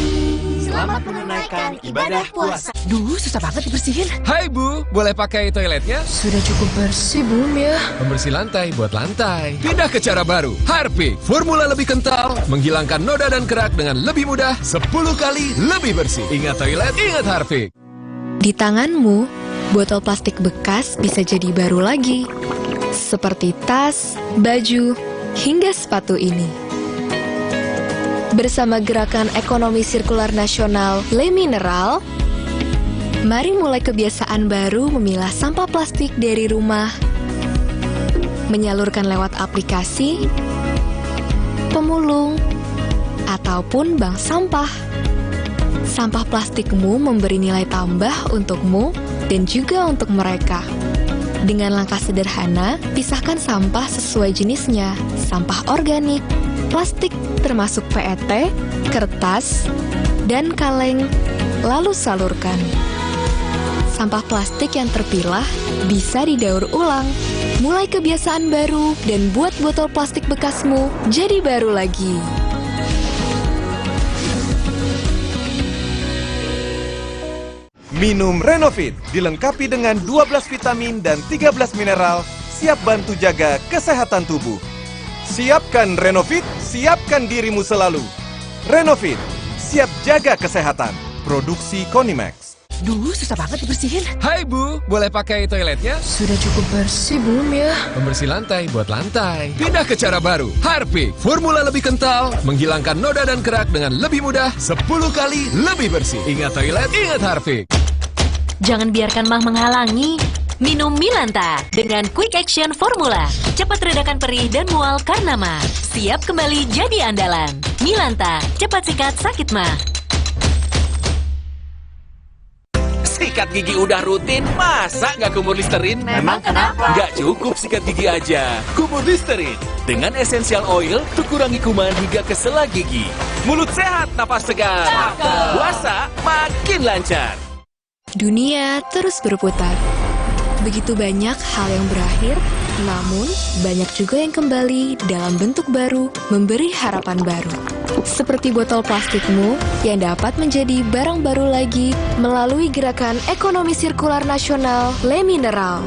Selamat menunaikan ibadah puasa. Duh, susah banget dibersihin. Hai Bu, boleh pakai toiletnya? Sudah cukup bersih belum ya? Pembersih lantai buat lantai. Pindah ke cara baru. Harpic, formula lebih kental, menghilangkan noda dan kerak dengan lebih mudah, 10 kali lebih bersih. Ingat toilet, ingat Harpic. Di tanganmu, botol plastik bekas bisa jadi baru lagi. Seperti tas, baju, hingga sepatu ini. Bersama Gerakan Ekonomi Sirkular Nasional Le Mineral, mari mulai kebiasaan baru memilah sampah plastik dari rumah, menyalurkan lewat aplikasi, pemulung, ataupun bank sampah. Sampah plastikmu memberi nilai tambah untukmu dan juga untuk mereka. Dengan langkah sederhana, pisahkan sampah sesuai jenisnya, sampah organik, plastik termasuk PET, kertas, dan kaleng, lalu salurkan. Sampah plastik yang terpilah bisa didaur ulang. Mulai kebiasaan baru dan buat botol plastik bekasmu jadi baru lagi. Minum Renovit, dilengkapi dengan 12 vitamin dan 13 mineral, siap bantu jaga kesehatan tubuh. Siapkan Renovit, siapkan dirimu selalu. Renovit, siap jaga kesehatan. Produksi Konimax. Duh, susah banget dibersihin. Hai Bu, boleh pakai toiletnya? Sudah cukup bersih belum ya? Pembersih lantai buat lantai. Pindah ke cara baru. Harpic, formula lebih kental, menghilangkan noda dan kerak dengan lebih mudah, 10 kali lebih bersih. Ingat toilet, ingat Harpic. Jangan biarkan mah menghalangi. Minum Milanta dengan Quick Action Formula. Cepat redakan perih dan mual karena mah. Siap kembali jadi andalan. Milanta, cepat sikat sakit mah. Sikat gigi udah rutin, masa nggak kumur Listerin? Memang kenapa? Nggak cukup sikat gigi aja. Kumur Listerin dengan Essential Oil untuk kurangi kuman hingga ke sela gigi. Mulut sehat, napas segar. Puasa makin lancar. Dunia terus berputar. Begitu banyak hal yang berakhir, namun banyak juga yang kembali dalam bentuk baru, memberi harapan baru. Seperti botol plastikmu yang dapat menjadi barang baru lagi melalui Gerakan Ekonomi Sirkular Nasional Le Mineral.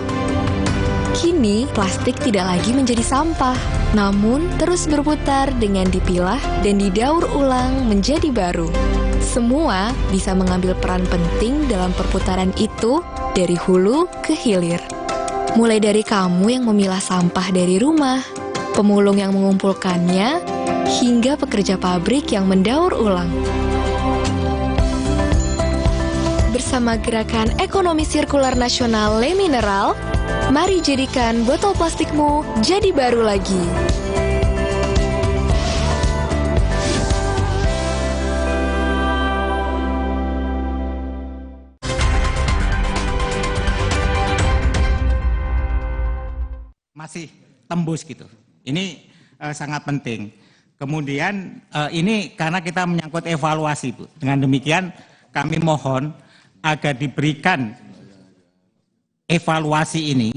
Kini, plastik tidak lagi menjadi sampah, namun terus berputar dengan dipilah dan didaur ulang menjadi baru. Semua bisa mengambil peran penting dalam perputaran itu dari hulu ke hilir. Mulai dari kamu yang memilah sampah dari rumah, pemulung yang mengumpulkannya, hingga pekerja pabrik yang mendaur ulang. Bersama Gerakan Ekonomi Sirkular Nasional Le Mineral, mari jadikan botol plastikmu jadi baru lagi. Masih tembus gitu. Ini sangat penting. Kemudian ini karena kita menyangkut evaluasi, Bu. Dengan demikian kami mohon agar diberikan evaluasi ini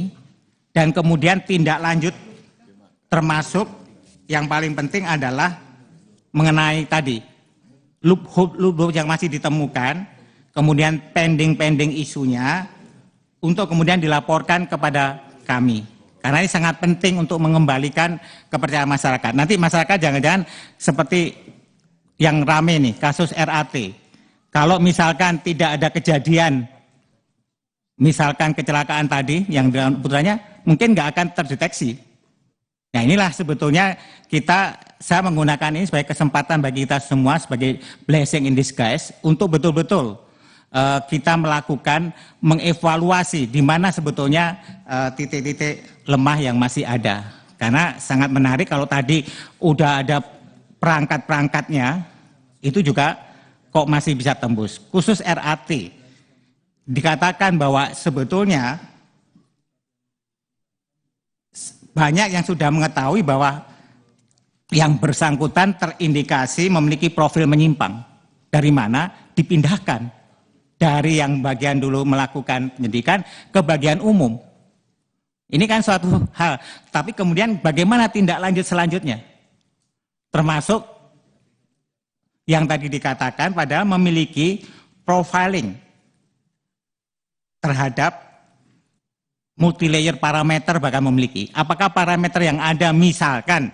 dan kemudian tindak lanjut, termasuk yang paling penting adalah mengenai tadi loophole yang masih ditemukan, kemudian pending isunya untuk kemudian dilaporkan kepada kami. Karena ini sangat penting untuk mengembalikan kepercayaan masyarakat. Nanti masyarakat jangan-jangan seperti yang rame nih, kasus RAT. Kalau misalkan tidak ada kejadian, misalkan kecelakaan tadi yang dalam putranya, mungkin nggak akan terdeteksi. Nah inilah sebetulnya saya menggunakan ini sebagai kesempatan bagi kita semua, sebagai blessing in disguise, untuk betul-betul kita melakukan mengevaluasi di mana sebetulnya titik-titik lemah yang masih ada. Karena sangat menarik kalau tadi udah ada perangkat-perangkatnya, itu juga kok masih bisa tembus. Khusus RAT, dikatakan bahwa sebetulnya banyak yang sudah mengetahui bahwa yang bersangkutan terindikasi memiliki profil menyimpang. Dari mana? Dipindahkan dari yang bagian dulu melakukan penyidikan ke bagian umum. Ini kan suatu hal, tapi kemudian bagaimana tindak lanjut selanjutnya? Termasuk yang tadi dikatakan padahal memiliki profiling terhadap multilayer parameter, bahkan memiliki. Apakah parameter yang ada misalkan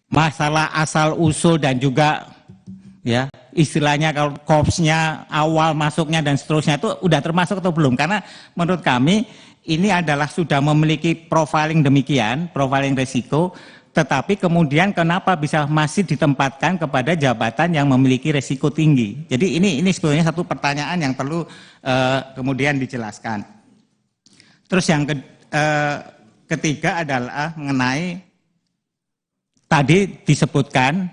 masalah asal usul dan juga ya istilahnya kalau korpsnya awal masuknya dan seterusnya itu udah termasuk atau belum? Karena menurut kami ini adalah sudah memiliki profiling demikian, profiling risiko, tetapi kemudian kenapa bisa masih ditempatkan kepada jabatan yang memiliki risiko tinggi? Jadi ini sebetulnya satu pertanyaan yang perlu kemudian dijelaskan. Terus yang ketiga adalah mengenai tadi disebutkan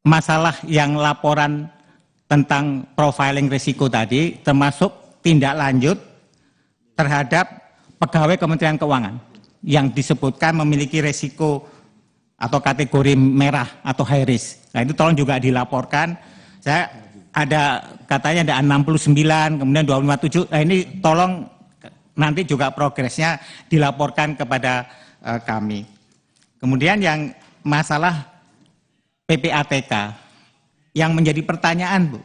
masalah yang laporan tentang profiling risiko tadi, termasuk tindak lanjut terhadap pegawai Kementerian Keuangan yang disebutkan memiliki risiko atau kategori merah atau high risk. Nah itu tolong juga dilaporkan. Saya ada katanya ada 69, kemudian 257. Nah ini tolong nanti juga progresnya dilaporkan kepada kami. Kemudian yang masalah PPATK yang menjadi pertanyaan, Bu.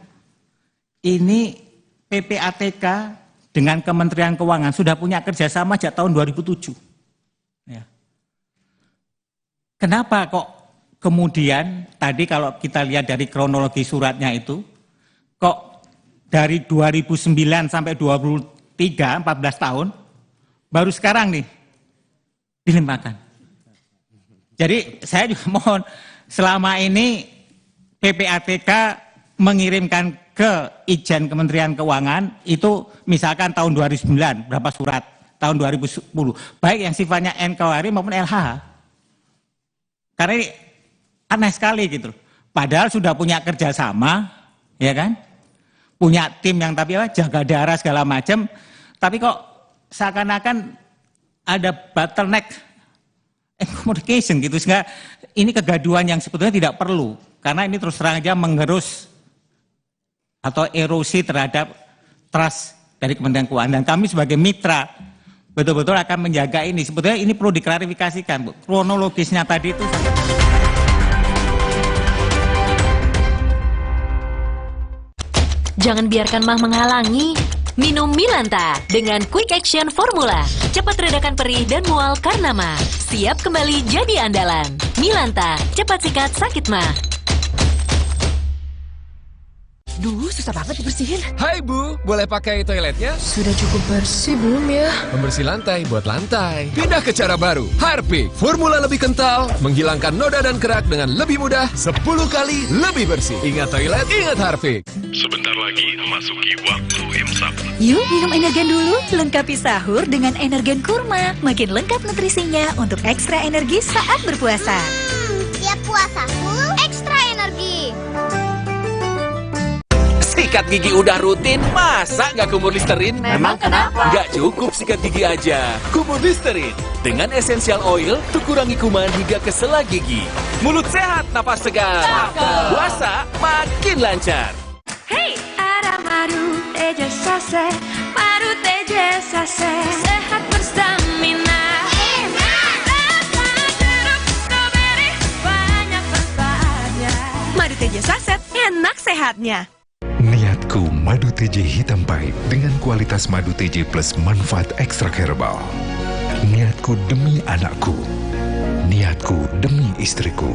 Ini PPATK dengan Kementerian Keuangan sudah punya kerjasama sejak tahun 2007. Ya. Kenapa kok kemudian tadi kalau kita lihat dari kronologi suratnya itu, kok dari 2009 sampai 23, 14 tahun, baru sekarang nih dilimpahkan. Jadi saya juga mohon, selama ini PPATK mengirimkan ke Ijen Kementerian Keuangan itu misalkan tahun 2009 berapa surat, tahun 2010, baik yang sifatnya NKRI maupun LHH. Karena ini aneh sekali gitu. Padahal sudah punya kerjasama, ya kan? Punya tim yang tapi jaga darah segala macam, tapi kok seakan-akan ada bottleneck communication gitu, sehingga ini kegaduhan yang sebetulnya tidak perlu, karena ini terus terang aja menggerus atau erosi terhadap trust dari Kementerian Keuangan. Dan kami sebagai mitra betul-betul akan menjaga ini. Sebetulnya ini perlu diklarifikasikan, Bu. Kronologisnya tadi itu jangan biarkan mah menghalangi. Minum Milanta dengan Quick Action Formula. Cepat redakan perih dan mual karena mah. Siap kembali jadi andalan. Milanta, cepat sikat sakit mah. Duh, susah banget dibersihin. Hai Bu, boleh pakai toiletnya? Sudah cukup bersih belum ya? Pembersih lantai buat lantai. Pindah ke cara baru. Harpic, formula lebih kental, menghilangkan noda dan kerak dengan lebih mudah, 10 kali lebih bersih. Ingat toilet, ingat Harpic. Sebentar lagi memasuki waktu imsak. Yuk minum Energen dulu, lengkapi sahur dengan Energen Kurma. Makin lengkap nutrisinya untuk ekstra energi saat berpuasa. Tiap puasa full ekstra energi. Sikat gigi udah rutin, masa nggak kumur Listerin? Memang kenapa? Nggak cukup sikat gigi aja. Kumur Listerin dengan Essential Oil untuk kurangi kuman hingga ke sela gigi. Mulut sehat, napas segar. Puasa makin lancar. Hey, ada madu tejas sase, madu tejas produknya. Niatku madu TJ hitam pahit dengan kualitas madu TJ plus manfaat ekstrak herbal. Niatku demi anakku. Niatku demi istriku.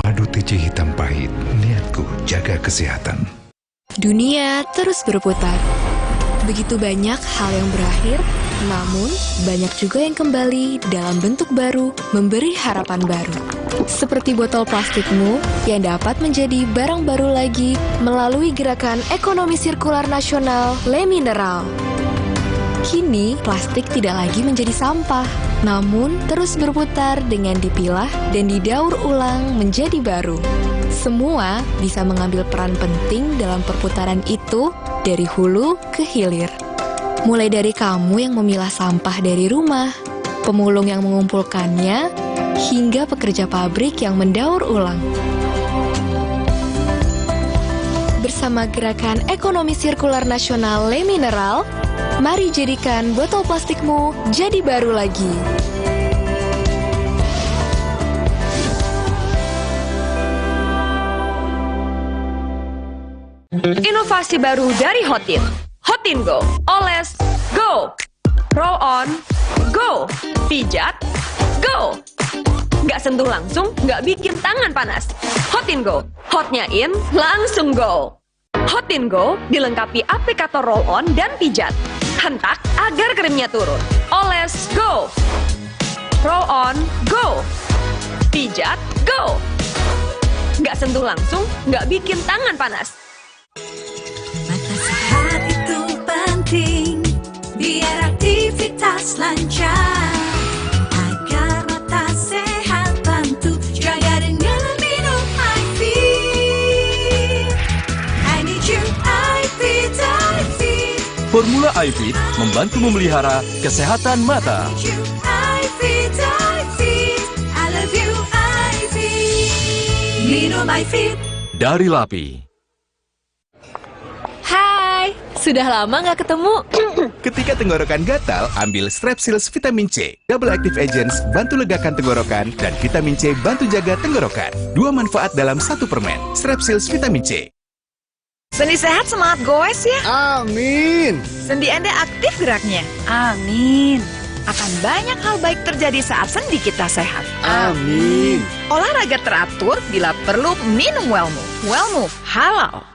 Madu TJ hitam pahit, niatku jaga kesehatan. Dunia terus berputar. Begitu banyak hal yang berakhir, namun banyak juga yang kembali dalam bentuk baru, memberi harapan baru. Seperti botol plastikmu yang dapat menjadi barang baru lagi melalui gerakan ekonomi sirkular nasional Le Mineral. Kini, plastik tidak lagi menjadi sampah, namun terus berputar dengan dipilah dan didaur ulang menjadi baru. Semua bisa mengambil peran penting dalam perputaran itu dari hulu ke hilir. Mulai dari kamu yang memilah sampah dari rumah, pemulung yang mengumpulkannya, hingga pekerja pabrik yang mendaur ulang. Bersama gerakan ekonomi sirkular nasional Le Mineral, mari jadikan botol plastikmu jadi baru lagi. Inovasi baru dari Hotin. Hotin Go. Oles, go. Roll on, go. Pijat, go. Nggak sentuh langsung, nggak bikin tangan panas. Hotin Go. Hotnya in, langsung go. Hotin Go dilengkapi aplikator roll on dan pijat. Hentak agar krimnya turun. Oles, go. Roll on, go. Pijat, go. Nggak sentuh langsung, nggak bikin tangan panas. Mata sehat itu penting, biar aktivitas lancar. Agar mata sehat, bantu jaga dengan minum iFit. I need you, iFit, iFit. Formula iFit membantu memelihara kesehatan mata. iFit, iFit. I love you, iFit. Minum iFit. Dari Lapi. Hai, sudah lama nggak ketemu. Ketika tenggorokan gatal, ambil Strepsils Vitamin C. Double Active Agents bantu legakan tenggorokan dan Vitamin C bantu jaga tenggorokan. Dua manfaat dalam satu permen. Strepsils Vitamin C. Sendi sehat semangat goes ya. Amin. Sendi Anda aktif geraknya. Amin. Akan banyak hal baik terjadi saat sendi kita sehat. Amin. Olahraga teratur, bila perlu minum Wellmove. Wellmove halal.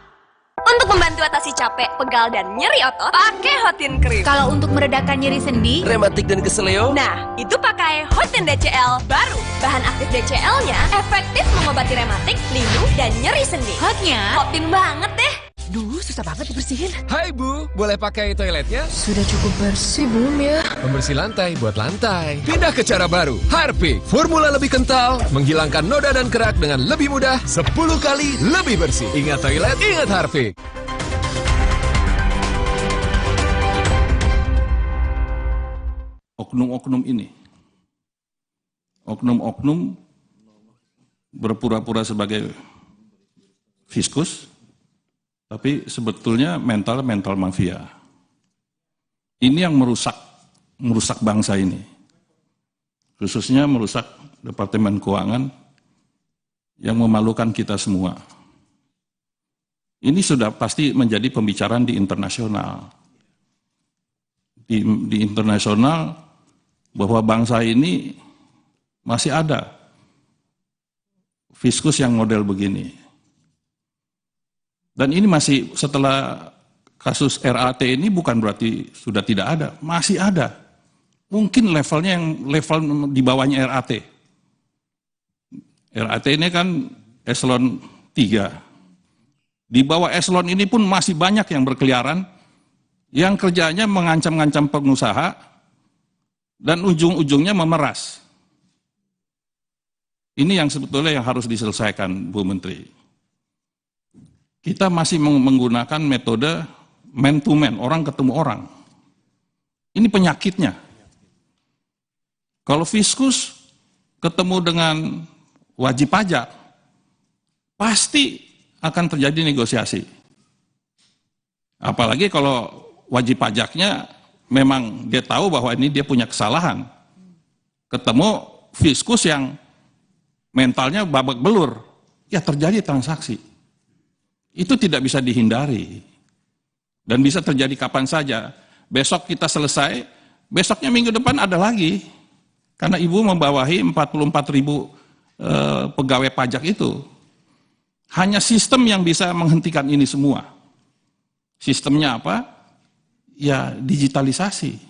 Untuk membantu atasi capek, pegal, dan nyeri otot, pakai Hotin Cream. Kalau untuk meredakan nyeri sendi, rematik dan keseleo, nah, itu pakai Hotin DCL baru. Bahan aktif DCL-nya efektif mengobati rematik, linu, dan nyeri sendi. hotnya Hotin banget deh. Duh, susah banget dibersihin. Hai Bu, boleh pakai toiletnya? Sudah cukup bersih belum ya? Pembersih lantai buat lantai. Pindah ke cara baru. Harpic, formula lebih kental, menghilangkan noda dan kerak dengan lebih mudah, 10 kali lebih bersih. Ingat toilet, ingat Harpic. Oknum-oknum ini, oknum-oknum berpura-pura sebagai fiskus, tapi sebetulnya mental mafia. Ini yang merusak bangsa ini. Khususnya merusak Departemen Keuangan yang memalukan kita semua. Ini sudah pasti menjadi pembicaraan di internasional. Di internasional bahwa bangsa ini masih ada fiskus yang model begini. Dan ini masih setelah kasus RAT ini bukan berarti sudah tidak ada, masih ada. Mungkin levelnya yang level di bawahnya RAT. RAT ini kan eselon 3. Di bawah eselon ini pun masih banyak yang berkeliaran, yang kerjanya mengancam-ngancam pengusaha, dan ujung-ujungnya memeras. Ini yang sebetulnya yang harus diselesaikan, Bu Menteri. Kita masih menggunakan metode man to man, orang ketemu orang. Ini penyakitnya. Kalau fiskus ketemu dengan wajib pajak, pasti akan terjadi negosiasi. Apalagi kalau wajib pajaknya memang dia tahu bahwa ini dia punya kesalahan. Ketemu fiskus yang mentalnya babak belur, ya terjadi transaksi. Itu tidak bisa dihindari. Dan bisa terjadi kapan saja. Besok kita selesai, besoknya minggu depan ada lagi. Karena Ibu membawahi 44.000 pegawai pajak itu. Hanya sistem yang bisa menghentikan ini semua. Sistemnya apa? Ya digitalisasi.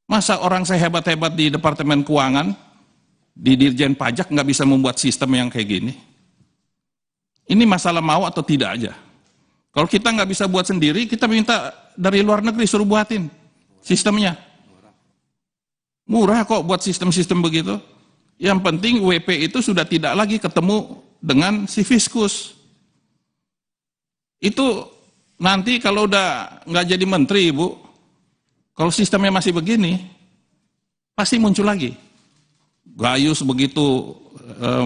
Masa orang sehebat-hebat di Departemen Keuangan, di Dirjen Pajak nggak bisa membuat sistem yang kayak gini? Ini masalah mau atau tidak aja. Kalau kita nggak bisa buat sendiri, kita minta dari luar negeri suruh buatin sistemnya. Murah kok buat sistem-sistem begitu. Yang penting WP itu sudah tidak lagi ketemu dengan si fiskus. Itu nanti kalau udah nggak jadi menteri, Ibu, kalau sistemnya masih begini, pasti muncul lagi. Gayus begitu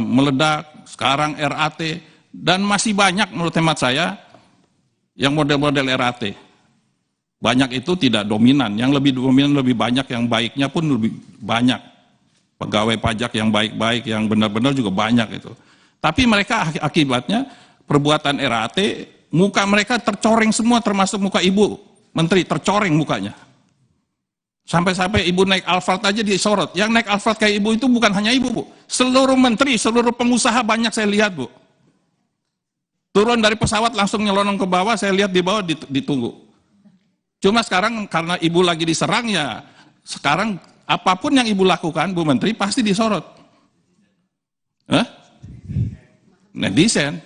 meledak, sekarang RAT, dan masih banyak menurut hemat saya yang model-model RAT. Banyak itu tidak dominan, yang lebih dominan lebih banyak, yang baiknya pun lebih banyak. Pegawai pajak yang baik-baik, yang benar-benar juga banyak itu. Tapi mereka akibatnya perbuatan RAT, muka mereka tercoreng semua, termasuk muka Ibu Menteri, tercoreng mukanya. Sampai-sampai Ibu naik Alphard aja disorot. Yang naik Alphard kayak Ibu itu bukan hanya Ibu, Bu. Seluruh menteri, seluruh pengusaha banyak saya lihat, Bu. Turun dari pesawat langsung nyelonong ke bawah, saya lihat di bawah ditunggu. Cuma sekarang karena Ibu lagi diserang, ya sekarang apapun yang Ibu lakukan, Bu Menteri, pasti disorot. Netizen.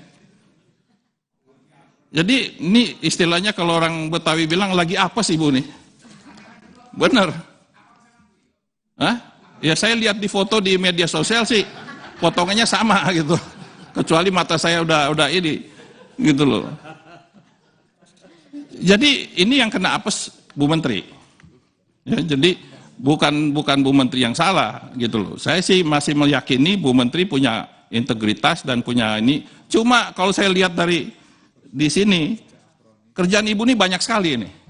Jadi ini istilahnya kalau orang Betawi bilang, lagi apa sih Ibu nih? Bener. Ya saya lihat di foto di media sosial sih, potongannya sama gitu. Kecuali mata saya udah ini, gitu loh. Jadi ini yang kena apes Bu Menteri. Ya, jadi bukan Bu Menteri yang salah, gitu loh. Saya sih masih meyakini Bu Menteri punya integritas dan punya ini. Cuma kalau saya lihat dari di sini, kerjaan Ibu ini banyak sekali ini.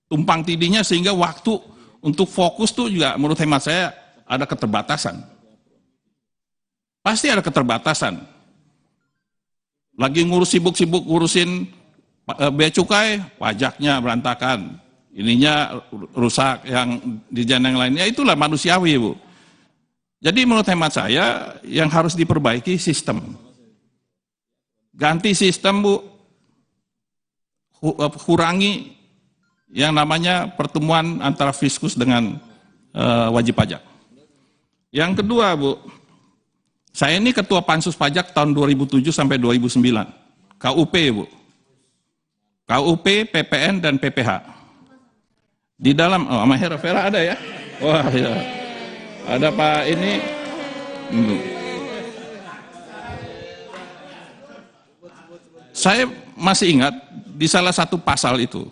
Tumpang tindihnya sehingga waktu untuk fokus tuh juga menurut hemat saya ada keterbatasan. Pasti ada keterbatasan. Lagi sibuk-sibuk ngurusin bea cukai, pajaknya berantakan. Ininya rusak, yang dirjen yang lainnya, itulah manusiawi, Bu. Jadi menurut hemat saya yang harus diperbaiki sistem. Ganti sistem, Bu. Kurangi yang namanya pertemuan antara fiskus dengan wajib pajak. Yang kedua, Bu, saya ini ketua Pansus Pajak tahun 2007 sampai 2009. KUP, Bu. KUP, PPN, dan PPH. Di dalam, sama Vera ada ya? Wah, ya. Ada Pak ini. Saya masih ingat di salah satu pasal itu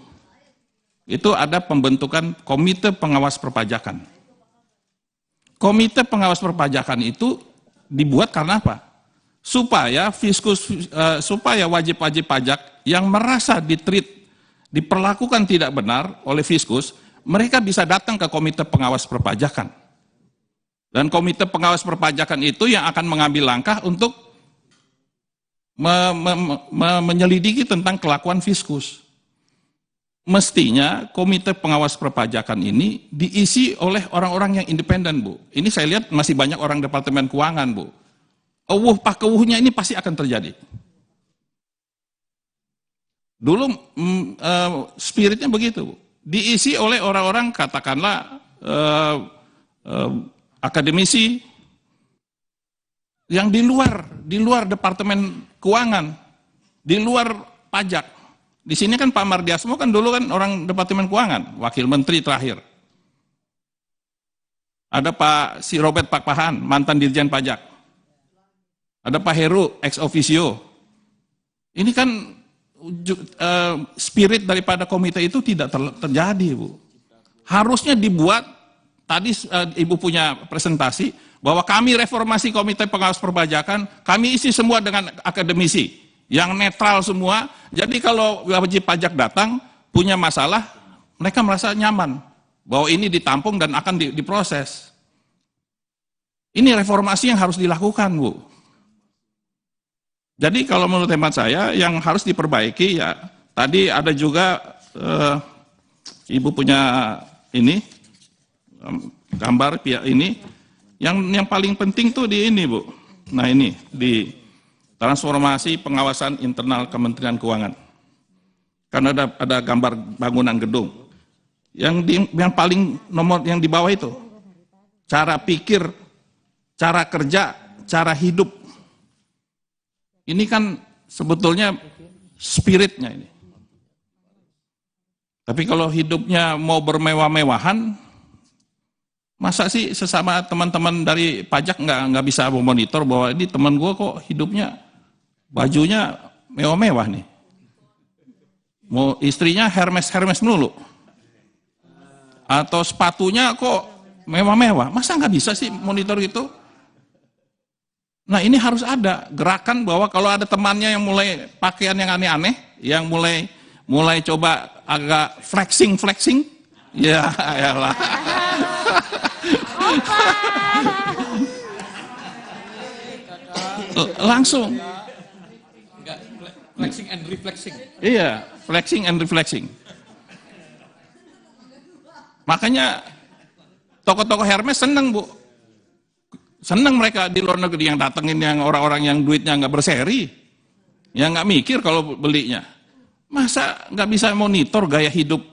ada pembentukan Komite Pengawas Perpajakan. Komite Pengawas Perpajakan itu dibuat karena apa? Supaya fiskus, supaya wajib-wajib pajak yang merasa diperlakukan tidak benar oleh fiskus, mereka bisa datang ke Komite Pengawas Perpajakan. Dan Komite Pengawas Perpajakan itu yang akan mengambil langkah untuk menyelidiki tentang kelakuan fiskus. Mestinya Komite Pengawas Perpajakan ini diisi oleh orang-orang yang independen, Bu. Ini saya lihat masih banyak orang Departemen Keuangan, Bu. Pakewuhnya ini pasti akan terjadi. Dulu spiritnya begitu, Bu. Diisi oleh orang-orang katakanlah akademisi yang di luar Departemen Keuangan, di luar pajak. Di sini kan Pak Mardiasmo kan dulu kan orang Departemen Keuangan, wakil menteri terakhir. Ada si Robert Pakpahan, mantan Dirjen Pajak. Ada Pak Heru, ex officio. Ini kan spirit daripada komite itu tidak terjadi, Bu. Harusnya dibuat, tadi Ibu punya presentasi, bahwa kami reformasi Komite Pengawas Perpajakan, kami isi semua dengan akademisi, yang netral semua. Jadi kalau wajib pajak datang, punya masalah, mereka merasa nyaman, bahwa ini ditampung dan akan diproses. Ini reformasi yang harus dilakukan, Bu. Jadi kalau menurut hemat saya yang harus diperbaiki ya, tadi ada juga Ibu punya ini gambar ini, yang paling penting tuh di ini Bu. Nah ini di transformasi pengawasan internal Kementerian Keuangan. Karena ada gambar bangunan gedung. Yang paling nomor yang di bawah itu cara pikir, cara kerja, cara hidup. Ini kan sebetulnya spiritnya ini. Tapi kalau hidupnya mau bermewah-mewahan, masa sih sesama teman-teman dari pajak nggak bisa memonitor bahwa ini teman gue kok hidupnya bajunya mewah-mewah nih. Mau istrinya Hermes melulu. Atau sepatunya kok mewah-mewah. Masa nggak bisa sih monitor gitu? Nah ini harus ada gerakan bahwa kalau ada temannya yang mulai pakaian yang aneh-aneh, yang mulai coba agak flexing, ya elah. Langsung. Flexing and reflexing. Iya, flexing and reflexing. Makanya toko-toko Hermes seneng Bu. Senang mereka di luar negeri yang datengin yang orang-orang yang duitnya nggak berseri, yang nggak mikir kalau belinya. Masa nggak bisa monitor gaya hidup?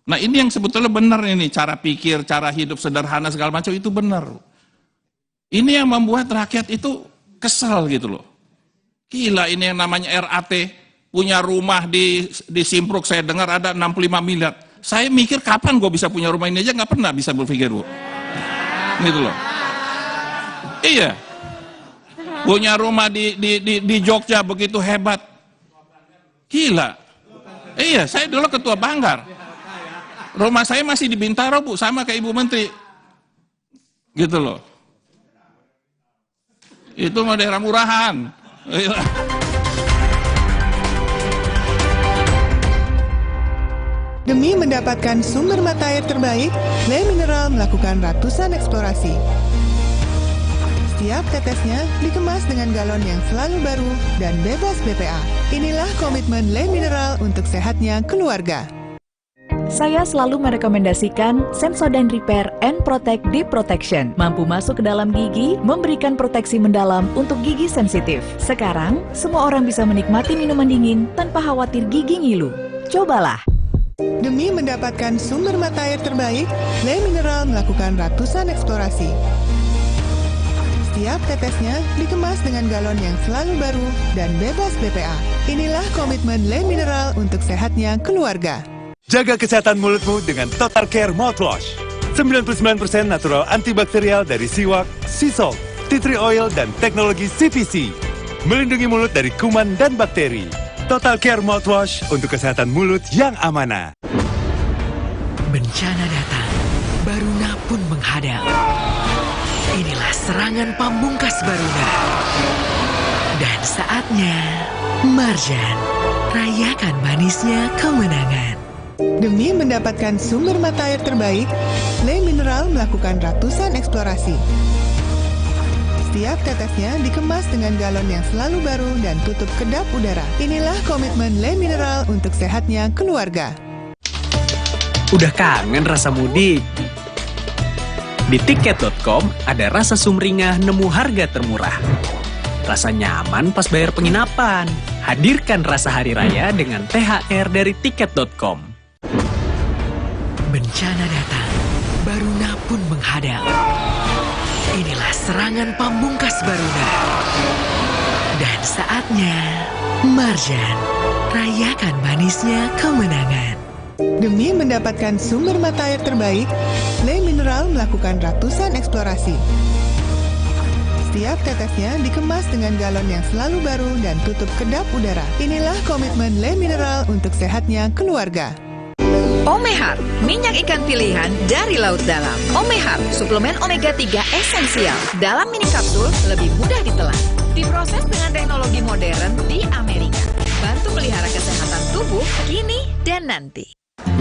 Nah ini yang sebetulnya benar ini, cara pikir, cara hidup sederhana segala macam itu benar. Ini yang membuat rakyat itu kesal gitu loh. Gila ini yang namanya RAT, punya rumah di Simpruk saya dengar ada 65 miliar. Saya mikir kapan gue bisa punya rumah ini aja nggak pernah bisa berpikir Bu. Gitu loh. Iya, punya rumah di Jogja begitu hebat, gila. Iya, saya dulu ketua Banggar, rumah saya masih di Bintaro Bu, sama kayak Ibu Menteri, gitu loh. Itu mah daerah murahan. Demi mendapatkan sumber mata air terbaik, Le Mineral melakukan ratusan eksplorasi. Setiap tetesnya dikemas dengan galon yang selalu baru dan bebas BPA. Inilah komitmen Le Mineral untuk sehatnya keluarga. Saya selalu merekomendasikan Sensodyne Repair and Protect Deep Protection. Mampu masuk ke dalam gigi, memberikan proteksi mendalam untuk gigi sensitif. Sekarang, semua orang bisa menikmati minuman dingin tanpa khawatir gigi ngilu. Cobalah. Demi mendapatkan sumber mata air terbaik, Le Mineral melakukan ratusan eksplorasi. Setiap tetesnya dikemas dengan galon yang selalu baru dan bebas BPA. Inilah komitmen Le Mineral untuk sehatnya keluarga. Jaga kesehatan mulutmu dengan Total Care Mouthwash. 99% natural antibakterial dari siwak, sea salt, tea tree oil, dan teknologi CPC. Melindungi mulut dari kuman dan bakteri. Total Care Mouthwash untuk kesehatan mulut yang amanah. Bencana datang, Baruna pun menghadang. Inilah serangan pamungkas Baruna. Dan saatnya, Marjan, rayakan manisnya kemenangan. Demi mendapatkan sumber mata air terbaik, Le Mineral melakukan ratusan eksplorasi. Setiap tetesnya dikemas dengan galon yang selalu baru dan tutup kedap udara. Inilah komitmen Le Mineral untuk sehatnya keluarga. Udah kangen rasa mudik? Di tiket.com ada rasa sumringah nemu harga termurah. Rasa nyaman pas bayar penginapan. Hadirkan rasa hari raya dengan THR dari tiket.com. Bencana datang, Baruna pun menghadang. Inilah serangan pamungkas Baruna. Dan saatnya, Marjan, rayakan manisnya kemenangan. Demi mendapatkan sumber mata air terbaik, Le Mineral melakukan ratusan eksplorasi. Setiap tetesnya dikemas dengan galon yang selalu baru dan tutup kedap udara. Inilah komitmen Le Mineral untuk sehatnya keluarga. Omehar, minyak ikan pilihan dari laut dalam. Omehar, suplemen omega 3 esensial. Dalam mini kapsul, lebih mudah ditelan. Diproses dengan teknologi modern di Amerika. Bantu pelihara kesehatan tubuh kini dan nanti.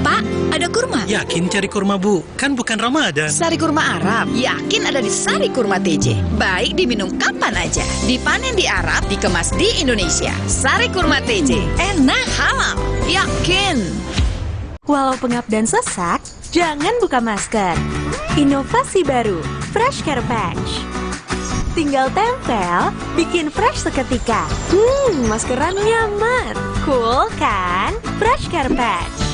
Pak, ada kurma. Yakin cari kurma, Bu? Kan bukan Ramadan. Sari kurma Arab. Yakin ada di Sari Kurma TJ. Baik diminum kapan aja. Dipanen di Arab, dikemas di Indonesia. Sari Kurma TJ. Enak, halal. Yakin. Walau pengap dan sesak, jangan buka masker. Inovasi baru, Fresh Care Patch. Tinggal tempel, bikin fresh seketika. Maskeran nyaman. Cool kan? Fresh Care Patch.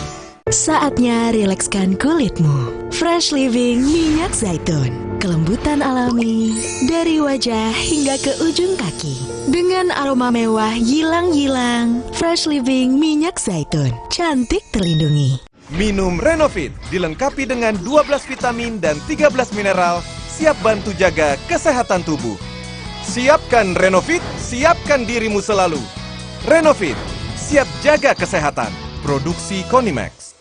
Saatnya rilekskan kulitmu. Fresh Living minyak zaitun. Kelembutan alami dari wajah hingga ke ujung kaki. Dengan aroma mewah yilang-yilang. Fresh Living minyak zaitun. Cantik terlindungi. Minum Renovit dilengkapi dengan 12 vitamin dan 13 mineral, siap bantu jaga kesehatan tubuh. Siapkan Renovit, siapkan dirimu selalu. Renovit, siap jaga kesehatan. Produksi Konimax.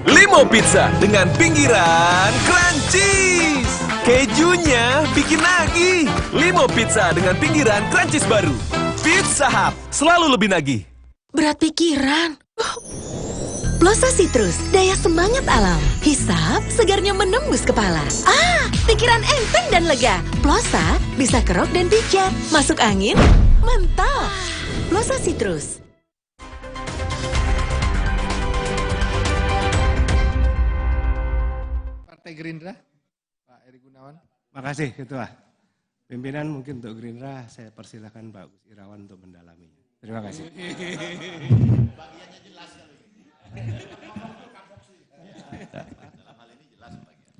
Limo Pizza dengan pinggiran crunchies. Kejunya bikin nagih. Limo Pizza dengan pinggiran crunchies baru. Pizza Hut, selalu lebih nagih. Berat pikiran. Plosa Citrus, daya semangat alam. Hisap, segarnya menembus kepala. Pikiran enteng dan lega. Plosa bisa kerok dan pijat. Masuk angin, mantap. Plosa Citrus. Partai Gerindra, Pak Eri Gunawan. Makasih Ketua. Pimpinan mungkin untuk Gerindra, saya persilakan Pak Gus Irawan untuk mendalaminya. Terima kasih. Bagiannya jelas kali.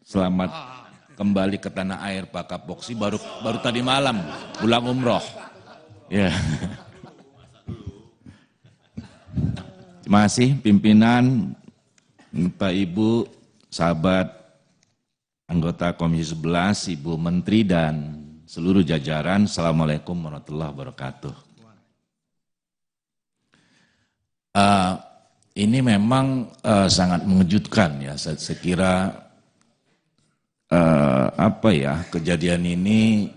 Selamat kembali ke tanah air Pak Kapoksi, baru tadi malam pulang umroh. Ya. Terima kasih pimpinan, Bapak Ibu, sahabat anggota Komisi 11, Ibu Menteri dan seluruh jajaran. Assalamualaikum warahmatullahi wabarakatuh. Ini memang sangat mengejutkan ya. Saya kira kejadian ini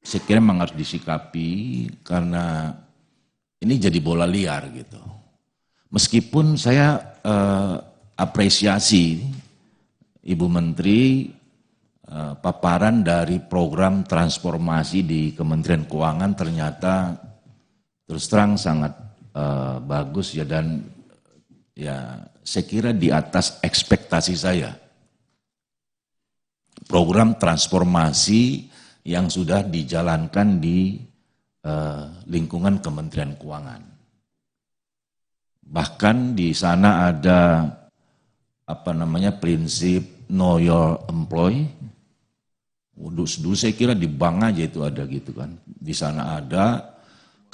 saya kira memang harus disikapi karena ini jadi bola liar gitu. Meskipun saya apresiasi Ibu Menteri paparan dari program transformasi di Kementerian Keuangan ternyata terus terang sangat bagus ya, dan ya saya kira di atas ekspektasi saya. Program transformasi yang sudah dijalankan di lingkungan Kementerian Keuangan. Bahkan di sana ada prinsip know your employee. Dulu saya kira di bank aja itu ada gitu kan. Di sana ada.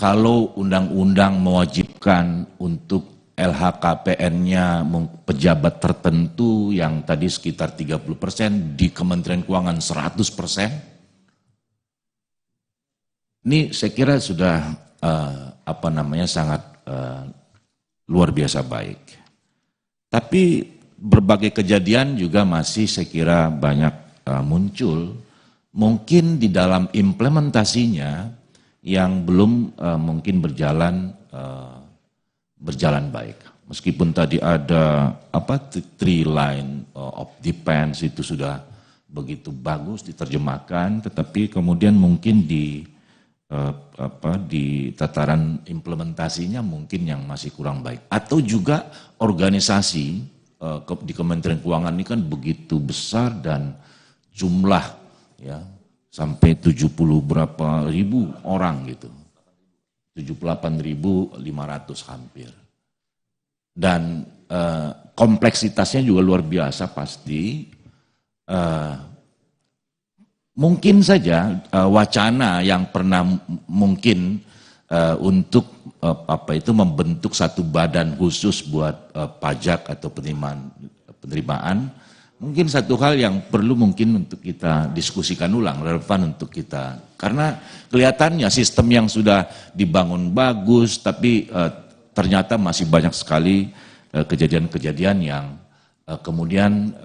Kalau undang-undang mewajibkan untuk LHKPN-nya pejabat tertentu yang tadi sekitar 30%, di Kementerian Keuangan 100%. Ini saya kira sudah sangat luar biasa baik. Tapi berbagai kejadian juga masih saya kira banyak muncul. Mungkin di dalam implementasinya yang belum mungkin berjalan baik. Meskipun tadi ada three line of defense itu sudah begitu bagus diterjemahkan, tetapi kemudian mungkin di tataran implementasinya mungkin yang masih kurang baik. Atau juga organisasi di Kementerian Keuangan ini kan begitu besar dan jumlah ya sampai 70 berapa ribu orang gitu. 78.500 hampir. Dan kompleksitasnya juga luar biasa pasti. Mungkin saja wacana yang pernah mungkin untuk membentuk satu badan khusus buat pajak atau penerimaan, mungkin satu hal yang perlu mungkin untuk kita diskusikan ulang, relevan untuk kita. Karena kelihatannya sistem yang sudah dibangun bagus, tapi ternyata masih banyak sekali kejadian-kejadian yang kemudian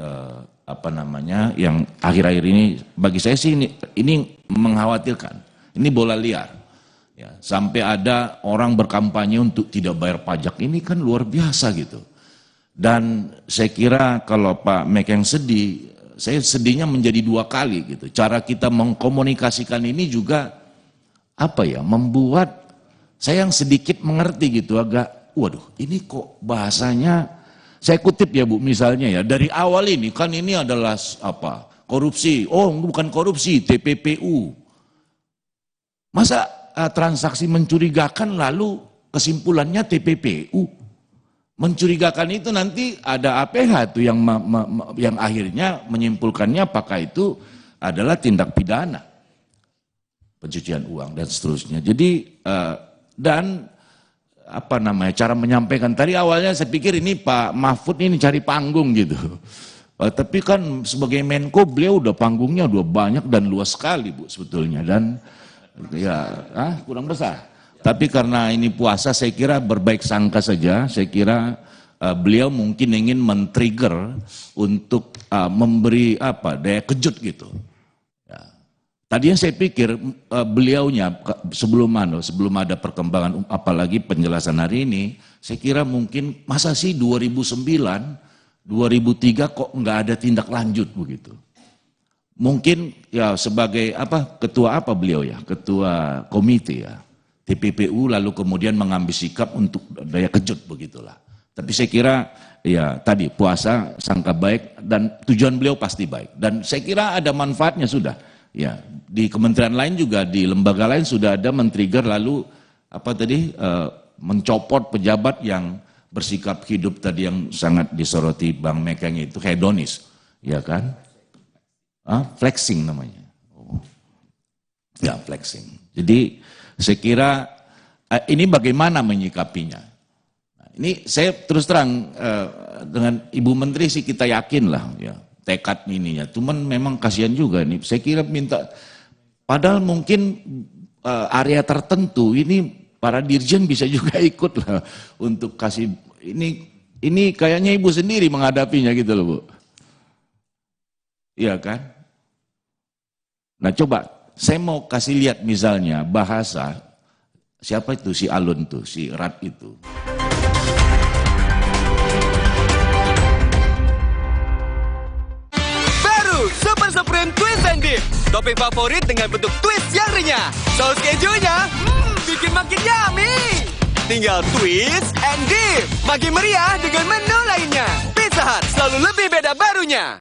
yang akhir-akhir ini bagi saya sih ini mengkhawatirkan. Ini bola liar. Ya, sampai ada orang berkampanye untuk tidak bayar pajak, ini kan luar biasa gitu. Dan saya kira kalau Pak Mekeng sedih, saya sedihnya menjadi 2 kali gitu. Cara kita mengkomunikasikan ini juga apa ya, membuat saya yang sedikit mengerti gitu, agak waduh ini kok bahasanya, saya kutip ya Bu misalnya ya, dari awal ini kan ini adalah apa, korupsi, oh bukan korupsi, TPPU. Masa transaksi mencurigakan lalu kesimpulannya TPPU? Mencurigakan itu nanti ada APH tuh yang akhirnya menyimpulkannya apakah itu adalah tindak pidana, pencucian uang dan seterusnya. Jadi dan apa namanya, cara menyampaikan tadi awalnya saya pikir ini Pak Mahfud ini cari panggung gitu. Tapi kan sebagai Menko beliau udah panggungnya udah banyak dan luas sekali Bu sebetulnya, dan ya kurang besar. Tapi karena ini puasa saya kira berbaik sangka saja, saya kira beliau mungkin ingin men-trigger untuk memberi apa, daya kejut gitu. Ya. Tadinya saya pikir beliaunya sebelum ada perkembangan apalagi penjelasan hari ini, saya kira mungkin masa sih 2009, 2003 kok nggak ada tindak lanjut begitu. Mungkin ya sebagai apa, ketua apa beliau ya, ketua komite ya. TPPU lalu kemudian mengambil sikap untuk daya kejut begitulah. Tapi saya kira ya tadi puasa sangka baik dan tujuan beliau pasti baik. Dan saya kira ada manfaatnya sudah. Ya, di kementerian lain juga, di lembaga lain sudah ada men-trigger lalu apa tadi mencopot pejabat yang bersikap hidup tadi yang sangat disoroti Bang Mekeng itu hedonis, ya kan? Flexing namanya. Oh. Ya, flexing. Jadi saya kira ini bagaimana menyikapinya. Nah, ini saya terus terang dengan Ibu Menteri sih kita yakin lah ya tekad ininya. Cuman memang kasihan juga nih. Saya kira minta, padahal mungkin area tertentu ini para dirjen bisa juga ikut lah untuk kasih ini kayaknya Ibu sendiri menghadapinya gitu loh Bu. Iya kan? Nah coba. Saya mau kasih lihat misalnya bahasa, siapa itu si Alun tuh, si Rat itu. Baru Super Supreme Twist and Dip. Topping favorit dengan bentuk twist yang renyah. Saus kejunya, bikin makin yummy. Tinggal twist and dip. Makin meriah dengan menu lainnya. Pizza Hut selalu lebih beda barunya.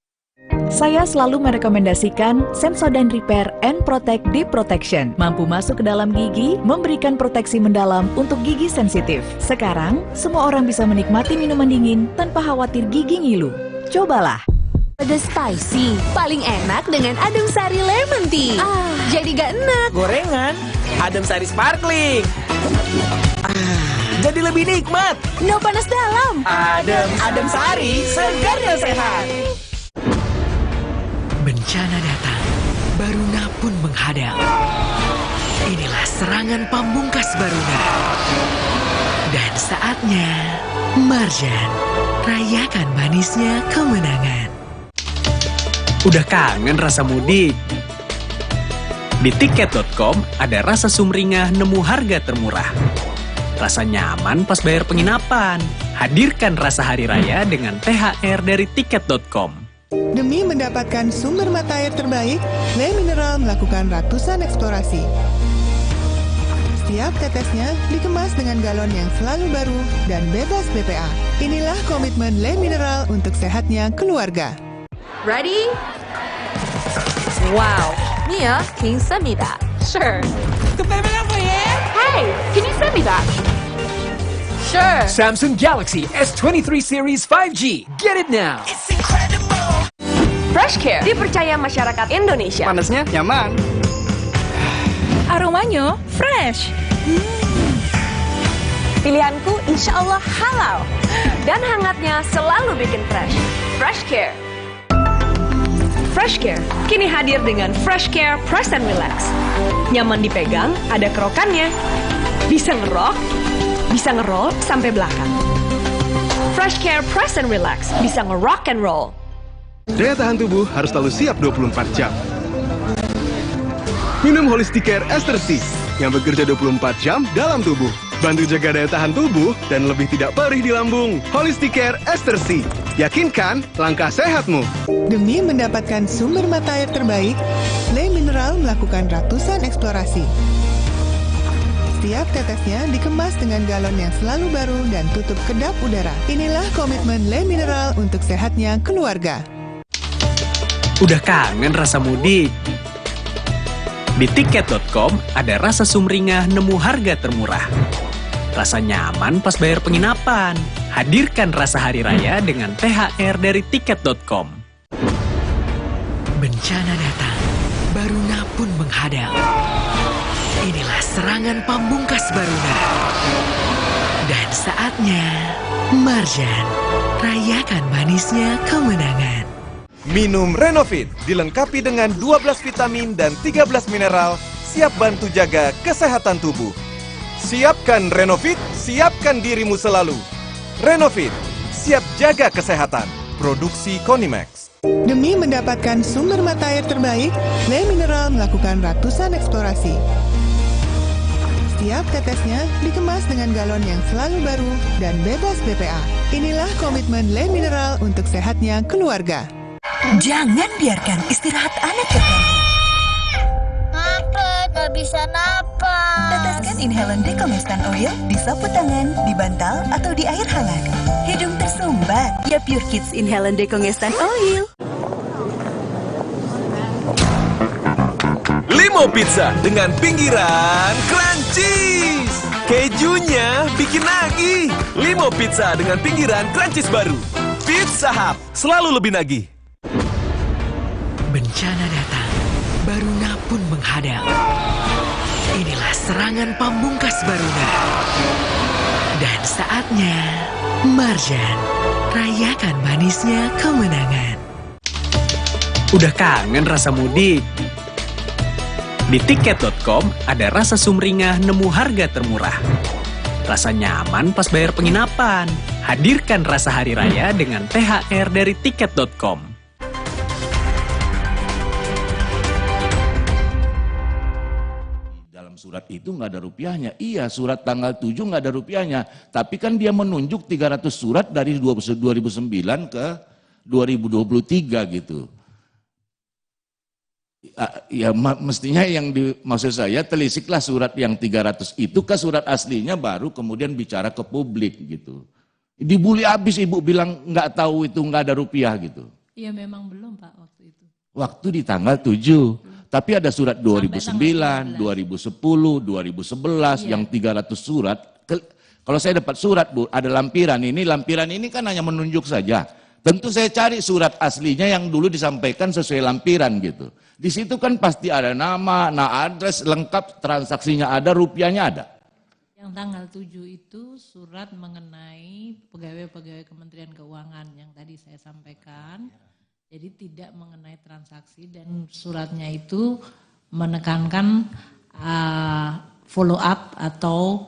Saya selalu merekomendasikan Sensodyne Repair and Protect Deep Protection. Mampu masuk ke dalam gigi, memberikan proteksi mendalam untuk gigi sensitif. Sekarang, semua orang bisa menikmati minuman dingin tanpa khawatir gigi ngilu. Cobalah. Pedas spicy, paling enak dengan adem sari lemon tea. Jadi gak enak. Gorengan, adem sari sparkling. Jadi lebih nikmat. No panas dalam. Adem sari, segarnya sehat. Bencana datang, Baruna pun menghadang. Inilah serangan pamungkas Baruna. Dan saatnya, Marjan, rayakan manisnya kemenangan. Udah kangen rasa mudik? Di tiket.com ada rasa sumringah nemu harga termurah. Rasa nyaman pas bayar penginapan. Hadirkan rasa hari raya dengan THR dari tiket.com. Demi mendapatkan sumber mata air terbaik, Le Mineral melakukan ratusan eksplorasi. Setiap tetesnya dikemas dengan galon yang selalu baru dan bebas BPA. Inilah komitmen Le Mineral untuk sehatnya keluarga. Ready? Wow, Mia, can you send me that? Sure. Hey, can you send me that? Sure. Samsung Galaxy S23 Series 5G. Get it now. Fresh Care dipercaya masyarakat Indonesia. Panasnya nyaman. Aromanya fresh. Pilihanku insya Allah halal. Dan hangatnya selalu bikin fresh. Fresh Care. Fresh Care kini hadir dengan Fresh Care Press and Relax. Nyaman dipegang, ada kerokannya. Bisa ngerok, bisa ngeroll sampai belakang. Fresh Care Press and Relax bisa ngerock and roll. Daya tahan tubuh harus selalu siap 24 jam. Minum Holistic Care Ester Tea. yang bekerja 24 jam dalam tubuh. Bantu jaga daya tahan tubuh dan lebih tidak perih di lambung. Holistic Care Ester C. Yakinkan langkah sehatmu. Demi mendapatkan sumber mata air terbaik, Le Mineral melakukan ratusan eksplorasi. Setiap tetesnya dikemas dengan galon yang selalu baru dan tutup kedap udara. Inilah komitmen Le Mineral untuk sehatnya keluarga. Udah kangen rasa mudik? Di tiket.com ada rasa sumringah nemu harga termurah. Rasa nyaman pas bayar penginapan. Hadirkan rasa hari raya dengan THR dari tiket.com. Bencana datang, Baruna pun menghadang. Inilah serangan pamungkas Baruna. Dan saatnya, Marjan, rayakan manisnya kemenangan. Minum Renovit, dilengkapi dengan 12 vitamin dan 13 mineral, siap bantu jaga kesehatan tubuh. Siapkan Renovit, siapkan dirimu selalu. Renovit, siap jaga kesehatan. Produksi Konimax. Demi mendapatkan sumber mata air terbaik, Le Mineral melakukan ratusan eksplorasi. Setiap tetesnya dikemas dengan galon yang selalu baru dan bebas BPA. Inilah komitmen Le Mineral untuk sehatnya keluarga. Jangan biarkan istirahat anak terganggu. Napas, nggak bisa napas. Teteskan inhalan Decongestant Oil di sapu tangan, di bantal, atau di air hangat. Hidung tersumbat. Ya Pure Kids Inhalan Decongestant Oil. Limo Pizza dengan pinggiran crunchies. Kejunya bikin nagih. Limo Pizza dengan pinggiran crunchies baru. Pizza Hut, selalu lebih nagih. Bencana datang, Baruna pun menghadang. Inilah serangan pamungkas Baruna. Dan saatnya, Marjan, rayakan manisnya kemenangan. Udah kangen rasa mudik? Di tiket.com ada rasa sumringah nemu harga termurah. Rasa nyaman pas bayar penginapan. Hadirkan rasa hari raya dengan THR dari tiket.com. Surat itu nggak ada rupiahnya. Iya, surat tanggal 7 nggak ada rupiahnya. Tapi kan dia menunjuk 300 surat dari 2009 ke 2023 gitu. Ya mestinya yang maksud saya telisiklah surat yang 300 itu ke surat aslinya baru kemudian bicara ke publik gitu. Dibully habis ibu bilang nggak tahu itu nggak ada rupiah gitu. Iya memang belum Pak waktu itu. Waktu di tanggal 7. Tapi ada surat 2009, 2010, 2011 yang 300 surat. Kalau saya dapat surat Bu, ada lampiran ini kan hanya menunjuk saja. Tentu saya cari surat aslinya yang dulu disampaikan sesuai lampiran gitu. Di situ kan pasti ada nama, address lengkap, transaksinya ada, rupiahnya ada. Yang tanggal 7 itu surat mengenai pegawai-pegawai Kementerian Keuangan yang tadi saya sampaikan. Jadi tidak mengenai transaksi dan suratnya itu menekankan follow up atau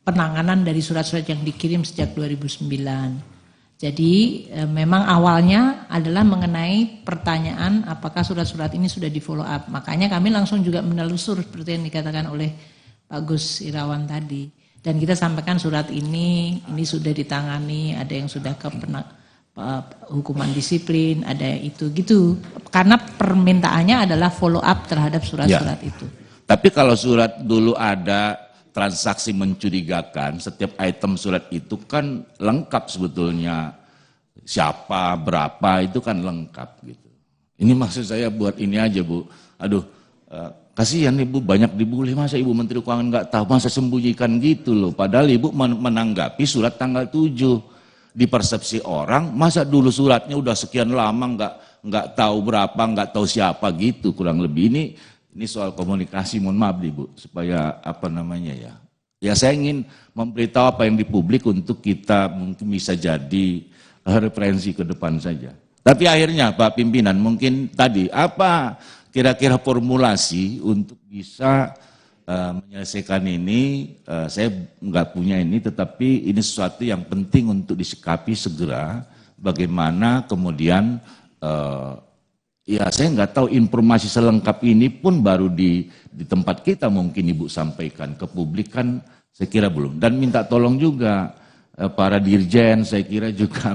penanganan dari surat-surat yang dikirim sejak 2009. Jadi memang awalnya adalah mengenai pertanyaan apakah surat-surat ini sudah di follow up. Makanya kami langsung juga menelusur seperti yang dikatakan oleh Pak Gus Irawan tadi. Dan kita sampaikan surat ini sudah ditangani, ada yang sudah ke hukuman disiplin, ada itu gitu. Karena permintaannya adalah follow up terhadap surat-surat itu. Tapi kalau surat dulu ada transaksi mencurigakan, setiap item surat itu kan lengkap sebetulnya. Siapa, berapa, itu kan lengkap gitu. Ini maksud saya buat ini aja Bu. Aduh, kasihan Ibu banyak dibully, masa Ibu Menteri Keuangan nggak tahu, masa sembunyikan gitu loh. Padahal Ibu menanggapi surat tanggal 7. Di persepsi orang, masa dulu suratnya udah sekian lama nggak tahu berapa, nggak tahu siapa gitu, kurang lebih. Ini soal komunikasi, mohon maaf Ibu, supaya apa namanya ya. Ya saya ingin memberitahu apa yang di publik untuk kita mungkin bisa jadi referensi ke depan saja. Tapi akhirnya Pak Pimpinan mungkin tadi apa kira-kira formulasi untuk bisa menyelesaikan ini, saya nggak punya ini, tetapi ini sesuatu yang penting untuk disikapi segera, bagaimana kemudian Ya, saya nggak tahu informasi selengkap ini pun baru di tempat kita mungkin Ibu sampaikan ke publik kan, saya kira belum. Dan minta tolong juga para dirjen, saya kira juga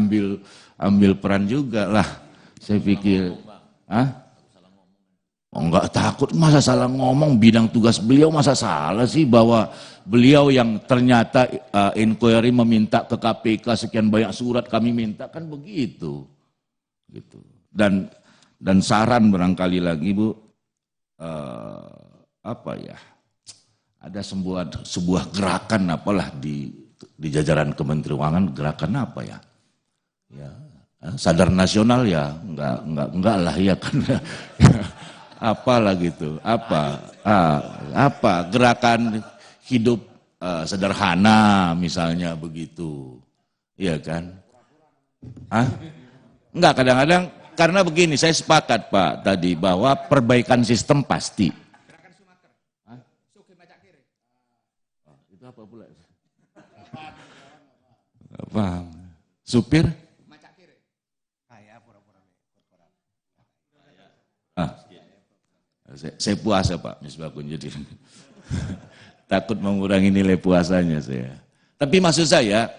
ambil peran juga lah. Saya pikir, enggak takut, masa salah ngomong, bidang tugas beliau masa salah sih bahwa beliau yang ternyata inquiry meminta ke KPK sekian banyak surat kami minta, kan begitu. Gitu. Dan saran barangkali lagi Bu, ada sebuah gerakan apalah di jajaran Kementerian Keuangan, gerakan apa ya? Ya, sadar nasional ya, enggak lah ya kan. Apalah gitu, apa gerakan hidup sederhana misalnya begitu, iya kan? Enggak, kadang-kadang karena begini, saya sepakat Pak tadi bahwa perbaikan sistem pasti. Itu apa pula? Paham. Supir? Saya puasa Pak Misbakun, jadi takut mengurangi nilai puasanya saya. Tapi maksud saya,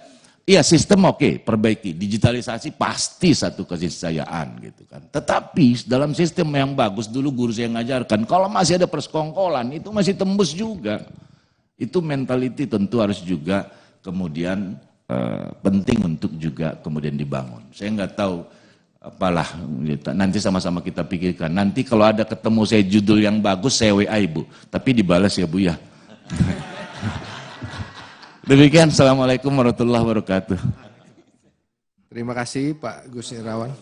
iya sistem oke, perbaiki, digitalisasi pasti satu keniscayaan gitu kan. Tetapi dalam sistem yang bagus dulu guru saya ngajarkan, kalau masih ada persekongkolan itu masih tembus juga. Itu mentality tentu harus juga kemudian penting untuk juga kemudian dibangun. Saya nggak tahu apalah, nanti sama-sama kita pikirkan. Nanti kalau ada ketemu saya judul yang bagus saya WA Ibu, tapi dibalas ya Bu ya. Demikian, Assalamualaikum warahmatullahi wabarakatuh. Terima kasih Pak Gus Irawan.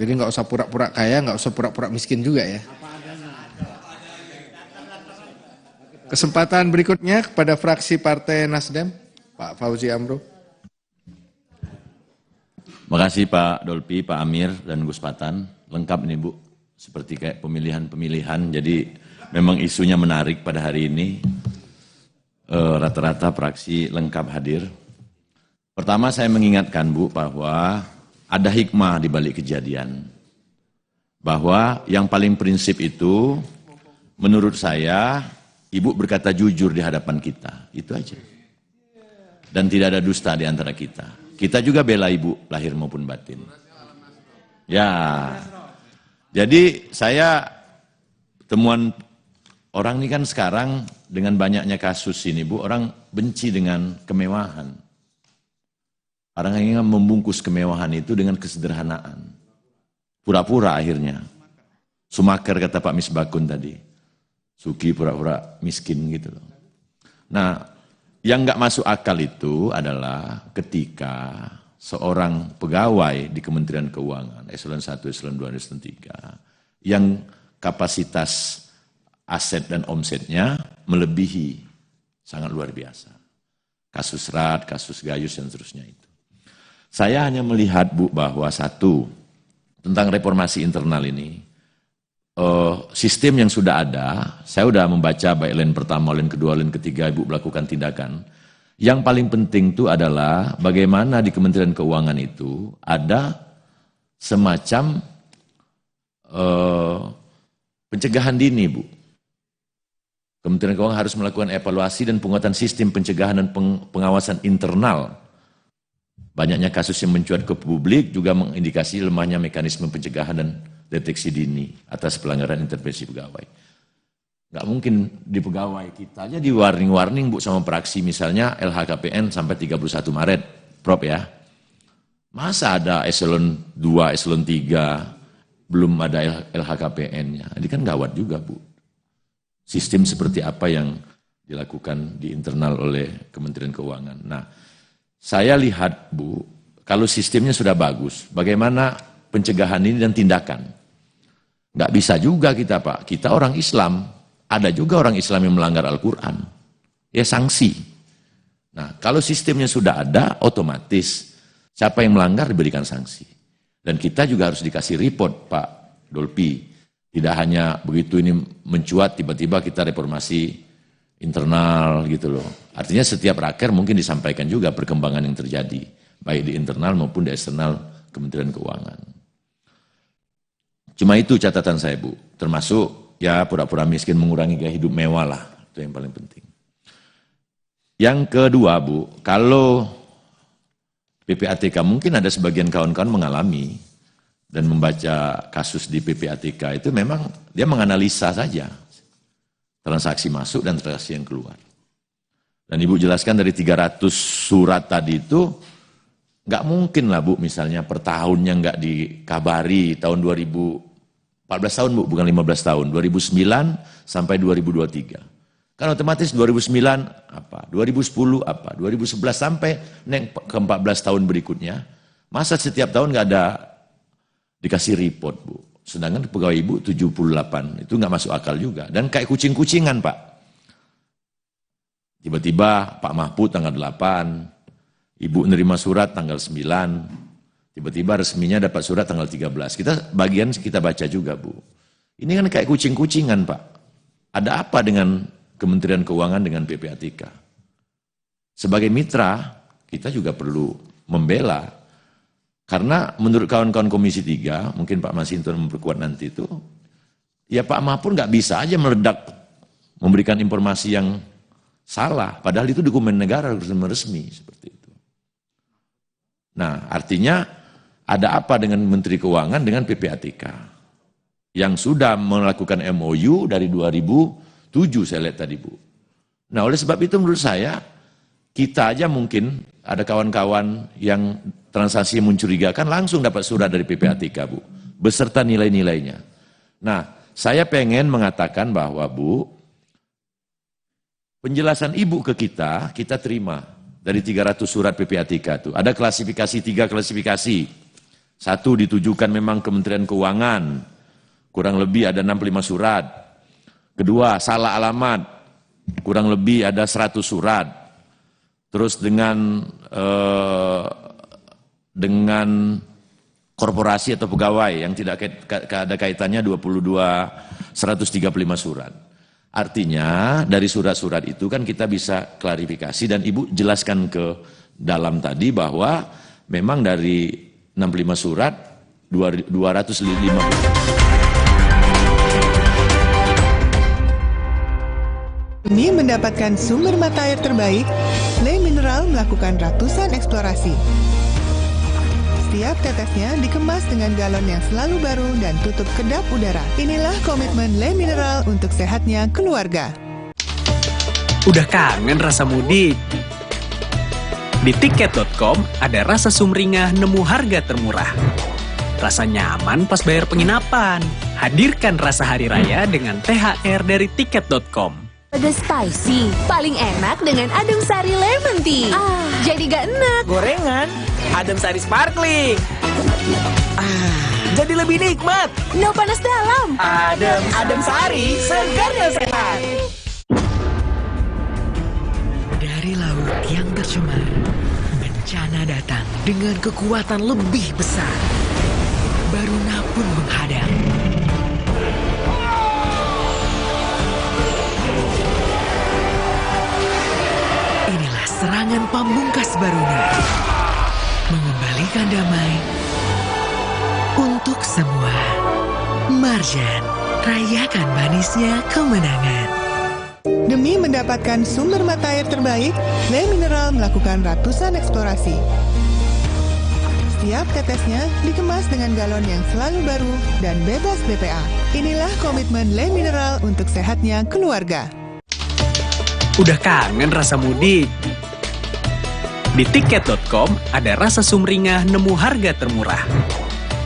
Jadi nggak usah pura-pura kaya, nggak usah pura-pura miskin juga ya. Kesempatan berikutnya kepada fraksi Partai Nasdem, Pak Fauzi Amro. Makasih Pak Dolpi, Pak Amir, dan Gus Patan. Lengkap nih Bu, seperti kayak pemilihan-pemilihan. Jadi memang isunya menarik pada hari ini. Rata-rata fraksi lengkap hadir. Pertama saya mengingatkan Bu bahwa ada hikmah di balik kejadian. Bahwa yang paling prinsip itu menurut saya Ibu berkata jujur di hadapan kita, itu aja. Dan tidak ada dusta di antara kita. Kita juga bela Ibu lahir maupun batin. Ya. Jadi saya temuan orang ini kan sekarang dengan banyaknya kasus ini Bu, orang benci dengan kemewahan. Orang ingin membungkus kemewahan itu dengan kesederhanaan. Pura-pura akhirnya. Sumaker kata Pak Misbakun tadi. Suki pura-pura miskin gitu loh. Nah, yang nggak masuk akal itu adalah ketika seorang pegawai di Kementerian Keuangan, eselon 1, eselon 2, eselon 3, yang kapasitas aset dan omsetnya melebihi, sangat luar biasa. Kasus RAT, kasus Gayus dan seterusnya itu. Saya hanya melihat Bu bahwa satu, tentang reformasi internal ini, sistem yang sudah ada, saya sudah membaca baik line pertama, line kedua, line ketiga, Ibu melakukan tindakan. Yang paling penting itu adalah bagaimana di Kementerian Keuangan itu ada semacam pencegahan dini Bu. Kementerian Keuangan harus melakukan evaluasi dan penguatan sistem pencegahan dan pengawasan internal. Banyaknya kasus yang mencuat ke publik juga mengindikasi lemahnya mekanisme pencegahan dan deteksi dini atas pelanggaran intervensi pegawai. Nggak mungkin di pegawai kita aja di warning-warning Bu sama praksi misalnya LHKPN sampai 31 Maret, Prof ya. Masa ada eselon 2, eselon 3 belum ada LHKPN-nya. Ini kan gawat juga Bu. Sistem seperti apa yang dilakukan di internal oleh Kementerian Keuangan. Nah, saya lihat Bu, kalau sistemnya sudah bagus, bagaimana pencegahan ini dan tindakan? Nggak bisa juga kita Pak, kita orang Islam, ada juga orang Islam yang melanggar Al-Quran, ya sanksi. Nah, kalau sistemnya sudah ada, otomatis siapa yang melanggar diberikan sanksi. Dan kita juga harus dikasih report Pak Dolpi. Tidak hanya begitu ini mencuat, tiba-tiba kita reformasi internal gitu loh. Artinya setiap raker mungkin disampaikan juga perkembangan yang terjadi, baik di internal maupun di eksternal Kementerian Keuangan. Cuma itu catatan saya, Bu. Termasuk ya pura-pura miskin, mengurangi gaya hidup mewah lah. Itu yang paling penting. Yang kedua, Bu, kalau PPATK mungkin ada sebagian kawan-kawan mengalami dan membaca kasus di PPATK itu memang dia menganalisa saja transaksi masuk dan transaksi yang keluar. Dan Ibu jelaskan dari 300 surat tadi itu nggak mungkin lah, Bu, misalnya per tahunnya nggak dikabari tahun 14 tahun, Bu, bukan 15 tahun, 2009 sampai 2023. Kan otomatis 2009 apa, 2010 apa, 2011 sampai ke 14 tahun berikutnya, masa setiap tahun nggak ada dikasih report, Bu. Sedangkan pegawai Ibu 78, itu nggak masuk akal juga. Dan kayak kucing-kucingan, Pak. Tiba-tiba Pak Mahfud tanggal 8, Ibu nerima surat tanggal 9, tiba-tiba resminya dapat surat tanggal 13. Bagian kita baca juga, Bu. Ini kan kayak kucing-kucingan, Pak. Ada apa dengan Kementerian Keuangan dengan PPATK? Sebagai mitra, kita juga perlu membela. Karena menurut kawan-kawan Komisi 3, mungkin Pak Masinton memperkuat nanti itu, ya Pak Mahfud nggak bisa aja meledak, memberikan informasi yang salah. Padahal itu dokumen negara, resmi seperti itu. Nah, artinya ada apa dengan Menteri Keuangan dengan PPATK? Yang sudah melakukan MOU dari 2007 saya lihat tadi, Bu. Nah, oleh sebab itu menurut saya, kita aja mungkin ada kawan-kawan yang transaksi mencurigakan langsung dapat surat dari PPATK, Bu, beserta nilai-nilainya. Nah, saya pengen mengatakan bahwa, Bu, penjelasan Ibu ke kita terima dari 300 surat PPATK itu. Ada klasifikasi, 3 klasifikasi. 1 ditujukan memang Kementerian Keuangan, kurang lebih ada 65 surat. Kedua, salah alamat, kurang lebih ada 100 surat. Terus dengan korporasi atau pegawai yang tidak ada kaitannya 135 surat. Artinya dari surat-surat itu kan kita bisa klarifikasi dan Ibu jelaskan ke dalam tadi bahwa memang dari 65 surat 250. Demi mendapatkan sumber mata air terbaik, Le Mineral melakukan ratusan eksplorasi. Setiap tetesnya dikemas dengan galon yang selalu baru dan tutup kedap udara. Inilah komitmen Le Mineral untuk sehatnya keluarga. Udah kangen rasa mudik? Di tiket.com ada rasa sumringah nemu harga termurah. Rasa nyaman pas bayar penginapan. Hadirkan rasa hari raya dengan THR dari tiket.com. Ada spicy, paling enak dengan adem sari lemon tea. Jadi gak enak. Gorengan, adem sari sparkling. Jadi lebih nikmat. No panas dalam. Adem sari, segarnya sehat. Dari laut yang tercemar, bencana datang dengan kekuatan lebih besar. Baruna pun menghadap. Serangan pamungkas Baruna mengembalikan damai untuk semua. Marjan, rayakan manisnya kemenangan. Demi mendapatkan sumber mata air terbaik, Le Mineral melakukan ratusan eksplorasi. Setiap tetesnya dikemas dengan galon yang selalu baru dan bebas BPA. Inilah komitmen Le Mineral untuk sehatnya keluarga. Udah kangen rasa mudik? Di tiket.com ada rasa sumringah nemu harga termurah.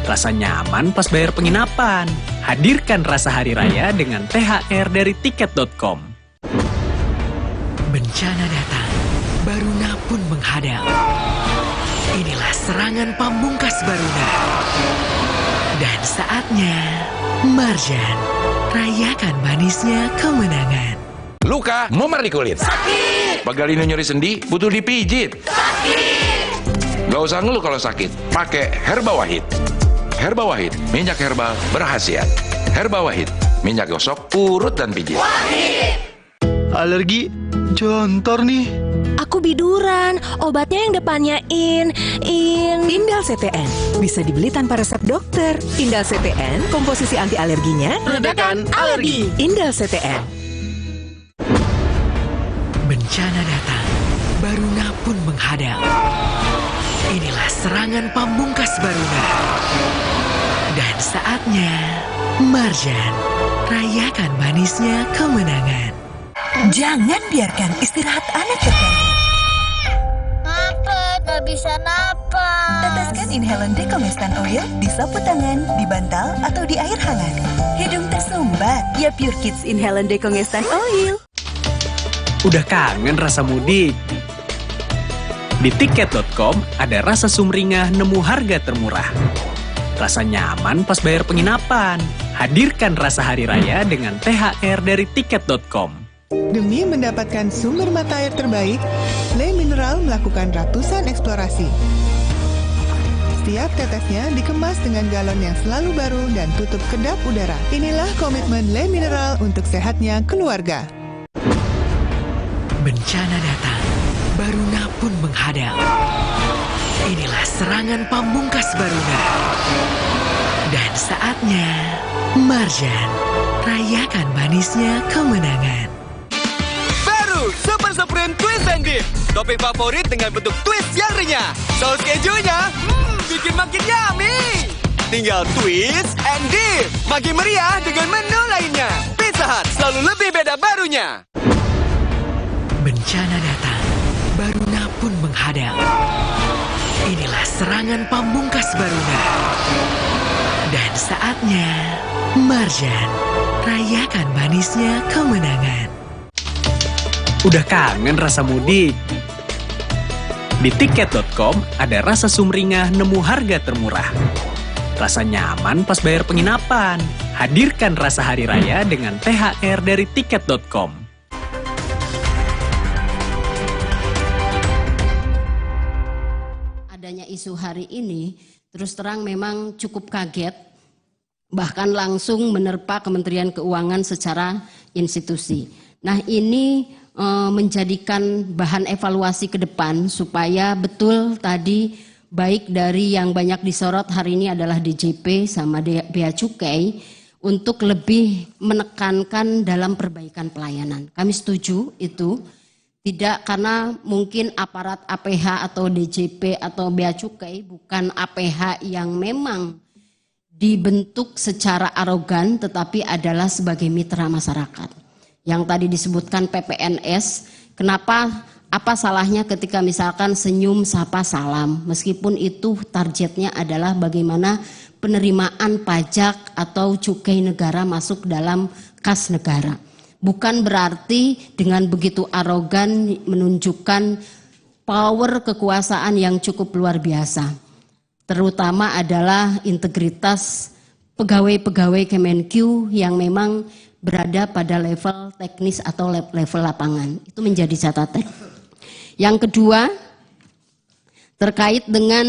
Rasa nyaman pas bayar penginapan. Hadirkan rasa hari raya dengan THR dari tiket.com. Bencana datang, Baruna pun menghadap. Inilah serangan pamungkas Baruna. Dan saatnya, Marjan, rayakan manisnya kemenangan. Luka, memar di kulit. Sakit. Pegalino nyeri sendi, butuh dipijit. Sakit. Gak usah ngeluh kalau sakit. Pakai Herba Wahid. Herba Wahid, minyak herbal berkhasiat. Herba Wahid, minyak gosok, urut dan pijit. Wahid. alergi, jontor nih. Aku biduran, obatnya yang depannya Indal CTN. Bisa dibeli tanpa resep dokter. Indal CTN, komposisi anti alerginya Redakan alergi. Indal CTN. Bencana datang, Baruna pun menghadang. Inilah serangan pamungkas Baruna. Dan saatnya, Marjan, rayakan manisnya kemenangan. Jangan biarkan istirahat anak terganggu. Napas, nggak bisa napas. Teteskan inhalan Dekomestan Oil di sapu tangan, di bantal, atau di air hangat. Hidung tersumbat, ya Pure Kids Inhalan Dekomestan Oil. Udah kangen rasa mudik? Di tiket.com ada rasa sumringah nemu harga termurah. Rasa nyaman pas bayar penginapan. Hadirkan rasa hari raya dengan THR dari tiket.com. Demi mendapatkan sumber mata air terbaik, Le Mineral melakukan ratusan eksplorasi. Setiap tetesnya dikemas dengan galon yang selalu baru dan tutup kedap udara. Inilah komitmen Le Mineral untuk sehatnya keluarga. Bencana datang, Baruna pun menghadang. Inilah serangan pamungkas Baruna. Dan saatnya, Marjan, rayakan manisnya kemenangan. Baru Super Supreme Twist and Dip. Topping favorit dengan bentuk twist yang renyah. Saus kejunya, bikin makin yummy. Tinggal twist and dip. Makin meriah dengan menu lainnya. Pizza Hut selalu lebih beda barunya. Bencana datang, Baruna pun menghadang. Inilah serangan pamungkas Baruna. Dan saatnya, Marjan, rayakan manisnya kemenangan. Udah kangen rasa mudik? Di tiket.com ada rasa sumringah nemu harga termurah. Rasa nyaman pas bayar penginapan. Hadirkan rasa hari raya dengan THR dari tiket.com. Adanya isu hari ini, terus terang memang cukup kaget, bahkan langsung menerpa Kementerian Keuangan secara institusi. Nah ini menjadikan bahan evaluasi ke depan supaya betul tadi baik dari yang banyak disorot hari ini adalah DJP sama Bea Cukai untuk lebih menekankan dalam perbaikan pelayanan. Kami setuju itu. Tidak karena mungkin aparat APH atau DJP atau Bea Cukai bukan APH yang memang dibentuk secara arogan tetapi adalah sebagai mitra masyarakat. Yang tadi disebutkan PPNS, kenapa apa salahnya ketika misalkan senyum sapa salam meskipun itu targetnya adalah bagaimana penerimaan pajak atau cukai negara masuk dalam kas negara. Bukan berarti dengan begitu arogan menunjukkan power kekuasaan yang cukup luar biasa. Terutama adalah integritas pegawai-pegawai Kemenq yang memang berada pada level teknis atau level lapangan. Itu menjadi catatan. Yang kedua, terkait dengan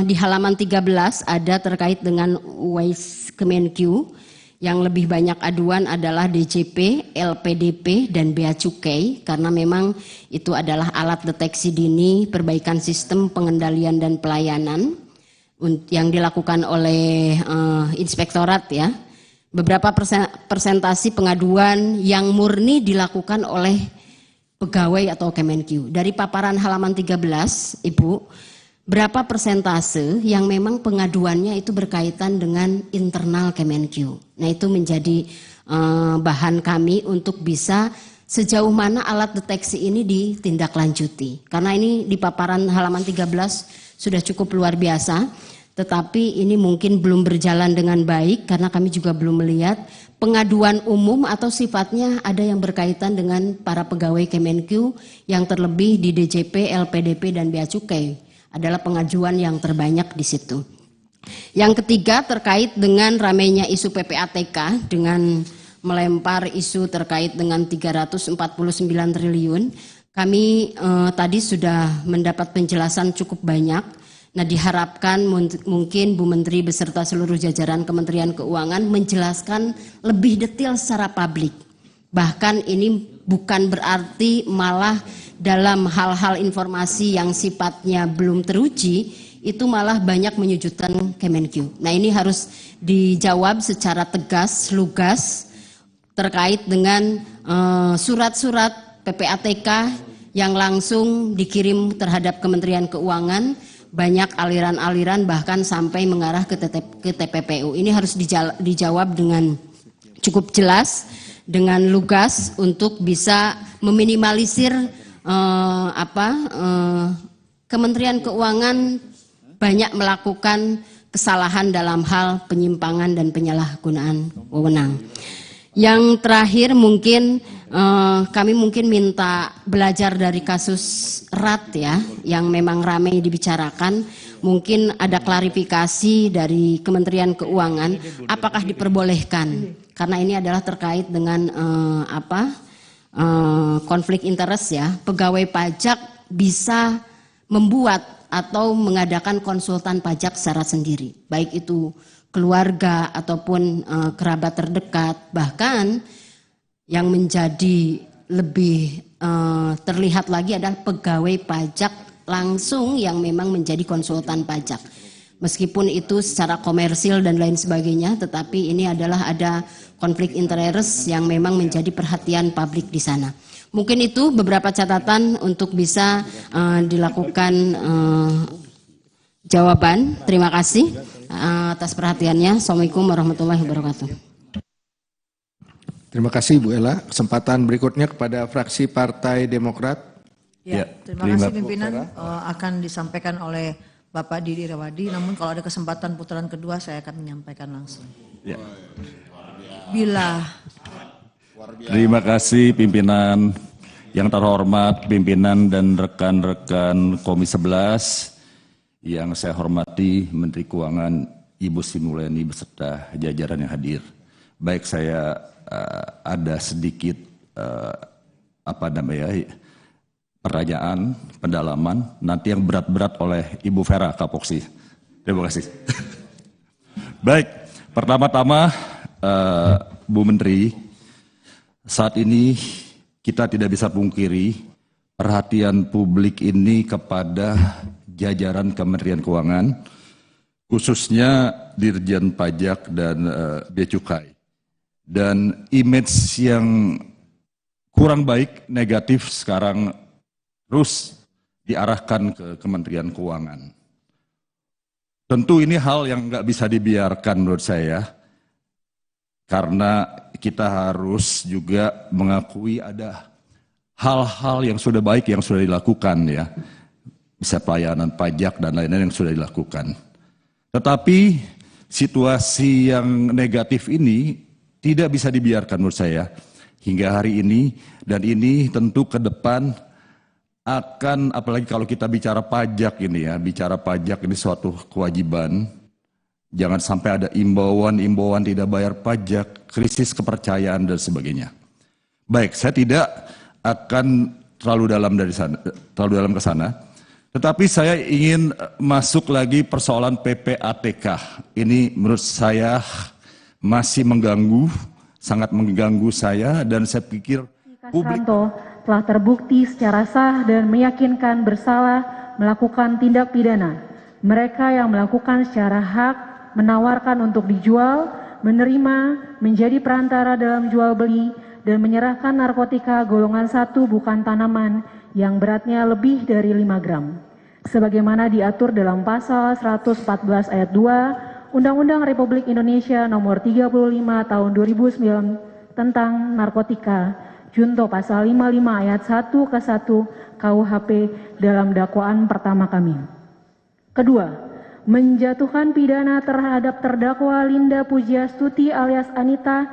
di halaman 13 ada terkait dengan Waste Kemenq. Yang lebih banyak aduan adalah DJP, LPDP, dan Bea Cukai karena memang itu adalah alat deteksi dini, perbaikan sistem pengendalian dan pelayanan yang dilakukan oleh inspektorat ya. Beberapa persentasi pengaduan yang murni dilakukan oleh pegawai atau Kemenq. Dari paparan halaman 13, Ibu, berapa persentase yang memang pengaduannya itu berkaitan dengan internal Kemenq. Nah itu menjadi bahan kami untuk bisa sejauh mana alat deteksi ini ditindaklanjuti. Karena ini di paparan halaman 13 sudah cukup luar biasa, tetapi ini mungkin belum berjalan dengan baik karena kami juga belum melihat pengaduan umum atau sifatnya ada yang berkaitan dengan para pegawai Kemenq yang terlebih di DJP, LPDP, dan Bea Cukai adalah pengajuan yang terbanyak di situ. Yang ketiga terkait dengan ramainya isu PPATK dengan melempar isu terkait dengan 349 triliun. Kami tadi sudah mendapat penjelasan cukup banyak. Nah diharapkan mungkin Bu Menteri beserta seluruh jajaran Kementerian Keuangan menjelaskan lebih detail secara publik Bahkan ini bukan berarti malah dalam hal-hal informasi yang sifatnya belum teruji, itu malah banyak menyudutkan Kemenkyu. Nah, ini harus dijawab secara tegas, lugas, terkait dengan surat-surat PPATK yang langsung dikirim terhadap Kementerian Keuangan, banyak aliran-aliran bahkan sampai mengarah ke TPPU. Ini harus dijawab dengan cukup jelas, dengan lugas untuk bisa meminimalisir Kementerian Keuangan banyak melakukan kesalahan dalam hal penyimpangan dan penyalahgunaan wewenang. Yang terakhir mungkin kami mungkin minta belajar dari kasus RAT ya, yang memang ramai dibicarakan. Mungkin ada klarifikasi dari Kementerian Keuangan, apakah diperbolehkan? Karena ini adalah terkait dengan konflik interest ya. Pegawai pajak bisa membuat atau mengadakan konsultan pajak secara sendiri, baik itu keluarga ataupun kerabat terdekat. Bahkan yang menjadi lebih terlihat lagi adalah pegawai pajak langsung yang memang menjadi konsultan pajak. Meskipun itu secara komersil dan lain sebagainya, tetapi ini adalah ada konflik interest yang memang menjadi perhatian publik di sana. Mungkin itu beberapa catatan untuk bisa dilakukan jawaban. Terima kasih atas perhatiannya. Assalamualaikum warahmatullahi wabarakatuh. Terima kasih Bu Ella. Kesempatan berikutnya kepada fraksi Partai Demokrat. Ya, terima kasih pimpinan. Akan disampaikan oleh Bapak Didi Rawadi. Namun kalau ada kesempatan putaran kedua saya akan menyampaikan langsung. Ya. Terima kasih pimpinan yang terhormat, pimpinan dan rekan-rekan Komisi 11 yang saya hormati, Menteri Keuangan Ibu Sri Mulyani beserta jajaran yang hadir. Baik, saya ada sedikit pertanyaan, pendalaman, nanti yang berat-berat oleh Ibu Vera Kapoksi. Terima kasih. Baik, pertama-tama Bu Menteri, saat ini kita tidak bisa pungkiri perhatian publik ini kepada jajaran Kementerian Keuangan, khususnya Dirjen Pajak dan Bea Cukai. Dan image yang kurang baik, negatif sekarang terus diarahkan ke Kementerian Keuangan. Tentu ini hal yang nggak bisa dibiarkan menurut saya, karena kita harus juga mengakui ada hal-hal yang sudah baik yang sudah dilakukan ya. Bisa pelayanan pajak dan lain-lain yang sudah dilakukan. Tetapi situasi yang negatif ini tidak bisa dibiarkan menurut saya hingga hari ini, dan ini tentu ke depan akan, apalagi kalau kita bicara pajak ini ya, bicara pajak ini suatu kewajiban. Jangan sampai ada imbauan tidak bayar pajak, krisis kepercayaan dan sebagainya. Baik, saya tidak akan terlalu dalam ke sana. Tetapi saya ingin masuk lagi persoalan PPATK. Ini menurut saya masih mengganggu, sangat mengganggu saya, dan saya pikir publik telah terbukti secara sah dan meyakinkan bersalah melakukan tindak pidana. Mereka yang melakukan secara hak, menawarkan untuk dijual, menerima, menjadi perantara dalam jual beli, dan menyerahkan narkotika golongan 1 bukan tanaman yang beratnya lebih dari 5 gram. Sebagaimana diatur dalam pasal 114 ayat 2 Undang-Undang Republik Indonesia nomor 35 tahun 2009 tentang narkotika, junto pasal 55 ayat 1 ke 1 KUHP dalam dakwaan pertama kami. Kedua, menjatuhkan pidana terhadap terdakwa Linda Pujiastuti alias Anita,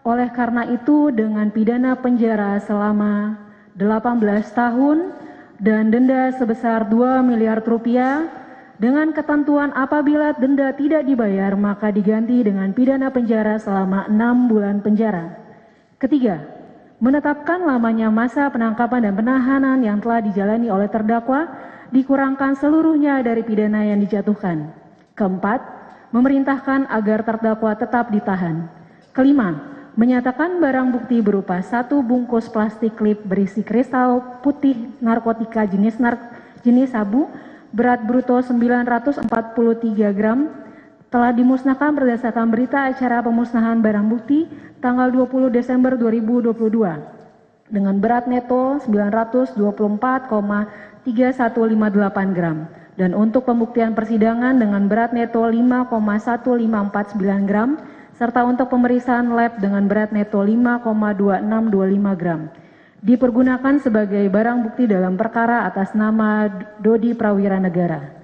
oleh karena itu dengan pidana penjara selama 18 tahun dan denda sebesar 2 miliar rupiah, dengan ketentuan apabila denda tidak dibayar maka diganti dengan pidana penjara selama 6 bulan penjara. Ketiga, menetapkan lamanya masa penangkapan dan penahanan yang telah dijalani oleh terdakwa dikurangkan seluruhnya dari pidana yang dijatuhkan. Keempat, memerintahkan agar terdakwa tetap ditahan. Kelima, menyatakan barang bukti berupa 1 bungkus plastik klip berisi kristal putih narkotika jenis sabu berat bruto 943 gram telah dimusnahkan berdasarkan berita acara pemusnahan barang bukti tanggal 20 Desember 2022 dengan berat neto 924,3158 gram dan untuk pembuktian persidangan dengan berat neto 5,1549 gram serta untuk pemeriksaan lab dengan berat neto 5,2625 gram. Dipergunakan sebagai barang bukti dalam perkara atas nama Dodi Prawira Negara.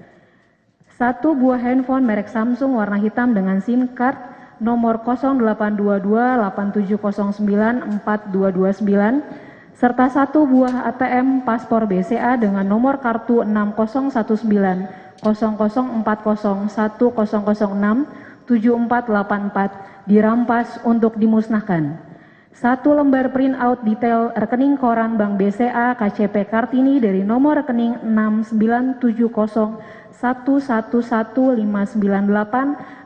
1 buah handphone merek Samsung warna hitam dengan SIM card nomor 0822-8709-4229 serta 1 buah ATM paspor BCA dengan nomor kartu 60190010067484 dirampas untuk dimusnahkan. 1 lembar print out detail rekening koran Bank BCA KCP Kartini dari nomor rekening 69701111598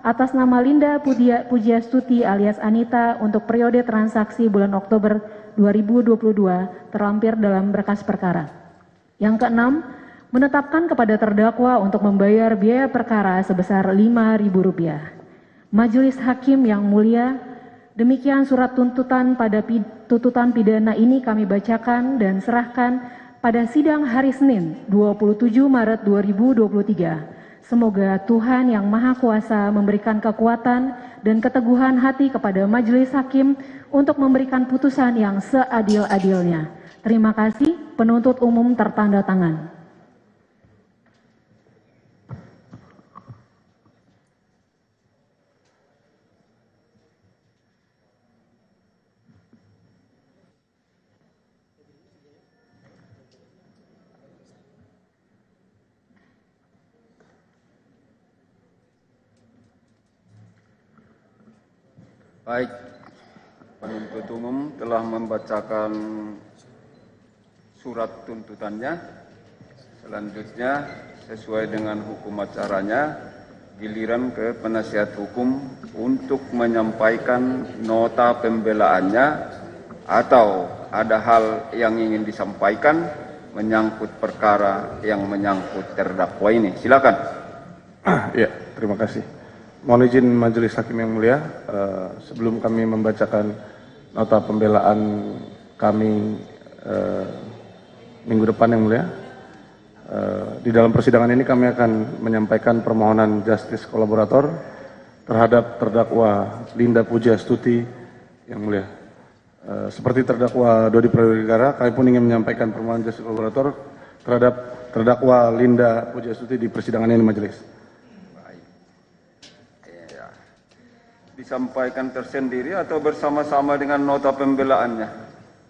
atas nama Linda Pujiastuti alias Anita untuk periode transaksi bulan Oktober 2022 terlampir dalam berkas perkara. Yang keenam, menetapkan kepada terdakwa untuk membayar biaya perkara sebesar Rp5.000. Majelis Hakim yang mulia, demikian surat tuntutan pada tuntutan pidana ini kami bacakan dan serahkan pada sidang hari Senin 27 Maret 2023. Semoga Tuhan Yang Maha Kuasa memberikan kekuatan dan keteguhan hati kepada Majelis Hakim untuk memberikan putusan yang seadil-adilnya. Terima kasih. Penuntut umum tertanda tangan. Baik, penuntut umum telah membacakan surat tuntutannya. Selanjutnya, sesuai dengan hukum acaranya, giliran ke penasihat hukum untuk menyampaikan nota pembelaannya atau ada hal yang ingin disampaikan menyangkut perkara yang menyangkut terdakwa ini. Silakan. Ya, terima kasih. Mohon izin Majelis Hakim yang mulia, sebelum kami membacakan nota pembelaan kami minggu depan yang mulia, di dalam persidangan ini kami akan menyampaikan permohonan justice kolaborator terhadap terdakwa Linda Pujiastuti yang mulia. Seperti terdakwa Dodi Prawira Negara, kami pun ingin menyampaikan permohonan justice kolaborator terhadap terdakwa Linda Pujiastuti di persidangan ini Majelis. Disampaikan tersendiri atau bersama-sama dengan nota pembelaannya?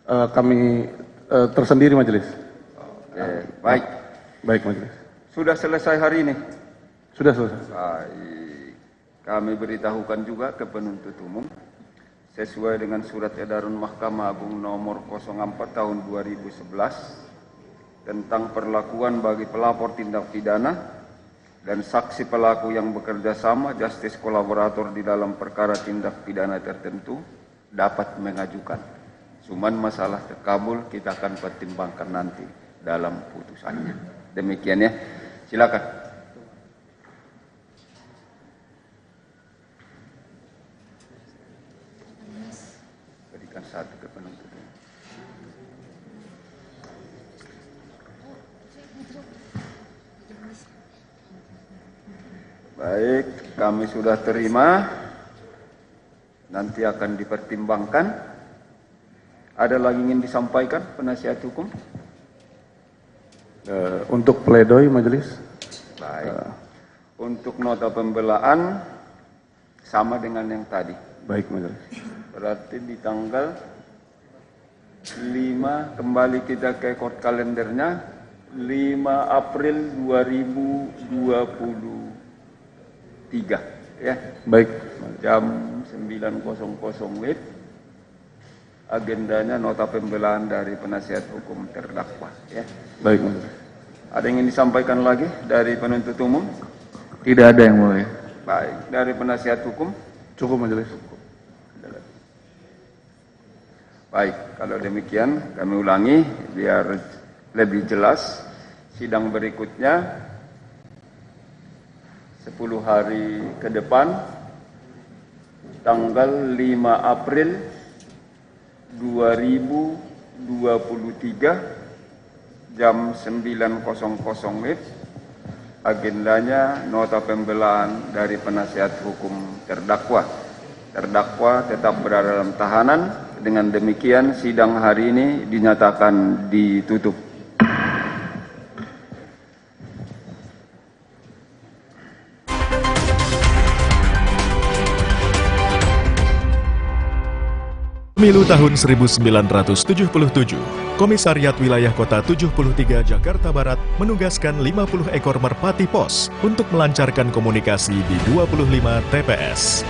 Kami tersendiri Majelis. Oke, baik. Baik Majelis. Sudah selesai hari ini? Sudah selesai. Baik. Kami beritahukan juga ke penuntut umum sesuai dengan surat edaran Mahkamah Agung nomor 04 tahun 2011 tentang perlakuan bagi pelapor tindak pidana dan saksi pelaku yang bekerja sama justice kolaborator di dalam perkara tindak pidana tertentu dapat mengajukan. Cuman masalah terkabul kita akan pertimbangkan nanti dalam putusannya. Demikian ya. Silakan. Berikan satu ke penuntut. Baik, kami sudah terima. Nanti akan dipertimbangkan. Ada lagi ingin disampaikan penasihat hukum? Untuk pledoi Majelis. Baik. Untuk nota pembelaan sama dengan yang tadi. Baik Majelis. Berarti di tanggal 5 kembali kita ke court kalendernya 5 April 2023 ya. Baik. Jam 9.00 WIB. Agendanya nota pembelaan dari penasihat hukum terdakwa ya. Baik Majelis. Ada yang ingin disampaikan lagi dari penuntut umum? Tidak ada yang mulia. Baik, dari penasihat hukum? Cukup Majelis. Baik, kalau demikian kami ulangi biar lebih jelas. Sidang berikutnya 10 hari ke depan, tanggal 5 April 2023 jam 9.00 WIB. Agendanya nota pembelaan dari penasihat hukum terdakwa. Terdakwa tetap berada dalam tahanan. Dengan demikian sidang hari ini dinyatakan ditutup. Pemilu tahun 1977, Komisariat Wilayah Kota 73 Jakarta Barat menugaskan 50 ekor merpati pos untuk melancarkan komunikasi di 25 TPS.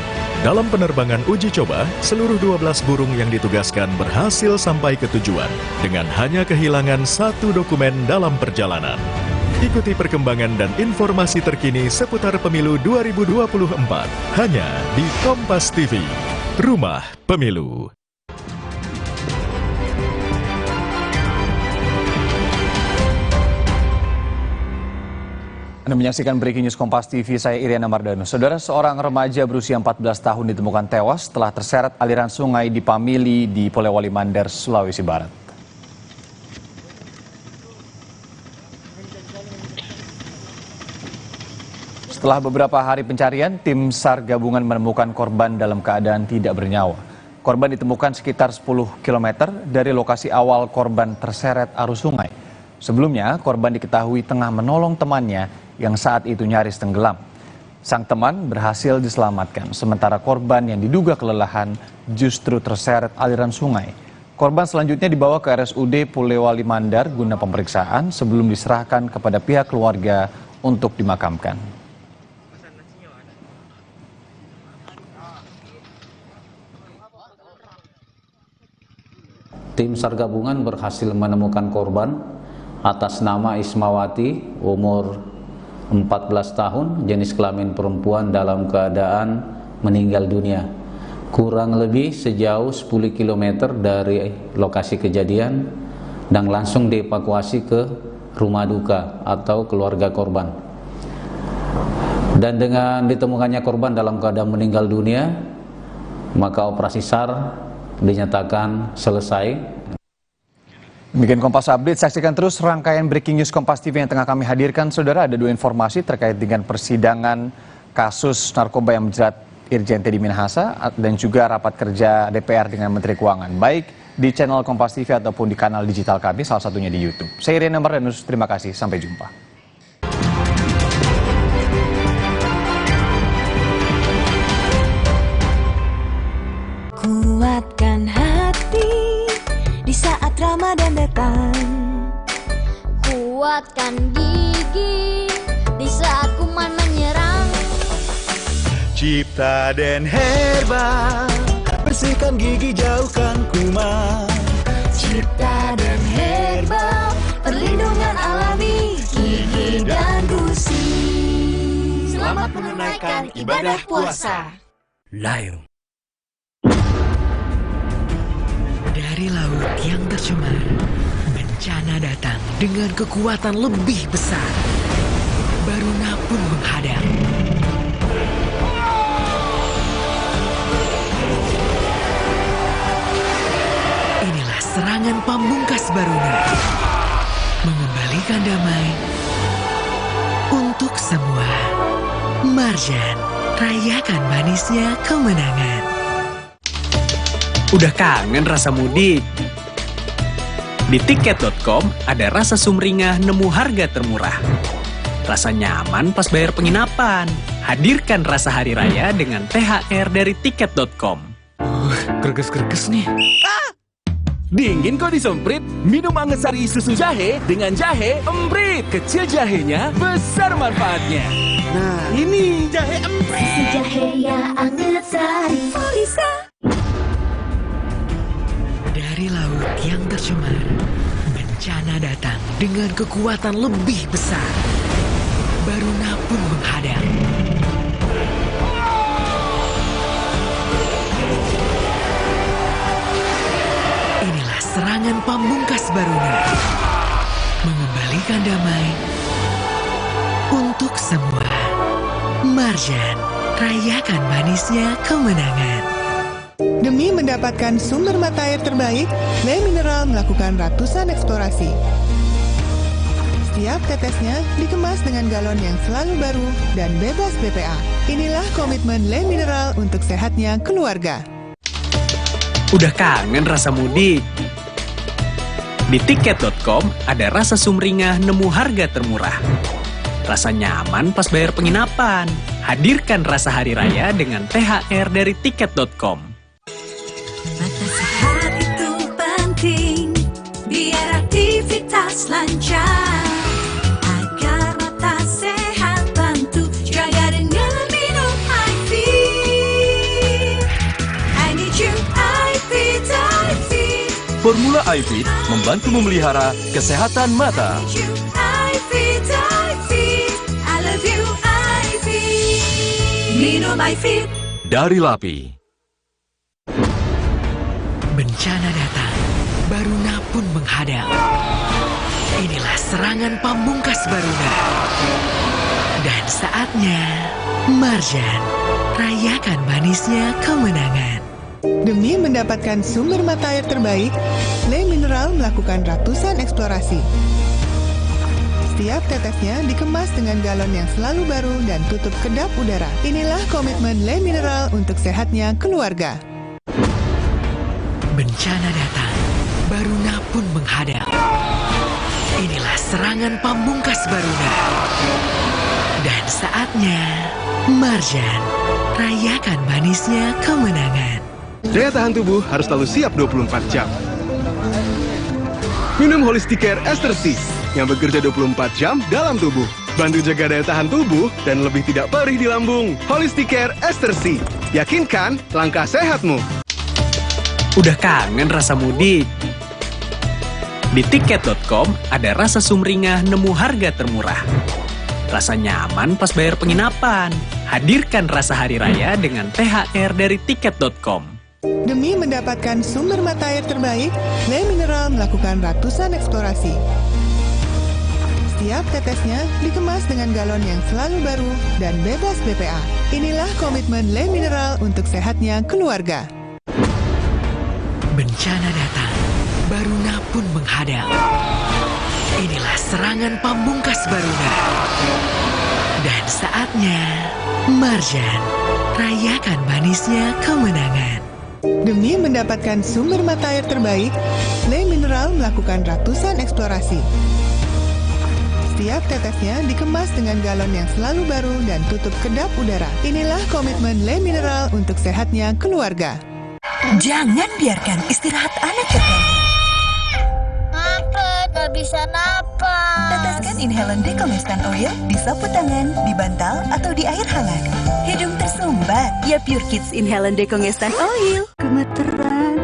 Dalam penerbangan uji coba, seluruh 12 burung yang ditugaskan berhasil sampai ke tujuan dengan hanya kehilangan 1 dokumen dalam perjalanan. Ikuti perkembangan dan informasi terkini seputar pemilu 2024 hanya di Kompas TV, Rumah Pemilu. Anda menyaksikan Breaking News Kompas TV, saya Iriana Mardano. Saudara, seorang remaja berusia 14 tahun ditemukan tewas setelah terseret aliran sungai di Pamili di Polewali Mandar, Sulawesi Barat. Setelah beberapa hari pencarian, tim SAR gabungan menemukan korban dalam keadaan tidak bernyawa. Korban ditemukan sekitar 10 km dari lokasi awal korban terseret arus sungai. Sebelumnya, korban diketahui tengah menolong temannya yang saat itu nyaris tenggelam. Sang teman berhasil diselamatkan, sementara korban yang diduga kelelahan justru terseret aliran sungai. Korban selanjutnya dibawa ke RSUD Polewali Mandar guna pemeriksaan sebelum diserahkan kepada pihak keluarga untuk dimakamkan. Tim SAR gabungan berhasil menemukan korban atas nama Ismawati, umur 14 tahun, jenis kelamin perempuan dalam keadaan meninggal dunia. Kurang lebih sejauh 10 km dari lokasi kejadian dan langsung dievakuasi ke rumah duka atau keluarga korban. Dan dengan ditemukannya korban dalam keadaan meninggal dunia, maka operasi SAR dinyatakan selesai. Demikian Kompas Update, saksikan terus rangkaian Breaking News Kompas TV yang tengah kami hadirkan. Saudara, ada 2 informasi terkait dengan persidangan kasus narkoba yang menjerat Irjen Teddy Minahasa dan juga rapat kerja DPR dengan Menteri Keuangan, baik di channel Kompas TV ataupun di kanal digital kami, salah satunya di YouTube. Saya Iriana Mardano, terima kasih, sampai jumpa. Kuatkan hati di saat Ramadan datang, kuatkan gigi di saat kuman menyerang. Cipta dan Herba, bersihkan gigi, jauhkan kuman. Cipta dan Herba, perlindungan alami gigi dan gusi. Selamat menunaikan ibadah puasa. Lion. Dari laut yang tercemar, bencana datang dengan kekuatan lebih besar. Baruna pun menghadang. Inilah serangan pamungkas Baruna, mengembalikan damai untuk semua. Marjan, rayakan manisnya kemenangan. Udah kangen rasa mudik? Di tiket.com ada rasa sumringah nemu harga termurah. Rasa nyaman pas bayar penginapan. Hadirkan rasa hari raya dengan THR dari tiket.com. Greges-greges nih. Dingin kok disemprit? Minum Angesari susu jahe dengan jahe emprit. Kecil jahenya, besar manfaatnya. Nah, ini jahe emprit. Susu jahe ya Angesari. Bisa. Dari laut yang tercemar, bencana datang dengan kekuatan lebih besar. Baruna pun menghadang. serangan pamungkas Baruna. Mengembalikan damai untuk semua. Marjan, rayakan manisnya kemenangan. Demi mendapatkan sumber mata air terbaik, Le Mineral melakukan ratusan eksplorasi. Setiap tetesnya dikemas dengan galon yang selalu baru dan bebas BPA. Inilah komitmen Le Mineral untuk sehatnya keluarga. Udah kangen rasa mudik? Di tiket.com ada rasa sumringah nemu harga termurah. Rasa nyaman pas bayar penginapan. Hadirkan rasa hari raya dengan THR dari tiket.com. Mata sehat itu penting, biar aktivitas lancar. Agar mata sehat, bantu jaga dengan minum iFit. I need you, iFit, iFit. Formula iFit membantu memelihara kesehatan mata. iFit, iFit. I love you, iFit. Minum iFit. Dari LAPI. Bencana datang, Baruna pun menghadang. Inilah serangan pamungkas Baruna. Dan saatnya, Marjan, rayakan manisnya kemenangan. Demi mendapatkan sumber mata air terbaik, Le Mineral melakukan ratusan eksplorasi. Setiap tetesnya dikemas dengan galon yang selalu baru dan tutup kedap udara. Inilah komitmen Le Mineral untuk sehatnya keluarga. Bencana datang, Baruna pun menghadang. Inilah serangan pamungkas Baruna. Dan saatnya, Marjan, rayakan manisnya kemenangan. Daya tahan tubuh harus selalu siap 24 jam. Minum Holisticare Ester C yang bekerja 24 jam dalam tubuh. Bantu jaga daya tahan tubuh dan lebih tidak perih di lambung. Holisticare Ester C. Yakinkan langkah sehatmu. Udah kangen rasa mudik? Di tiket.com ada rasa sumringah nemu harga termurah. Rasa nyaman pas bayar penginapan. Hadirkan rasa hari raya dengan THR dari tiket.com. Demi mendapatkan sumber mata air terbaik, Le Mineral melakukan ratusan eksplorasi. Setiap tetesnya dikemas dengan galon yang selalu baru dan bebas BPA. Inilah komitmen Le Mineral untuk sehatnya keluarga. Bencana datang, Baruna pun menghadang. Inilah serangan pamungkas Baruna. Dan saatnya, Marjan, rayakan manisnya kemenangan. Demi mendapatkan sumber mata air terbaik, Le Mineral melakukan ratusan eksplorasi. Setiap tetesnya dikemas dengan galon yang selalu baru dan tutup kedap udara. Inilah komitmen Le Mineral untuk sehatnya keluarga. Jangan biarkan istirahat anak terganggu. Apa? Gak bisa napas. Teteskan inhalan Decongestant Oil di sapu tangan, di bantal, atau di air hangat. Hidung tersumbat, ya Pure Kids Inhalan Decongestant Oil. Gemeteran.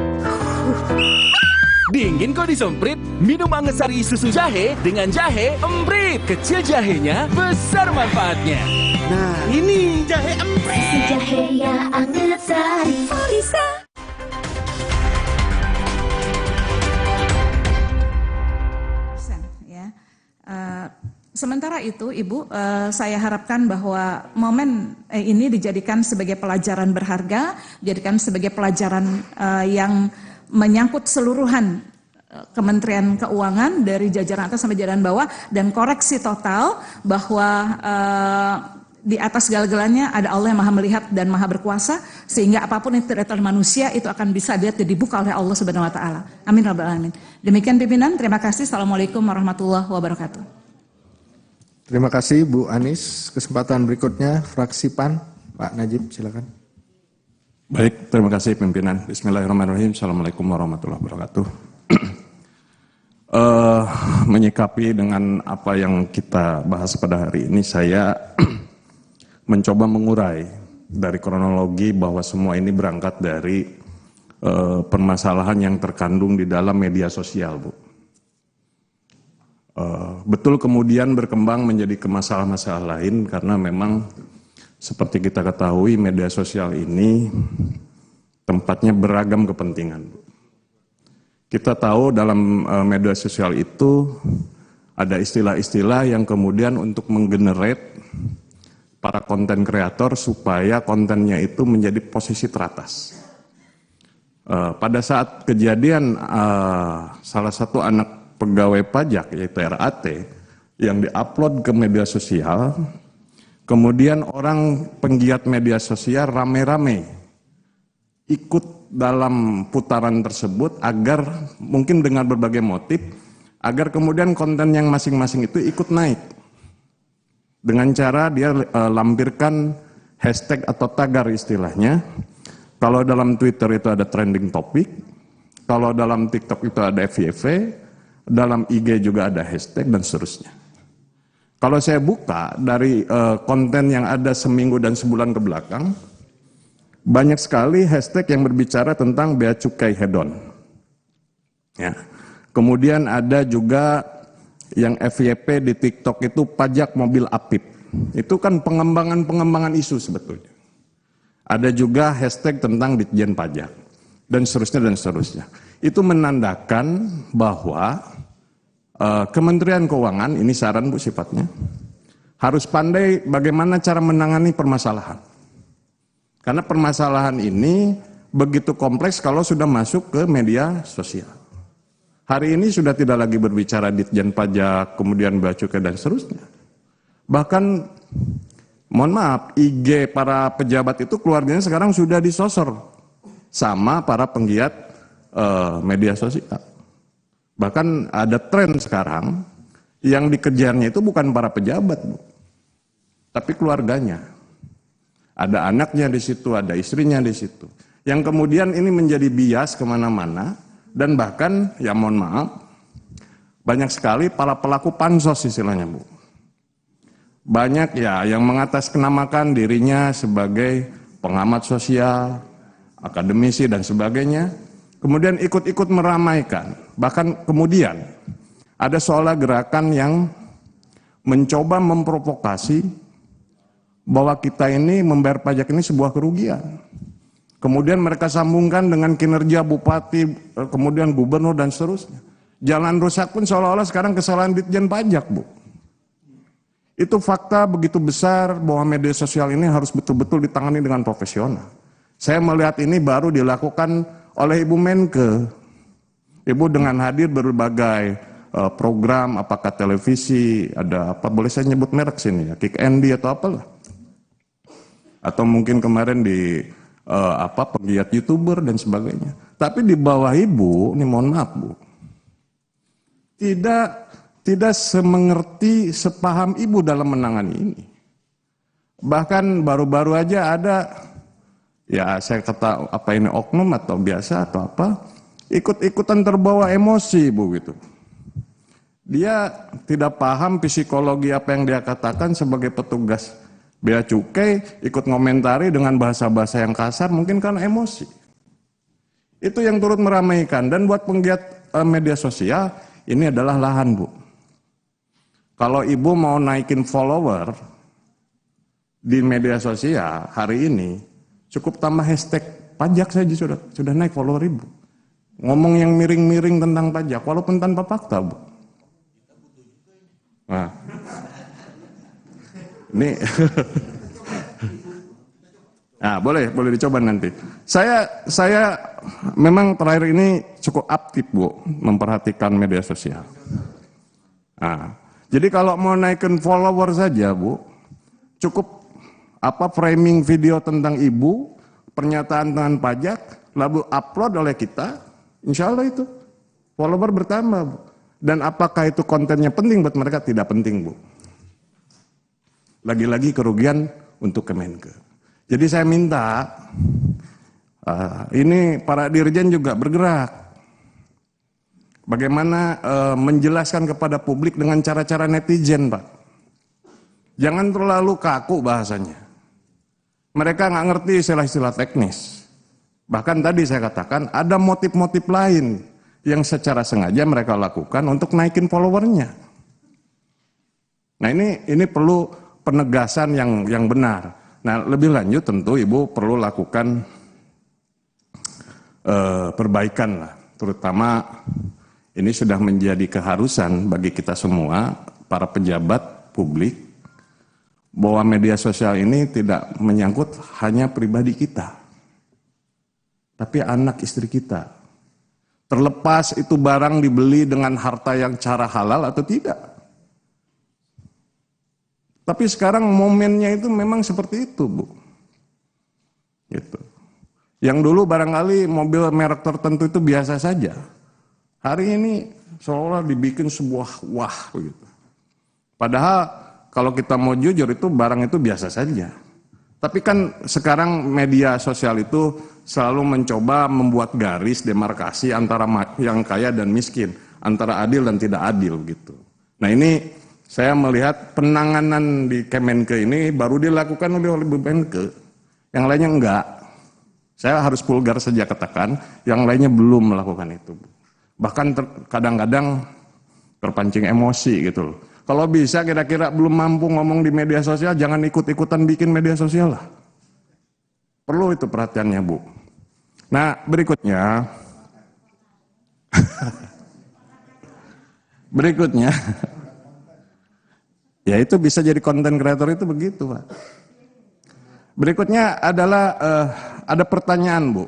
Dingin kok disemprit? Minum Angesari susu jahe dengan jahe emprit. Kecil jahenya, besar manfaatnya. Nah, ini jahe emprit. Susu jahe ya Angesari. Bisa. Sementara itu, Ibu, saya harapkan bahwa momen ini dijadikan sebagai pelajaran berharga, dijadikan sebagai pelajaran yang menyangkut seluruhan Kementerian Keuangan dari jajaran atas sampai jajaran bawah, dan koreksi total bahwa di atas segala-galanya ada Allah yang maha melihat dan maha berkuasa, sehingga apapun yang tidak oleh manusia itu akan bisa dilihat dan dibuka oleh Allah Subhanahu wa Ta'ala. Amin rabbal alamin. Demikian pimpinan, terima kasih. Assalamualaikum warahmatullahi wabarakatuh. Terima kasih Bu Anis. Kesempatan berikutnya fraksi PAN, Pak Najib, silakan. Baik, terima kasih pimpinan. Bismillahirrahmanirrahim. Assalamualaikum warahmatullahi wabarakatuh. Menyikapi dengan apa yang kita bahas pada hari ini, saya mencoba mengurai dari kronologi bahwa semua ini berangkat dari permasalahan yang terkandung di dalam media sosial, Bu. Betul kemudian berkembang menjadi masalah-masalah lain karena memang seperti kita ketahui media sosial ini tempatnya beragam kepentingan. Kita tahu dalam media sosial itu ada istilah-istilah yang kemudian untuk menggenerate para konten kreator supaya kontennya itu menjadi posisi teratas. Pada saat kejadian salah satu anak pegawai pajak yaitu RAT yang diupload ke media sosial, kemudian orang penggiat media sosial rame-rame ikut dalam putaran tersebut agar mungkin dengan berbagai motif, agar kemudian konten yang masing-masing itu ikut naik. Dengan cara dia lampirkan hashtag atau tagar istilahnya. Kalau dalam Twitter itu ada trending topic, kalau dalam TikTok itu ada FYP, dalam IG juga ada hashtag dan seterusnya. Kalau saya buka dari konten yang ada seminggu dan sebulan ke belakang, banyak sekali hashtag yang berbicara tentang bea cukai hedon. Ya. Kemudian ada juga yang FYP di TikTok itu pajak mobil apip. Itu kan pengembangan isu sebetulnya. Ada juga hashtag tentang Ditjen Pajak dan seterusnya. Itu menandakan bahwa Kementerian Keuangan, ini saran Bu sifatnya, harus pandai bagaimana cara menangani permasalahan. Karena permasalahan ini begitu kompleks kalau sudah masuk ke media sosial. Hari ini sudah tidak lagi berbicara Ditjen Pajak, kemudian bea cukai dan seterusnya. Bahkan, mohon maaf, IG para pejabat itu keluarganya sekarang sudah disosor sama para penggiat media sosial. Bahkan ada tren sekarang yang dikejarnya itu bukan para pejabat, Bu, tapi keluarganya. Ada anaknya di situ, ada istrinya di situ. Yang kemudian ini menjadi bias kemana-mana dan bahkan, ya mohon maaf, banyak sekali para pelaku pansos istilahnya, Bu. Banyak ya yang mengatasnamakan dirinya sebagai pengamat sosial, akademisi dan sebagainya, kemudian ikut-ikut meramaikan. Bahkan kemudian ada seolah gerakan yang mencoba memprovokasi bahwa kita ini membayar pajak ini sebuah kerugian. Kemudian mereka sambungkan dengan kinerja bupati, kemudian gubernur dan seterusnya. Jalan rusak pun seolah-olah sekarang kesalahan Ditjen Pajak, Bu. Itu fakta begitu besar bahwa media sosial ini harus betul-betul ditangani dengan profesional. Saya melihat ini baru dilakukan oleh Ibu Menke. Ibu dengan hadir berbagai program, apakah televisi, ada apa, boleh saya nyebut merek sini ya, Kick Andy atau apalah. Atau mungkin kemarin di penggiat YouTuber dan sebagainya. Tapi di bawah Ibu, ini mohon maaf Bu, tidak semengerti, sepaham Ibu dalam menangani ini. Bahkan baru-baru aja ada, ya saya kata apa ini oknum atau biasa atau apa, ikut-ikutan terbawa emosi Bu gitu. Dia tidak paham psikologi apa yang dia katakan sebagai petugas bea cukai, ikut ngomentari dengan bahasa-bahasa yang kasar mungkin karena emosi. Itu yang turut meramaikan, dan buat penggiat media sosial ini adalah lahan Bu. Kalau Ibu mau naikin follower di media sosial hari ini, cukup tambah hashtag pajak saja sudah naik follower Ibu. Ngomong yang miring-miring tentang pajak, walaupun tanpa fakta, Bu. Nah, ini, nah boleh dicoba nanti. Saya memang terakhir ini cukup aktif Bu, memperhatikan media sosial. Nah, jadi kalau mau naikin follower saja Bu, cukup framing video tentang Ibu, pernyataan tentang pajak, lalu upload oleh kita, insya Allah itu follower bertambah Bu. Dan apakah itu kontennya penting buat mereka? Tidak penting Bu. Lagi-lagi kerugian untuk Kemenke. Jadi saya minta ini para dirjen juga bergerak. Bagaimana menjelaskan kepada publik dengan cara-cara netizen, Pak. Jangan terlalu kaku bahasanya. Mereka nggak ngerti istilah-istilah teknis. Bahkan tadi saya katakan ada motif-motif lain yang secara sengaja mereka lakukan untuk naikin followernya. Nah ini perlu penegasan yang benar. Nah lebih lanjut tentu Ibu perlu lakukan perbaikan lah terutama ini sudah menjadi keharusan bagi kita semua, para pejabat publik, bahwa media sosial ini tidak menyangkut hanya pribadi kita, tapi anak istri kita. Terlepas itu barang dibeli dengan harta yang cara halal atau tidak. Tapi sekarang momennya itu memang seperti itu, Bu. Gitu. Yang dulu barangkali mobil merek tertentu itu biasa saja. Hari ini seolah dibikin sebuah wah begitu. Padahal kalau kita mau jujur itu barang itu biasa saja. Tapi kan sekarang media sosial itu selalu mencoba membuat garis demarkasi antara yang kaya dan miskin, antara adil dan tidak adil gitu. Nah ini saya melihat penanganan di Kemenke ini baru dilakukan oleh Bumenke, yang lainnya enggak. Saya harus vulgar saja katakan, yang lainnya belum melakukan itu. Bahkan kadang-kadang terpancing emosi gitu loh. Kalau bisa kira-kira belum mampu ngomong di media sosial, jangan ikut-ikutan bikin media sosial lah. Perlu itu perhatiannya, Bu. Nah, berikutnya. Berikutnya. Ya itu bisa jadi konten kreator itu begitu, Pak. Berikutnya adalah ada pertanyaan, Bu.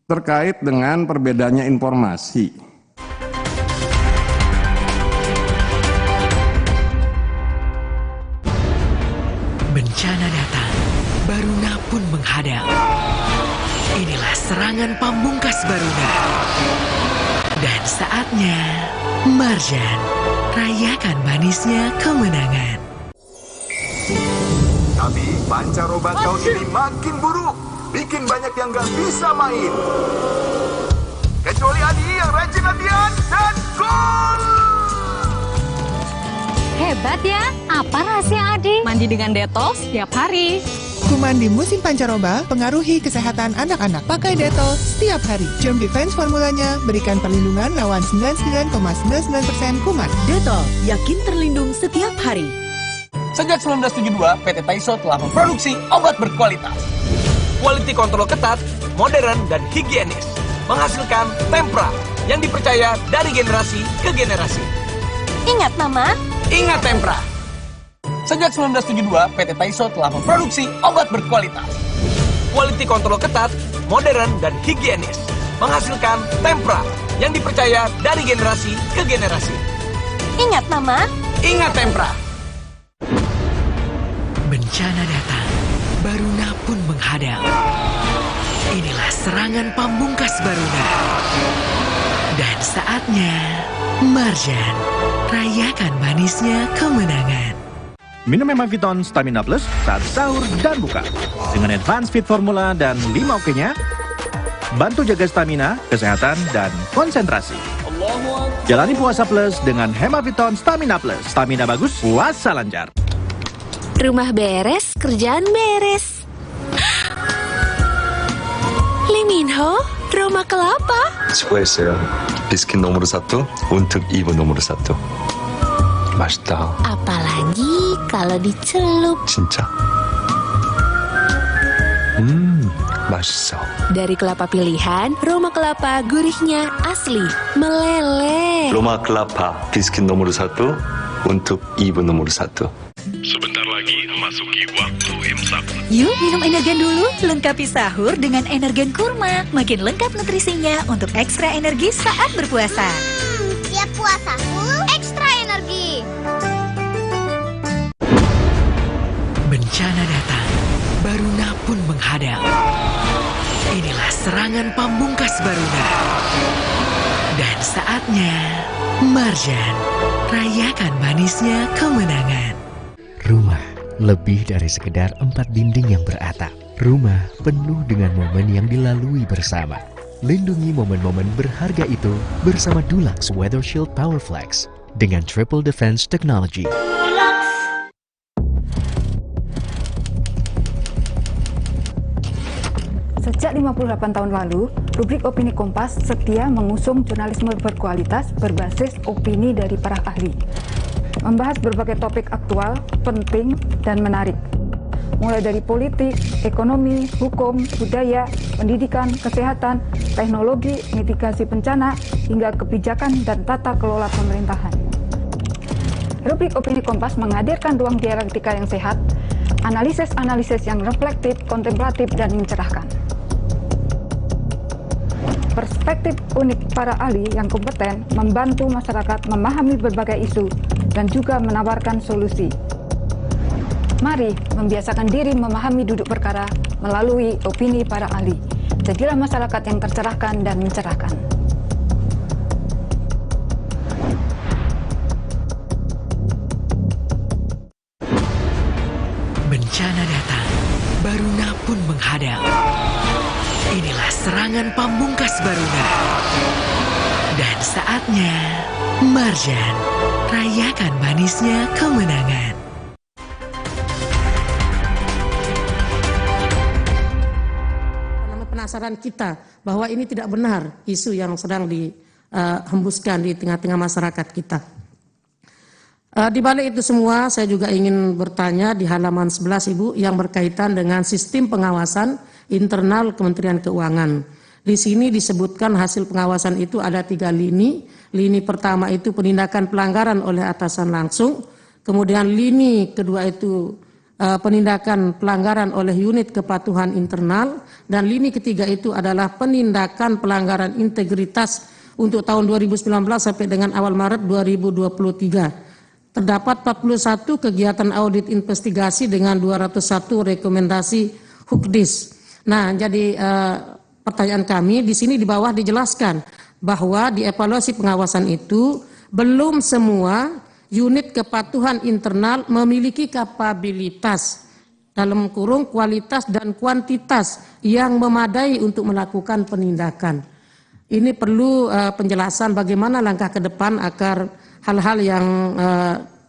Terkait dengan perbedaannya informasi. Bencana datang, Baruna pun menghadang. Inilah serangan pamungkas Baruna. Dan saatnya Marjan rayakan manisnya kemenangan. Tapi pancaroba tahun ini makin buruk, bikin banyak yang gak bisa main. Kecuali Adi yang rajin latihan dan gol! Hebat ya, apa rahasia Adi? Mandi dengan Dettol setiap hari. Kuman di musim pancaroba pengaruhi kesehatan anak-anak. Pakai Dettol setiap hari. Germ Defense formulanya berikan perlindungan lawan 99,99% kuman. Dettol, yakin terlindung setiap hari. Sejak 1972, PT Taiso telah memproduksi obat berkualitas. Quality control ketat, modern, dan higienis. Menghasilkan Tempra yang dipercaya dari generasi ke generasi. Ingat Mama? Ingat Tempra. Sejak 1972, PT Taiso telah memproduksi obat berkualitas. Quality control ketat, modern, dan higienis. Menghasilkan Tempra yang dipercaya dari generasi ke generasi. Ingat Mama? Ingat Tempra. Bencana datang, Baruna pun menghadang. Inilah serangan pamungkas Baruna. Dan saatnya Marjan rayakan manisnya kemenangan. Minum Hemaviton Stamina Plus saat sahur dan buka. Dengan Advanced Fit Formula dan 5 OK-nya, bantu jaga stamina, kesehatan, dan konsentrasi. Jalani puasa plus dengan Hemaviton Stamina Plus. Stamina bagus, puasa lancar. Rumah beres, kerjaan beres. Lee Minho, Roma Kelapa. 수고했어요. 비스킷 너머로 1, 운특 2분 너머로 1. 맛있다. Apalagi kalau dicelup. 진짜? 맛있어. Dari kelapa pilihan, Roma Kelapa gurihnya asli, meleleh. 로마 클라파 비스킷 너머로 1, 운특 2분 너머로 1. Sebentar lagi memasuki waktu imsak. Yuk minum Energen dulu, lengkapi sahur dengan Energen Kurma. Makin lengkap nutrisinya untuk ekstra energi saat berpuasa. Tiap puasa full ekstra energi. Bencana datang, Baruna pun menghadang. Inilah serangan pamungkas Baruna. Dan saatnya Marjan rayakan manisnya kemenangan. Rumah lebih dari sekedar 4 dinding yang beratap. Rumah penuh dengan momen yang dilalui bersama. Lindungi momen-momen berharga itu bersama Dulux Weather Shield Power Flex dengan Triple Defense Technology. Sejak 58 tahun lalu, rubrik Opini Kompas setia mengusung jurnalisme berkualitas berbasis opini dari para ahli. Membahas berbagai topik aktual, penting, dan menarik. mulai dari politik, ekonomi, hukum, budaya, pendidikan, kesehatan, teknologi, mitigasi bencana, hingga kebijakan dan tata kelola pemerintahan. Rubrik Opini Kompas menghadirkan ruang dialektika yang sehat, analisis-analisis yang reflektif, kontemplatif, dan mencerahkan. Perspektif unik para ahli yang kompeten membantu masyarakat memahami berbagai isu dan juga menawarkan solusi. Mari membiasakan diri memahami duduk perkara melalui opini para ahli. Jadilah masyarakat yang tercerahkan dan mencerahkan. Bencana datang, Baruna pun menghadang. Inilah serangan pamungkas Baruna. Dan saatnya, Marjan, rayakan manisnya kemenangan. Penasaran kita bahwa ini tidak benar isu yang sedang dihembuskan di tengah-tengah masyarakat kita. Di balik itu semua, saya juga ingin bertanya di halaman 11 Ibu yang berkaitan dengan sistem pengawasan internal Kementerian Keuangan. Di sini disebutkan hasil pengawasan itu ada 3 lini. Lini pertama itu penindakan pelanggaran oleh atasan langsung. Kemudian lini kedua itu penindakan pelanggaran oleh unit kepatuhan internal. Dan lini ketiga itu adalah penindakan pelanggaran integritas untuk tahun 2019 sampai dengan awal Maret 2023. Terdapat 41 kegiatan audit investigasi dengan 201 rekomendasi Hukdis. Nah, jadi pertanyaan kami di sini di bawah dijelaskan bahwa di evaluasi pengawasan itu belum semua unit kepatuhan internal memiliki kapabilitas dalam kurung kualitas dan kuantitas yang memadai untuk melakukan penindakan. Ini perlu penjelasan bagaimana langkah ke depan agar hal-hal yang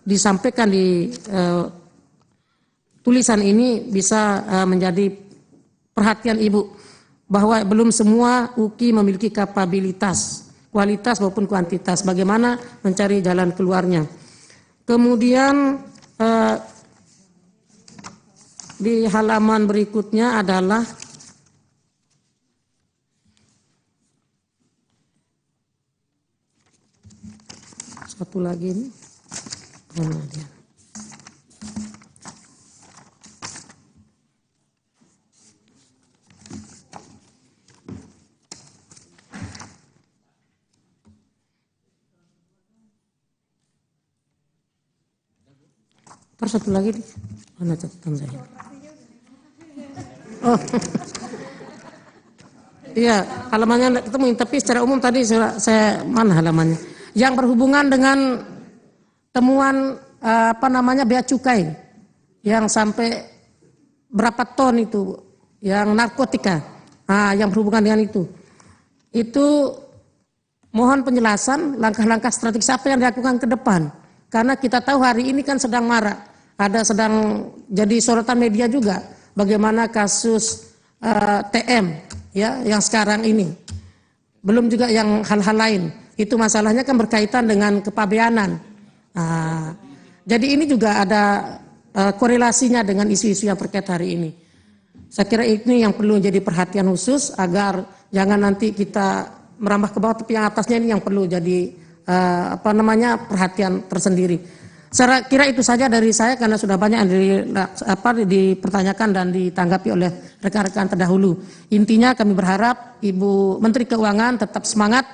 disampaikan di tulisan ini bisa menjadi perhatian Ibu bahwa belum semua UKI memiliki kapabilitas, kualitas maupun kuantitas. Bagaimana mencari jalan keluarnya. Kemudian di halaman berikutnya adalah satu lagi ini. Kemudian. Satu lagi nih. Mana catatan saya? Oh. Iya, halamannya tidak ketemu, tapi secara umum tadi saya mana halamannya? Yang berhubungan dengan temuan bea cukai yang sampai berapa ton itu, yang narkotika, yang berhubungan dengan itu mohon penjelasan langkah-langkah strategis apa yang dilakukan ke depan, karena kita tahu hari ini kan sedang marak, sedang jadi sorotan media juga bagaimana kasus TM ya yang sekarang ini, belum juga yang hal-hal lain. Itu masalahnya kan berkaitan dengan kepabeanan. Jadi ini juga ada korelasinya dengan isu-isu yang terkait hari ini. Saya kira ini yang perlu jadi perhatian khusus agar jangan nanti kita merambah ke bawah, tapi yang atasnya ini yang perlu jadi perhatian tersendiri. Saya kira itu saja dari saya karena sudah banyak yang dipertanyakan dan ditanggapi oleh rekan-rekan terdahulu. Intinya kami berharap Ibu Menteri Keuangan tetap semangat,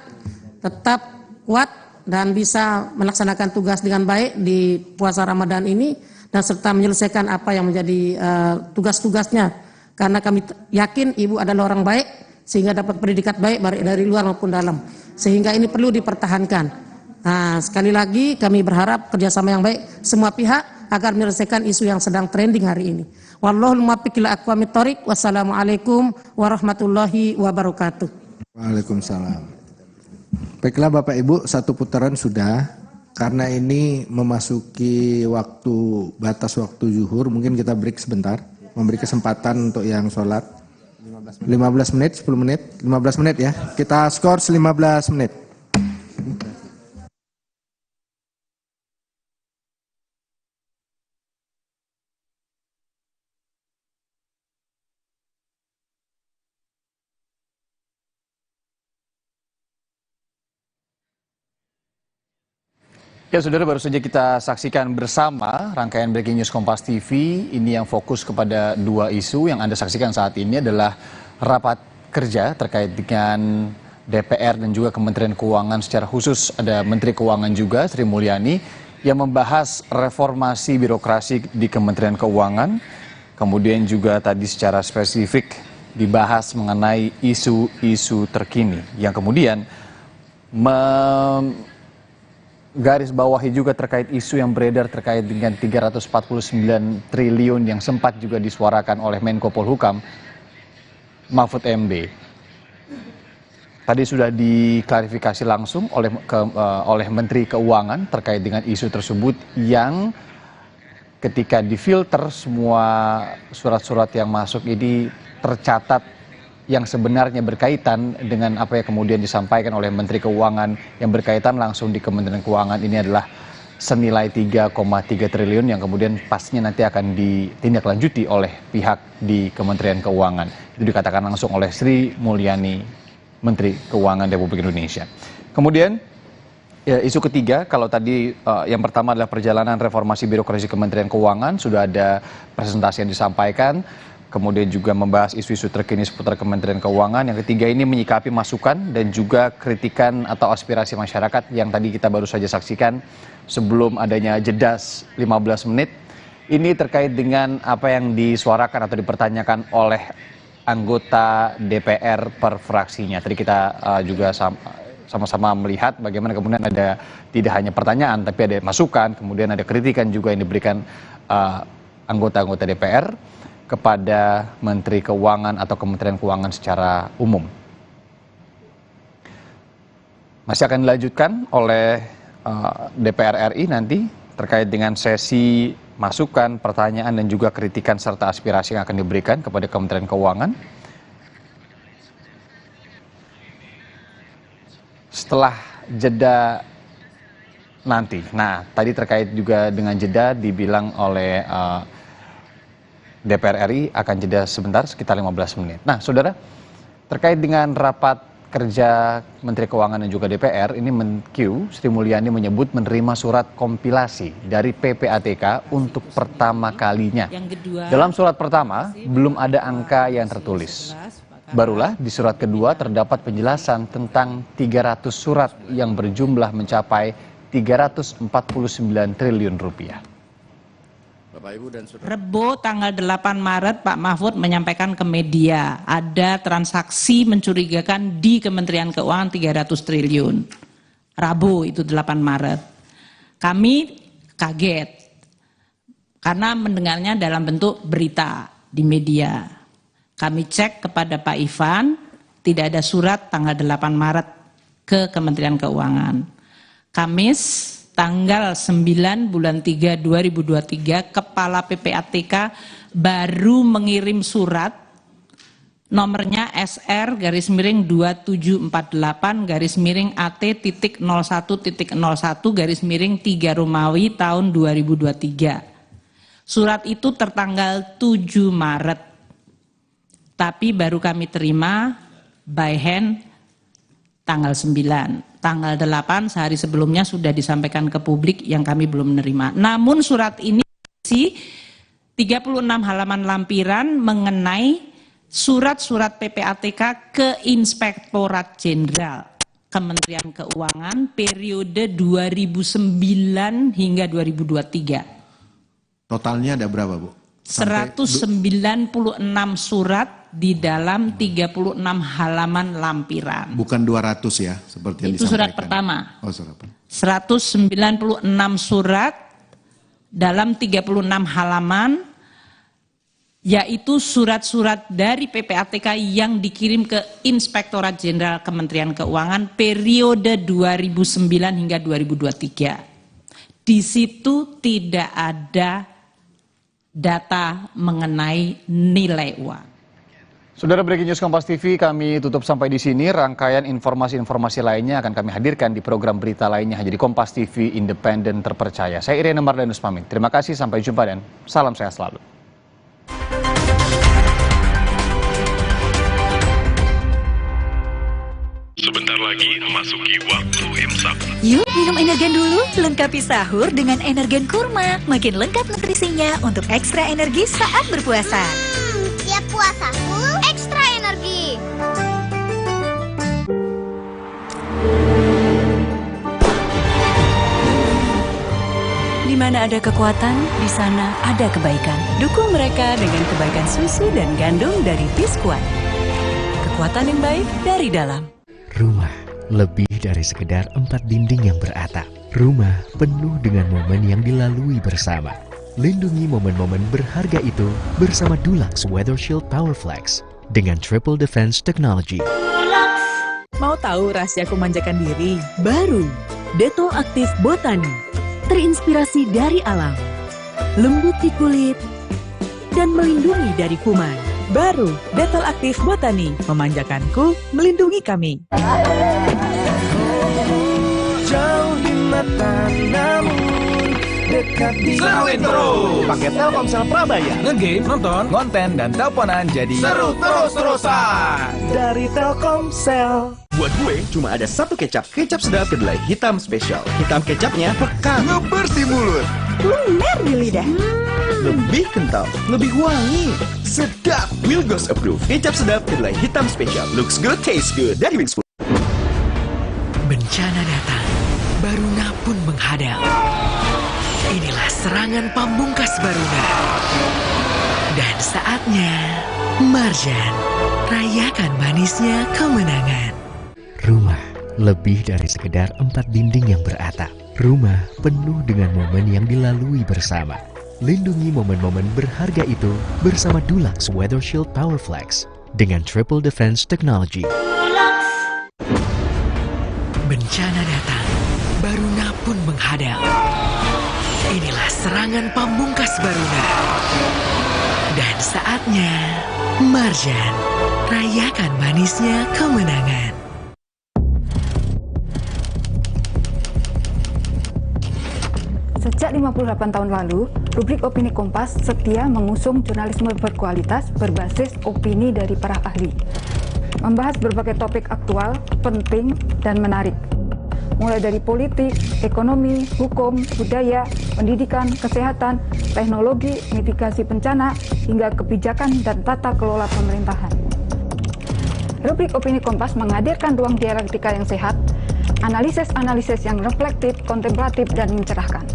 tetap kuat dan bisa melaksanakan tugas dengan baik di puasa Ramadan ini dan serta menyelesaikan apa yang menjadi tugas-tugasnya. Karena kami yakin Ibu adalah orang baik sehingga dapat predikat baik baik dari luar maupun dalam. Sehingga ini perlu dipertahankan. Sekali lagi kami berharap kerjasama yang baik semua pihak agar menyelesaikan isu yang sedang trending hari ini. Wallahul muwaffiq ila aqwamit thoriq. Wassalamualaikum warahmatullahi wabarakatuh. Waalaikumsalam. Baiklah Bapak Ibu, satu putaran sudah. Karena ini memasuki batas waktu zuhur, mungkin kita break sebentar, memberi kesempatan untuk yang sholat. 15 menit, 10 menit, 15 menit ya. Kita skor 15 menit. Ya, saudara, baru saja kita saksikan bersama rangkaian Breaking News Kompas TV. Ini yang fokus kepada dua isu. Yang Anda saksikan saat ini adalah rapat kerja terkait dengan DPR dan juga Kementerian Keuangan. Secara khusus ada Menteri Keuangan juga, Sri Mulyani, yang membahas reformasi birokrasi di Kementerian Keuangan. Kemudian juga tadi secara spesifik dibahas mengenai isu-isu terkini yang kemudian garis bawahi juga terkait isu yang beredar terkait dengan 349 triliun yang sempat juga disuarakan oleh Menko Polhukam Mahfud MD. Tadi sudah diklarifikasi langsung oleh Menteri Keuangan terkait dengan isu tersebut yang ketika difilter semua surat-surat yang masuk ini tercatat yang sebenarnya berkaitan dengan apa yang kemudian disampaikan oleh Menteri Keuangan yang berkaitan langsung di Kementerian Keuangan ini adalah senilai 3,3 triliun yang kemudian pastinya nanti akan ditindaklanjuti oleh pihak di Kementerian Keuangan. Itu dikatakan langsung oleh Sri Mulyani, Menteri Keuangan Republik Indonesia. Kemudian ya, isu ketiga, kalau tadi yang pertama adalah perjalanan reformasi birokrasi Kementerian Keuangan, sudah ada presentasi yang disampaikan. Kemudian juga membahas isu-isu terkini seputar Kementerian Keuangan. Yang ketiga ini menyikapi masukan dan juga kritikan atau aspirasi masyarakat yang tadi kita baru saja saksikan sebelum adanya jeda 15 menit. Ini terkait dengan apa yang disuarakan atau dipertanyakan oleh anggota DPR per fraksinya. Tadi kita juga sama-sama melihat bagaimana kemudian ada tidak hanya pertanyaan tapi ada masukan, kemudian ada kritikan juga yang diberikan anggota-anggota DPR kepada Menteri Keuangan atau Kementerian Keuangan secara umum. Masih akan dilanjutkan oleh DPR RI nanti terkait dengan sesi masukan, pertanyaan dan juga kritikan serta aspirasi yang akan diberikan kepada Kementerian Keuangan. Setelah jeda nanti. Nah, tadi terkait juga dengan jeda dibilang oleh DPR RI akan jeda sebentar sekitar 15 menit. Nah, saudara, terkait dengan rapat kerja Menteri Keuangan dan juga DPR, ini Menq Sri Mulyani menyebut menerima surat kompilasi dari PPATK untuk pertama kalinya. Dalam surat pertama, belum ada angka yang tertulis. Barulah di surat kedua terdapat penjelasan tentang 300 surat yang berjumlah mencapai 349 triliun rupiah. Bapak, Ibu, dan Saudara. Rebo tanggal 8 Maret Pak Mahfud menyampaikan ke media ada transaksi mencurigakan di Kementerian Keuangan 300 triliun. Rabu itu 8 Maret. Kami kaget karena mendengarnya dalam bentuk berita di media. Kami cek kepada Pak Ivan, tidak ada surat tanggal 8 Maret ke Kementerian Keuangan. Kamis tanggal 9 bulan 3 2023, Kepala PPATK baru mengirim surat nomornya SR-2748-AT.01.01-3 Romawi tahun 2023. Surat itu tertanggal 7 Maret, tapi baru kami terima by hand tanggal 9. Tanggal 8 sehari sebelumnya sudah disampaikan ke publik yang kami belum menerima. Namun surat ini berisi 36 halaman lampiran mengenai surat-surat PPATK ke Inspektorat Jenderal Kementerian Keuangan periode 2009 hingga 2023. Totalnya ada berapa, Bu? 196 surat di dalam 36 halaman lampiran. Bukan 200 ya, seperti yang itu disampaikan. Surat pertama. Oh, surat. 196 surat dalam 36 halaman, yaitu surat-surat dari PPATK yang dikirim ke Inspektorat Jenderal Kementerian Keuangan periode 2009 hingga 2023. Di situ tidak ada data mengenai nilai uang. Saudara, Breaking News Kompas TV kami tutup sampai di sini. Rangkaian informasi-informasi lainnya akan kami hadirkan di program berita lainnya hanya di Kompas TV, independen, terpercaya. Saya Irene Mardanus pamit. Terima kasih, sampai jumpa dan salam sehat selalu. Sebentar lagi memasuki waktu imsak. Yuk minum Energen dulu, lengkapi sahur dengan Energen Kurma. Makin lengkap nutrisinya untuk ekstra energi saat berpuasa. Tiap puasa full ekstra energi. Di mana ada kekuatan, di sana ada kebaikan. Dukung mereka dengan kebaikan susu dan gandum dari Biskuat. Kekuatan yang baik dari dalam. Rumah lebih dari sekedar 4 dinding yang beratap. Rumah penuh dengan momen yang dilalui bersama. Lindungi momen-momen berharga itu bersama Dulux Weather Shield Powerflex dengan Triple Defense Technology. Mau tahu rahasia memanjakan diri? Baru, Detol Aktif Botani. Terinspirasi dari alam. Lembut di kulit dan melindungi dari kuman. Baru, Detol Aktif Botani. Memanjakanku, melindungi kami. Jauh di mata namun dekat di Seruin terus. Pakai Telkomsel Prabaya. Ngegame, nonton, konten, dan teleponan jadi seru terus-terusan dari Telkomsel. Buat gue cuma ada satu kecap. Kecap sedap kedelai hitam spesial. Hitam kecapnya pekat, ngebersih mulut, lumer di lidah, lebih kental, lebih wangi, sedap. Wilgos approve. Kecap sedap kedelai hitam spesial. Looks good, tastes good. Dari Wings Food. Bencana datang, Baruna pun menghadap. Inilah serangan pamungkas Baruna. Dan saatnya, Marjan, rayakan manisnya kemenangan. Rumah lebih dari sekedar 4 dinding yang beratap. Rumah penuh dengan momen yang dilalui bersama. Lindungi momen-momen berharga itu bersama Dulux Weather Shield Powerflex dengan Triple Defense Technology. Bencana datang, Baruna pun menghadap. Inilah serangan pamungkas Baruna. Dan saatnya, Marjan, rayakan manisnya kemenangan. Sejak 58 tahun lalu, rubrik Opini Kompas setia mengusung jurnalisme berkualitas berbasis opini dari para ahli. Membahas berbagai topik aktual, penting, dan menarik. Mulai dari politik, ekonomi, hukum, budaya, pendidikan, kesehatan, teknologi, mitigasi bencana, hingga kebijakan dan tata kelola pemerintahan. Rubrik Opini Kompas menghadirkan ruang dialektika yang sehat, analisis-analisis yang reflektif, kontemplatif, dan mencerahkan.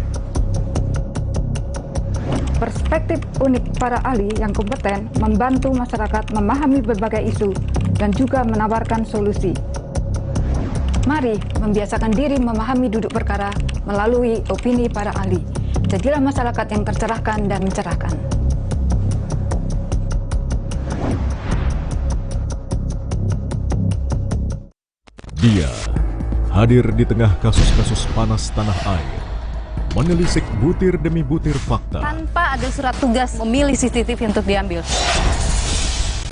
Perspektif unik para ahli yang kompeten membantu masyarakat memahami berbagai isu dan juga menawarkan solusi. Mari membiasakan diri memahami duduk perkara melalui opini para ahli. Jadilah masyarakat yang tercerahkan dan mencerahkan. Dia hadir di tengah kasus-kasus panas tanah air, menelisik butir demi butir fakta, tanpa ada surat tugas memilih CCTV untuk diambil.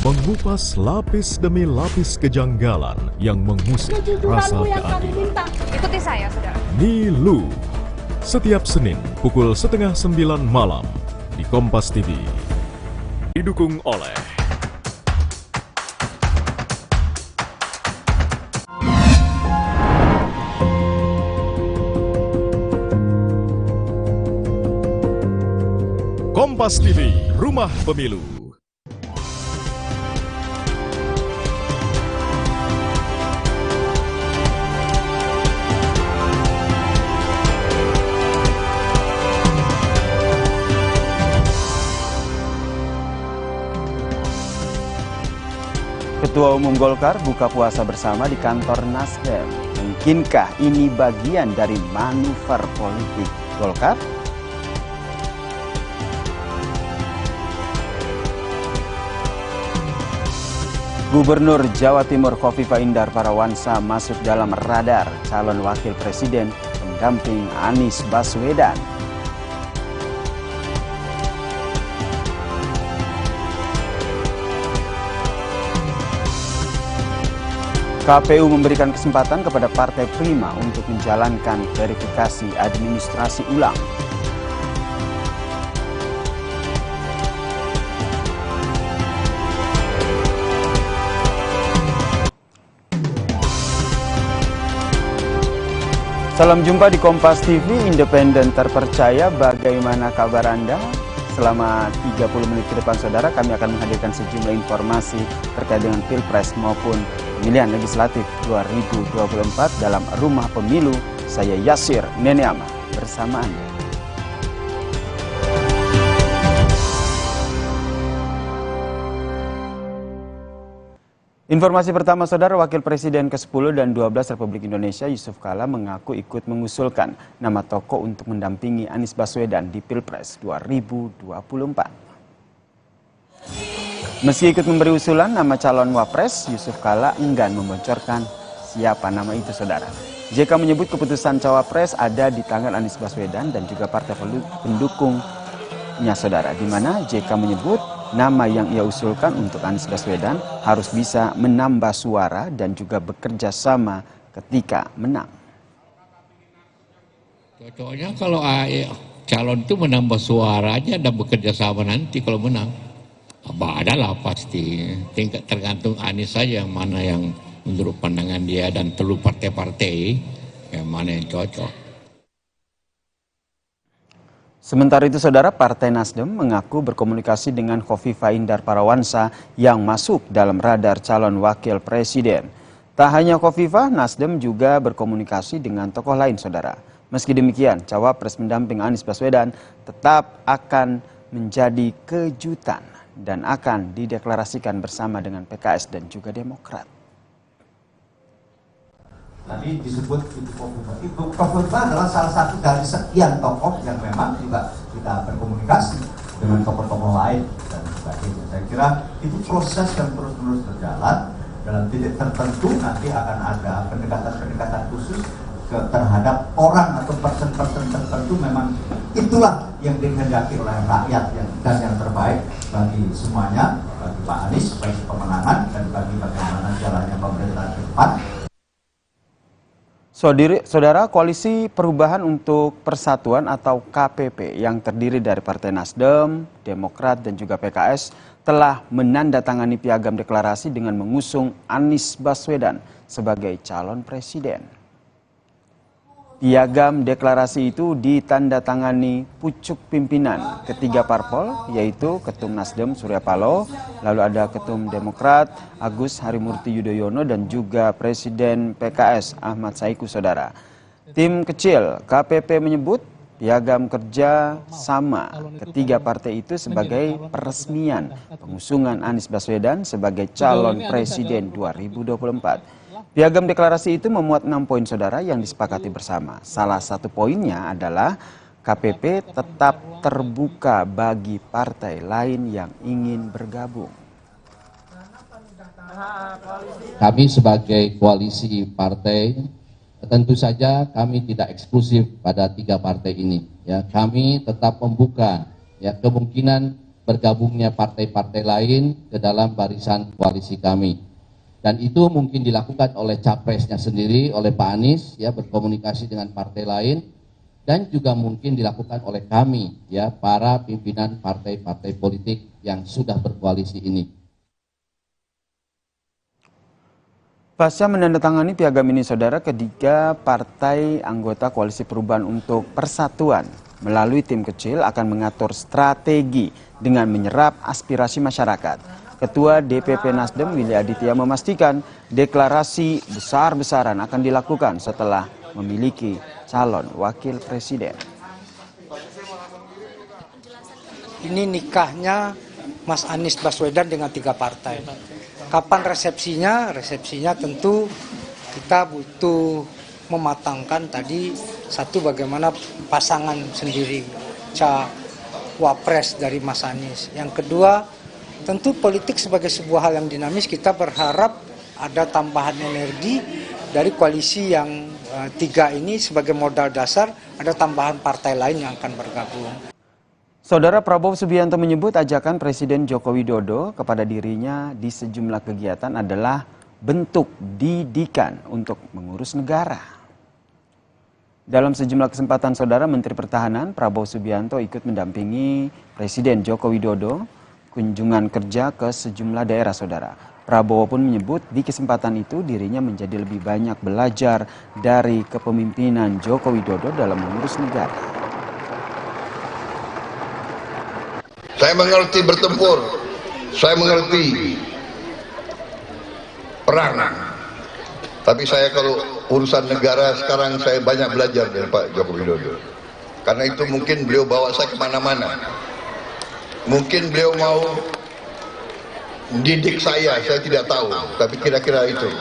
Mengupas lapis demi lapis kejanggalan yang mengusik rasa keadilan. Ikuti saya, saudara. Nilu, setiap Senin pukul 8:30 malam di Kompas TV. Didukung oleh Kompas TV, Rumah Pemilu. Ketua Umum Golkar buka puasa bersama di kantor Nasdem. Mungkinkah ini bagian dari manuver politik Golkar? Gubernur Jawa Timur Khofifah Indar Parawansa masuk dalam radar calon wakil presiden pendamping Anies Baswedan. KPU memberikan kesempatan kepada Partai Prima untuk menjalankan verifikasi administrasi ulang. Salam jumpa di Kompas TV, independen terpercaya. Bagaimana kabar Anda? Selama 30 menit ke depan saudara, kami akan menghadirkan sejumlah informasi terkait dengan Pilpres maupun pemilihan legislatif 2024 dalam Rumah Pemilu. Saya Yasir Neneama bersama Anda. Informasi pertama saudara, Wakil Presiden ke-10 dan 12 Republik Indonesia Yusuf Kala mengaku ikut mengusulkan nama tokoh untuk mendampingi Anies Baswedan di Pilpres 2024. Meski ikut memberi usulan nama calon Wapres, Yusuf Kala enggan membocorkan siapa nama itu saudara. JK menyebut keputusan Cawapres ada di tangan Anies Baswedan dan juga partai pendukungnya saudara, di mana JK menyebut nama yang ia usulkan untuk Anies Baswedan harus bisa menambah suara dan juga bekerja sama ketika menang. Cocoknya kalau calon itu menambah suaranya dan bekerja sama nanti kalau menang. Adalah pasti, tingkat tergantung Anies saja yang mana yang menurut pandangan dia dan seluruh partai-partai yang mana yang cocok. Sementara itu saudara, Partai Nasdem mengaku berkomunikasi dengan Khofifah Indar Parawansa yang masuk dalam radar calon wakil presiden. Tak hanya Khofifah, Nasdem juga berkomunikasi dengan tokoh lain saudara. Meski demikian, cawapres pendamping Anies Baswedan tetap akan menjadi kejutan dan akan dideklarasikan bersama dengan PKS dan juga Demokrat. Tadi disebut Ibu Khofifah adalah salah satu dari sekian tokoh yang memang juga kita berkomunikasi dengan tokoh-tokoh lain dan sebagainya. Saya kira itu proses yang terus-menerus berjalan. Dalam titik tertentu nanti akan ada pendekatan-pendekatan khusus terhadap orang atau person-person tertentu. Memang itulah yang dikehendaki oleh rakyat dan yang terbaik bagi semuanya, bagi Pak Anies, bagi pemenangan dan bagi bagaimana jalannya pemerintahan ke depan. Saudara, Koalisi Perubahan untuk Persatuan atau KPP yang terdiri dari Partai Nasdem, Demokrat dan juga PKS telah menandatangani piagam deklarasi dengan mengusung Anies Baswedan sebagai calon presiden. Piagam deklarasi itu ditandatangani pucuk pimpinan ketiga parpol, yaitu Ketum Nasdem Surya Paloh, lalu ada Ketum Demokrat Agus Harimurti Yudhoyono dan juga Presiden PKS Ahmad Saiku saudara. Tim kecil KPP menyebut piagam kerja sama ketiga partai itu sebagai peresmian pengusungan Anies Baswedan sebagai calon presiden 2024. Piagam deklarasi itu memuat 6 poin saudara yang disepakati bersama. Salah satu poinnya adalah KPP tetap terbuka bagi partai lain yang ingin bergabung. Kami sebagai koalisi partai tentu saja kami tidak eksklusif pada 3 partai ini. Ya, kami tetap membuka ya kemungkinan bergabungnya partai-partai lain ke dalam barisan koalisi kami. Dan itu mungkin dilakukan oleh capresnya sendiri, oleh Pak Anies, ya berkomunikasi dengan partai lain, dan juga mungkin dilakukan oleh kami, ya para pimpinan partai-partai politik yang sudah berkoalisi ini. Pasca menandatangani piagam ini saudara, ketiga partai anggota Koalisi Perubahan untuk Persatuan melalui tim kecil akan mengatur strategi dengan menyerap aspirasi masyarakat. Ketua DPP Nasdem Willy Aditya memastikan deklarasi besar-besaran akan dilakukan setelah memiliki calon wakil presiden. Ini nikahnya Mas Anies Baswedan dengan 3 partai. Kapan resepsinya? Resepsinya tentu kita butuh mematangkan tadi satu bagaimana pasangan sendiri Wapres dari Mas Anies. Yang kedua, tentu politik sebagai sebuah hal yang dinamis, kita berharap ada tambahan energi dari koalisi yang 3 ini sebagai modal dasar, ada tambahan partai lain yang akan bergabung. Saudara Prabowo Subianto menyebut ajakan Presiden Joko Widodo kepada dirinya di sejumlah kegiatan adalah bentuk didikan untuk mengurus negara. Dalam sejumlah kesempatan saudara, Menteri Pertahanan Prabowo Subianto ikut mendampingi Presiden Joko Widodo kunjungan kerja ke sejumlah daerah saudara. Prabowo pun menyebut di kesempatan itu dirinya menjadi lebih banyak belajar dari kepemimpinan Joko Widodo dalam mengurus negara. Saya mengerti bertempur, saya mengerti perang. Tapi saya kalau urusan negara sekarang saya banyak belajar dari Pak Joko Widodo. Karena itu mungkin beliau bawa saya kemana-mana. Mungkin beliau mau didik saya tidak tahu. Tapi kira-kira itu.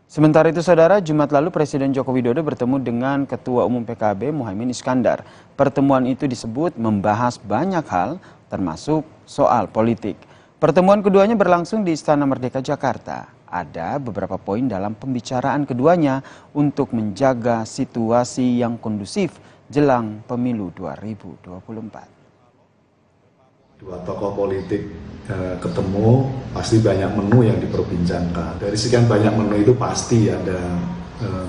Sementara itu, Saudara, Jumat lalu Presiden Joko Widodo bertemu dengan Ketua Umum PKB Muhaimin Iskandar. Pertemuan itu disebut membahas banyak hal, termasuk soal politik. Pertemuan keduanya berlangsung di Istana Merdeka Jakarta. Ada beberapa poin dalam pembicaraan keduanya untuk menjaga situasi yang kondusif jelang pemilu 2024. Dua tokoh politik ketemu, pasti banyak menu yang diperbincangkan. Dari sekian banyak menu itu pasti ada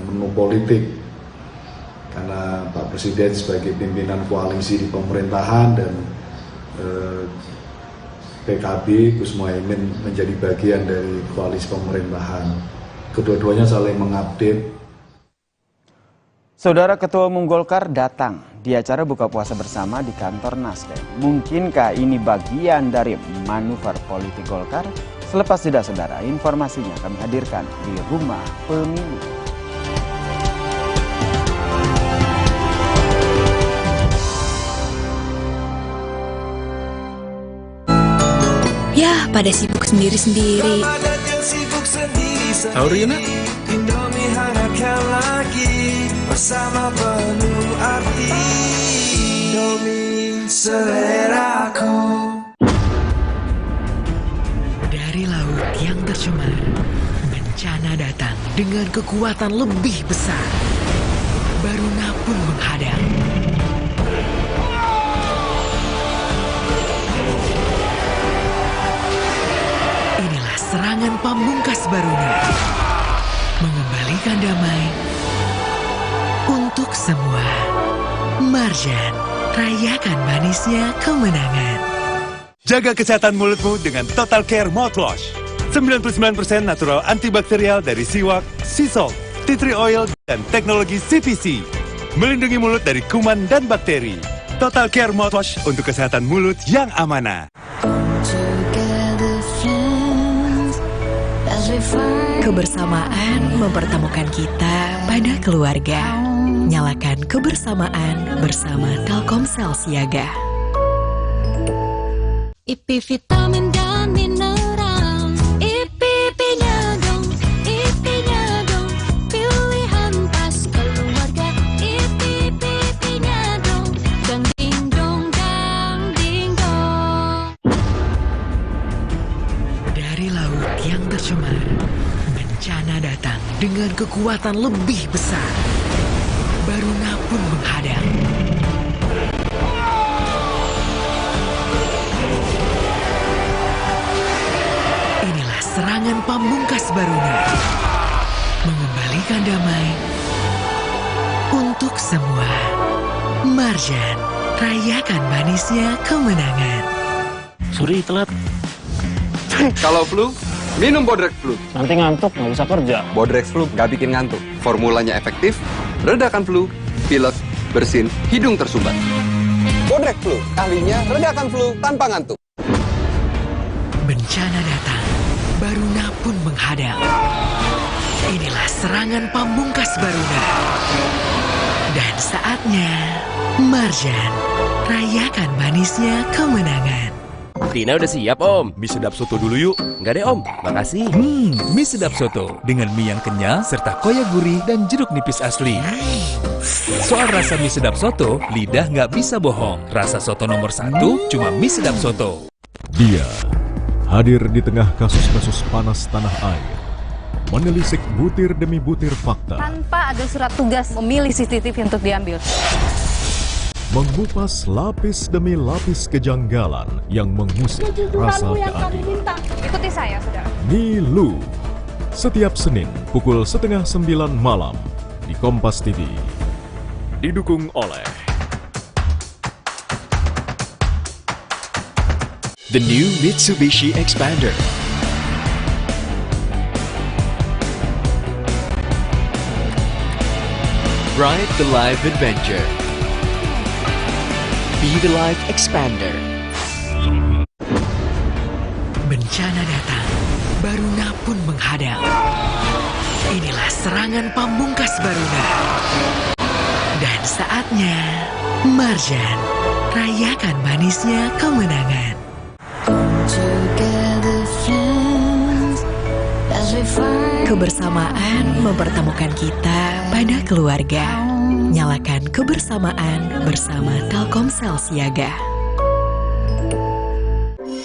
menu politik. Karena Pak Presiden sebagai pimpinan koalisi di pemerintahan dan PKB, Gus Muhaimin menjadi bagian dari koalisi pemerintahan. Kedua-duanya saling mengupdate. Saudara, Ketua Umum Golkar datang di acara buka puasa bersama di kantor Nasdem. Mungkinkah ini bagian dari manuver politik Golkar? Selepas jeda, Saudara, informasinya kami hadirkan di Rumah Pemilu. Ya, pada sibuk sendiri-sendiri. Aurina? Indomie hangatkan lagi bersama penuh arti. Indomie seleraku. Dari laut yang tercemar, bencana datang dengan kekuatan lebih besar. Baruna pun menghadang. Inilah serangan pamungkas Baruna. Mengembalikan damai untuk semua. Marjan, rayakan manisnya kemenangan. Jaga kesehatan mulutmu dengan Total Care Mouthwash. 99% natural antibakterial dari siwak, sea salt, tea tree oil, dan teknologi CPC. Melindungi mulut dari kuman dan bakteri. Total Care Mouthwash untuk kesehatan mulut yang amanah. Kebersamaan mempertemukan kita pada keluarga. Nyalakan kebersamaan bersama Telkomsel Siaga. IP vitamin dan mineral, IP-nya dong, IP-nya dong, pilihan pas keluarga, IP-nya dong, dang ding dong, dang ding dong. Dari laut yang tercemar, bencana datang dengan kekuatan lebih besar. Baruna pun menghadang. Inilah serangan pamungkas Baruna. Mengembalikan damai untuk semua. Marjan, rayakan manisnya kemenangan. Sorry, telat. Kalau flu, minum Bodrex Flu. Nanti ngantuk, nggak bisa kerja. Bodrex Flu nggak bikin ngantuk. Formulanya efektif, redakan flu, pilek, bersin, hidung tersumbat. Bodrex Flu, ahlinya redakan flu tanpa ngantuk. Bencana datang, Baruna pun menghadang. Inilah serangan pamungkas Baruna. Dan saatnya, Marjan, rayakan manisnya kemenangan. Tina udah siap, Om. Mie sedap soto dulu yuk. Enggak deh, Om. Makasih. Mie sedap soto. Dengan mie yang kenyal, serta koya gurih dan jeruk nipis asli. Soal rasa mie sedap soto, lidah nggak bisa bohong. Rasa soto nomor 1 cuma mie sedap soto. Dia hadir di tengah kasus-kasus panas tanah air. Menelisik butir demi butir fakta. Tanpa ada surat tugas memilih CCTV untuk diambil. Mengupas lapis demi lapis kejanggalan yang mengusik rasa keadilan. Ikuti saya, saudara. Nilu, setiap Senin pukul 8:30 malam di Kompas TV. Didukung oleh The new Mitsubishi Xpander. Ride the life adventure. Be the life expander. Bencana datang, Baruna pun menghadang. Inilah serangan pamungkas Baruna. Dan saatnya, Marjan, rayakan manisnya kemenangan. Kebersamaan mempertemukan kita pada keluarga. Nyalakan kebersamaan bersama Telkomsel Siaga.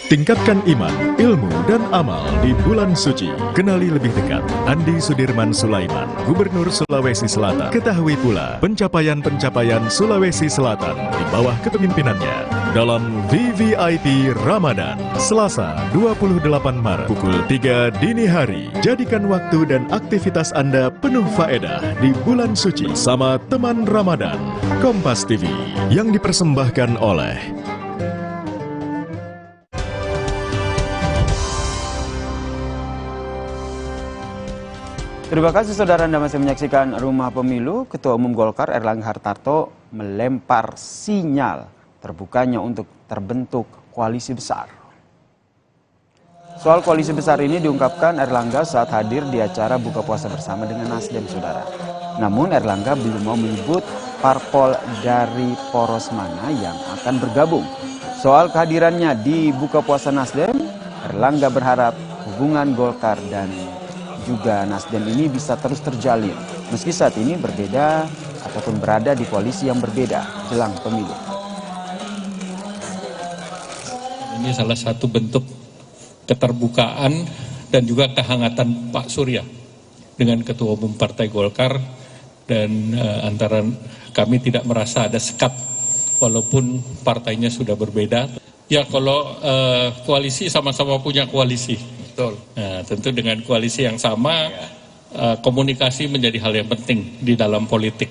Tingkatkan iman, ilmu, dan amal di bulan suci. Kenali lebih dekat Andi Sudirman Sulaiman, Gubernur Sulawesi Selatan. Ketahui pula pencapaian-pencapaian Sulawesi Selatan di bawah kepemimpinannya dalam VVIP Ramadan, Selasa 28 Maret pukul 3 dini hari. Jadikan waktu dan aktivitas Anda penuh faedah di bulan suci sama teman Ramadan. Kompas TV yang dipersembahkan oleh Terima kasih saudara, Anda masih menyaksikan Rumah Pemilu. Ketua Umum Golkar Erlangga Hartarto melempar sinyal terbukanya untuk terbentuk koalisi besar. Soal koalisi besar ini diungkapkan Erlangga saat hadir di acara buka puasa bersama dengan Nasdem, saudara. Namun Erlangga belum mau menyebut parpol dari poros mana yang akan bergabung. Soal kehadirannya di buka puasa Nasdem, Erlangga berharap hubungan Golkar dan juga Nasdem ini bisa terus terjalin, meski saat ini berbeda ataupun berada di koalisi yang berbeda jelang pemilu. Ini salah satu bentuk keterbukaan dan juga kehangatan Pak Surya dengan Ketua Umum Partai Golkar, dan antara kami tidak merasa ada sekat walaupun partainya sudah berbeda. Ya kalau koalisi sama-sama punya koalisi. Betul. Nah, tentu dengan koalisi yang sama, komunikasi menjadi hal yang penting di dalam politik.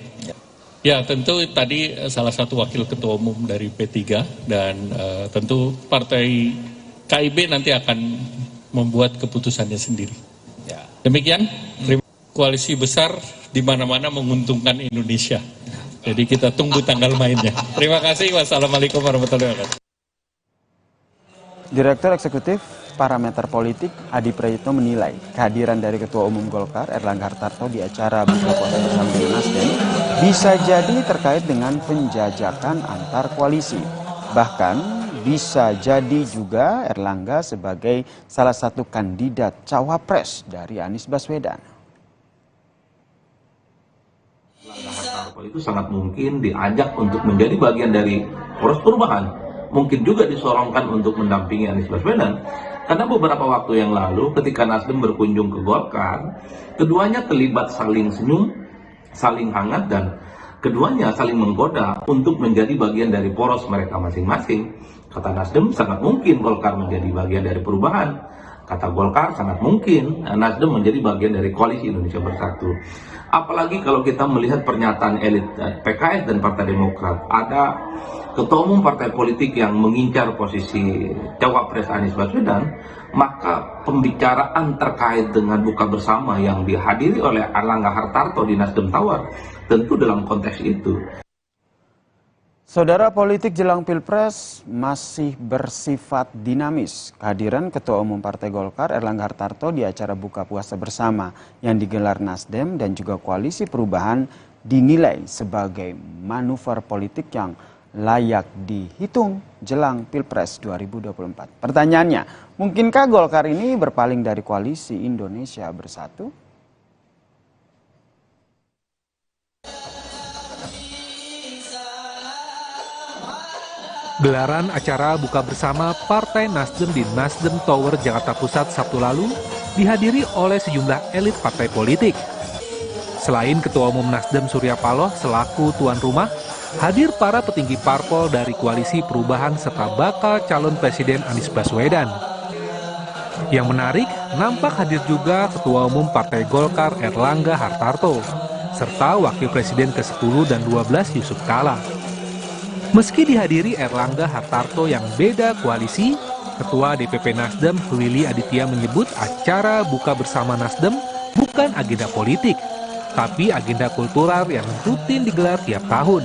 Ya, tentu tadi salah satu wakil ketua umum dari P3 dan tentu partai KIB nanti akan membuat keputusannya sendiri. Demikian, koalisi besar di mana-mana menguntungkan Indonesia. Jadi kita tunggu tanggal mainnya. Terima kasih. Wassalamualaikum warahmatullahi wabarakatuh. Direktur Eksekutif Parameter Politik Adi Prayitno menilai kehadiran dari Ketua Umum Golkar Erlangga Hartarto di acara buka puasa bersama dengan Nasdem bisa jadi terkait dengan penjajakan antar koalisi. Bahkan bisa jadi juga Erlangga sebagai salah satu kandidat cawapres dari Anies Baswedan. Erlangga Hartarto itu sangat mungkin diajak untuk menjadi bagian dari poros perubahan. Mungkin juga disorongkan untuk mendampingi Anies Baswedan. Karena beberapa waktu yang lalu ketika Nasdem berkunjung ke Golkar, keduanya terlibat saling senyum, saling hangat, dan keduanya saling menggoda untuk menjadi bagian dari poros mereka masing-masing. Kata Nasdem, sangat mungkin Golkar menjadi bagian dari perubahan. Kata Golkar, sangat mungkin Nasdem menjadi bagian dari koalisi Indonesia Bersatu. Apalagi kalau kita melihat pernyataan elit PKS dan Partai Demokrat, ada ketua umum partai politik yang mengincar posisi cawapres Anies Baswedan, maka pembicaraan terkait dengan buka bersama yang dihadiri oleh Erlangga Hartarto di Nasdem Tower tentu dalam konteks itu. Saudara, politik jelang Pilpres masih bersifat dinamis. Kehadiran Ketua Umum Partai Golkar Erlangga Hartarto di acara buka puasa bersama yang digelar Nasdem dan juga Koalisi Perubahan dinilai sebagai manuver politik yang layak dihitung jelang Pilpres 2024. Pertanyaannya, mungkinkah Golkar ini berpaling dari Koalisi Indonesia Bersatu? Gelaran acara buka bersama Partai Nasdem di Nasdem Tower Jakarta Pusat Sabtu lalu dihadiri oleh sejumlah elit partai politik. Selain Ketua Umum Nasdem Surya Paloh selaku tuan rumah, hadir para petinggi parpol dari Koalisi Perubahan serta bakal calon Presiden Anies Baswedan. Yang menarik, nampak hadir juga Ketua Umum Partai Golkar Erlangga Hartarto, serta Wakil Presiden ke-10 dan 12 Yusuf Kala. Meski dihadiri Erlangga Hartarto yang beda koalisi, Ketua DPP Nasdem, Willy Aditya menyebut acara buka bersama Nasdem bukan agenda politik, tapi agenda kultural yang rutin digelar tiap tahun.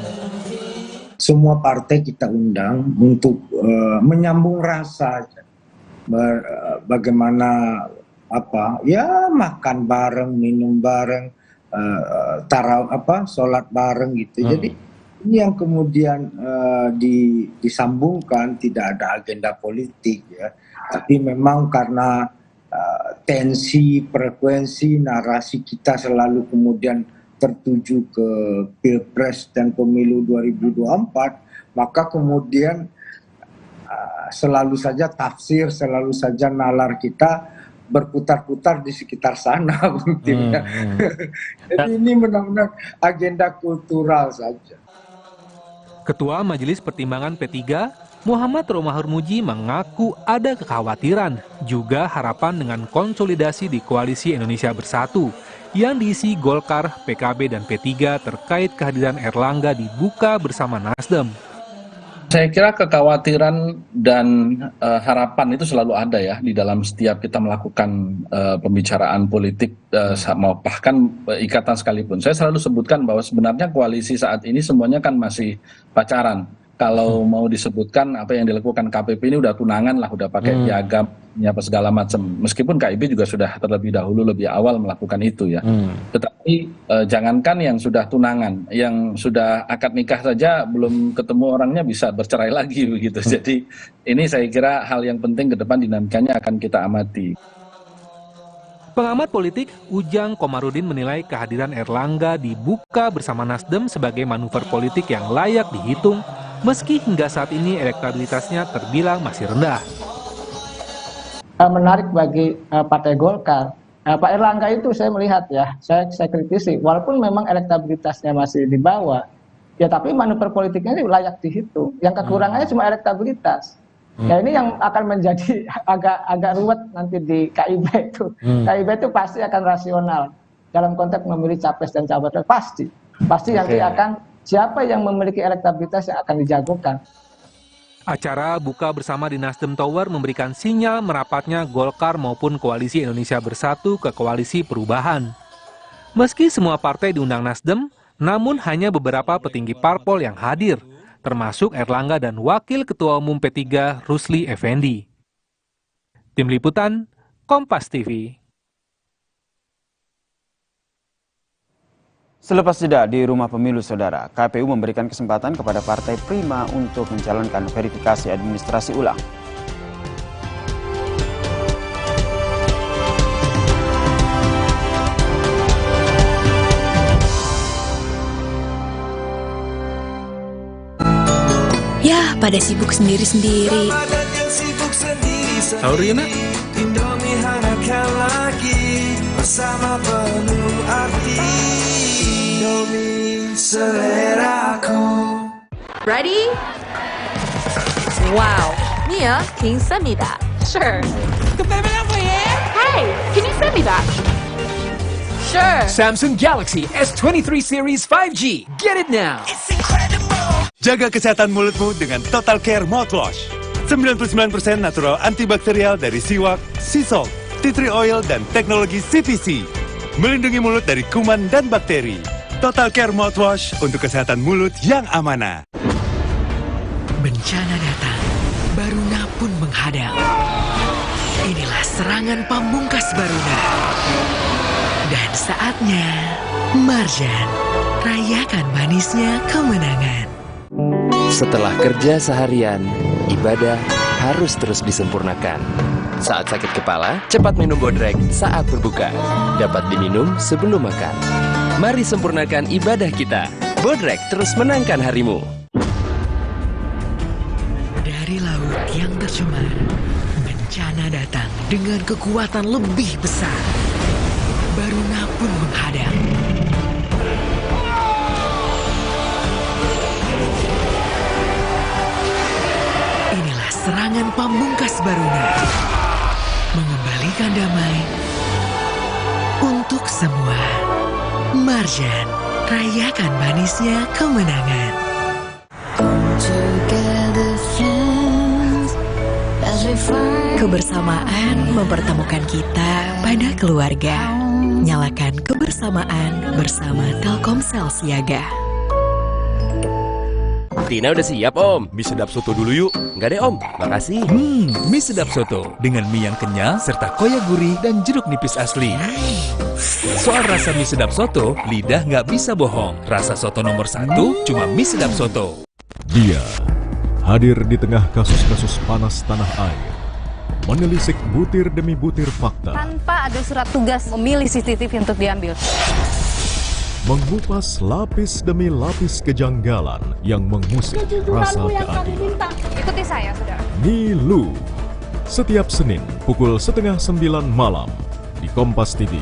Semua partai kita undang untuk menyambung rasa, bagaimana makan bareng, minum bareng, sholat bareng gitu. Jadi ini yang kemudian disambungkan, tidak ada agenda politik ya, tapi memang karena tensi, frekuensi, narasi kita selalu kemudian tertuju ke Pilpres dan Pemilu 2024, maka kemudian selalu saja tafsir, selalu saja nalar kita berputar-putar di sekitar sana mungkin ya. Jadi ini benar-benar agenda kultural saja. Ketua Majelis Pertimbangan P3, Muhammad Romahur Muji mengaku ada kekhawatiran, juga harapan dengan konsolidasi di Koalisi Indonesia Bersatu yang diisi Golkar, PKB, dan P3 terkait kehadiran Erlangga di Buka Bersama Nasdem. Saya kira kekhawatiran dan harapan itu selalu ada ya di dalam setiap kita melakukan pembicaraan politik, bahkan ikatan sekalipun. Saya selalu sebutkan bahwa sebenarnya koalisi saat ini semuanya kan masih pacaran. Kalau mau disebutkan apa yang dilakukan KPP ini udah tunangan lah, udah pakai piagam, apa segala macam. Meskipun KIB juga sudah terlebih dahulu lebih awal melakukan itu ya. Tetapi jangankan yang sudah tunangan, yang sudah akad nikah saja belum ketemu orangnya bisa bercerai lagi begitu. Jadi ini saya kira hal yang penting ke depan, dinamikanya akan kita amati. Pengamat politik Ujang Komarudin menilai kehadiran Erlangga di Buka Bersama Nasdem sebagai manuver politik yang layak dihitung, meski hingga saat ini elektabilitasnya terbilang masih rendah. Menarik bagi Partai Golkar, Pak Erlangga itu saya melihat ya, saya kritisi, walaupun memang elektabilitasnya masih di bawah, ya tapi manuver politiknya ini layak dihitung. Yang kekurangannya cuma elektabilitas. Ya ini yang akan menjadi agak ruwet nanti di KIB itu. KIB itu pasti akan rasional dalam konteks memilih capres dan cawapres, pasti nanti akan siapa yang memiliki elektabilitas yang akan dijagokan. Acara Buka Bersama di Nasdem Tower memberikan sinyal merapatnya Golkar maupun Koalisi Indonesia Bersatu ke Koalisi Perubahan. Meski semua partai diundang Nasdem, namun hanya beberapa petinggi parpol yang hadir, termasuk Erlangga dan Wakil Ketua Umum P3 Rusli Effendi. Tim Liputan, Kompas TV. Selepas jeda di Rumah Pemilu, Saudara, KPU memberikan kesempatan kepada Partai Prima untuk menjalankan verifikasi administrasi ulang. Ya, pada sibuk sendiri-sendiri. Tahu Rina? Indomie hangatkan lagi bersama penuh arti. Indomie seleraku. Ready? Wow, Mia, can you send me that? Sure. Hey, can you send me that? Sure. Samsung Galaxy S23 Series 5G. Get it now. Jaga kesehatan mulutmu dengan Total Care Mouthwash. 99% natural antibakterial dari siwak, sea salt, tea tree oil, dan teknologi CPC. Melindungi mulut dari kuman dan bakteri. Total Care Mouthwash untuk kesehatan mulut yang amanah. Bencana datang, Baruna pun menghadang. Inilah serangan pamungkas Baruna. Dan saatnya, Marjan, rayakan manisnya kemenangan. Setelah kerja seharian, ibadah harus terus disempurnakan. Saat sakit kepala, cepat minum Bodrek saat berbuka. Dapat diminum sebelum makan. Mari sempurnakan ibadah kita. Bodrek terus menangkan harimu. Dari laut yang tercemar, bencana datang dengan kekuatan lebih besar. Baruna pun menghadang. Inilah serangan pamungkas Baruna. Mengembalikan damai untuk semua. Marjan, rayakan manisnya kemenangan. Together friends as we find Kebersamaan mempertemukan kita pada keluarga. Nyalakan kebersamaan bersama Telkomsel Siaga. Tina udah siap, Om. Mie sedap soto dulu yuk. Enggak deh, Om. Makasih. Mie sedap soto dengan mie yang kenyal serta koya gurih dan jeruk nipis asli. Soal rasa mie sedap soto, lidah nggak bisa bohong. Rasa soto nomor 1 cuma mie sedap soto. Dia hadir di tengah kasus-kasus panas tanah air, menelisik butir demi butir fakta, tanpa ada surat tugas memilih CCTV untuk diambil. Mengupas lapis demi lapis kejanggalan yang mengusik rasa keadilan. Ikuti saya, saudara. Nilu, setiap Senin pukul 8:30 malam di Kompas TV.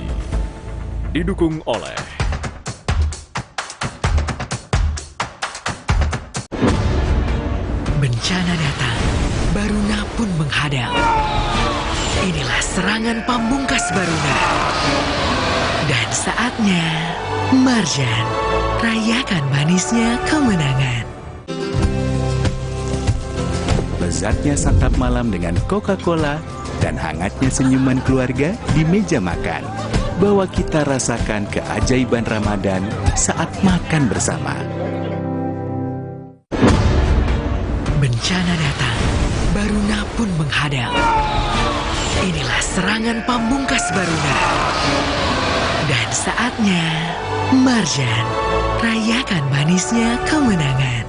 Didukung oleh Bencana datang, Baruna pun menghadang. Inilah serangan pamungkas Baruna. Dan saatnya Marjan rayakan manisnya kemenangan. Lezatnya santap malam dengan Coca-Cola dan hangatnya senyuman keluarga di meja makan. Bawa kita rasakan keajaiban Ramadan saat makan bersama. Bencana datang, Baruna pun menghadang. Inilah serangan pamungkas Baruna. Dan saatnya Marjan rayakan manisnya kemenangan.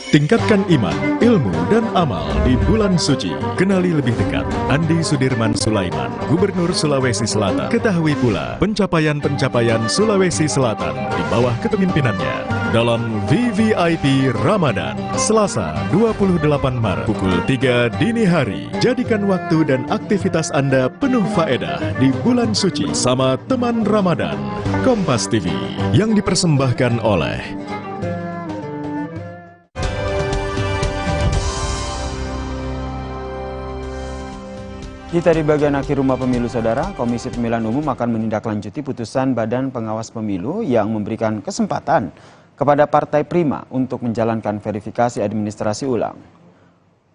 Tingkatkan iman, ilmu, dan amal di bulan suci. Kenali lebih dekat Andi Sudirman Sulaiman, Gubernur Sulawesi Selatan. Ketahui pula pencapaian-pencapaian Sulawesi Selatan di bawah kepemimpinannya dalam VVIP Ramadan, Selasa 28 Maret pukul 3 dini hari. Jadikan waktu dan aktivitas Anda penuh faedah di bulan suci sama teman Ramadan. Kompas TV yang dipersembahkan oleh Kita di bagian akhir Rumah Pemilu, Saudara. Komisi Pemilihan Umum akan menindaklanjuti putusan Badan Pengawas Pemilu yang memberikan kesempatan kepada Partai Prima untuk menjalankan verifikasi administrasi ulang.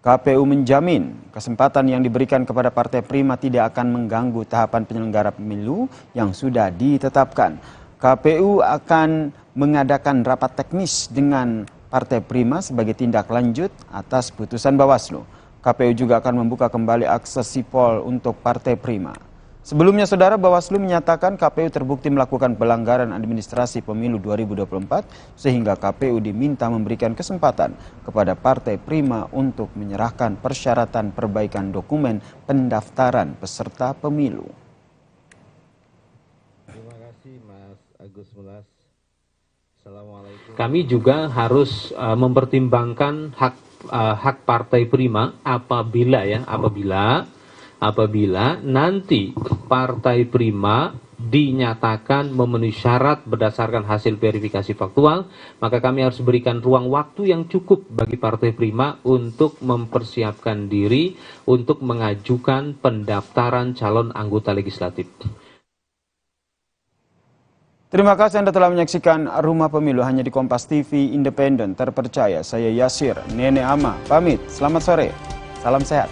KPU menjamin kesempatan yang diberikan kepada Partai Prima tidak akan mengganggu tahapan penyelenggara pemilu yang sudah ditetapkan. KPU akan mengadakan rapat teknis dengan Partai Prima sebagai tindak lanjut atas putusan Bawaslu. KPU juga akan membuka kembali akses sipol untuk Partai Prima. Sebelumnya, Saudara, Bawaslu menyatakan KPU terbukti melakukan pelanggaran administrasi pemilu 2024 sehingga KPU diminta memberikan kesempatan kepada Partai Prima untuk menyerahkan persyaratan perbaikan dokumen pendaftaran peserta pemilu. Terima kasih Mas Agus Melas. Assalamualaikum. Kami juga harus mempertimbangkan hak Partai Prima apabila nanti Partai Prima dinyatakan memenuhi syarat berdasarkan hasil verifikasi faktual, maka kami harus berikan ruang waktu yang cukup bagi Partai Prima untuk mempersiapkan diri untuk mengajukan pendaftaran calon anggota legislatif. Terima kasih Anda telah menyaksikan Rumah Pemilu hanya di Kompas TV Independen terpercaya. Saya Yasir Nene Ama pamit. Selamat sore. Salam sehat.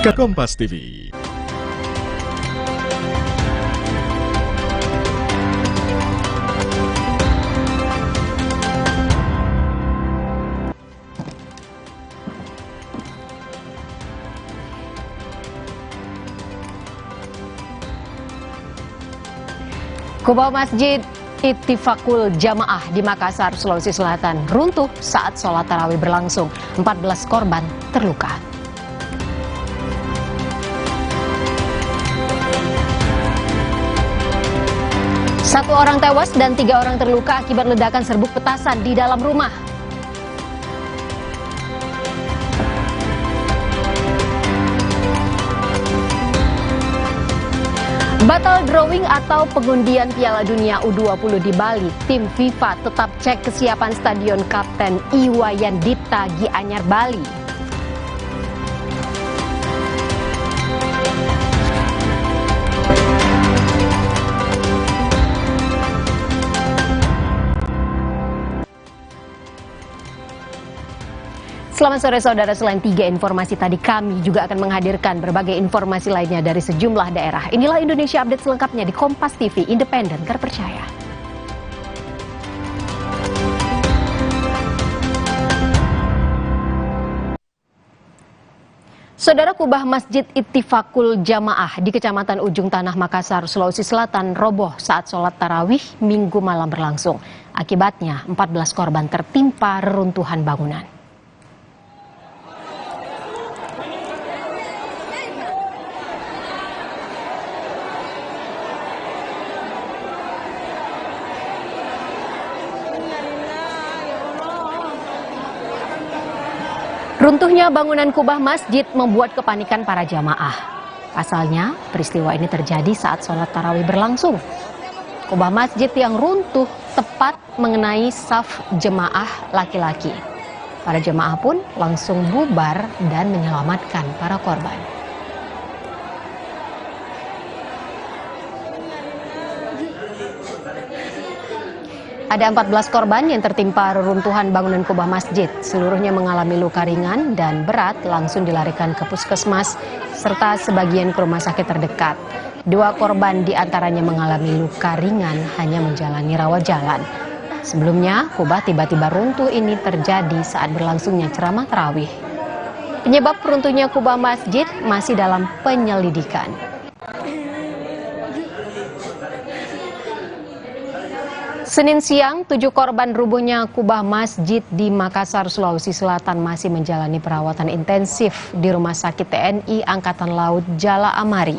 Kompas TV. Kubah Masjid Ittifaqul Jamaah di Makassar, Sulawesi Selatan runtuh saat sholat tarawih berlangsung. 14 korban terluka. Satu orang tewas dan 3 orang terluka akibat ledakan serbuk petasan di dalam rumah. Batal drawing atau pengundian Piala Dunia U20 di Bali, tim FIFA tetap cek kesiapan Stadion Kapten Iwayan Dipta Gianyar, Bali. Selamat sore saudara, selain 3 informasi tadi kami juga akan menghadirkan berbagai informasi lainnya dari sejumlah daerah. Inilah Indonesia Update selengkapnya di Kompas TV, independen, terpercaya. Saudara, kubah Masjid Ittifaqul Jamaah di Kecamatan Ujung Tanah, Makassar, Sulawesi Selatan roboh saat sholat tarawih Minggu malam berlangsung. Akibatnya 14 korban tertimpa reruntuhan bangunan. Runtuhnya bangunan kubah masjid membuat kepanikan para jamaah. Pasalnya, peristiwa ini terjadi saat sholat tarawih berlangsung. Kubah masjid yang runtuh tepat mengenai saf jemaah laki-laki. Para jemaah pun langsung bubar dan menyelamatkan para korban. Ada 14 korban yang tertimpa reruntuhan bangunan kubah masjid. Seluruhnya mengalami luka ringan dan berat, langsung dilarikan ke puskesmas serta sebagian ke rumah sakit terdekat. 2 korban diantaranya mengalami luka ringan, hanya menjalani rawat jalan. Sebelumnya, kubah tiba-tiba runtuh ini terjadi saat berlangsungnya ceramah tarawih. Penyebab runtuhnya kubah masjid masih dalam penyelidikan. Senin siang, 7 korban rubuhnya kubah masjid di Makassar, Sulawesi Selatan masih menjalani perawatan intensif di Rumah Sakit TNI Angkatan Laut Jala Amari.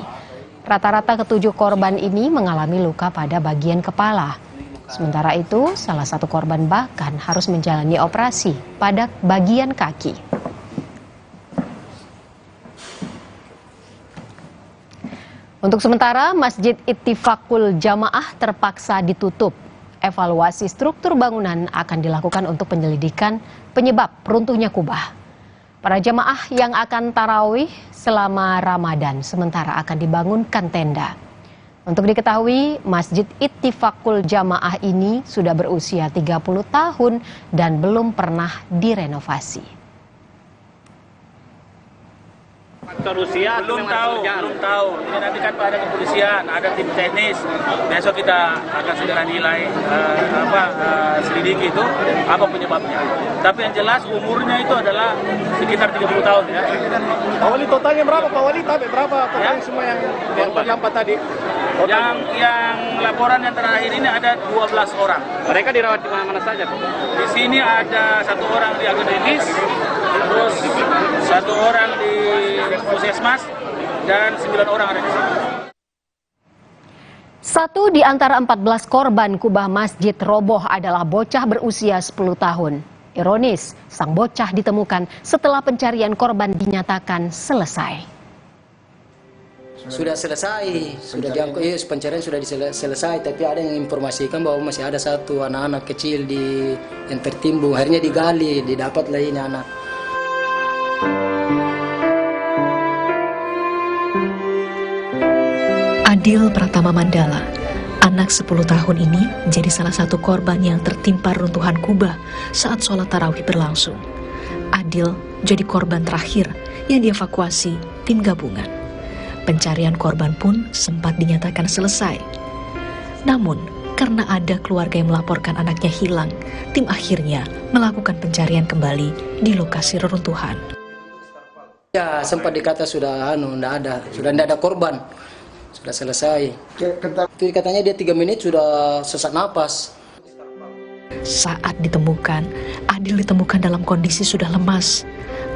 Rata-rata ke-7 korban ini mengalami luka pada bagian kepala. Sementara itu, salah satu korban bahkan harus menjalani operasi pada bagian kaki. Untuk sementara, Masjid Ittifaqul Jamaah terpaksa ditutup. Evaluasi struktur bangunan akan dilakukan untuk penyelidikan penyebab runtuhnya kubah. Para jamaah yang akan tarawih selama Ramadan sementara akan dibangunkan tenda. Untuk diketahui, Masjid Ittifaqul Jamaah ini sudah berusia 30 tahun dan belum pernah direnovasi. Faktor usia belum tahu. Ini nanti kan ada kepolisian, ada tim teknis. Besok kita akan segera nilai selidiki itu apa penyebabnya. Tapi yang jelas umurnya itu adalah sekitar 30 tahun ya. Pak Wali, totalnya berapa Pak Wali? Berapa total semua yang terdampak tadi? Yang laporan yang terakhir ini ada 12 orang. Mereka dirawat di mana-mana saja? Di sini ada 1 orang di akademis, terus 1 orang di puskesmas, dan 9 orang ada di sini. 1 di antara 14 korban kubah masjid roboh adalah bocah berusia 10 tahun. Ironis, sang bocah ditemukan setelah pencarian korban dinyatakan selesai. Sudah selesai, sudah diangkut, pencarian sudah selesai, tapi ada yang informasikan bahwa masih ada 1 anak-anak kecil yang tertimbun. Akhirnya digali, didapatlah ini anak. Adil Pratama Mandala, anak 10 tahun ini menjadi salah satu korban yang tertimpa runtuhan kubah saat sholat tarawih berlangsung. Adil jadi korban terakhir yang dievakuasi tim gabungan. Pencarian korban pun sempat dinyatakan selesai. Namun, karena ada keluarga yang melaporkan anaknya hilang, tim akhirnya melakukan pencarian kembali di lokasi reruntuhan. Ya, sempat dikata sudah tidak ada korban, sudah selesai. Itu katanya dia 3 menit sudah sesak napas. Saat ditemukan, Adil ditemukan dalam kondisi sudah lemas.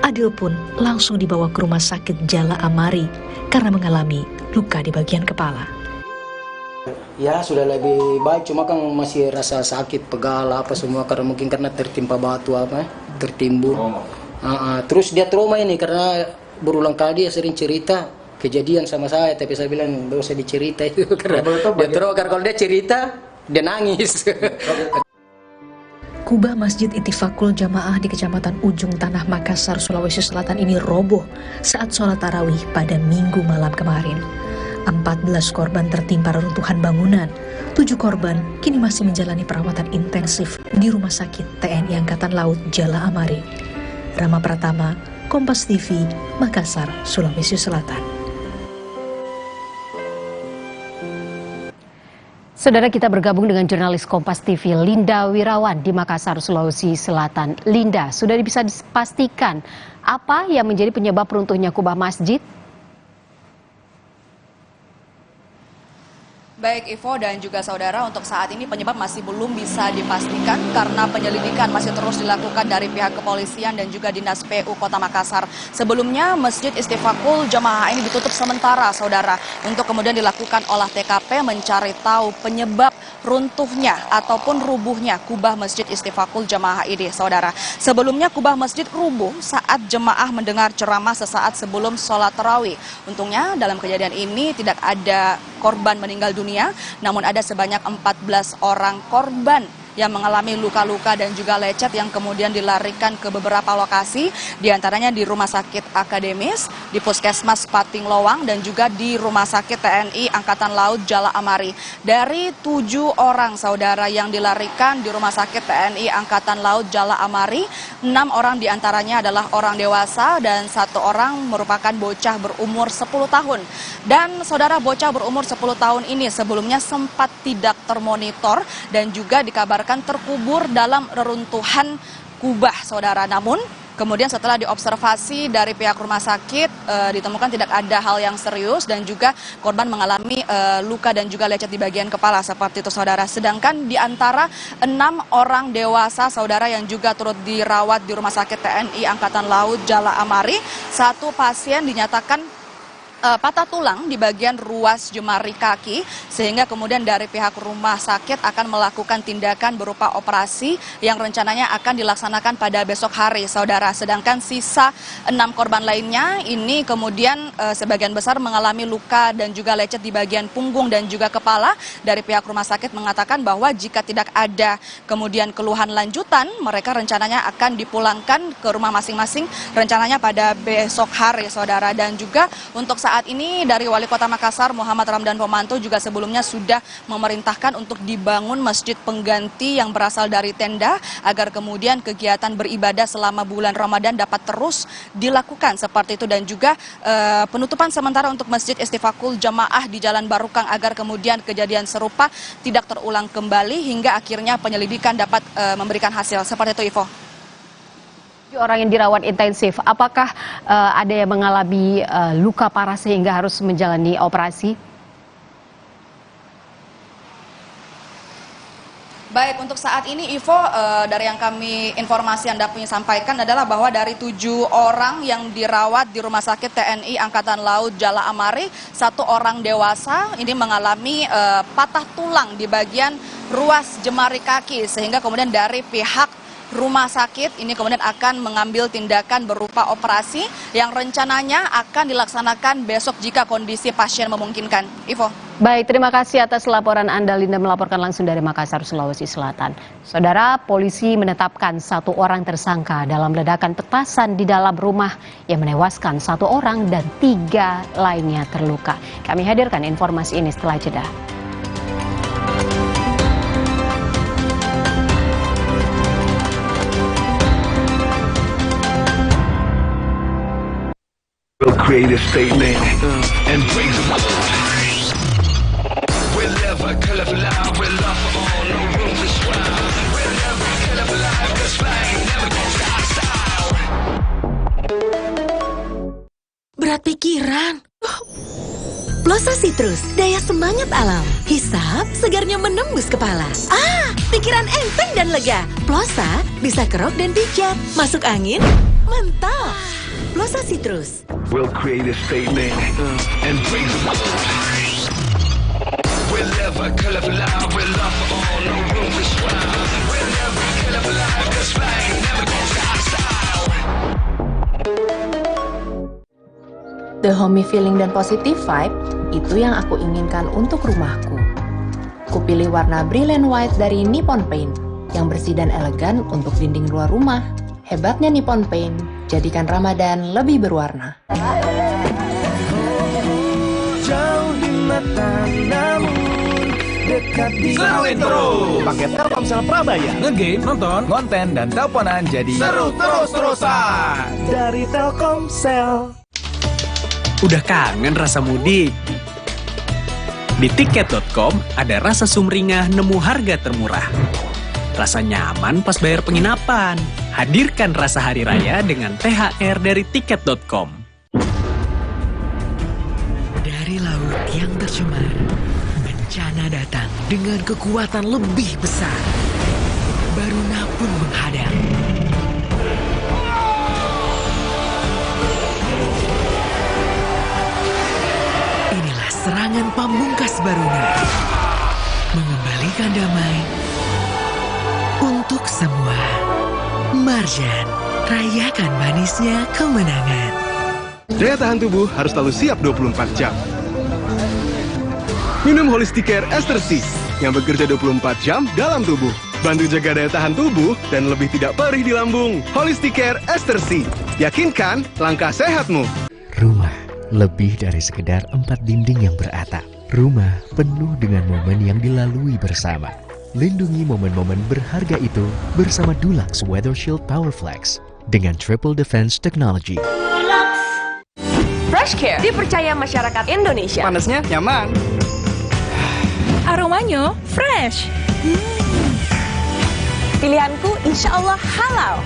Adil pun langsung dibawa ke rumah sakit Jala Amari karena mengalami luka di bagian kepala. Ya, sudah lebih baik, cuma kan masih rasa sakit, pegal apa semua karena mungkin karena tertimpa batu tertimbun. Terus dia trauma ini karena berulang kali dia sering cerita kejadian sama saya, tapi saya bilang gak usah dicerita itu karena dia trauma, kalau dia cerita dia nangis. Kubah Masjid Ittifaqul Jamaah di Kecamatan Ujung Tanah, Makassar, Sulawesi Selatan ini roboh saat sholat tarawih pada Minggu malam kemarin. 14 korban tertimpa reruntuhan bangunan. 7 korban kini masih menjalani perawatan intensif di Rumah Sakit TNI Angkatan Laut Jala Amari. Rama Pratama, Kompas TV, Makassar, Sulawesi Selatan. Saudara, kita bergabung dengan jurnalis Kompas TV Linda Wirawan di Makassar, Sulawesi Selatan. Linda, sudah bisa dipastikan apa yang menjadi penyebab runtuhnya kubah masjid? Baik Ivo dan juga saudara, untuk saat ini penyebab masih belum bisa dipastikan karena penyelidikan masih terus dilakukan dari pihak kepolisian dan juga Dinas PU Kota Makassar. Sebelumnya Masjid Ittifaqul Jamaah ini ditutup sementara, saudara, untuk kemudian dilakukan olah TKP mencari tahu penyebab runtuhnya ataupun rubuhnya kubah Masjid Ittifaqul Jamaah ini, saudara. Sebelumnya kubah masjid rubuh saat jemaah mendengar ceramah sesaat sebelum sholat tarawih. Untungnya dalam kejadian ini tidak ada korban meninggal dunia, namun ada sebanyak 14 orang korban yang mengalami luka-luka dan juga lecet yang kemudian dilarikan ke beberapa lokasi, diantaranya di Rumah Sakit Akademis, di Puskesmas Pating Lowang, dan juga di Rumah Sakit TNI Angkatan Laut Jala Amari. Dari 7 orang saudara yang dilarikan di Rumah Sakit TNI Angkatan Laut Jala Amari, 6 orang diantaranya adalah orang dewasa dan 1 orang merupakan bocah berumur 10 tahun. Dan saudara, bocah berumur 10 tahun ini sebelumnya sempat tidak termonitor dan juga dikabarkan terkubur dalam reruntuhan kubah, saudara. Namun kemudian setelah diobservasi dari pihak rumah sakit ditemukan tidak ada hal yang serius dan juga korban mengalami luka dan juga lecet di bagian kepala seperti itu, saudara. Sedangkan di antara 6 orang dewasa, saudara, yang juga turut dirawat di Rumah Sakit TNI Angkatan Laut Jala Amari, 1 pasien dinyatakan patah tulang di bagian ruas jemari kaki, sehingga kemudian dari pihak rumah sakit akan melakukan tindakan berupa operasi yang rencananya akan dilaksanakan pada besok hari, saudara. Sedangkan sisa 6 korban lainnya ini kemudian sebagian besar mengalami luka dan juga lecet di bagian punggung dan juga kepala. Dari pihak rumah sakit mengatakan bahwa jika tidak ada kemudian keluhan lanjutan, mereka rencananya akan dipulangkan ke rumah masing-masing rencananya pada besok hari, saudara. Dan juga untuk saat ini dari Wali Kota Makassar Muhammad Ramdan Pomanto juga sebelumnya sudah memerintahkan untuk dibangun masjid pengganti yang berasal dari tenda agar kemudian kegiatan beribadah selama bulan Ramadan dapat terus dilakukan seperti itu, dan juga penutupan sementara untuk Masjid Ittifaqul Jamaah di Jalan Barukang agar kemudian kejadian serupa tidak terulang kembali hingga akhirnya penyelidikan dapat memberikan hasil. Seperti itu, Ivo. Orang yang dirawat intensif, apakah ada yang mengalami luka parah sehingga harus menjalani operasi? Baik, untuk saat ini Ivo, dari yang kami informasi yang dapat sampaikan adalah bahwa dari 7 orang yang dirawat di Rumah Sakit TNI Angkatan Laut Jala Amari, 1 orang dewasa ini mengalami patah tulang di bagian ruas jemari kaki, sehingga kemudian dari pihak rumah sakit ini kemudian akan mengambil tindakan berupa operasi yang rencananya akan dilaksanakan besok jika kondisi pasien memungkinkan. Ivo. Baik, terima kasih atas laporan Anda, Linda, melaporkan langsung dari Makassar, Sulawesi Selatan. Saudara, polisi menetapkan 1 orang tersangka dalam ledakan petasan di dalam rumah yang menewaskan 1 orang dan 3 lainnya terluka. Kami hadirkan informasi ini setelah jeda. create a statement and raise the world. We'll live a colorful life, we'll love for all, no room to swallow. We'll live a colorful life, 'cause flying never gonna stop. Berat pikiran. Plosa Citrus, daya semangat alam. Hisap, segarnya menembus kepala. Pikiran enteng dan lega. Plosa bisa kerok dan pijat. Masuk angin, mantap. Plosa Citrus. We'll create a statement and raise the world. We'll live a colorful life, we'll love for all, no room to swallow. We'll live a colorful life, 'cause flying never gonna stop. The homey feeling dan positive vibe, itu yang aku inginkan untuk rumahku. Kupilih warna Brilliant White dari Nippon Paint, yang bersih dan elegan untuk dinding luar rumah. Hebatnya Nippon Paint, jadikan Ramadan lebih berwarna. Jauh di mata namun dekat di Seruin terus. Paket Telkomsel Prabaya. Ngegame, nonton, konten, dan teleponan jadi Seru terus-terusan. Dari Telkomsel. Udah kangen rasa mudik? Di tiket.com ada rasa sumringah nemu harga termurah. Rasa nyaman pas bayar penginapan. Hadirkan rasa hari raya dengan THR dari tiket.com. Dari laut yang tercemar, bencana datang dengan kekuatan lebih besar. Baruna pun menghadang. Inilah serangan pamungkas Baruna. Mengembalikan damai untuk semua. Marjan, rayakan manisnya kemenangan. Daya tahan tubuh harus selalu siap 24 jam. Minum Holisticare Ester C yang bekerja 24 jam dalam tubuh. Bantu jaga daya tahan tubuh dan lebih tidak perih di lambung. Holisticare Ester C. Yakinkan langkah sehatmu. Rumah lebih dari sekedar 4 dinding yang beratap. Rumah penuh dengan momen yang dilalui bersama. Lindungi momen-momen berharga itu bersama Dulux Weather Shield Power Flex dengan Triple Defense Technology. Fresh Care dipercaya masyarakat Indonesia. Panasnya nyaman. Aromanya fresh. Pilihanku insya Allah halal.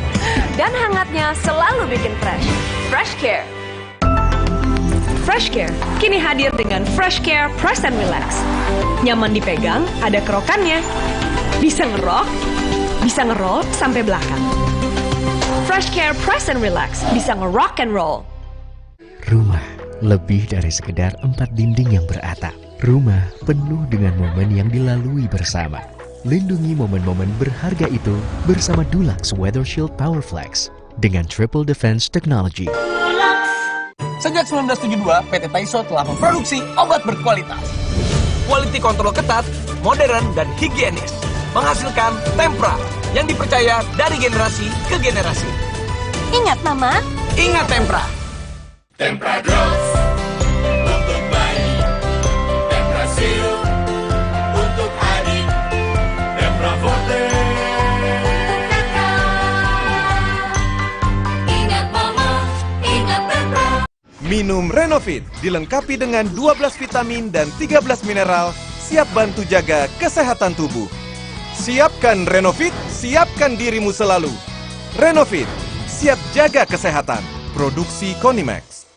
Dan hangatnya selalu bikin fresh. Fresh Care. Fresh Care kini hadir dengan Fresh Care Press and Relax. Nyaman dipegang, ada kerokannya. Bisa ngerok, bisa ngeroll sampai belakang. Fresh Care Press and Relax bisa ngerock and roll. Rumah lebih dari sekedar 4 dinding yang beratap. Rumah penuh dengan momen yang dilalui bersama. Lindungi momen-momen berharga itu bersama Dulux Weather Shield Power Flex dengan Triple Defense Technology. Sejak 1972, PT Taiso telah memproduksi obat berkualitas. Quality control ketat, modern, dan higienis. Menghasilkan Tempra yang dipercaya dari generasi ke generasi. Ingat Mama? Ingat Tempra. Tempra Growth untuk bayi, Tempra Sirup untuk adik, Tempra Forte. Ingat Mama, ingat Tempra. Minum Renovit dilengkapi dengan 12 vitamin dan 13 mineral, siap bantu jaga kesehatan tubuh. Siapkan Renovit, siapkan dirimu selalu. Renovit, siap jaga kesehatan. Produksi Konimax.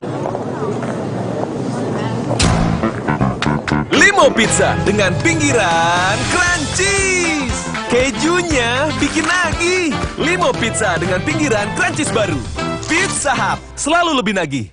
Limo Pizza dengan pinggiran crunchies. Kejunya bikin nagih. Limo Pizza dengan pinggiran crunchies baru. Pizza Hut, selalu lebih nagih.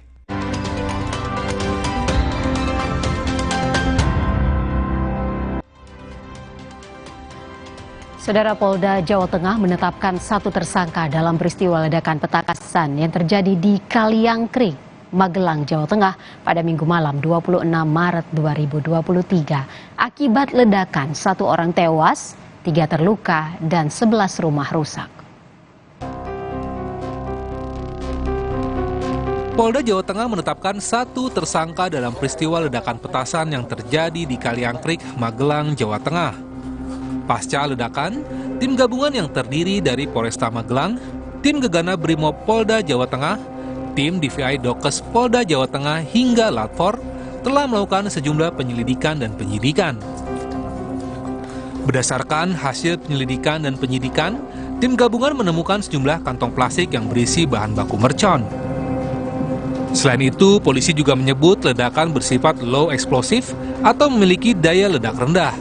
Saudara, Polda Jawa Tengah menetapkan 1 tersangka dalam peristiwa ledakan petasan yang terjadi di Kaliangkring, Magelang, Jawa Tengah pada Minggu malam 26 Maret 2023. Akibat ledakan 1 orang tewas, 3 terluka, dan 11 rumah rusak. Polda Jawa Tengah menetapkan 1 tersangka dalam peristiwa ledakan petasan yang terjadi di Kaliangkring, Magelang, Jawa Tengah. Pasca ledakan, tim gabungan yang terdiri dari Polresta Magelang, tim Gegana Brimob Polda Jawa Tengah, Tim DVI Dokes Polda Jawa Tengah hingga Latfor telah melakukan sejumlah penyelidikan dan penyidikan. Berdasarkan hasil penyelidikan dan penyidikan, tim gabungan menemukan sejumlah kantong plastik yang berisi bahan baku mercon. Selain itu, polisi juga menyebut ledakan bersifat low eksplosif atau memiliki daya ledak rendah.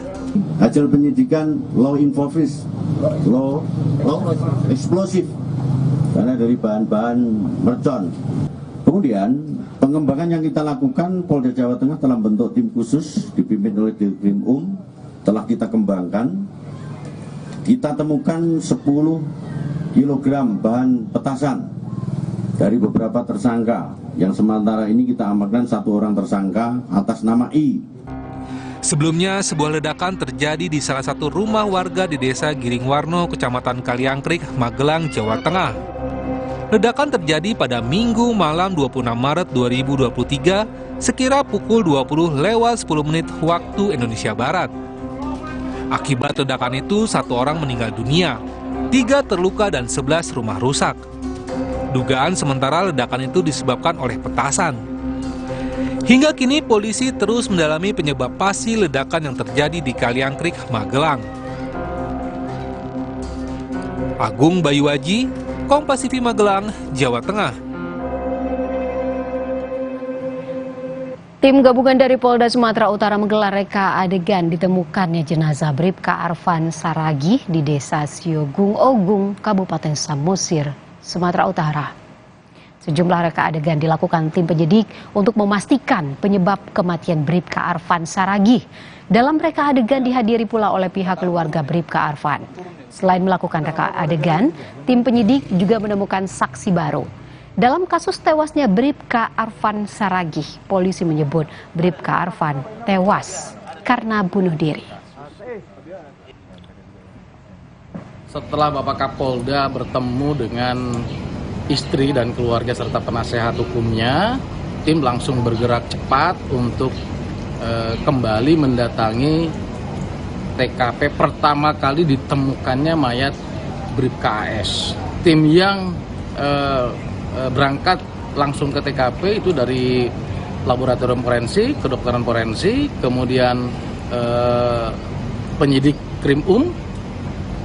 Hasil penyidikan low infofis, low eksplosif, karena dari bahan-bahan mercon. Kemudian, pengembangan yang kita lakukan, Polda Jawa Tengah telah membentuk tim khusus dipimpin oleh Dirkrim telah kita kembangkan. Kita temukan 10 kg bahan petasan dari beberapa tersangka, yang sementara ini kita amankan 1 orang tersangka atas nama I. Sebelumnya, sebuah ledakan terjadi di salah satu rumah warga di Desa Giringwarno, Kecamatan Kaliangkrik, Magelang, Jawa Tengah. Ledakan terjadi pada Minggu malam 26 Maret 2023 sekira pukul 20:10 waktu Indonesia Barat. Akibat ledakan itu, 1 orang meninggal dunia, 3 terluka dan 11 rumah rusak. Dugaan sementara ledakan itu disebabkan oleh petasan. Hingga kini polisi terus mendalami penyebab pasti ledakan yang terjadi di Kaliangkrik, Magelang. Agung Bayuaji, Kompas TV Magelang, Jawa Tengah. Tim gabungan dari Polda Sumatera Utara menggelar reka adegan ditemukannya jenazah Bribka Arfan Saragih di Desa Siogung Ogung, Kabupaten Samosir, Sumatera Utara. Sejumlah reka adegan dilakukan tim penyidik untuk memastikan penyebab kematian Bribka Arfan Saragih. Dalam reka adegan dihadiri pula oleh pihak keluarga Bribka Arfan. Selain melakukan reka adegan, tim penyidik juga menemukan saksi baru. Dalam kasus tewasnya Bribka Arfan Saragih, polisi menyebut Bribka Arfan tewas karena bunuh diri. Setelah Bapak Kapolda bertemu dengan istri dan keluarga serta penasehat hukumnya, tim langsung bergerak cepat untuk kembali mendatangi TKP pertama kali ditemukannya mayat Bribka AS. Tim yang berangkat langsung ke TKP itu dari laboratorium forensik, kedokteran forensik, kemudian penyidik Krim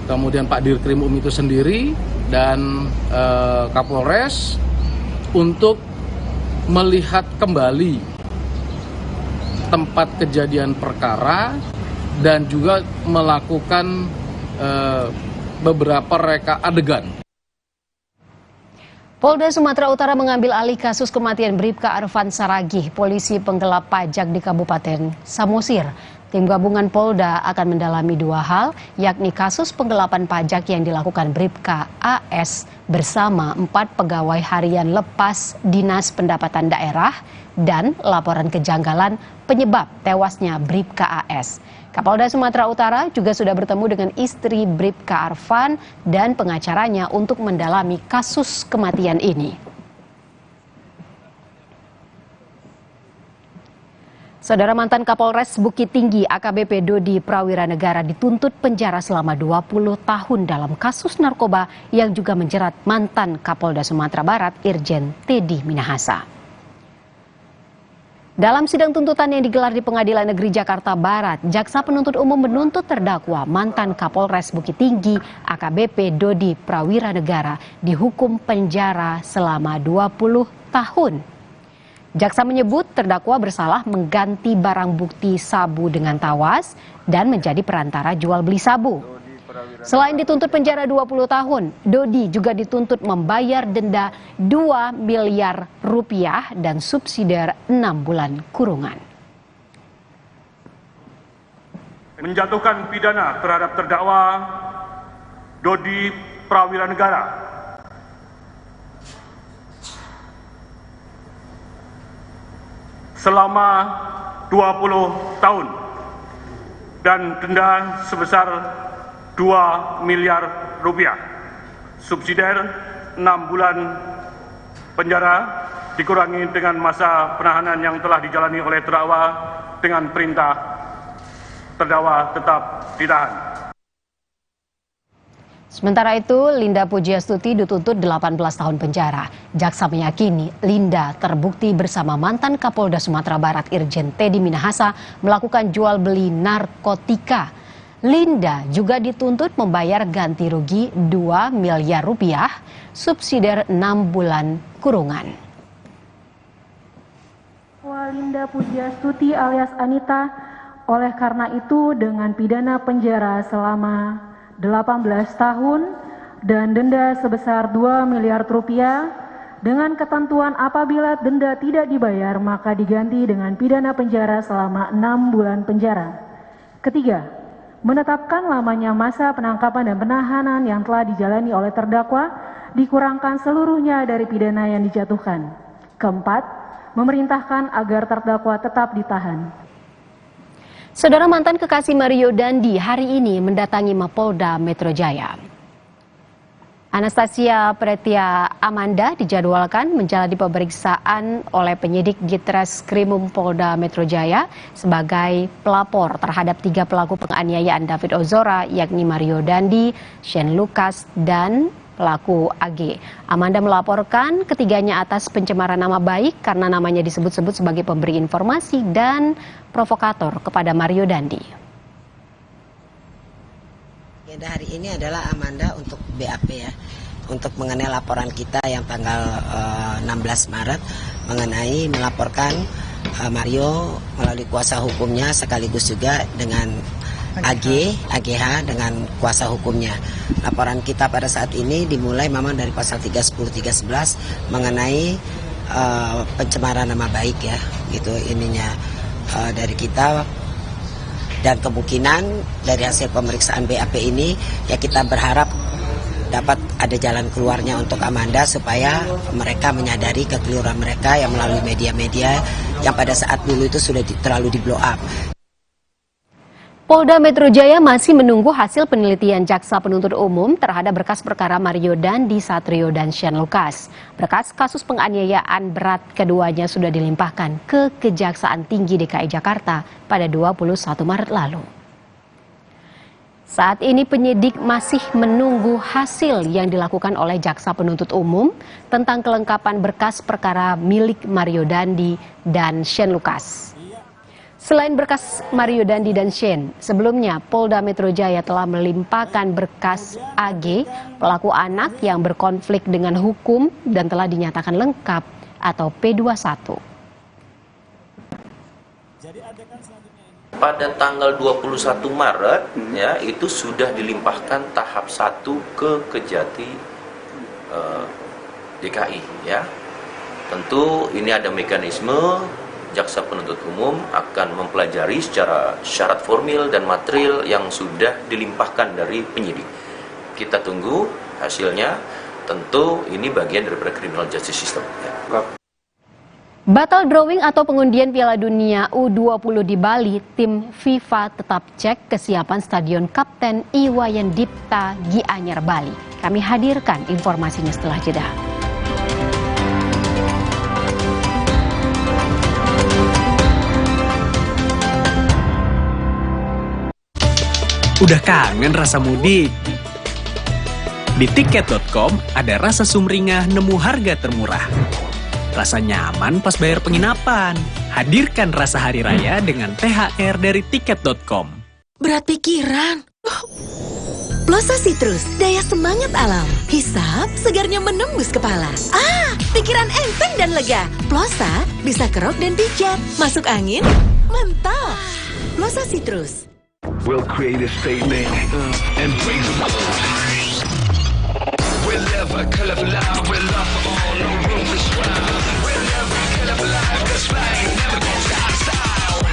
kemudian Pak Dirkrim itu sendiri dan Kapolres untuk melihat kembali tempat kejadian perkara dan juga melakukan beberapa reka adegan. Polda Sumatera Utara mengambil alih kasus kematian Bribka Arfan Saragih, polisi penggelap pajak di Kabupaten Samosir. Tim gabungan Polda akan mendalami 2 hal, yakni kasus penggelapan pajak yang dilakukan Bribka AS bersama 4 pegawai harian lepas Dinas Pendapatan Daerah dan laporan kejanggalan penyebab tewasnya Bribka AS. Kapolda Sumatera Utara juga sudah bertemu dengan istri Bribka Arfan dan pengacaranya untuk mendalami kasus kematian ini. Saudara, mantan Kapolres Bukit Tinggi AKBP Dodi Prawiranegara dituntut penjara selama 20 tahun dalam kasus narkoba yang juga menjerat mantan Kapolda Sumatera Barat Irjen Teddy Minahasa. Dalam sidang tuntutan yang digelar di Pengadilan Negeri Jakarta Barat, jaksa penuntut umum menuntut terdakwa mantan Kapolres Bukit Tinggi AKBP Dodi Prawiranegara dihukum penjara selama 20 tahun. Jaksa menyebut terdakwa bersalah mengganti barang bukti sabu dengan tawas dan menjadi perantara jual beli sabu. Selain dituntut penjara 20 tahun, Dodi juga dituntut membayar denda 2 miliar rupiah dan subsidiar 6 bulan kurungan. Menjatuhkan pidana terhadap terdakwa Dodi Prawiranegara selama 20 tahun dan denda sebesar 2 miliar rupiah, subsidiar 6 bulan penjara dikurangi dengan masa penahanan yang telah dijalani oleh terdakwa dengan perintah terdakwa tetap ditahan. Sementara itu, Linda Pujiastuti dituntut 18 tahun penjara. Jaksa meyakini Linda terbukti bersama mantan Kapolda Sumatera Barat Irjen Teddy Minahasa melakukan jual beli narkotika. Linda juga dituntut membayar ganti rugi 2 miliar rupiah, subsidiar 6 bulan kurungan. Linda Pujiastuti alias Anita, oleh karena itu dengan pidana penjara selama 18 tahun dan denda sebesar 2 miliar rupiah dengan ketentuan apabila denda tidak dibayar maka diganti dengan pidana penjara selama 6 bulan penjara. Ketiga, menetapkan lamanya masa penangkapan dan penahanan yang telah dijalani oleh terdakwa dikurangkan seluruhnya dari pidana yang dijatuhkan. Keempat, memerintahkan agar terdakwa tetap ditahan. Saudara mantan kekasih Mario Dandi hari ini mendatangi Mapolda Metro Jaya. Anastasia Pretia Amanda dijadwalkan menjalani pemeriksaan oleh penyidik Ditreskrimum Polda Metro Jaya sebagai pelapor terhadap 3 pelaku penganiayaan David Ozora, yakni Mario Dandi, Shane Lucas, dan pelaku AG. Amanda melaporkan ketiganya atas pencemaran nama baik karena namanya disebut-sebut sebagai pemberi informasi dan provokator kepada Mario Dandi. Agenda hari ini adalah Amanda untuk BAP ya, untuk mengenai laporan kita yang tanggal 16 Maret mengenai melaporkan Mario melalui kuasa hukumnya sekaligus juga dengan AGH dengan kuasa hukumnya. Laporan kita pada saat ini dimulai memang dari pasal 310, 311 mengenai pencemaran nama baik ya, gitu ininya dari kita. Dan kemungkinan dari hasil pemeriksaan BAP ini ya kita berharap dapat ada jalan keluarnya untuk Amanda supaya mereka menyadari kekeliruan mereka yang melalui media-media yang pada saat dulu itu sudah terlalu di blow up. Polda Metro Jaya masih menunggu hasil penelitian Jaksa Penuntut Umum terhadap berkas perkara Mario Dandi Satrio dan Shane Lucas. Berkas kasus penganiayaan berat keduanya sudah dilimpahkan ke Kejaksaan Tinggi DKI Jakarta pada 21 Maret lalu. Saat ini penyidik masih menunggu hasil yang dilakukan oleh Jaksa Penuntut Umum tentang kelengkapan berkas perkara milik Mario Dandi dan Shane Lucas. Selain berkas Mario Dandi dan Shane, sebelumnya Polda Metro Jaya telah melimpahkan berkas AG, pelaku anak yang berkonflik dengan hukum dan telah dinyatakan lengkap atau P21. Pada tanggal 21 Maret ya itu sudah dilimpahkan tahap 1 ke Kejati DKI ya. Tentu ini ada mekanisme. Jaksa Penuntut Umum akan mempelajari secara syarat formil dan material yang sudah dilimpahkan dari penyidik. Kita tunggu hasilnya, tentu ini bagian daripada criminal justice system. Batal drawing atau pengundian Piala Dunia U20 di Bali, tim FIFA tetap cek kesiapan Stadion Kapten Iwayan Dipta Gianyar Bali. Kami hadirkan informasinya setelah jeda. Udah kangen rasa mudik? Di tiket.com ada rasa sumringah nemu harga termurah. Rasa nyaman pas bayar penginapan. Hadirkan rasa hari raya dengan THR dari tiket.com. Berat pikiran. Plosa Citrus, daya semangat alam. Hisap, segarnya menembus kepala. Pikiran enteng dan lega. Plosa bisa kerok dan pijat. Masuk angin, mantap. Plosa Citrus. We'll create a statement and raise the world. We'll never kill up loud, we'll love for all, no room to swallow. We'll never kill up loud, cause flying never gonna stop.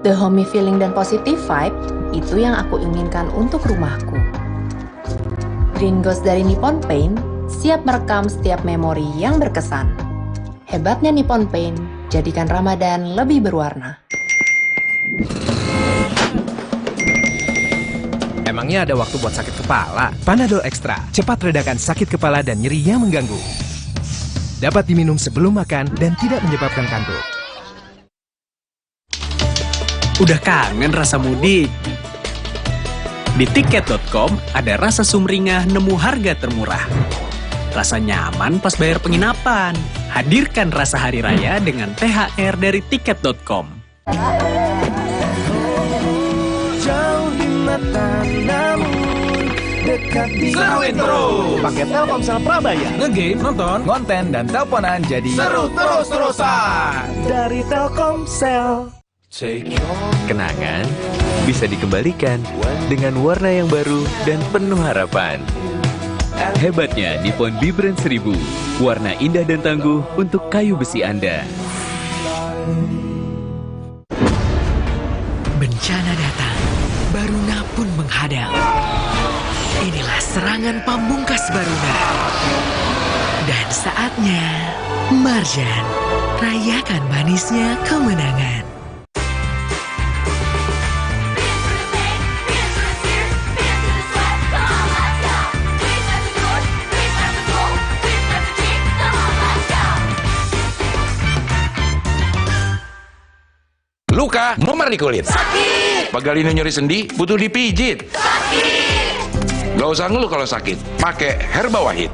The homey feeling dan positive vibe, itu yang aku inginkan untuk rumahku. Green Ghost dari Nippon Paint siap merekam setiap memori yang berkesan. Hebatnya Nippon Paint, jadikan Ramadan lebih berwarna. Emangnya ada waktu buat sakit kepala? Panadol Extra, cepat redakan sakit kepala dan nyeri yang mengganggu. Dapat diminum sebelum makan dan tidak menyebabkan kantuk. Udah kangen rasa mudik? Di tiket.com ada rasa sumringah nemu harga termurah. Rasa nyaman pas bayar penginapan. Hadirkan rasa hari raya dengan THR dari tiket.com. Jauh di mata namun dekat di Seru intro. Paket Telkomsel Prabaya. Ngegame, nonton, konten, dan teleponan jadi Seru terus-terusan. Dari Telkomsel. Kenangan bisa dikembalikan dengan warna yang baru dan penuh harapan. Hebatnya Nippon Vibrant 1000, warna indah dan tangguh untuk kayu besi Anda. Bencana datang, Baruna pun menghadang. Inilah serangan pamungkas Baruna. Dan saatnya, Marjan, rayakan manisnya kemenangan. Luka, memar di kulit. Sakit. Pagalino nyeri sendi, butuh dipijit. Sakit. Gak usah ngeluh kalau sakit. Pakai Herba Wahid.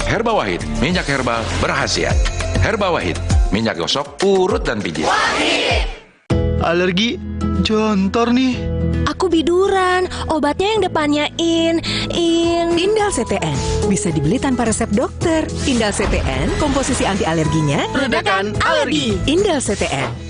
Herba Wahid, minyak herbal berkhasiat. Herba Wahid, minyak gosok, urut dan pijit. Wahid. Alergi, jontor nih. Aku biduran, obatnya yang depannya Indal CTN. Bisa dibeli tanpa resep dokter. Indal CTN, komposisi anti alerginya Redakan alergi. Indal CTN.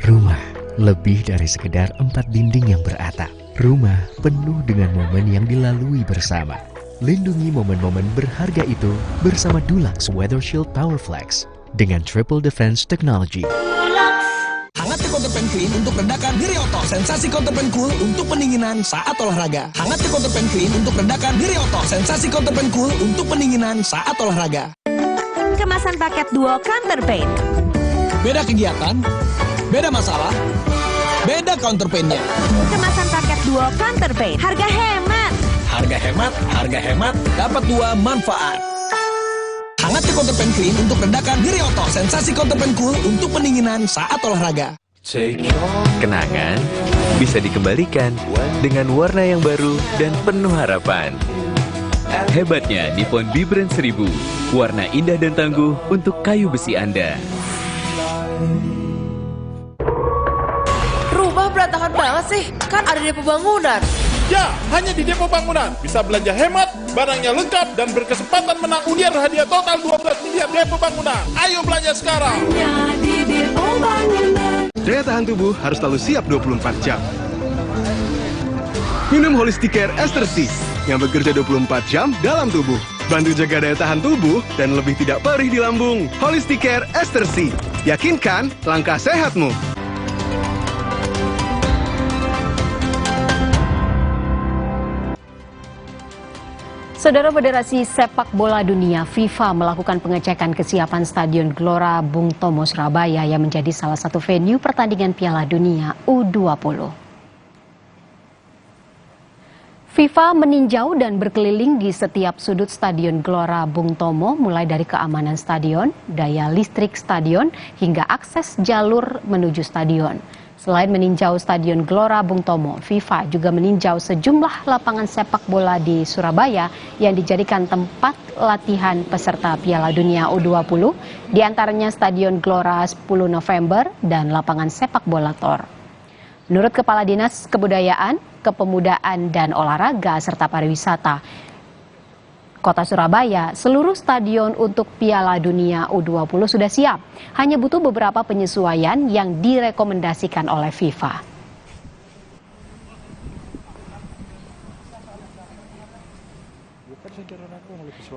Rumah lebih dari sekedar 4 dinding yang beratap. Rumah penuh dengan momen yang dilalui bersama. Lindungi momen-momen berharga itu bersama Dulux Weather Shield Powerflex dengan Triple Defense Technology. Hangat Counterpan Clean untuk redakan nyeri otot. Sensasi Counterpan Cool untuk pendinginan saat olahraga. Hangat Counterpan Clean untuk redakan nyeri otot. Sensasi Counterpan Cool untuk pendinginan saat olahraga. Kemasan paket duo Counterpain. Beda kegiatan, beda masalah, beda counterpain-nya. Kemasan paket duo Counterpain. Harga hemat. Harga hemat, dapat 2 manfaat. Hangat Counterpan Clean untuk redakan nyeri otot. Sensasi Counterpan Cool untuk pendinginan saat olahraga. Kenangan bisa dikembalikan dengan warna yang baru dan penuh harapan. Hebatnya Nippon Vibrant 1000, warna indah dan tangguh untuk kayu besi Anda. Rumah berantakan banget sih, kan ada depo bangunan. Ya, hanya di Depo Bangunan. Bisa belanja hemat, barangnya lengkap, dan berkesempatan menang undian hadiah total 12 miliar Depo Bangunan. Ayo belanja sekarang. Daya tahan tubuh harus selalu siap 24 jam. Minum Holistic Care Ester C yang bekerja 24 jam dalam tubuh. Bantu jaga daya tahan tubuh dan lebih tidak perih di lambung. Holistic Care Ester C. Yakinkan langkah sehatmu. Saudara Federasi Sepak Bola Dunia FIFA melakukan pengecekan kesiapan Stadion Gelora Bung Tomo Surabaya yang menjadi salah satu venue pertandingan Piala Dunia U20. FIFA meninjau dan berkeliling di setiap sudut Stadion Gelora Bung Tomo, mulai dari keamanan stadion, daya listrik stadion, hingga akses jalur menuju stadion. Selain meninjau Stadion Gelora Bung Tomo, FIFA juga meninjau sejumlah lapangan sepak bola di Surabaya yang dijadikan tempat latihan peserta Piala Dunia U20, diantaranya Stadion Gelora 10 November dan lapangan sepak bola Tor. Menurut Kepala Dinas Kebudayaan, Kepemudaan dan Olahraga serta Pariwisata Kota Surabaya, seluruh stadion untuk Piala Dunia U20 sudah siap. Hanya butuh beberapa penyesuaian yang direkomendasikan oleh FIFA.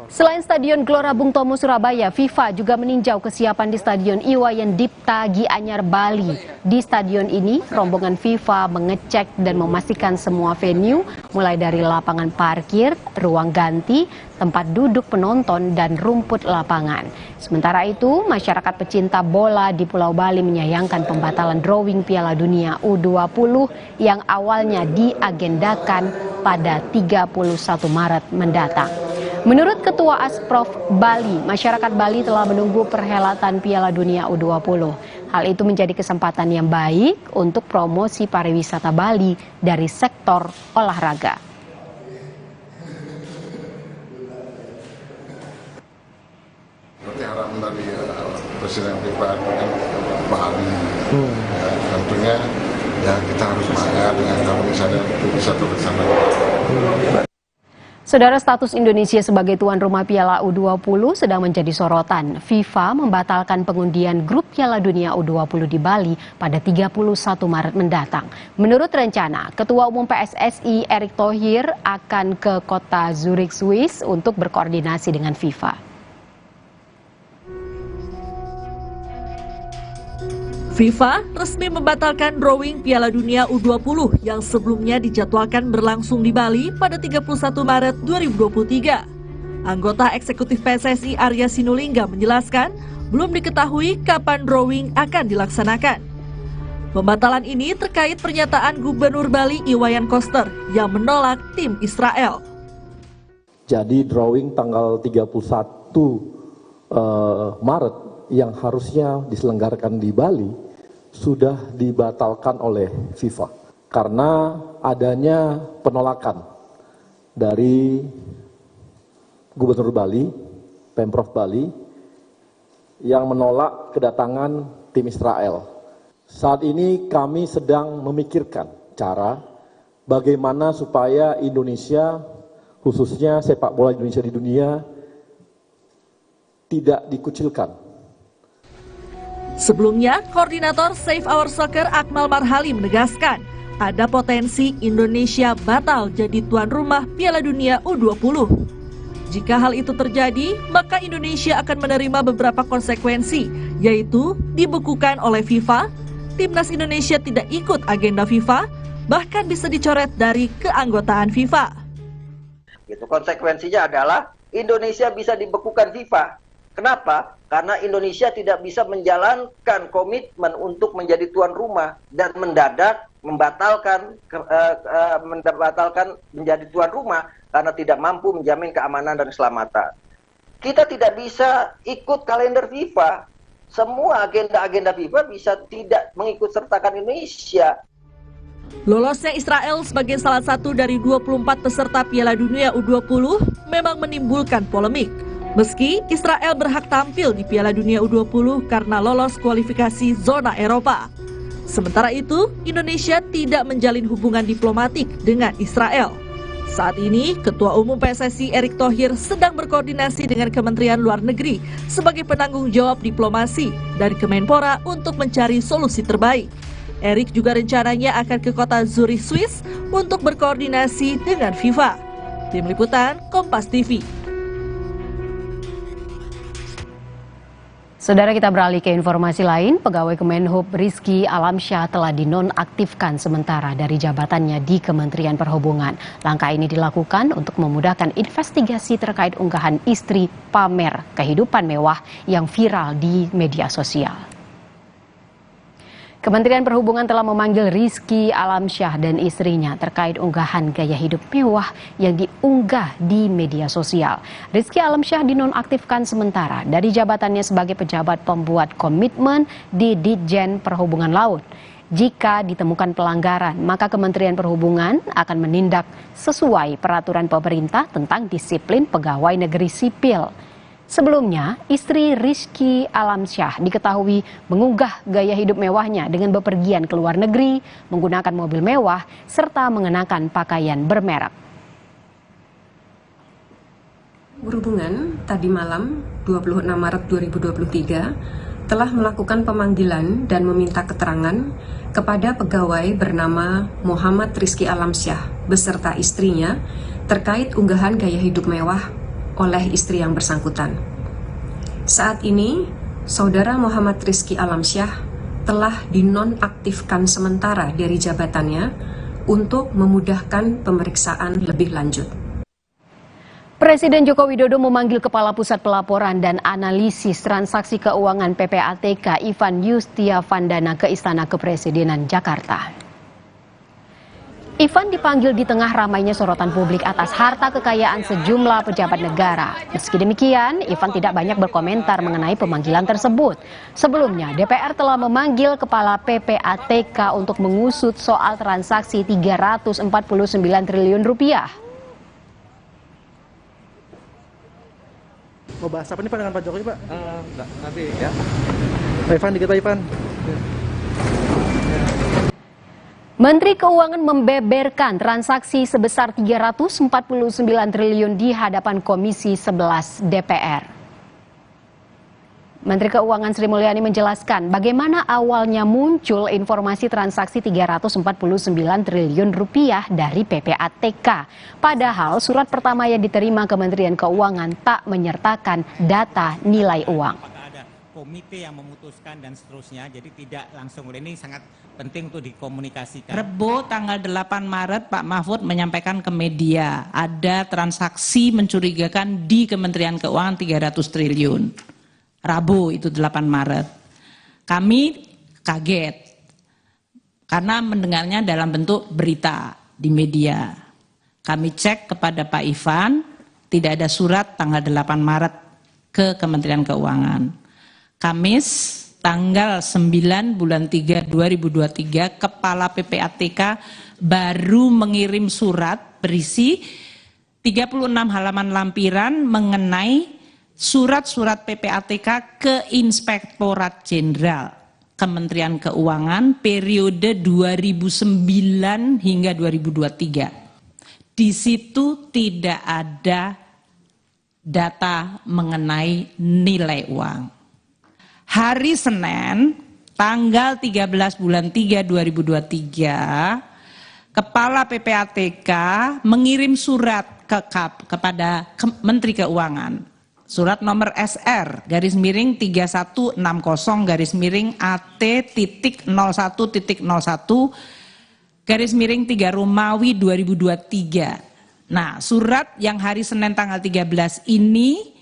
Selain Stadion Gelora Bung Tomo Surabaya, FIFA juga meninjau kesiapan di Stadion Iwayan Dipta Gianyar Bali. Di stadion ini, rombongan FIFA mengecek dan memastikan semua venue, mulai dari lapangan parkir, ruang ganti, tempat duduk penonton, dan rumput lapangan. Sementara itu, masyarakat pecinta bola di Pulau Bali menyayangkan pembatalan drawing Piala Dunia U20 yang awalnya diagendakan pada 31 Maret mendatang. Menurut Ketua Asprof Bali, masyarakat Bali telah menunggu perhelatan Piala Dunia U20. Hal itu menjadi kesempatan yang baik untuk promosi pariwisata Bali dari sektor olahraga. Berarti harapan dari Presiden FIFA dengan Bali, tentunya ya kita harus semangat dengan kalau misalnya itu bisa terlaksana. Saudara, status Indonesia sebagai tuan rumah Piala U20 sedang menjadi sorotan. FIFA membatalkan pengundian grup Piala Dunia U20 di Bali pada 31 Maret mendatang. Menurut rencana, Ketua Umum PSSI Erick Thohir akan ke kota Zurich, Swiss untuk berkoordinasi dengan FIFA. FIFA resmi membatalkan drawing Piala Dunia U20 yang sebelumnya dijadwalkan berlangsung di Bali pada 31 Maret 2023. Anggota eksekutif PSSI Arya Sinulinga menjelaskan belum diketahui kapan drawing akan dilaksanakan. Pembatalan ini terkait pernyataan Gubernur Bali Iwayan Koster yang menolak tim Israel. Jadi drawing tanggal 31 Maret yang harusnya diselenggarakan di Bali sudah dibatalkan oleh FIFA karena adanya penolakan dari Gubernur Bali, Pemprov Bali yang menolak kedatangan tim Israel. Saat ini kami sedang memikirkan cara bagaimana supaya Indonesia, khususnya sepak bola Indonesia di dunia, tidak dikucilkan. Sebelumnya, Koordinator Save Our Soccer Akmal Marhali menegaskan ada potensi Indonesia batal jadi tuan rumah Piala Dunia U20. Jika hal itu terjadi, maka Indonesia akan menerima beberapa konsekuensi, yaitu dibekukan oleh FIFA, timnas Indonesia tidak ikut agenda FIFA, bahkan bisa dicoret dari keanggotaan FIFA. Konsekuensinya adalah Indonesia bisa dibekukan FIFA. Kenapa? Karena Indonesia tidak bisa menjalankan komitmen untuk menjadi tuan rumah dan mendadak membatalkan menjadi tuan rumah karena tidak mampu menjamin keamanan dan keselamatan. Kita tidak bisa ikut kalender FIFA. Semua agenda-agenda FIFA bisa tidak mengikut sertakan Indonesia. Lolosnya Israel sebagai salah satu dari 24 peserta Piala Dunia U20 memang menimbulkan polemik. Meski Israel berhak tampil di Piala Dunia U20 karena lolos kualifikasi zona Eropa. Sementara itu, Indonesia tidak menjalin hubungan diplomatik dengan Israel. Saat ini, Ketua Umum PSSI Erick Thohir sedang berkoordinasi dengan Kementerian Luar Negeri sebagai penanggung jawab diplomasi dari Kemenpora untuk mencari solusi terbaik. Erick juga rencananya akan ke kota Zurich, Swiss untuk berkoordinasi dengan FIFA. Tim Liputan, Kompas TV. Saudara, kita beralih ke informasi lain. Pegawai Kemenhub Rizky Alamsyah telah dinonaktifkan sementara dari jabatannya di Kementerian Perhubungan. Langkah ini dilakukan untuk memudahkan investigasi terkait unggahan istri pamer kehidupan mewah yang viral di media sosial. Kementerian Perhubungan telah memanggil Rizky Alamsyah dan istrinya terkait unggahan gaya hidup mewah yang diunggah di media sosial. Rizky Alamsyah dinonaktifkan sementara dari jabatannya sebagai pejabat pembuat komitmen di Ditjen Perhubungan Laut. Jika ditemukan pelanggaran, maka Kementerian Perhubungan akan menindak sesuai peraturan pemerintah tentang disiplin pegawai negeri sipil. Sebelumnya, istri Rizky Alamsyah diketahui mengunggah gaya hidup mewahnya dengan bepergian ke luar negeri, menggunakan mobil mewah, serta mengenakan pakaian bermerek. Perhubungan tadi malam 26 Maret 2023 telah melakukan pemanggilan dan meminta keterangan kepada pegawai bernama Muhammad Rizky Alamsyah beserta istrinya terkait unggahan gaya hidup mewah oleh istri yang bersangkutan. Saat ini, Saudara Muhammad Rizky Alamsyah telah dinonaktifkan sementara dari jabatannya untuk memudahkan pemeriksaan lebih lanjut. Presiden Joko Widodo memanggil Kepala Pusat Pelaporan dan Analisis Transaksi Keuangan PPATK Ivan Yustiavandana ke Istana Kepresidenan Jakarta. Ivan dipanggil di tengah ramainya sorotan publik atas harta kekayaan sejumlah pejabat negara. Meski demikian, Ivan tidak banyak berkomentar mengenai pemanggilan tersebut. Sebelumnya, DPR telah memanggil Kepala PPATK untuk mengusut soal transaksi 349 triliun rupiah. Mau bahas apa nih Pak dengan Pak Jokowi Pak? Enggak, nanti ya. Pak Ivan, dikit Pak Ivan. Menteri Keuangan membeberkan transaksi sebesar 349 triliun di hadapan Komisi 11 DPR. Menteri Keuangan Sri Mulyani menjelaskan bagaimana awalnya muncul informasi transaksi 349 triliun rupiah dari PPATK. Padahal surat pertama yang diterima Kementerian Keuangan tak menyertakan data nilai uang. Komite yang memutuskan dan seterusnya, jadi tidak langsung. Ini sangat penting untuk dikomunikasikan. Rebo tanggal 8 Maret Pak Mahfud menyampaikan ke media ada transaksi mencurigakan di Kementerian Keuangan 300 triliun. Rabu itu 8 Maret. Kami kaget karena mendengarnya dalam bentuk berita di media. Kami cek kepada Pak Ivan, tidak ada surat tanggal 8 Maret ke Kementerian Keuangan. Kamis tanggal 9 bulan 3 2023 Kepala PPATK baru mengirim surat berisi 36 halaman lampiran mengenai surat-surat PPATK ke Inspektorat Jenderal Kementerian Keuangan periode 2009 hingga 2023. Di situ tidak ada data mengenai nilai uang. Hari Senin, tanggal 13 bulan 3 2023, Kepala PPATK mengirim surat kepada Menteri Keuangan. Surat nomor SR, garis miring 3160, garis miring AT.01.01, garis miring 3 Romawi 2023. Nah, surat yang hari Senin tanggal 13 ini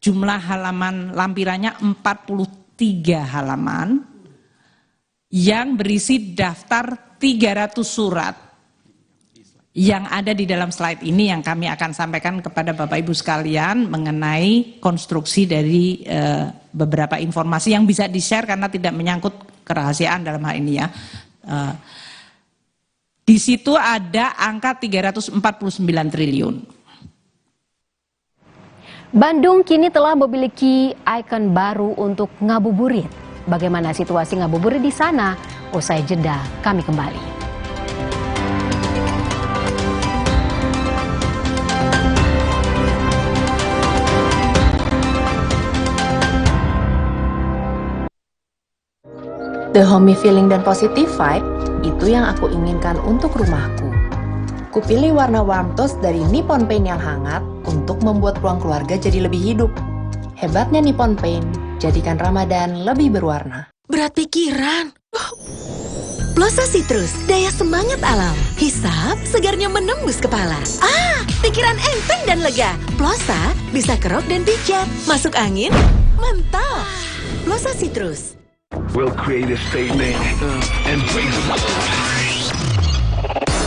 jumlah halaman lampirannya 43 halaman yang berisi daftar 300 surat yang ada di dalam slide ini yang kami akan sampaikan kepada Bapak Ibu sekalian mengenai konstruksi dari beberapa informasi yang bisa di-share karena tidak menyangkut kerahasiaan dalam hal ini ya. Di situ ada angka 349 triliun. Bandung kini telah memiliki ikon baru untuk ngabuburit. Bagaimana situasi ngabuburit di sana? Usai jeda, kami kembali. The homey feeling dan positive vibe, itu yang aku inginkan untuk rumahku. Kupilih warna warm toast dari Nippon Paint yang hangat untuk membuat ruang keluarga jadi lebih hidup. Hebatnya Nippon Paint, jadikan Ramadan lebih berwarna. Berat pikiran. Plosa Citrus, daya semangat alam. Hisap, segarnya menembus kepala. Pikiran enteng dan lega. Plosa bisa kerok dan pijat. Masuk angin, mantap. Plosa Citrus. We'll create a statement and raise the world.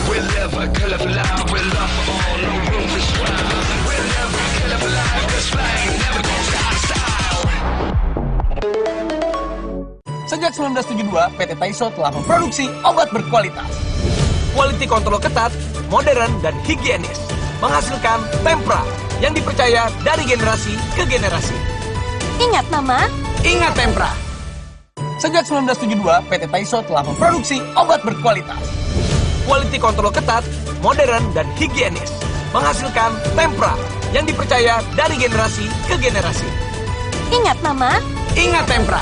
We'll never kill a fly, we'll love for all, no room to swallow. We'll never kill a fly, cause flying never gonna stop. Sejak 1972, PT Taiso telah memproduksi obat berkualitas. Quality control ketat, modern, dan higienis. Menghasilkan Tempra yang dipercaya dari generasi ke generasi. Ingat Mama? Ingat Tempra. Sejak 1972, PT Taiso telah memproduksi obat berkualitas. Quality control ketat, modern, dan higienis. Menghasilkan Tempra yang dipercaya dari generasi ke generasi. Ingat Mama? Ingat Tempra.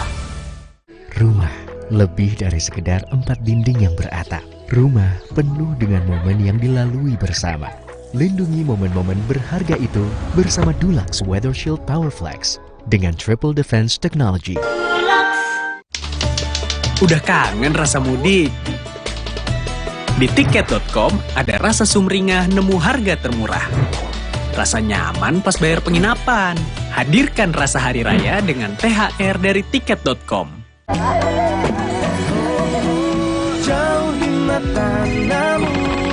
Rumah lebih dari sekedar 4 dinding yang beratap. Rumah penuh dengan momen yang dilalui bersama. Lindungi momen-momen berharga itu bersama Dulux Weather Shield Powerflex dengan Triple Defense Technology. Udah kangen rasa mudik? Di tiket.com ada rasa sumringah nemu harga termurah. Rasa nyaman pas bayar penginapan. Hadirkan rasa hari raya dengan THR dari tiket.com. Jauh di mata namun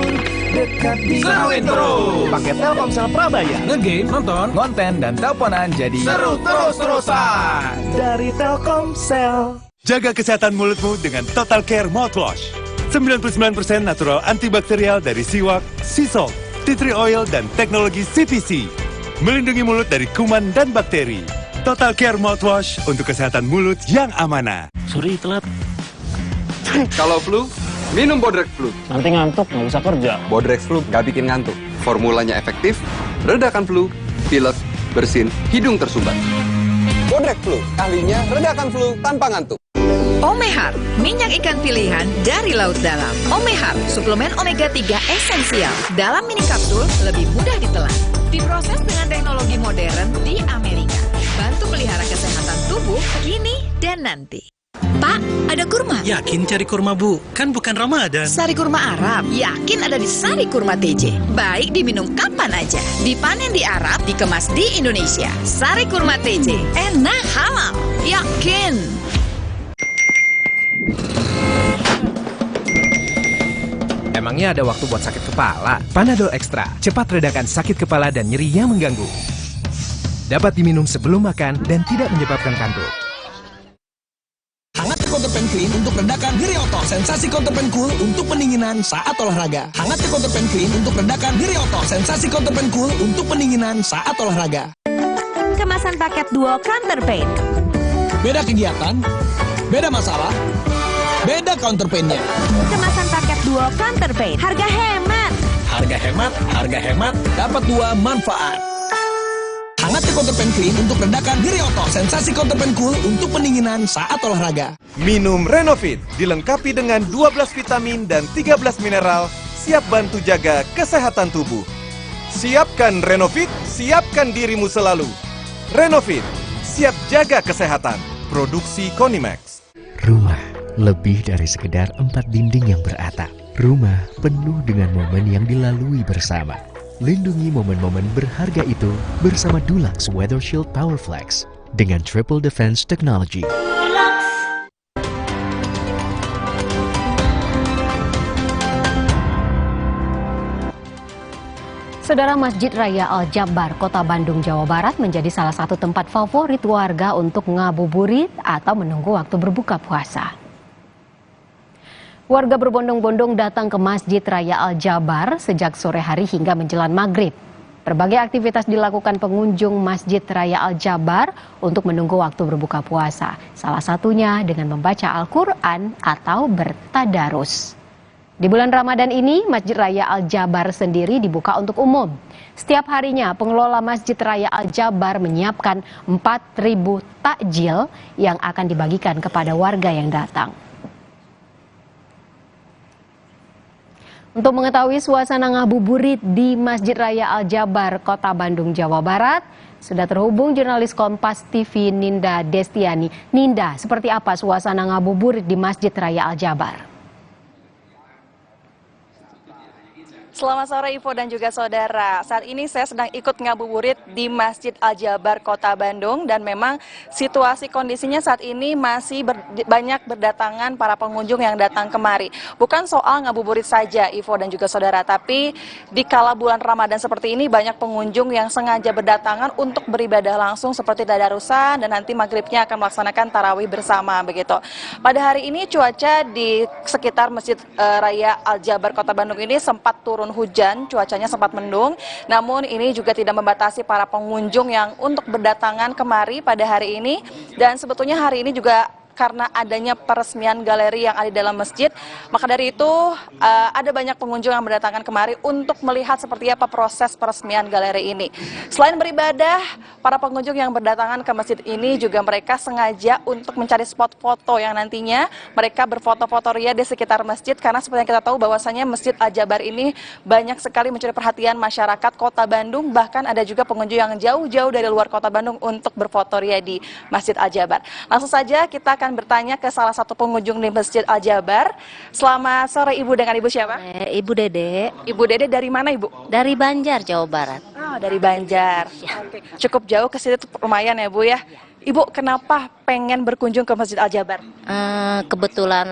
dekat di Seruin terus. Pakai Telkomsel Prabaya. Ngegame, nonton, konten, dan teleponan jadi Seru terus-terusan. Dari Telkomsel. Jaga kesehatan mulutmu dengan Total Care Mouthwash. 99% natural antibakterial dari siwak, sea salt, tea tree oil, dan teknologi CPC. Melindungi mulut dari kuman dan bakteri. Total Care Mouthwash untuk kesehatan mulut yang amanah. Sorry, telat. Kalau flu, minum Bodrex Flu. Nanti ngantuk, nggak bisa kerja. Bodrex Flu nggak bikin ngantuk. Formulanya efektif, redakan flu, pilek, bersin, hidung tersumbat. Bodrex Flu, ahlinya redakan flu tanpa ngantuk. Omehar, minyak ikan pilihan dari laut dalam. Omehar, suplemen omega 3 esensial. Dalam mini kapsul, lebih mudah ditelan. Diproses dengan teknologi modern di Amerika. Bantu pelihara kesehatan tubuh kini dan nanti. Pak, ada kurma? Yakin cari kurma, Bu? Kan bukan Ramadan. Sari kurma Arab, yakin ada di Sari Kurma TJ. Baik diminum kapan aja. Dipanen di Arab, dikemas di Indonesia. Sari Kurma TJ, enak halal. Yakin. Emangnya ada waktu buat sakit kepala? Panadol Extra, cepat redakan sakit kepala dan nyeri yang mengganggu. Dapat diminum sebelum makan dan tidak menyebabkan kantuk. Hangat Counterpan Clean untuk redakan nyeri otot. Sensasi Counterpan Cool untuk pendinginan saat olahraga. Hangat Counterpan Clean untuk redakan nyeri otot. Sensasi Counterpan Cool untuk pendinginan saat olahraga. Kemasan paket duo Counterpain. Beda kegiatan, beda masalah, beda counterpainnya. Kemasan paket duo Counterpain. Harga hemat. Harga hemat, dapat dua manfaat. Hangat Counterpan Clean untuk redakan nyeri otot. Sensasi Counterpan Cool untuk pendinginan saat olahraga. Minum Renovit, dilengkapi dengan 12 vitamin dan 13 mineral, siap bantu jaga kesehatan tubuh. Siapkan Renovit, siapkan dirimu selalu. Renovit, siap jaga kesehatan. Produksi Konimax. Rumah lebih dari sekedar 4 dinding yang beratap. Rumah penuh dengan momen yang dilalui bersama. Lindungi momen-momen berharga itu bersama Dulux Weather Shield Power Flex dengan Triple Defense Technology. Saudara, Masjid Raya Al-Jabar, Kota Bandung, Jawa Barat menjadi salah satu tempat favorit warga untuk ngabuburit atau menunggu waktu berbuka puasa. Warga berbondong-bondong datang ke Masjid Raya Al-Jabar sejak sore hari hingga menjelang maghrib. Berbagai aktivitas dilakukan pengunjung Masjid Raya Al-Jabar untuk menunggu waktu berbuka puasa. Salah satunya dengan membaca Al-Quran atau bertadarus. Di bulan Ramadan ini, Masjid Raya Al-Jabar sendiri dibuka untuk umum. Setiap harinya, pengelola Masjid Raya Al-Jabar menyiapkan 4.000 takjil yang akan dibagikan kepada warga yang datang. Untuk mengetahui suasana ngabuburit di Masjid Raya Al-Jabar, Kota Bandung, Jawa Barat, sudah terhubung jurnalis Kompas TV Ninda Destiani. Ninda, seperti apa suasana ngabuburit di Masjid Raya Al-Jabar? Selamat sore Ivo dan juga saudara. Saat ini saya sedang ikut ngabuburit di Masjid Al-Jabar Kota Bandung dan memang situasi kondisinya saat ini masih banyak berdatangan para pengunjung yang datang kemari. Bukan soal ngabuburit saja Ivo dan juga saudara, tapi di kala bulan Ramadan seperti ini banyak pengunjung yang sengaja berdatangan untuk beribadah langsung seperti tadarusan dan nanti maghribnya akan melaksanakan tarawih bersama begitu. Pada hari ini cuaca di sekitar Masjid Raya Al-Jabar Kota Bandung ini sempat turun hujan, cuacanya sempat mendung, namun ini juga tidak membatasi para pengunjung yang untuk berdatangan kemari pada hari ini. Dan sebetulnya hari ini juga karena adanya peresmian galeri yang ada di dalam masjid, maka dari itu ada banyak pengunjung yang berdatangan kemari untuk melihat seperti apa proses peresmian galeri ini. Selain beribadah, para pengunjung yang berdatangan ke masjid ini juga mereka sengaja untuk mencari spot foto yang nantinya mereka berfoto-foto ria di sekitar masjid, karena seperti yang kita tahu bahwasanya Masjid Al-Jabar ini banyak sekali mencuri perhatian masyarakat Kota Bandung, bahkan ada juga pengunjung yang jauh-jauh dari luar Kota Bandung untuk berfoto ria di Masjid Al-Jabar. Langsung saja kita akan bertanya ke salah satu pengunjung di Masjid Al-Jabar. Selamat sore Ibu, dengan Ibu siapa? Ibu Dede. Ibu Dede dari mana Ibu? Dari Banjar, Jawa Barat. Oh, dari Banjar. Oke. Cukup jauh ke situ lumayan ya Bu ya. Ibu, kenapa pengen berkunjung ke Masjid Al-Jabar? Kebetulan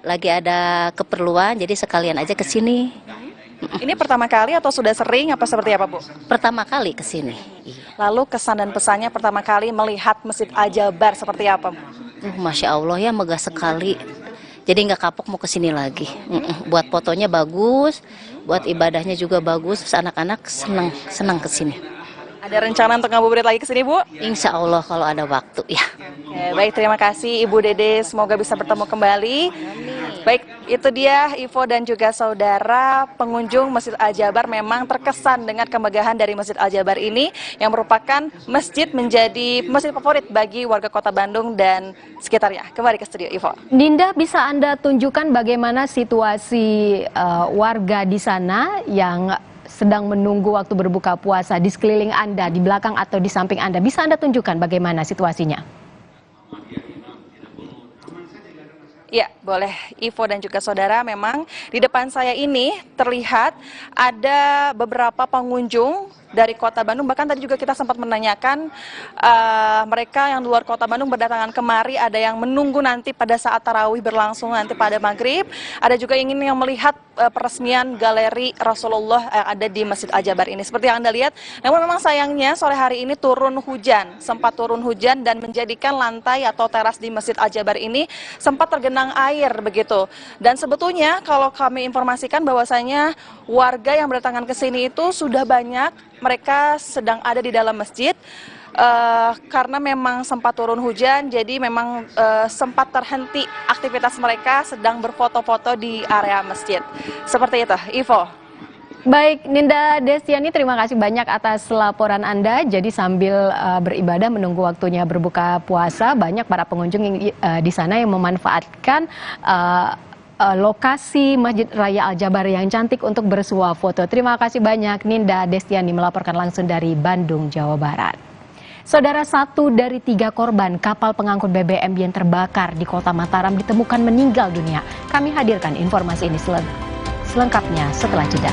lagi ada keperluan, jadi sekalian aja ke sini. Ini pertama kali atau sudah sering apa seperti apa, Bu? Pertama kali ke sini. Lalu kesan dan pesannya pertama kali melihat Masjid Al-Jabar seperti apa, Bu? Masya Allah ya, megah sekali. Jadi nggak kapok mau ke sini lagi. Buat fotonya bagus, buat ibadahnya juga bagus. Terus anak-anak senang ke sini. Ada rencana untuk ngabuburit lagi ke sini, Bu? Insya Allah kalau ada waktu, ya. Baik, terima kasih Ibu Dede. Semoga bisa bertemu kembali. Baik, itu dia Ivo dan juga saudara, pengunjung Masjid Al-Jabar memang terkesan dengan kemegahan dari Masjid Al-Jabar ini yang merupakan masjid menjadi masjid favorit bagi warga Kota Bandung dan sekitarnya. Kembali ke studio, Ivo. Dinda, bisa Anda tunjukkan bagaimana situasi warga di sana yang sedang menunggu waktu berbuka puasa di sekeliling Anda, di belakang atau di samping Anda? Bisa Anda tunjukkan bagaimana situasinya? Ya, boleh Ivo dan juga saudara, memang di depan saya ini terlihat ada beberapa pengunjung dari Kota Bandung. Bahkan tadi juga kita sempat menanyakan mereka yang luar Kota Bandung berdatangan kemari, ada yang menunggu nanti pada saat tarawih berlangsung nanti pada maghrib, ada juga yang ingin melihat peresmian galeri Rasulullah yang ada di Masjid Al-Jabar ini. Seperti yang Anda lihat, namun memang sayangnya sore hari ini sempat turun hujan dan menjadikan lantai atau teras di Masjid Al-Jabar ini sempat tergenang air begitu. Dan sebetulnya kalau kami informasikan bahwasanya warga yang berdatangan ke sini itu sudah banyak, mereka sedang ada di dalam masjid karena memang sempat turun hujan, jadi memang sempat terhenti aktivitas mereka sedang berfoto-foto di area masjid. Seperti itu, Ivo. Baik, Ninda Destiani, terima kasih banyak atas laporan Anda. Jadi sambil beribadah menunggu waktunya berbuka puasa, banyak para pengunjung yang di sana yang memanfaatkan lokasi Masjid Raya Al-Jabar yang cantik untuk bersuah foto. Terima kasih banyak Ninda Destiani melaporkan langsung dari Bandung, Jawa Barat. Saudara, 1 dari 3 korban kapal pengangkut BBM yang terbakar di Kota Mataram ditemukan meninggal dunia. Kami hadirkan informasi ini selengkapnya setelah jeda.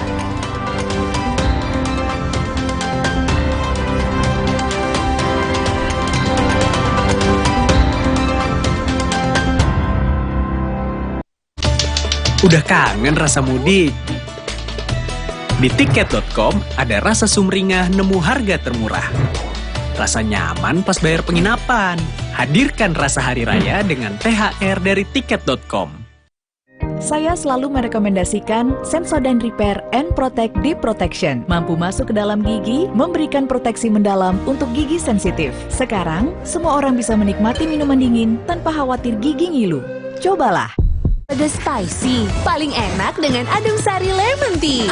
Udah kangen rasa mudik? Di tiket.com ada rasa sumringah nemu harga termurah. Rasa nyaman pas bayar penginapan. Hadirkan rasa hari raya dengan THR dari tiket.com. Saya selalu merekomendasikan Sensodyne Repair and Protect Deep Protection. Mampu masuk ke dalam gigi, memberikan proteksi mendalam untuk gigi sensitif. Sekarang, semua orang bisa menikmati minuman dingin tanpa khawatir gigi ngilu. Cobalah. Ada spicy, paling enak dengan Adem Sari Lemon Tea.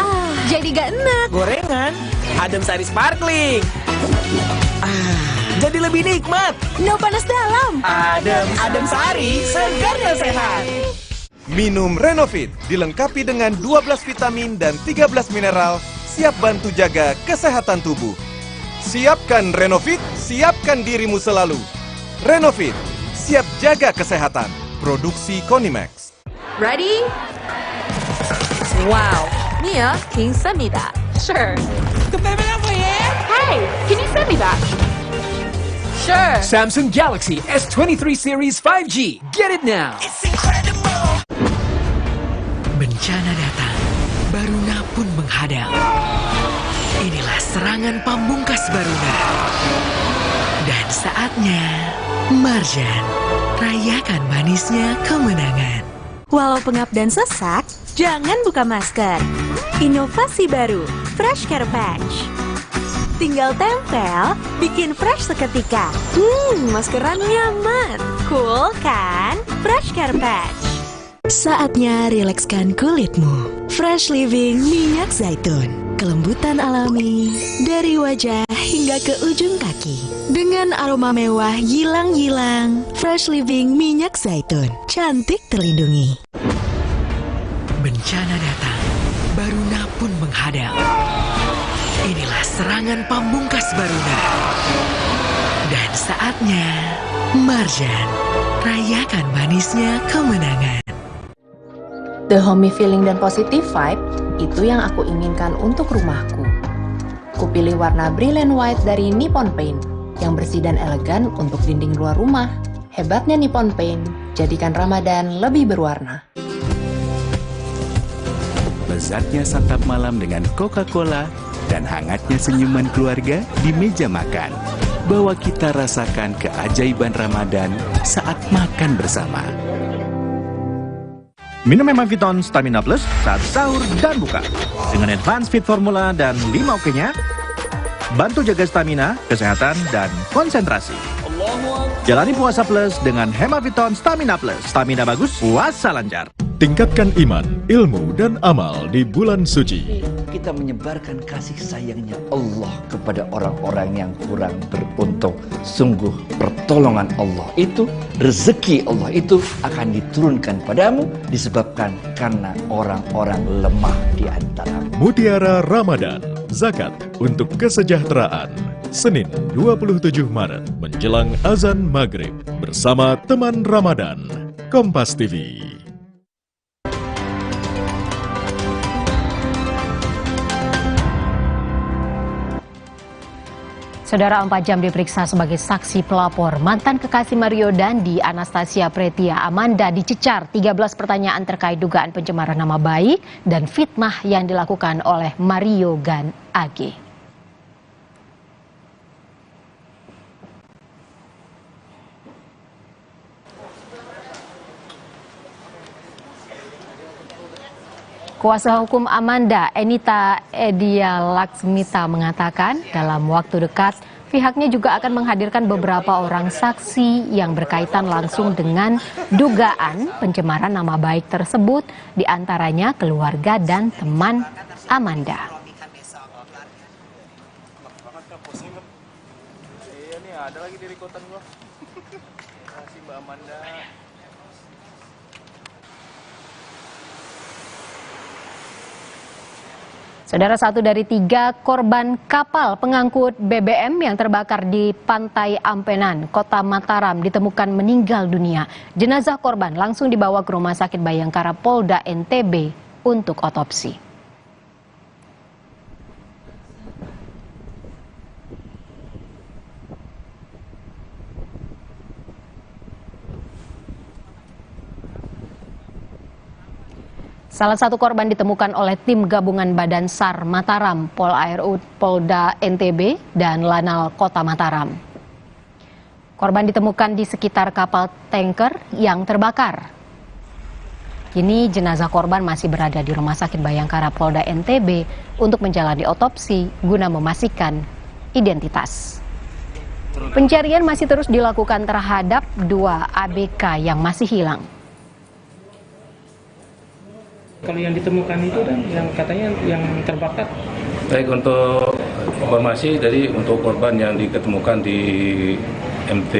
Jadi gak enak. Gorengan, Adem Sari Sparkling. Jadi lebih nikmat. No panas dalam. Adem Sari, segar dan sehat. Minum Renovit, dilengkapi dengan 12 vitamin dan 13 mineral, siap bantu jaga kesehatan tubuh. Siapkan Renovit, siapkan dirimu selalu. Renovit, siap jaga kesehatan. Produksi Konimax. Ready? Wow, Mia, can you send me that? Sure. Hey, can you send me that? Sure. Samsung Galaxy S23 Series 5G. Get it now. Bencana datang, Baruna pun menghadang. Inilah serangan pamungkas Baruna. Dan saatnya, Marjan, rayakan manisnya kemenangan. Walau pengap dan sesak, jangan buka masker. Inovasi baru, Fresh Care Patch. Tinggal tempel, bikin fresh seketika. Maskeran nyaman. Cool kan? Fresh Care Patch. Saatnya rilekskan kulitmu. Fresh Living minyak zaitun. Kelembutan alami dari wajah hingga ke ujung kaki. Dengan aroma mewah yilang-yilang, Fresh Living minyak zaitun. Cantik terlindungi. Bencana datang, Baruna pun menghadang. Inilah serangan pamungkas Baruna. Dan saatnya, Marjan, rayakan manisnya kemenangan. The homey feeling dan positive vibe, itu yang aku inginkan untuk rumahku. Kupilih warna Brilliant White dari Nippon Paint, yang bersih dan elegan untuk dinding luar rumah. Hebatnya Nippon Paint, jadikan Ramadan lebih berwarna. Lezatnya santap malam dengan Coca-Cola dan hangatnya senyuman keluarga di meja makan. Bawa kita rasakan keajaiban Ramadan saat makan bersama. Minum Hemaviton Stamina Plus saat sahur dan buka. Dengan Advanced Fit Formula dan 5 OK-nya, bantu jaga stamina, kesehatan, dan konsentrasi. Jalani puasa plus dengan Hemaviton Stamina Plus. Stamina bagus, puasa lancar. Tingkatkan iman, ilmu, dan amal di bulan suci. Kita menyebarkan kasih sayangnya Allah kepada orang-orang yang kurang beruntung. Sungguh pertolongan Allah itu, rezeki Allah itu akan diturunkan padamu disebabkan karena orang-orang lemah di antaramu. Mutiara Ramadan, zakat untuk kesejahteraan. Senin 27 Maret menjelang azan maghrib bersama teman Ramadan. Kompas TV. Saudara, 4 jam diperiksa sebagai saksi pelapor. Mantan kekasih Mario Dandi, Anastasia Pretia Amanda, dicecar 13 pertanyaan terkait dugaan pencemaran nama baik dan fitnah yang dilakukan oleh Mario Gan AG. Kuasa hukum Amanda, Enita Edia Laksmita, mengatakan dalam waktu dekat pihaknya juga akan menghadirkan beberapa orang saksi yang berkaitan langsung dengan dugaan pencemaran nama baik tersebut, diantaranya keluarga dan teman Amanda. Ada lagi di rekotan gua. Si Mbak Amanda. Saudara, 1 dari 3 korban kapal pengangkut BBM yang terbakar di Pantai Ampenan, Kota Mataram, ditemukan meninggal dunia. Jenazah korban langsung dibawa ke Rumah Sakit Bayangkara Polda NTB untuk otopsi. Salah satu korban ditemukan oleh tim gabungan Badan SAR Mataram, Pol Air Polda NTB, dan Lanal Kota Mataram. Korban ditemukan di sekitar kapal tanker yang terbakar. Kini jenazah korban masih berada di Rumah Sakit Bayangkara Polda NTB untuk menjalani otopsi guna memastikan identitas. Pencarian masih terus dilakukan terhadap 2 ABK yang masih hilang. Kalau yang ditemukan itu dan yang katanya yang terbakar? Baik, untuk informasi, jadi untuk korban yang diketemukan di MT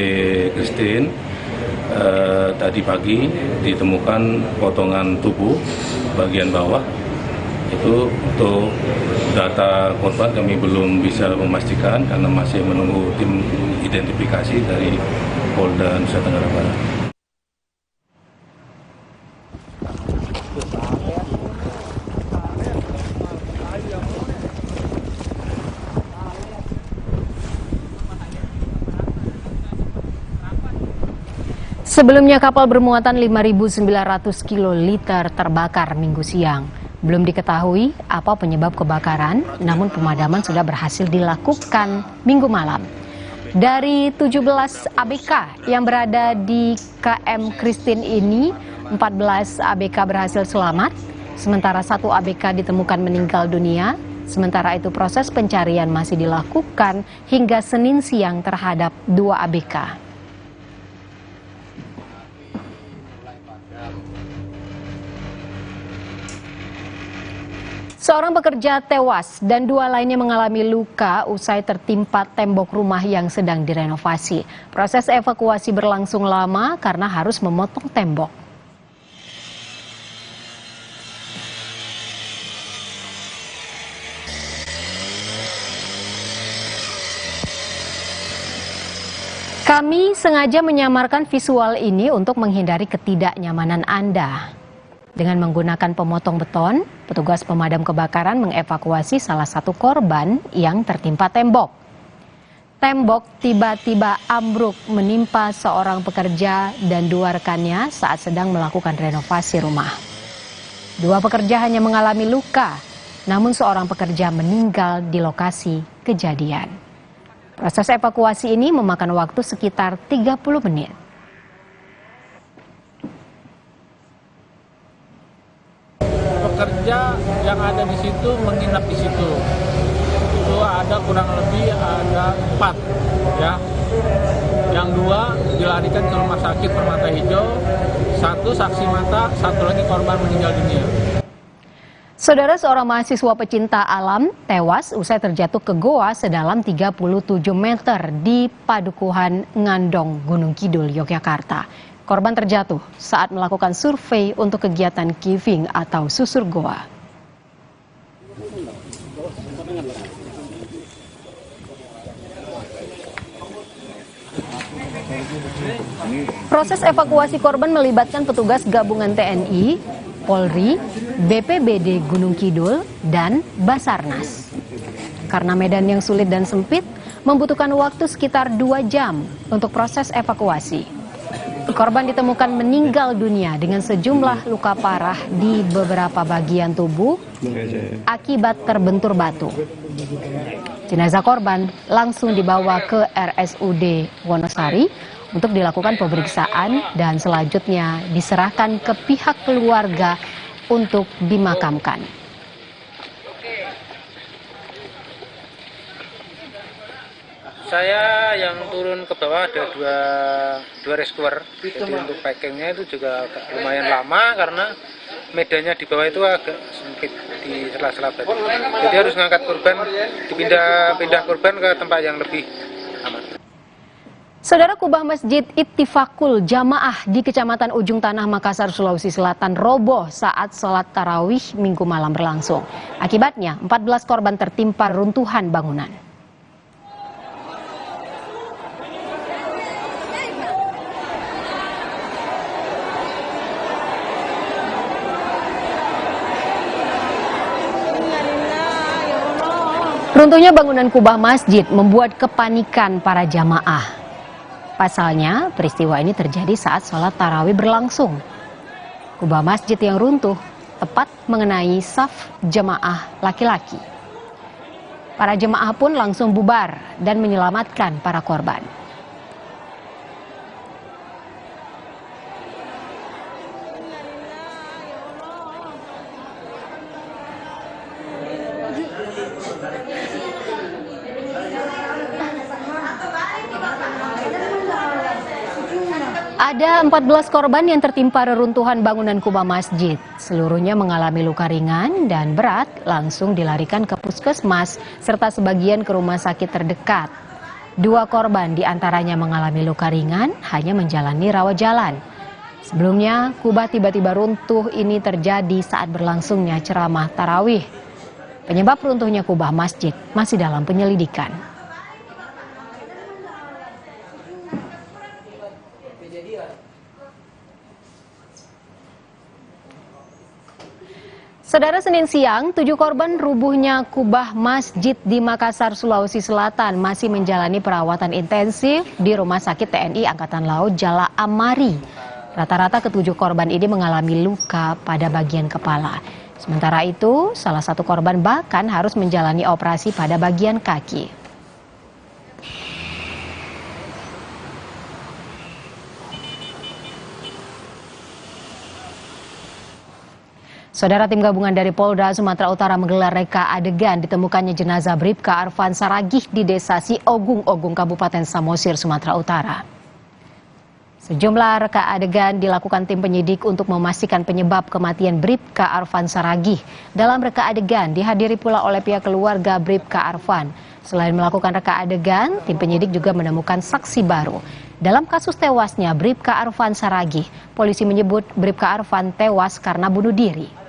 Christine tadi pagi ditemukan potongan tubuh bagian bawah. Itu untuk data korban kami belum bisa memastikan karena masih menunggu tim identifikasi dari Polda Nusa Tenggara Barat. Sebelumnya kapal bermuatan 5.900 kiloliter terbakar Minggu siang. Belum diketahui apa penyebab kebakaran, namun pemadaman sudah berhasil dilakukan Minggu malam. Dari 17 ABK yang berada di KM Christine ini, 14 ABK berhasil selamat, sementara 1 ABK ditemukan meninggal dunia. Sementara itu proses pencarian masih dilakukan hingga Senin siang terhadap 2 ABK. Seorang pekerja tewas dan 2 lainnya mengalami luka usai tertimpa tembok rumah yang sedang direnovasi. Proses evakuasi berlangsung lama karena harus memotong tembok. Kami sengaja menyamarkan visual ini untuk menghindari ketidaknyamanan Anda. Dengan menggunakan pemotong beton, petugas pemadam kebakaran mengevakuasi salah satu korban yang tertimpa tembok. Tembok tiba-tiba ambruk menimpa seorang pekerja dan 2 rekannya saat sedang melakukan renovasi rumah. 2 pekerja hanya mengalami luka, namun seorang pekerja meninggal di lokasi kejadian. Proses evakuasi ini memakan waktu sekitar 30 menit. Pekerja yang ada di situ menginap di situ. Itu ada kurang lebih ada 4 ya. Yang 2 dilarikan ke rumah sakit Permata Hijau, 1 saksi mata, 1 lagi korban meninggal dunia. Saudara, seorang mahasiswa pecinta alam tewas usai terjatuh ke goa sedalam 37 meter di Padukuhan Ngandong, Gunung Kidul, Yogyakarta. Korban terjatuh saat melakukan survei untuk kegiatan caving atau susur goa. Proses evakuasi korban melibatkan petugas gabungan TNI, Polri, BPBD Gunung Kidul, dan Basarnas. Karena medan yang sulit dan sempit, membutuhkan waktu sekitar 2 jam untuk proses evakuasi. Korban ditemukan meninggal dunia dengan sejumlah luka parah di beberapa bagian tubuh akibat terbentur batu. Jenazah korban langsung dibawa ke RSUD Wonosari untuk dilakukan pemeriksaan dan selanjutnya diserahkan ke pihak keluarga untuk dimakamkan. Saya yang turun ke bawah ada dua rescuer. Jadi untuk packingnya itu juga lumayan lama karena medannya di bawah itu agak sempit di sela-sela batu. Jadi harus ngangkat korban, pindah korban ke tempat yang lebih aman. Saudara, kubah Masjid Ittifaqul Jamaah di Kecamatan Ujung Tanah, Makassar, Sulawesi Selatan roboh saat sholat tarawih Minggu malam berlangsung. Akibatnya 14 korban tertimpa runtuhan bangunan. Runtuhnya bangunan kubah masjid membuat kepanikan para jamaah. Pasalnya, peristiwa ini terjadi saat sholat tarawih berlangsung. Kubah masjid yang runtuh tepat mengenai saf jemaah laki-laki. Para jemaah pun langsung bubar dan menyelamatkan para korban. Ada 14 korban yang tertimpa reruntuhan bangunan kubah masjid. Seluruhnya mengalami luka ringan dan berat, langsung dilarikan ke puskesmas serta sebagian ke rumah sakit terdekat. 2 korban diantaranya mengalami luka ringan, hanya menjalani rawat jalan. Sebelumnya, kubah tiba-tiba runtuh ini terjadi saat berlangsungnya ceramah tarawih. Penyebab runtuhnya kubah masjid masih dalam penyelidikan. Saudara, Senin siang, 7 korban rubuhnya kubah masjid di Makassar, Sulawesi Selatan masih menjalani perawatan intensif di Rumah Sakit TNI Angkatan Laut Jala Amari. Rata-rata ke-7 korban ini mengalami luka pada bagian kepala. Sementara itu, salah satu korban bahkan harus menjalani operasi pada bagian kaki. Saudara, tim gabungan dari Polda Sumatera Utara menggelar reka adegan ditemukannya jenazah Bribka Arfan Saragih di Desa Siogung, Kabupaten Samosir, Sumatera Utara. Sejumlah reka adegan dilakukan tim penyidik untuk memastikan penyebab kematian Bribka Arfan Saragih. Dalam reka adegan dihadiri pula oleh pihak keluarga Bribka Arfan. Selain melakukan reka adegan, tim penyidik juga menemukan saksi baru. Dalam kasus tewasnya Bribka Arfan Saragih, polisi menyebut Bribka Arfan tewas karena bunuh diri.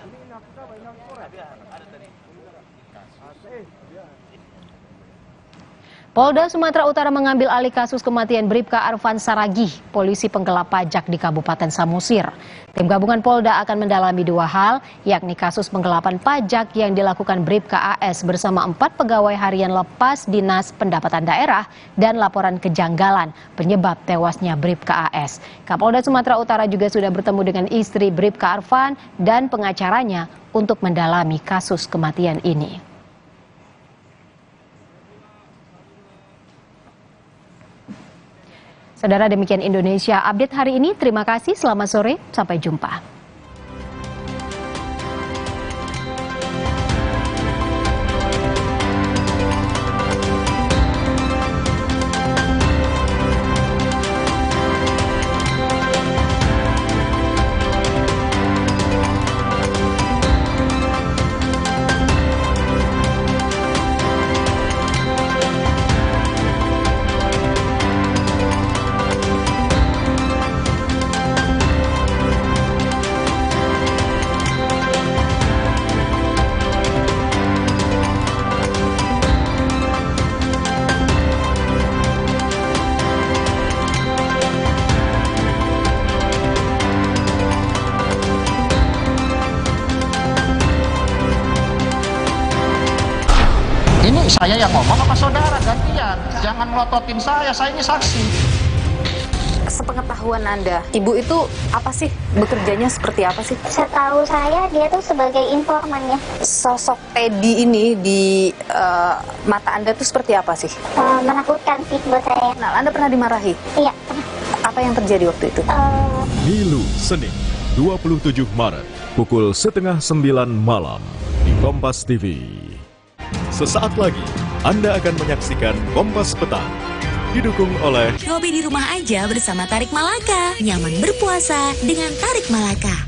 Polda Sumatera Utara mengambil alih kasus kematian Bribka Arfan Saragih, polisi penggelap pajak di Kabupaten Samosir. Tim gabungan Polda akan mendalami dua hal, yakni kasus penggelapan pajak yang dilakukan Bribka AS bersama 4 pegawai harian lepas Dinas Pendapatan Daerah dan laporan kejanggalan penyebab tewasnya Bribka AS. Kapolda Sumatera Utara juga sudah bertemu dengan istri Bribka Arfan dan pengacaranya untuk mendalami kasus kematian ini. Saudara, demikian Indonesia Update hari ini. Terima kasih, selamat sore, sampai jumpa. Ini saya yang ngomong apa saudara gantian? Jangan melototin saya ini saksi. Sepengetahuan Anda, Ibu itu apa sih? Bekerjanya seperti apa sih? Setahu saya dia tuh sebagai informan ya. Sosok Teddy ini di mata Anda tuh seperti apa sih? Menakutkan sih buat saya. Nah, Anda pernah dimarahi? Iya. Apa yang terjadi waktu itu? Milu, Senin, 27 Maret, pukul 8:30 malam di Kompas TV. Sesaat lagi, Anda akan menyaksikan Kompas Petang. Didukung oleh Ngopi di rumah aja bersama Tarik Malaka. Nyaman berpuasa dengan Tarik Malaka.